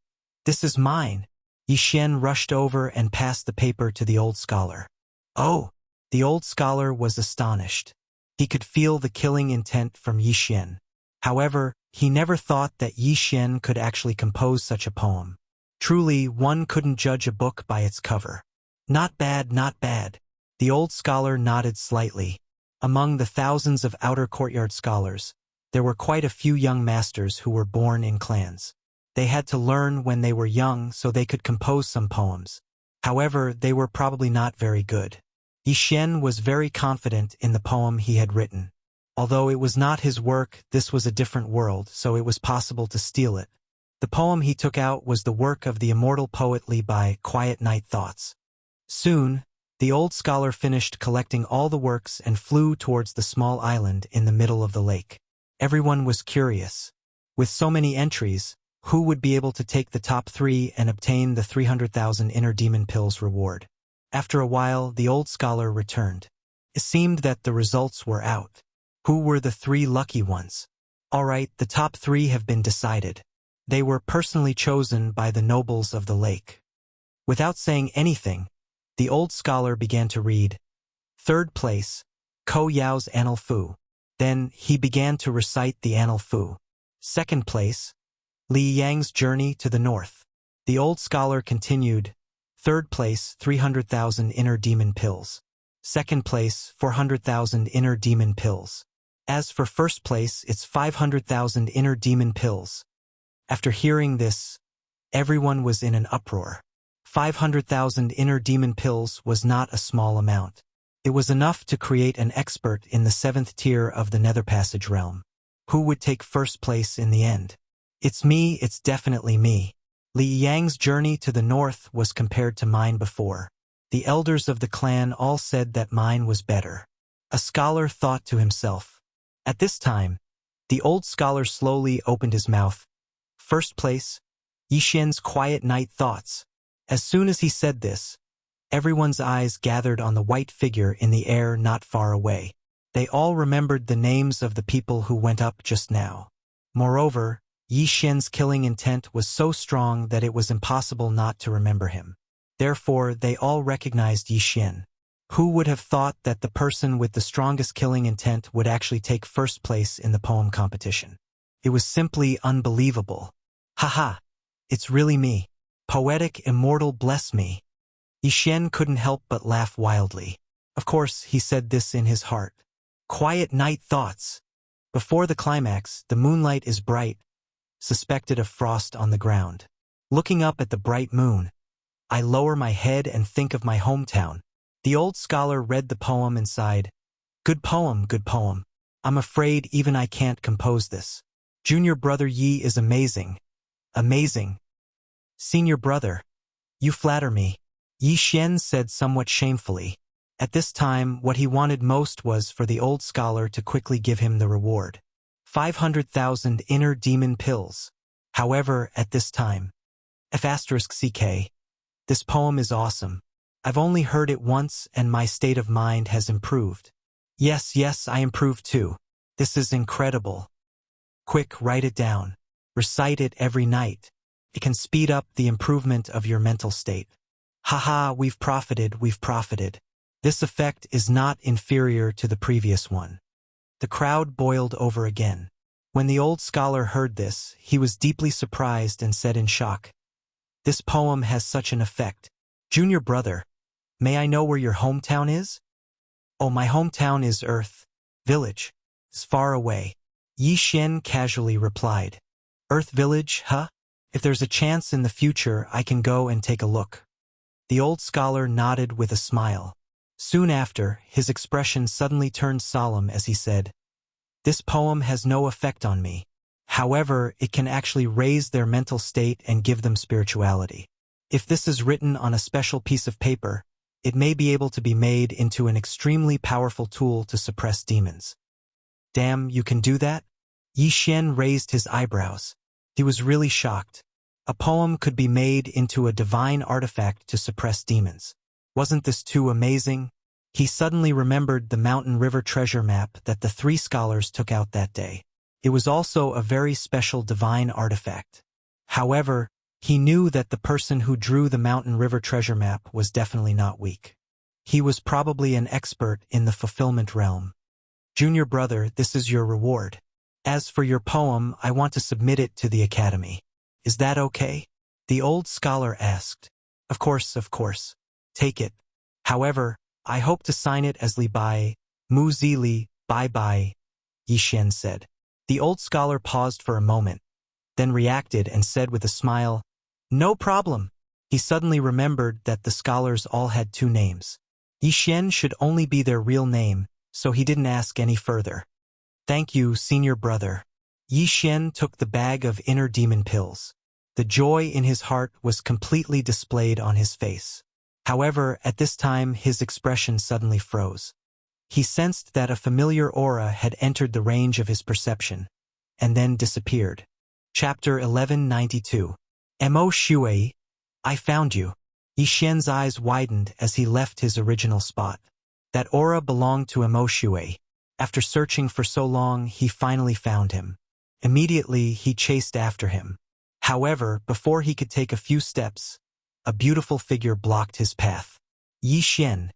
This is mine. Yixin rushed over and passed the paper to the old scholar. Oh! The old scholar was astonished. He could feel the killing intent from Yixin. However, he never thought that Yixin could actually compose such a poem. Truly, one couldn't judge a book by its cover. Not bad, not bad. The old scholar nodded slightly. Among the thousands of outer courtyard scholars, there were quite a few young masters who were born in clans. They had to learn when they were young so they could compose some poems. However, they were probably not very good. Yixin was very confident in the poem he had written. Although it was not his work, this was a different world, so it was possible to steal it. The poem he took out was the work of the immortal poet Li Bai, Quiet Night Thoughts. Soon, the old scholar finished collecting all the works and flew towards the small island in the middle of the lake. Everyone was curious. With so many entries, who would be able to take the top 3 and obtain the 300,000 inner demon pills reward? After a while, the old scholar returned. It seemed that the results were out. Who were the 3 lucky ones? All right, the top 3 have been decided. They were personally chosen by the nobles of the lake. Without saying anything, the old scholar began to read. 3rd place, Ko Yao's Annal Fu. Then he began to recite the Annal Fu. 2nd place, Li Yang's Journey to the North. The old scholar continued. 3rd place, 300,000 inner demon pills. 2nd place, 400,000 inner demon pills. As for 1st place, it's 500,000 inner demon pills. After hearing this, everyone was in an uproar. 500,000 inner demon pills was not a small amount. It was enough to create an expert in the 7th tier of the Nether Passage realm. Who would take 1st place in the end? It's me, it's definitely me. Li Yang's Journey to the North was compared to mine before. The elders of the clan all said that mine was better. A scholar thought to himself. At this time, the old scholar slowly opened his mouth. 1st place, Yixin's Quiet Night Thoughts. As soon as he said this, everyone's eyes gathered on the white figure in the air not far away. They all remembered the names of the people who went up just now. Moreover, Yixin's killing intent was so strong that it was impossible not to remember him. Therefore, they all recognized Yixin. Who would have thought that the person with the strongest killing intent would actually take 1st place in the poem competition? It was simply unbelievable. Haha, it's really me. Poetic immortal bless me. Yixin couldn't help but laugh wildly. Of course, he said this in his heart. Quiet Night Thoughts. Before the climax, the moonlight is bright, suspected of frost on the ground. Looking up at the bright moon, I lower my head and think of my hometown. The old scholar read the poem and sighed. Good poem, good poem. I'm afraid even I can't compose this. Junior brother Yi is amazing. Amazing. Senior brother, you flatter me. Yi Xian said somewhat shamefully. At this time, what he wanted most was for the old scholar to quickly give him the reward. 500,000 inner demon pills. However, at this time, F*CK, this poem is awesome. I've only heard it once and my state of mind has improved. Yes, I improved too. This is incredible. Quick, write it down. Recite it every night. It can speed up the improvement of your mental state. Haha, we've profited. This effect is not inferior to the previous one. The crowd boiled over again. When the old scholar heard this, he was deeply surprised and said in shock, This poem has such an effect. Junior brother, may I know where your hometown is? Oh, my hometown is Earth Village. It's far away. Yi Xian casually replied. Earth Village, huh? If there's a chance in the future, I can go and take a look. The old scholar nodded with a smile. Soon after, his expression suddenly turned solemn as he said, This poem has no effect on me. However, it can actually raise their mental state and give them spirituality. If this is written on a special piece of paper, it may be able to be made into an extremely powerful tool to suppress demons. Damn, you can do that? Yi Xian raised his eyebrows. He was really shocked. A poem could be made into a divine artifact to suppress demons. Wasn't this too amazing? He suddenly remembered the mountain river treasure map that the 3 scholars took out that day. It was also a very special divine artifact. However, he knew that the person who drew the mountain river treasure map was definitely not weak. He was probably an expert in the fulfillment realm. Junior brother, this is your reward. As for your poem, I want to submit it to the academy. Is that okay? The old scholar asked. Of course. Take it. However, I hope to sign it as Li Bai, Mu Zi Li, bye, Yi Xian said. The old scholar paused for a moment, then reacted and said with a smile, No problem. He suddenly remembered that the scholars all had 2 names. Yi Xian should only be their real name, so he didn't ask any further. Thank you, senior brother. Yi Xian took the bag of inner demon pills. The joy in his heart was completely displayed on his face. However, at this time his expression suddenly froze. He sensed that a familiar aura had entered the range of his perception, and then disappeared. Chapter 1192. Mo Shui, I found you. Yi Xian's eyes widened as he left his original spot. That aura belonged to Mo Shui. After searching for so long, he finally found him. Immediately, he chased after him. However, before he could take a few steps, a beautiful figure blocked his path. Yi Xian,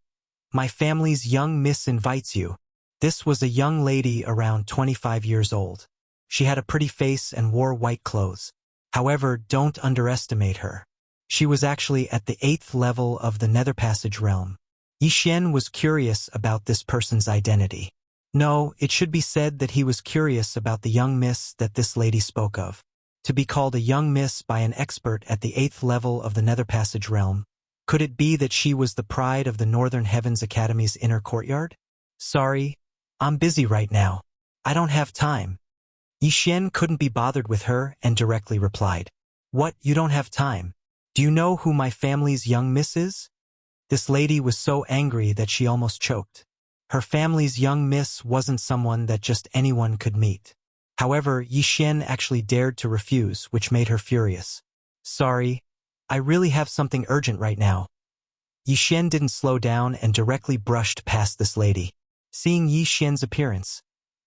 my family's young miss invites you. This was a young lady around 25 years old. She had a pretty face and wore white clothes. However, don't underestimate her. She was actually at the 8th level of the Nether Passage realm. Yi Xian was curious about this person's identity. No, it should be said that he was curious about the young miss that this lady spoke of. To be called a young miss by an expert at the 8th level of the Nether Passage realm, could it be that she was the pride of the Northern Heavens Academy's inner courtyard? Sorry, I'm busy right now. I don't have time. Yi Xian couldn't be bothered with her and directly replied. What, you don't have time? Do you know who my family's young miss is? This lady was so angry that she almost choked. Her family's young miss wasn't someone that just anyone could meet. However, Yi Xian actually dared to refuse, which made her furious. Sorry, I really have something urgent right now. Yi Xian didn't slow down and directly brushed past this lady. Seeing Yi Xian's appearance,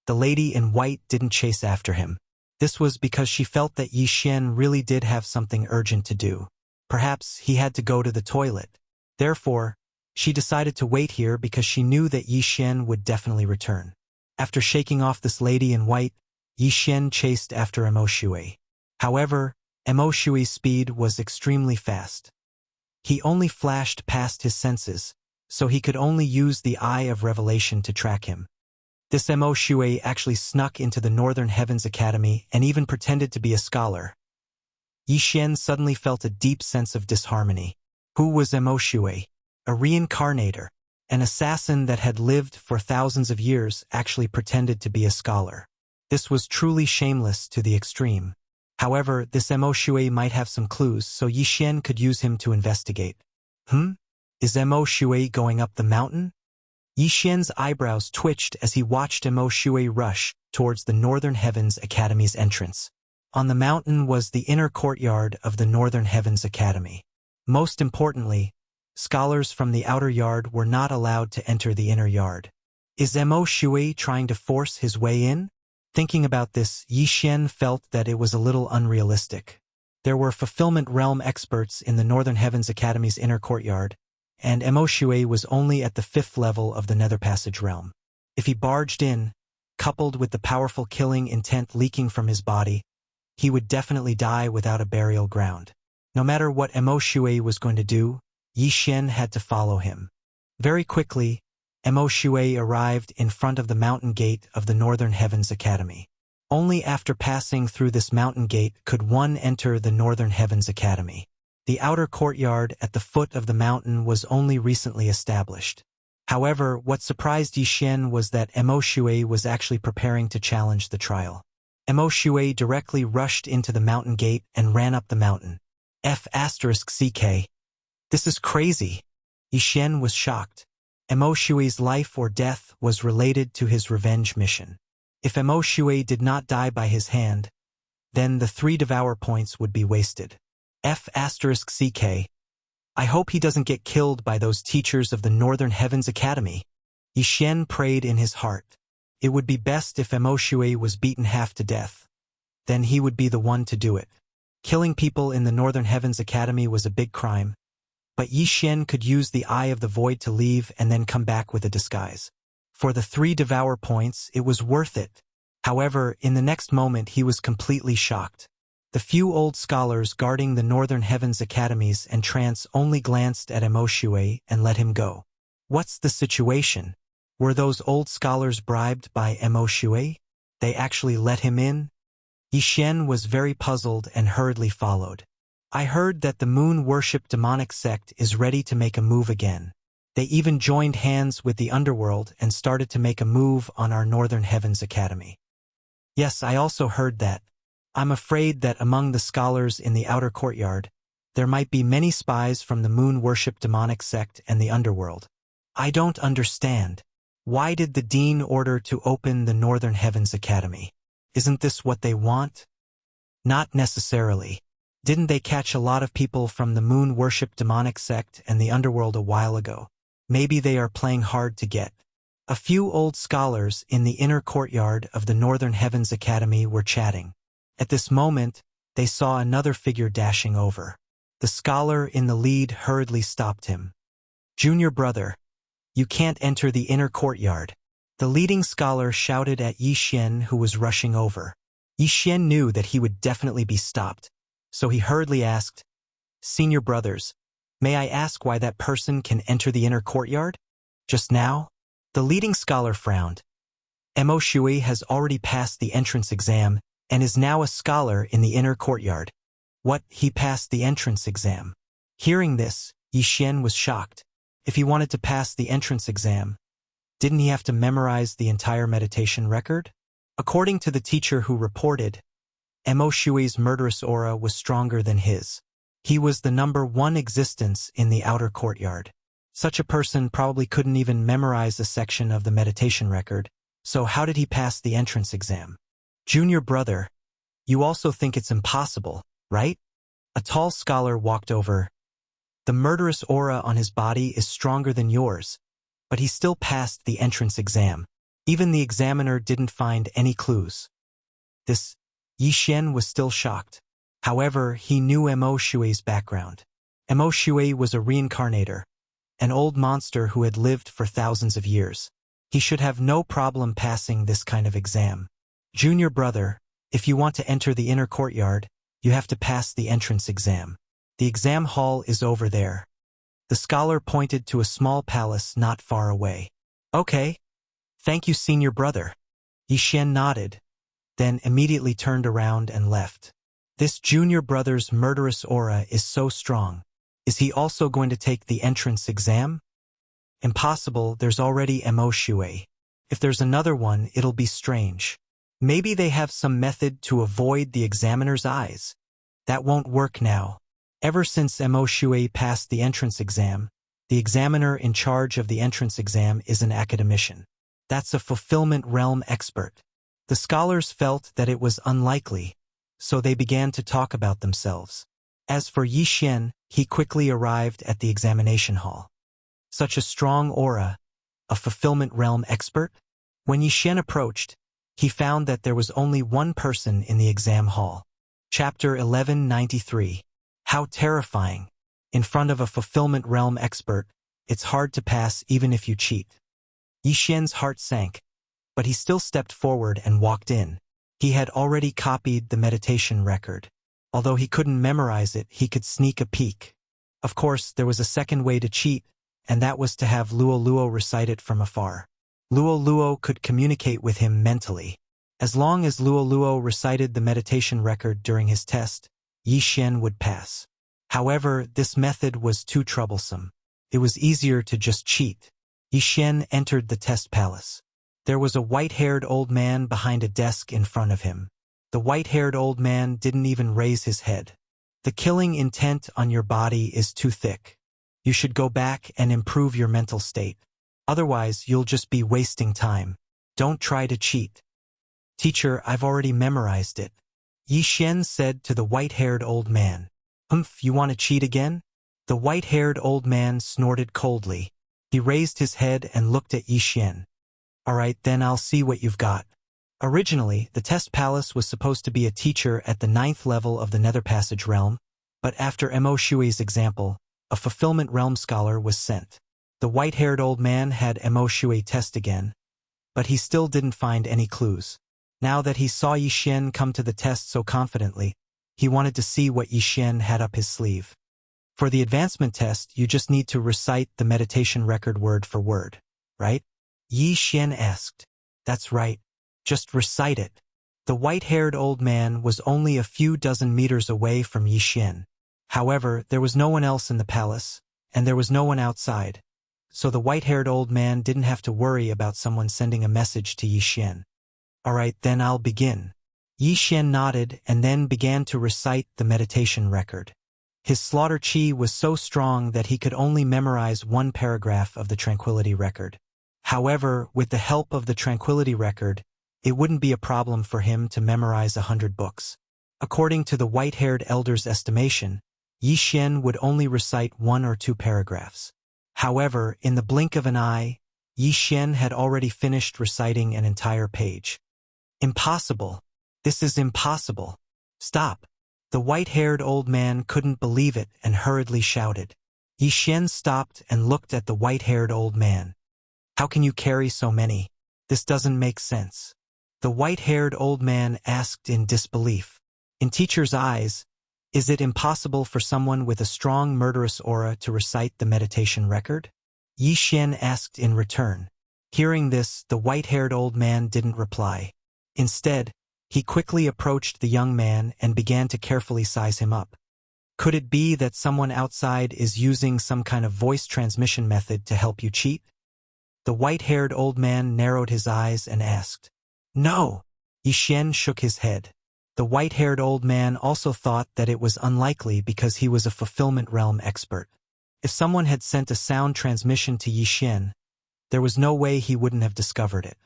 the lady in white didn't chase after him. This was because she felt that Yi Xian really did have something urgent to do. Perhaps he had to go to the toilet. Therefore, she decided to wait here because she knew that Yi Xian would definitely return. After shaking off this lady in white, Yi Xian chased after Mo Shui. However, Mo Shui's speed was extremely fast. He only flashed past his senses, so he could only use the Eye of Revelation to track him. This Mo Shui actually snuck into the Northern Heavens Academy and even pretended to be a scholar. Yi Xian suddenly felt a deep sense of disharmony. Who was Mo Shui? A reincarnator, an assassin that had lived for thousands of years, actually pretended to be a scholar. This was truly shameless to the extreme. However, this Mo Shui might have some clues, so Yi Xian could use him to investigate. Is Mo Shui going up the mountain? Yi Xian's eyebrows twitched as he watched Mo Shui rush towards the Northern Heavens Academy's entrance. On the mountain was the inner courtyard of the Northern Heavens Academy. Most importantly, scholars from the outer yard were not allowed to enter the inner yard. Is Mo Shui trying to force his way in? Thinking about this, Yi Xian felt that it was a little unrealistic. There were fulfillment realm experts in the Northern Heavens Academy's inner courtyard, and Mo Shui was only at the 5th level of the Nether Passage realm. If he barged in, coupled with the powerful killing intent leaking from his body, he would definitely die without a burial ground. No matter what Mo Shui was going to do, Yi Xian had to follow him. Very quickly, Mo Shui arrived in front of the mountain gate of the Northern Heavens Academy. Only after passing through this mountain gate could one enter the Northern Heavens Academy. The outer courtyard at the foot of the mountain was only recently established. However, what surprised Yi Xian was that Mo Shui was actually preparing to challenge the trial. Mo Shui directly rushed into the mountain gate and ran up the mountain. F***CK. This is crazy. Yi Xian was shocked. Mo Shui's life or death was related to his revenge mission. If Mo Shui did not die by his hand, then the 3 devour points would be wasted. F***CK. I hope he doesn't get killed by those teachers of the Northern Heavens Academy. Yi Xian prayed in his heart. It would be best if Mo Shui was beaten half to death. Then he would be the one to do it. Killing people in the Northern Heavens Academy was a big crime, but Yi Xian could use the Eye of the Void to leave and then come back with a disguise. For the 3 devour points, it was worth it. However, in the next moment he was completely shocked. The few old scholars guarding the Northern Heavens Academy's entrance only glanced at Mo Shui and let him go. What's the situation? Were those old scholars bribed by Mo Shui? They actually let him in? Yi Xian was very puzzled and hurriedly followed. I heard that the moon-worship demonic sect is ready to make a move again. They even joined hands with the underworld and started to make a move on our Northern Heavens Academy. Yes, I also heard that. I'm afraid that among the scholars in the outer courtyard, there might be many spies from the moon-worship demonic sect and the underworld. I don't understand. Why did the dean order to open the Northern Heavens Academy? Isn't this what they want? Not necessarily. Didn't they catch a lot of people from the moon-worship demonic sect and the underworld a while ago? Maybe they are playing hard to get. A few old scholars in the inner courtyard of the Northern Heavens Academy were chatting. At this moment, they saw another figure dashing over. The scholar in the lead hurriedly stopped him. "Junior brother, you can't enter the inner courtyard." The leading scholar shouted at Yi Xian, who was rushing over. Yi Xian knew that he would definitely be stopped, so he hurriedly asked, "Senior brothers, may I ask why that person can enter the inner courtyard? Just now?" The leading scholar frowned. Mo Shui has already passed the entrance exam and is now a scholar in the inner courtyard. What, he passed the entrance exam? Hearing this, Yi Xian was shocked. If he wanted to pass the entrance exam, didn't he have to memorize the entire meditation record? According to the teacher who reported, Mo Shui's murderous aura was stronger than his. He was the #1 existence in the outer courtyard. Such a person probably couldn't even memorize a section of the meditation record, so how did he pass the entrance exam? "Junior brother, you also think it's impossible, right?" A tall scholar walked over. "The murderous aura on his body is stronger than yours, but he still passed the entrance exam. Even the examiner didn't find any clues." This Yi Xian was still shocked. However, he knew Mo Shui's background. Mo Shui was a reincarnator, an old monster who had lived for thousands of years. He should have no problem passing this kind of exam. "Junior brother, if you want to enter the inner courtyard, you have to pass the entrance exam. The exam hall is over there." The scholar pointed to a small palace not far away. "Okay. Thank you, senior brother." Yi Xian nodded, then immediately turned around and left. This junior brother's murderous aura is so strong. Is he also going to take the entrance exam? Impossible, there's already Mo Shui. If there's another one, it'll be strange. Maybe they have some method to avoid the examiner's eyes. That won't work now. Ever since Mo Shui passed the entrance exam, the examiner in charge of the entrance exam is an academician. That's a fulfillment realm expert. The scholars felt that it was unlikely, so they began to talk about themselves. As for Yi Xian, he quickly arrived at the examination hall. Such a strong aura, a fulfillment realm expert? When Yi Xian approached, he found that there was only one person in the exam hall. Chapter 1193. How terrifying. In front of a fulfillment realm expert, it's hard to pass even if you cheat. Yi Xian's heart sank, but he still stepped forward and walked in. He had already copied the meditation record. Although he couldn't memorize it, he could sneak a peek. Of course, there was a second way to cheat, and that was to have Luo Luo recite it from afar. Luo Luo could communicate with him mentally. As long as Luo Luo recited the meditation record during his test, Yi Xian would pass. However, this method was too troublesome. It was easier to just cheat. Yi Xian entered the test palace. There was a white-haired old man behind a desk in front of him. The white-haired old man didn't even raise his head. "The killing intent on your body is too thick. You should go back and improve your mental state. Otherwise, you'll just be wasting time. Don't try to cheat." "Teacher, I've already memorized it," Yi Xian said to the white-haired old man. You want to cheat again?" The white-haired old man snorted coldly. He raised his head and looked at Yi Xian. "All right, then I'll see what you've got." Originally, the test palace was supposed to be a teacher at the 9th level of the Nether Passage realm, but after Mo Shui's example, a fulfillment realm scholar was sent. The white-haired old man had Mo Shui test again, but he still didn't find any clues. Now that he saw Yi Xian come to the test so confidently, he wanted to see what Yi Xian had up his sleeve. For the advancement test, you just need to recite the meditation record word for word, right? Yi Xian asked. "That's right. Just recite it." The white-haired old man was only a few dozen meters away from Yi Xian. However, there was no one else in the palace, and there was no one outside, so the white-haired old man didn't have to worry about someone sending a message to Yi Xian. "All right, then I'll begin." Yi Xian nodded and then began to recite the meditation record. His slaughter chi was so strong that he could only memorize one paragraph of the tranquility record. However, with the help of the tranquility record, it wouldn't be a problem for him to memorize 100 books. According to the white-haired elder's estimation, Yi Xian would only recite 1 or 2 paragraphs. However, in the blink of an eye, Yi Xian had already finished reciting an entire page. Impossible! This is impossible! Stop! The white-haired old man couldn't believe it and hurriedly shouted. Yi Xian stopped and looked at the white-haired old man. How can you carry so many? This doesn't make sense. The white-haired old man asked in disbelief. In teacher's eyes, is it impossible for someone with a strong murderous aura to recite the meditation record? Yi Xian asked in return. Hearing this, the white-haired old man didn't reply. Instead, he quickly approached the young man and began to carefully size him up. Could it be that someone outside is using some kind of voice transmission method to help you cheat? The white-haired old man narrowed his eyes and asked. No! Yi Xian shook his head. The white-haired old man also thought that it was unlikely because he was a fulfillment realm expert. If someone had sent a sound transmission to Yi Xian, there was no way he wouldn't have discovered it.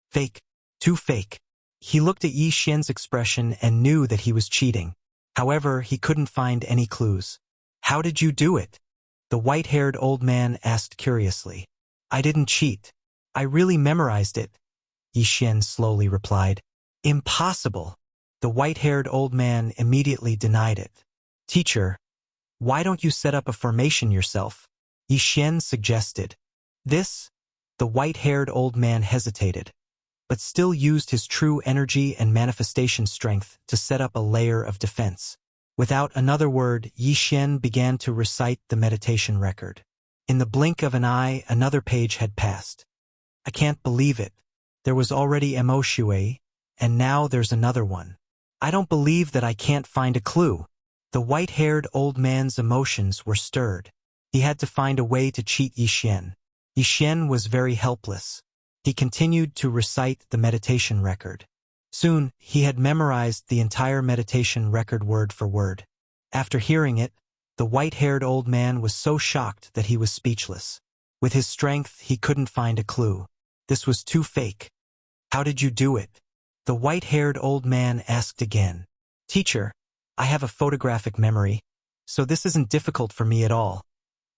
Fake. Too fake. He looked at Yi Xian's expression and knew that he was cheating. However, he couldn't find any clues. How did you do it? The white-haired old man asked curiously. I didn't cheat. I really memorized it. Yi Xian slowly replied. Impossible. The white-haired old man immediately denied it. Teacher, why don't you set up a formation yourself? Yi Xian suggested. This? The white-haired old man hesitated, but still used his true energy and manifestation strength to set up a layer of defense. Without another word, Yi Xian began to recite the meditation record. In the blink of an eye, another page had passed. I can't believe it. There was already Mo Shui, and now there's another one. I don't believe that I can't find a clue. The white-haired old man's emotions were stirred. He had to find a way to cheat Yi Xian. Yi Xian was very helpless. He continued to recite the meditation record. Soon, he had memorized the entire meditation record word for word. After hearing it, the white-haired old man was so shocked that he was speechless. With his strength, he couldn't find a clue. This was too fake. How did you do it? The white-haired old man asked again. Teacher, I have a photographic memory, so this isn't difficult for me at all.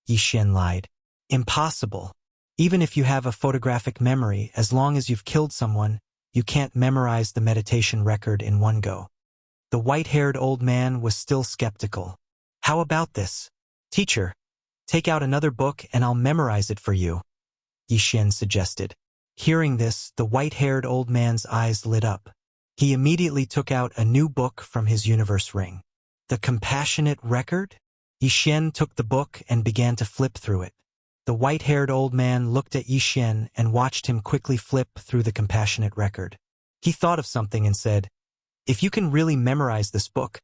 Yi Xian lied. Impossible. Even if you have a photographic memory, as long as you've killed someone, you can't memorize the meditation record in one go. The white-haired old man was still skeptical. How about this? Teacher, take out another book and I'll memorize it for you, Yi Xian suggested. Hearing this, the white-haired old man's eyes lit up. He immediately took out a new book from his universe ring. The Compassionate Record? Yi Xian took the book and began to flip through it. The white-haired old man looked at Yi Xian and watched him quickly flip through the Compassionate Record. He thought of something and said, If you can really memorize this book,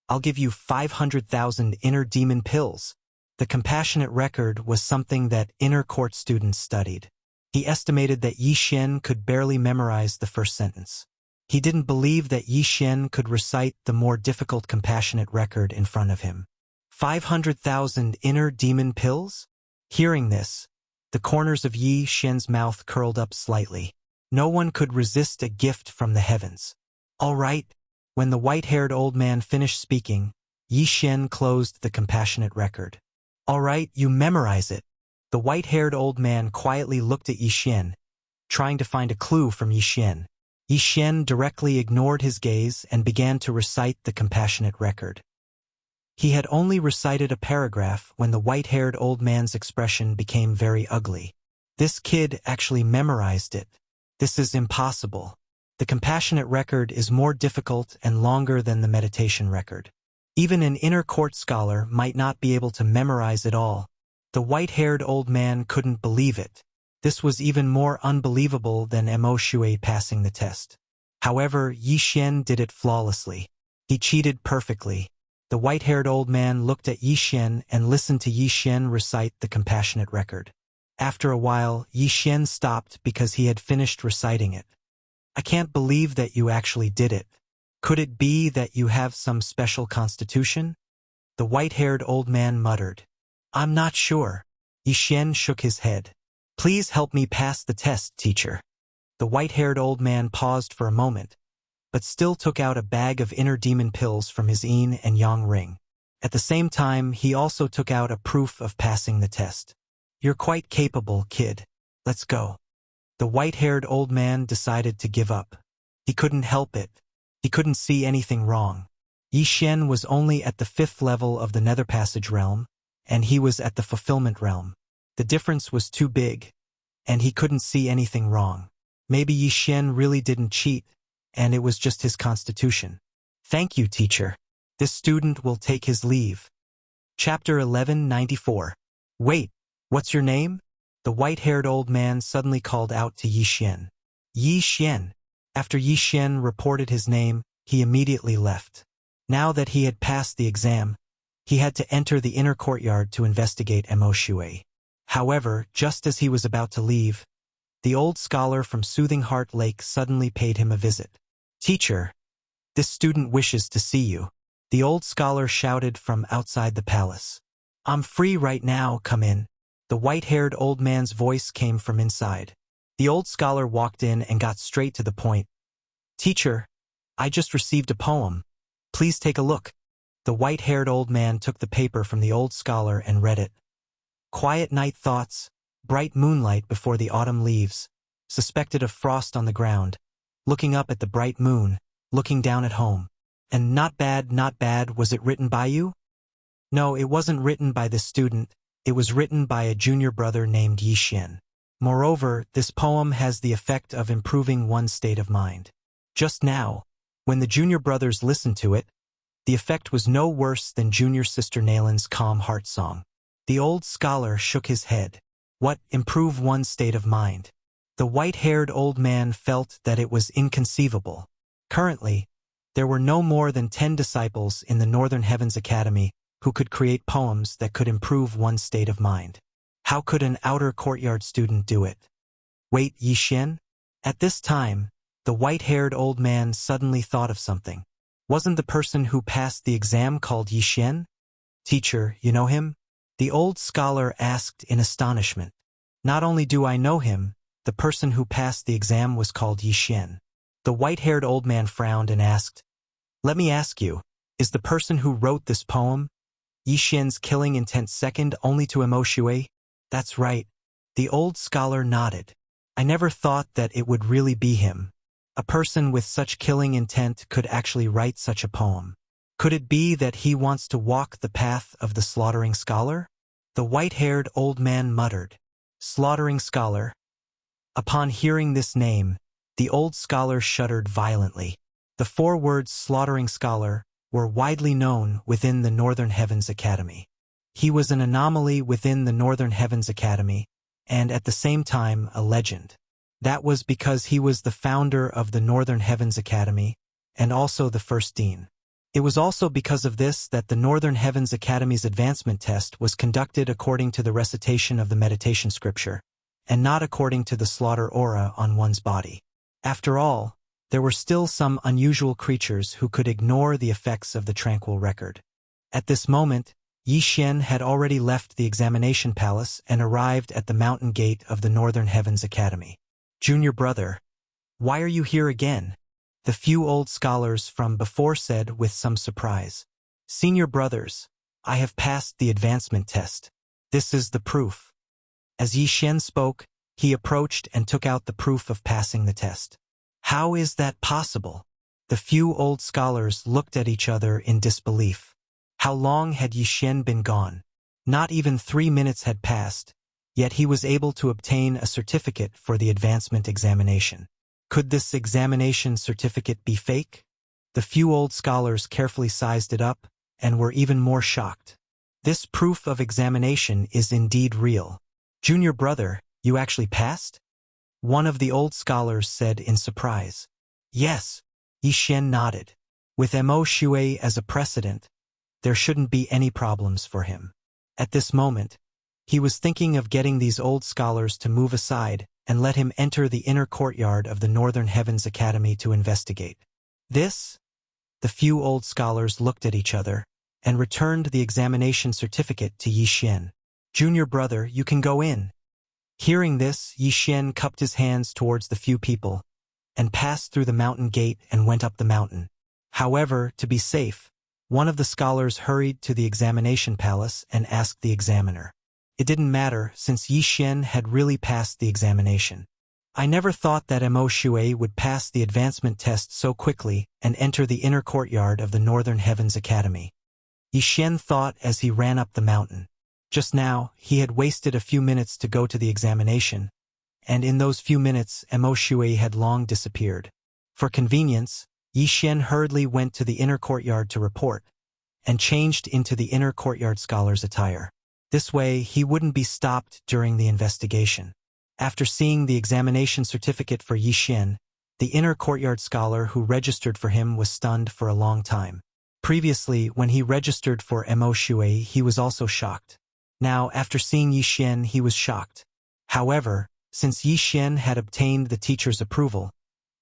I'll give you 500,000 inner demon pills. The Compassionate Record was something that inner court students studied. He estimated that Yi Xian could barely memorize the first sentence. He didn't believe that Yi Xian could recite the more difficult Compassionate Record in front of him. 500,000 inner demon pills? Hearing this, the corners of Yi Xian's mouth curled up slightly. No one could resist a gift from the heavens. All right. When the white-haired old man finished speaking, Yi Xian closed the Compassionate Record. All right, you memorize it. The white-haired old man quietly looked at Yi Xian, trying to find a clue from Yi Xian. Yi Xian directly ignored his gaze and began to recite the Compassionate Record. He had only recited a paragraph when the white-haired old man's expression became very ugly. This kid actually memorized it. This is impossible. The Compassionate Record is more difficult and longer than the meditation record. Even an inner court scholar might not be able to memorize it all. The white-haired old man couldn't believe it. This was even more unbelievable than Mo Shui passing the test. However, Yi Xian did it flawlessly. He cheated perfectly. The white-haired old man looked at Yi Xian and listened to Yi Xian recite the Compassionate Record. After a while, Yi Xian stopped because he had finished reciting it. I can't believe that you actually did it. Could it be that you have some special constitution? The white-haired old man muttered. I'm not sure. Yixian shook his head. Please help me pass the test, teacher. The white-haired old man paused for a moment, but still took out a bag of inner demon pills from his yin and yang ring. At the same time, he also took out a proof of passing the test. You're quite capable, kid. Let's go. The white-haired old man decided to give up. He couldn't help it. He couldn't see anything wrong. Yixian was only at the 5th level of the Nether Passage realm, and he was at the Fulfillment realm. The difference was too big, and he couldn't see anything wrong. Maybe Yixian really didn't cheat, and it was just his constitution. Thank you, teacher. This student will take his leave. Chapter 1194. Wait, what's your name? The white-haired old man suddenly called out to Yixian. Yixian. After Yixian reported his name, he immediately left. Now that he had passed the exam, he had to enter the inner courtyard to investigate Mo Shui. However, just as he was about to leave, the old scholar from Soothing Heart Lake suddenly paid him a visit. Teacher, this student wishes to see you. The old scholar shouted from outside the palace. I'm free right now, come in. The white-haired old man's voice came from inside. The old scholar walked in and got straight to the point. Teacher, I just received a poem. Please take a look. The white-haired old man took the paper from the old scholar and read it. Quiet night thoughts, bright moonlight before the autumn leaves, suspected of frost on the ground, looking up at the bright moon, looking down at home. And not bad, was it written by you? No, it wasn't written by this student, it was written by a junior brother named Yixian. Moreover, this poem has the effect of improving one's state of mind. Just now, when the junior brothers listened to it, the effect was no worse than junior sister Naelin's calm heart song. The old scholar shook his head. What, improve one's state of mind? The white-haired old man felt that it was inconceivable. Currently, there were no more than 10 disciples in the Northern Heavens Academy who could create poems that could improve one's state of mind. How could an outer courtyard student do it? Wait, Yixian? At this time, the white-haired old man suddenly thought of something. Wasn't the person who passed the exam called Yixian? Teacher, you know him? The old scholar asked in astonishment. Not only do I know him, the person who passed the exam was called Yixian. The white-haired old man frowned and asked, let me ask you, is the person who wrote this poem Yixian's killing intent second only to Mo Shui? That's right. The old scholar nodded. I never thought that it would really be him. A person with such killing intent could actually write such a poem. Could it be that he wants to walk the path of the slaughtering scholar? The white-haired old man muttered. Slaughtering scholar. Upon hearing this name, the old scholar shuddered violently. The 4 words slaughtering scholar were widely known within the Northern Heavens Academy. He was an anomaly within the Northern Heavens Academy, and at the same time a legend. That was because he was the founder of the Northern Heavens Academy, and also the first dean. It was also because of this that the Northern Heavens Academy's advancement test was conducted according to the recitation of the meditation scripture, and not according to the slaughter aura on one's body. After all, there were still some unusual creatures who could ignore the effects of the tranquil record. At this moment, Yixian had already left the examination palace and arrived at the mountain gate of the Northern Heavens Academy. Junior brother, why are you here again? The few old scholars from before said with some surprise. Senior brothers, I have passed the advancement test. This is the proof. As Yixian spoke, he approached and took out the proof of passing the test. How is that possible? The few old scholars looked at each other in disbelief. How long had Yixian been gone? Not even 3 minutes had passed, yet he was able to obtain a certificate for the advancement examination. Could this examination certificate be fake? The few old scholars carefully sized it up and were even more shocked. This proof of examination is indeed real. Junior brother, you actually passed? One of the old scholars said in surprise. Yes, Yixian nodded. With Mo Shui as a precedent, there shouldn't be any problems for him. At this moment, he was thinking of getting these old scholars to move aside and let him enter the inner courtyard of the Northern Heavens Academy to investigate. This The few old scholars looked at each other and returned the examination certificate to Yi Xian. "Junior brother, you can go in." Hearing this, Yi Xian cupped his hands towards the few people and passed through the mountain gate and went up the mountain. However, to be safe, one of the scholars hurried to the examination palace and asked the examiner. It didn't matter, since Yi Xian had really passed the examination. "I never thought that Mo Shui would pass the advancement test so quickly and enter the inner courtyard of the Northern Heavens Academy," Yi Xian thought as he ran up the mountain. Just now, he had wasted a few minutes to go to the examination, and in those few minutes, Mo Shui had long disappeared. For convenience, Yi Xian hurriedly went to the inner courtyard to report, and changed into the inner courtyard scholar's attire. This way, he wouldn't be stopped during the investigation. After seeing the examination certificate for Yi Xian, the inner courtyard scholar who registered for him was stunned for a long time. Previously, when he registered for Mo Shui, he was also shocked. Now, after seeing Yi Xian, he was shocked. However, since Yi Xian had obtained the teacher's approval,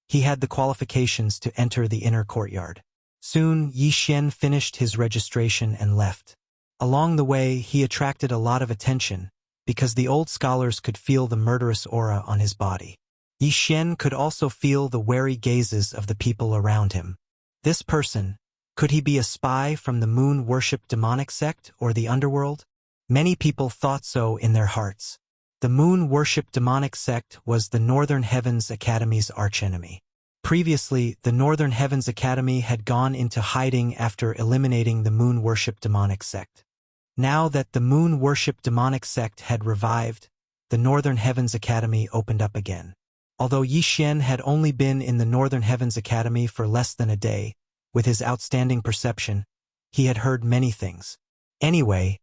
he had the qualifications to enter the inner courtyard. Soon, Yi Xian finished his registration and left. Along the way, he attracted a lot of attention, because the old scholars could feel the murderous aura on his body. Yi Xian could also feel the wary gazes of the people around him. This person, could he be a spy from the moon-worship demonic sect or the underworld? Many people thought so in their hearts. The moon-worship demonic sect was the Northern Heavens Academy's archenemy. Previously, the Northern Heavens Academy had gone into hiding after eliminating the moon-worship demonic sect. Now that the moon-worship demonic sect had revived, the Northern Heavens Academy opened up again. Although Yi Xian had only been in the Northern Heavens Academy for less than a day, with his outstanding perception, he had heard many things. "Anyway,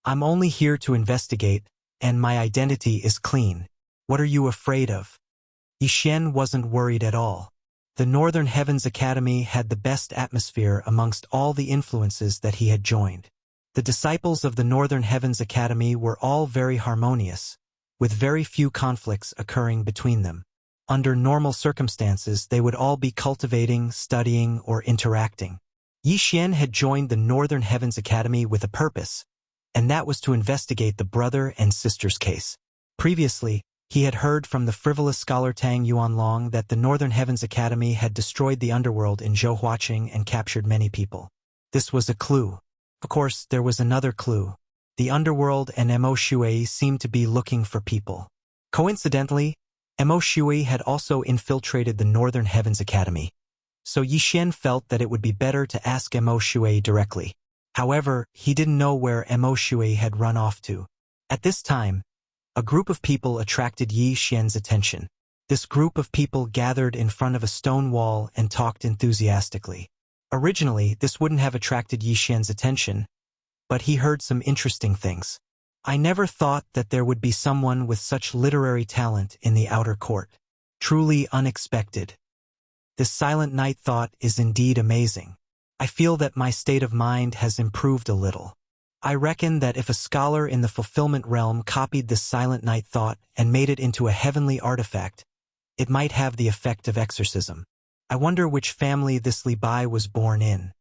I'm only here to investigate, and my identity is clean. What are you afraid of?" Yi Xian wasn't worried at all. The Northern Heavens Academy had the best atmosphere amongst all the influences that he had joined. The disciples of the Northern Heavens Academy were all very harmonious, with very few conflicts occurring between them. Under normal circumstances, they would all be cultivating, studying, or interacting. Yi Xian had joined the Northern Heavens Academy with a purpose, and that was to investigate the brother and sister's case. Previously, he had heard from the frivolous scholar Tang Yuanlong that the Northern Heavens Academy had destroyed the underworld in Zhouhuaqing and captured many people. This was a clue. Of course, there was another clue. The underworld and Mo Shui seemed to be looking for people. Coincidentally, Mo Shui had also infiltrated the Northern Heavens Academy, so Yi Xian felt that it would be better to ask Mo Shui directly. However, he didn't know where Mo Shui had run off to. At this time, a group of people attracted Yi Xian's attention. This group of people gathered in front of a stone wall and talked enthusiastically. Originally, this wouldn't have attracted Yi Xian's attention, but he heard some interesting things. "I never thought that there would be someone with such literary talent in the outer court. Truly unexpected. This silent night thought is indeed amazing. I feel that my state of mind has improved a little. I reckon that if a scholar in the fulfillment realm copied this silent night thought and made it into a heavenly artifact, it might have the effect of exorcism. I wonder which family this Li Bai was born in.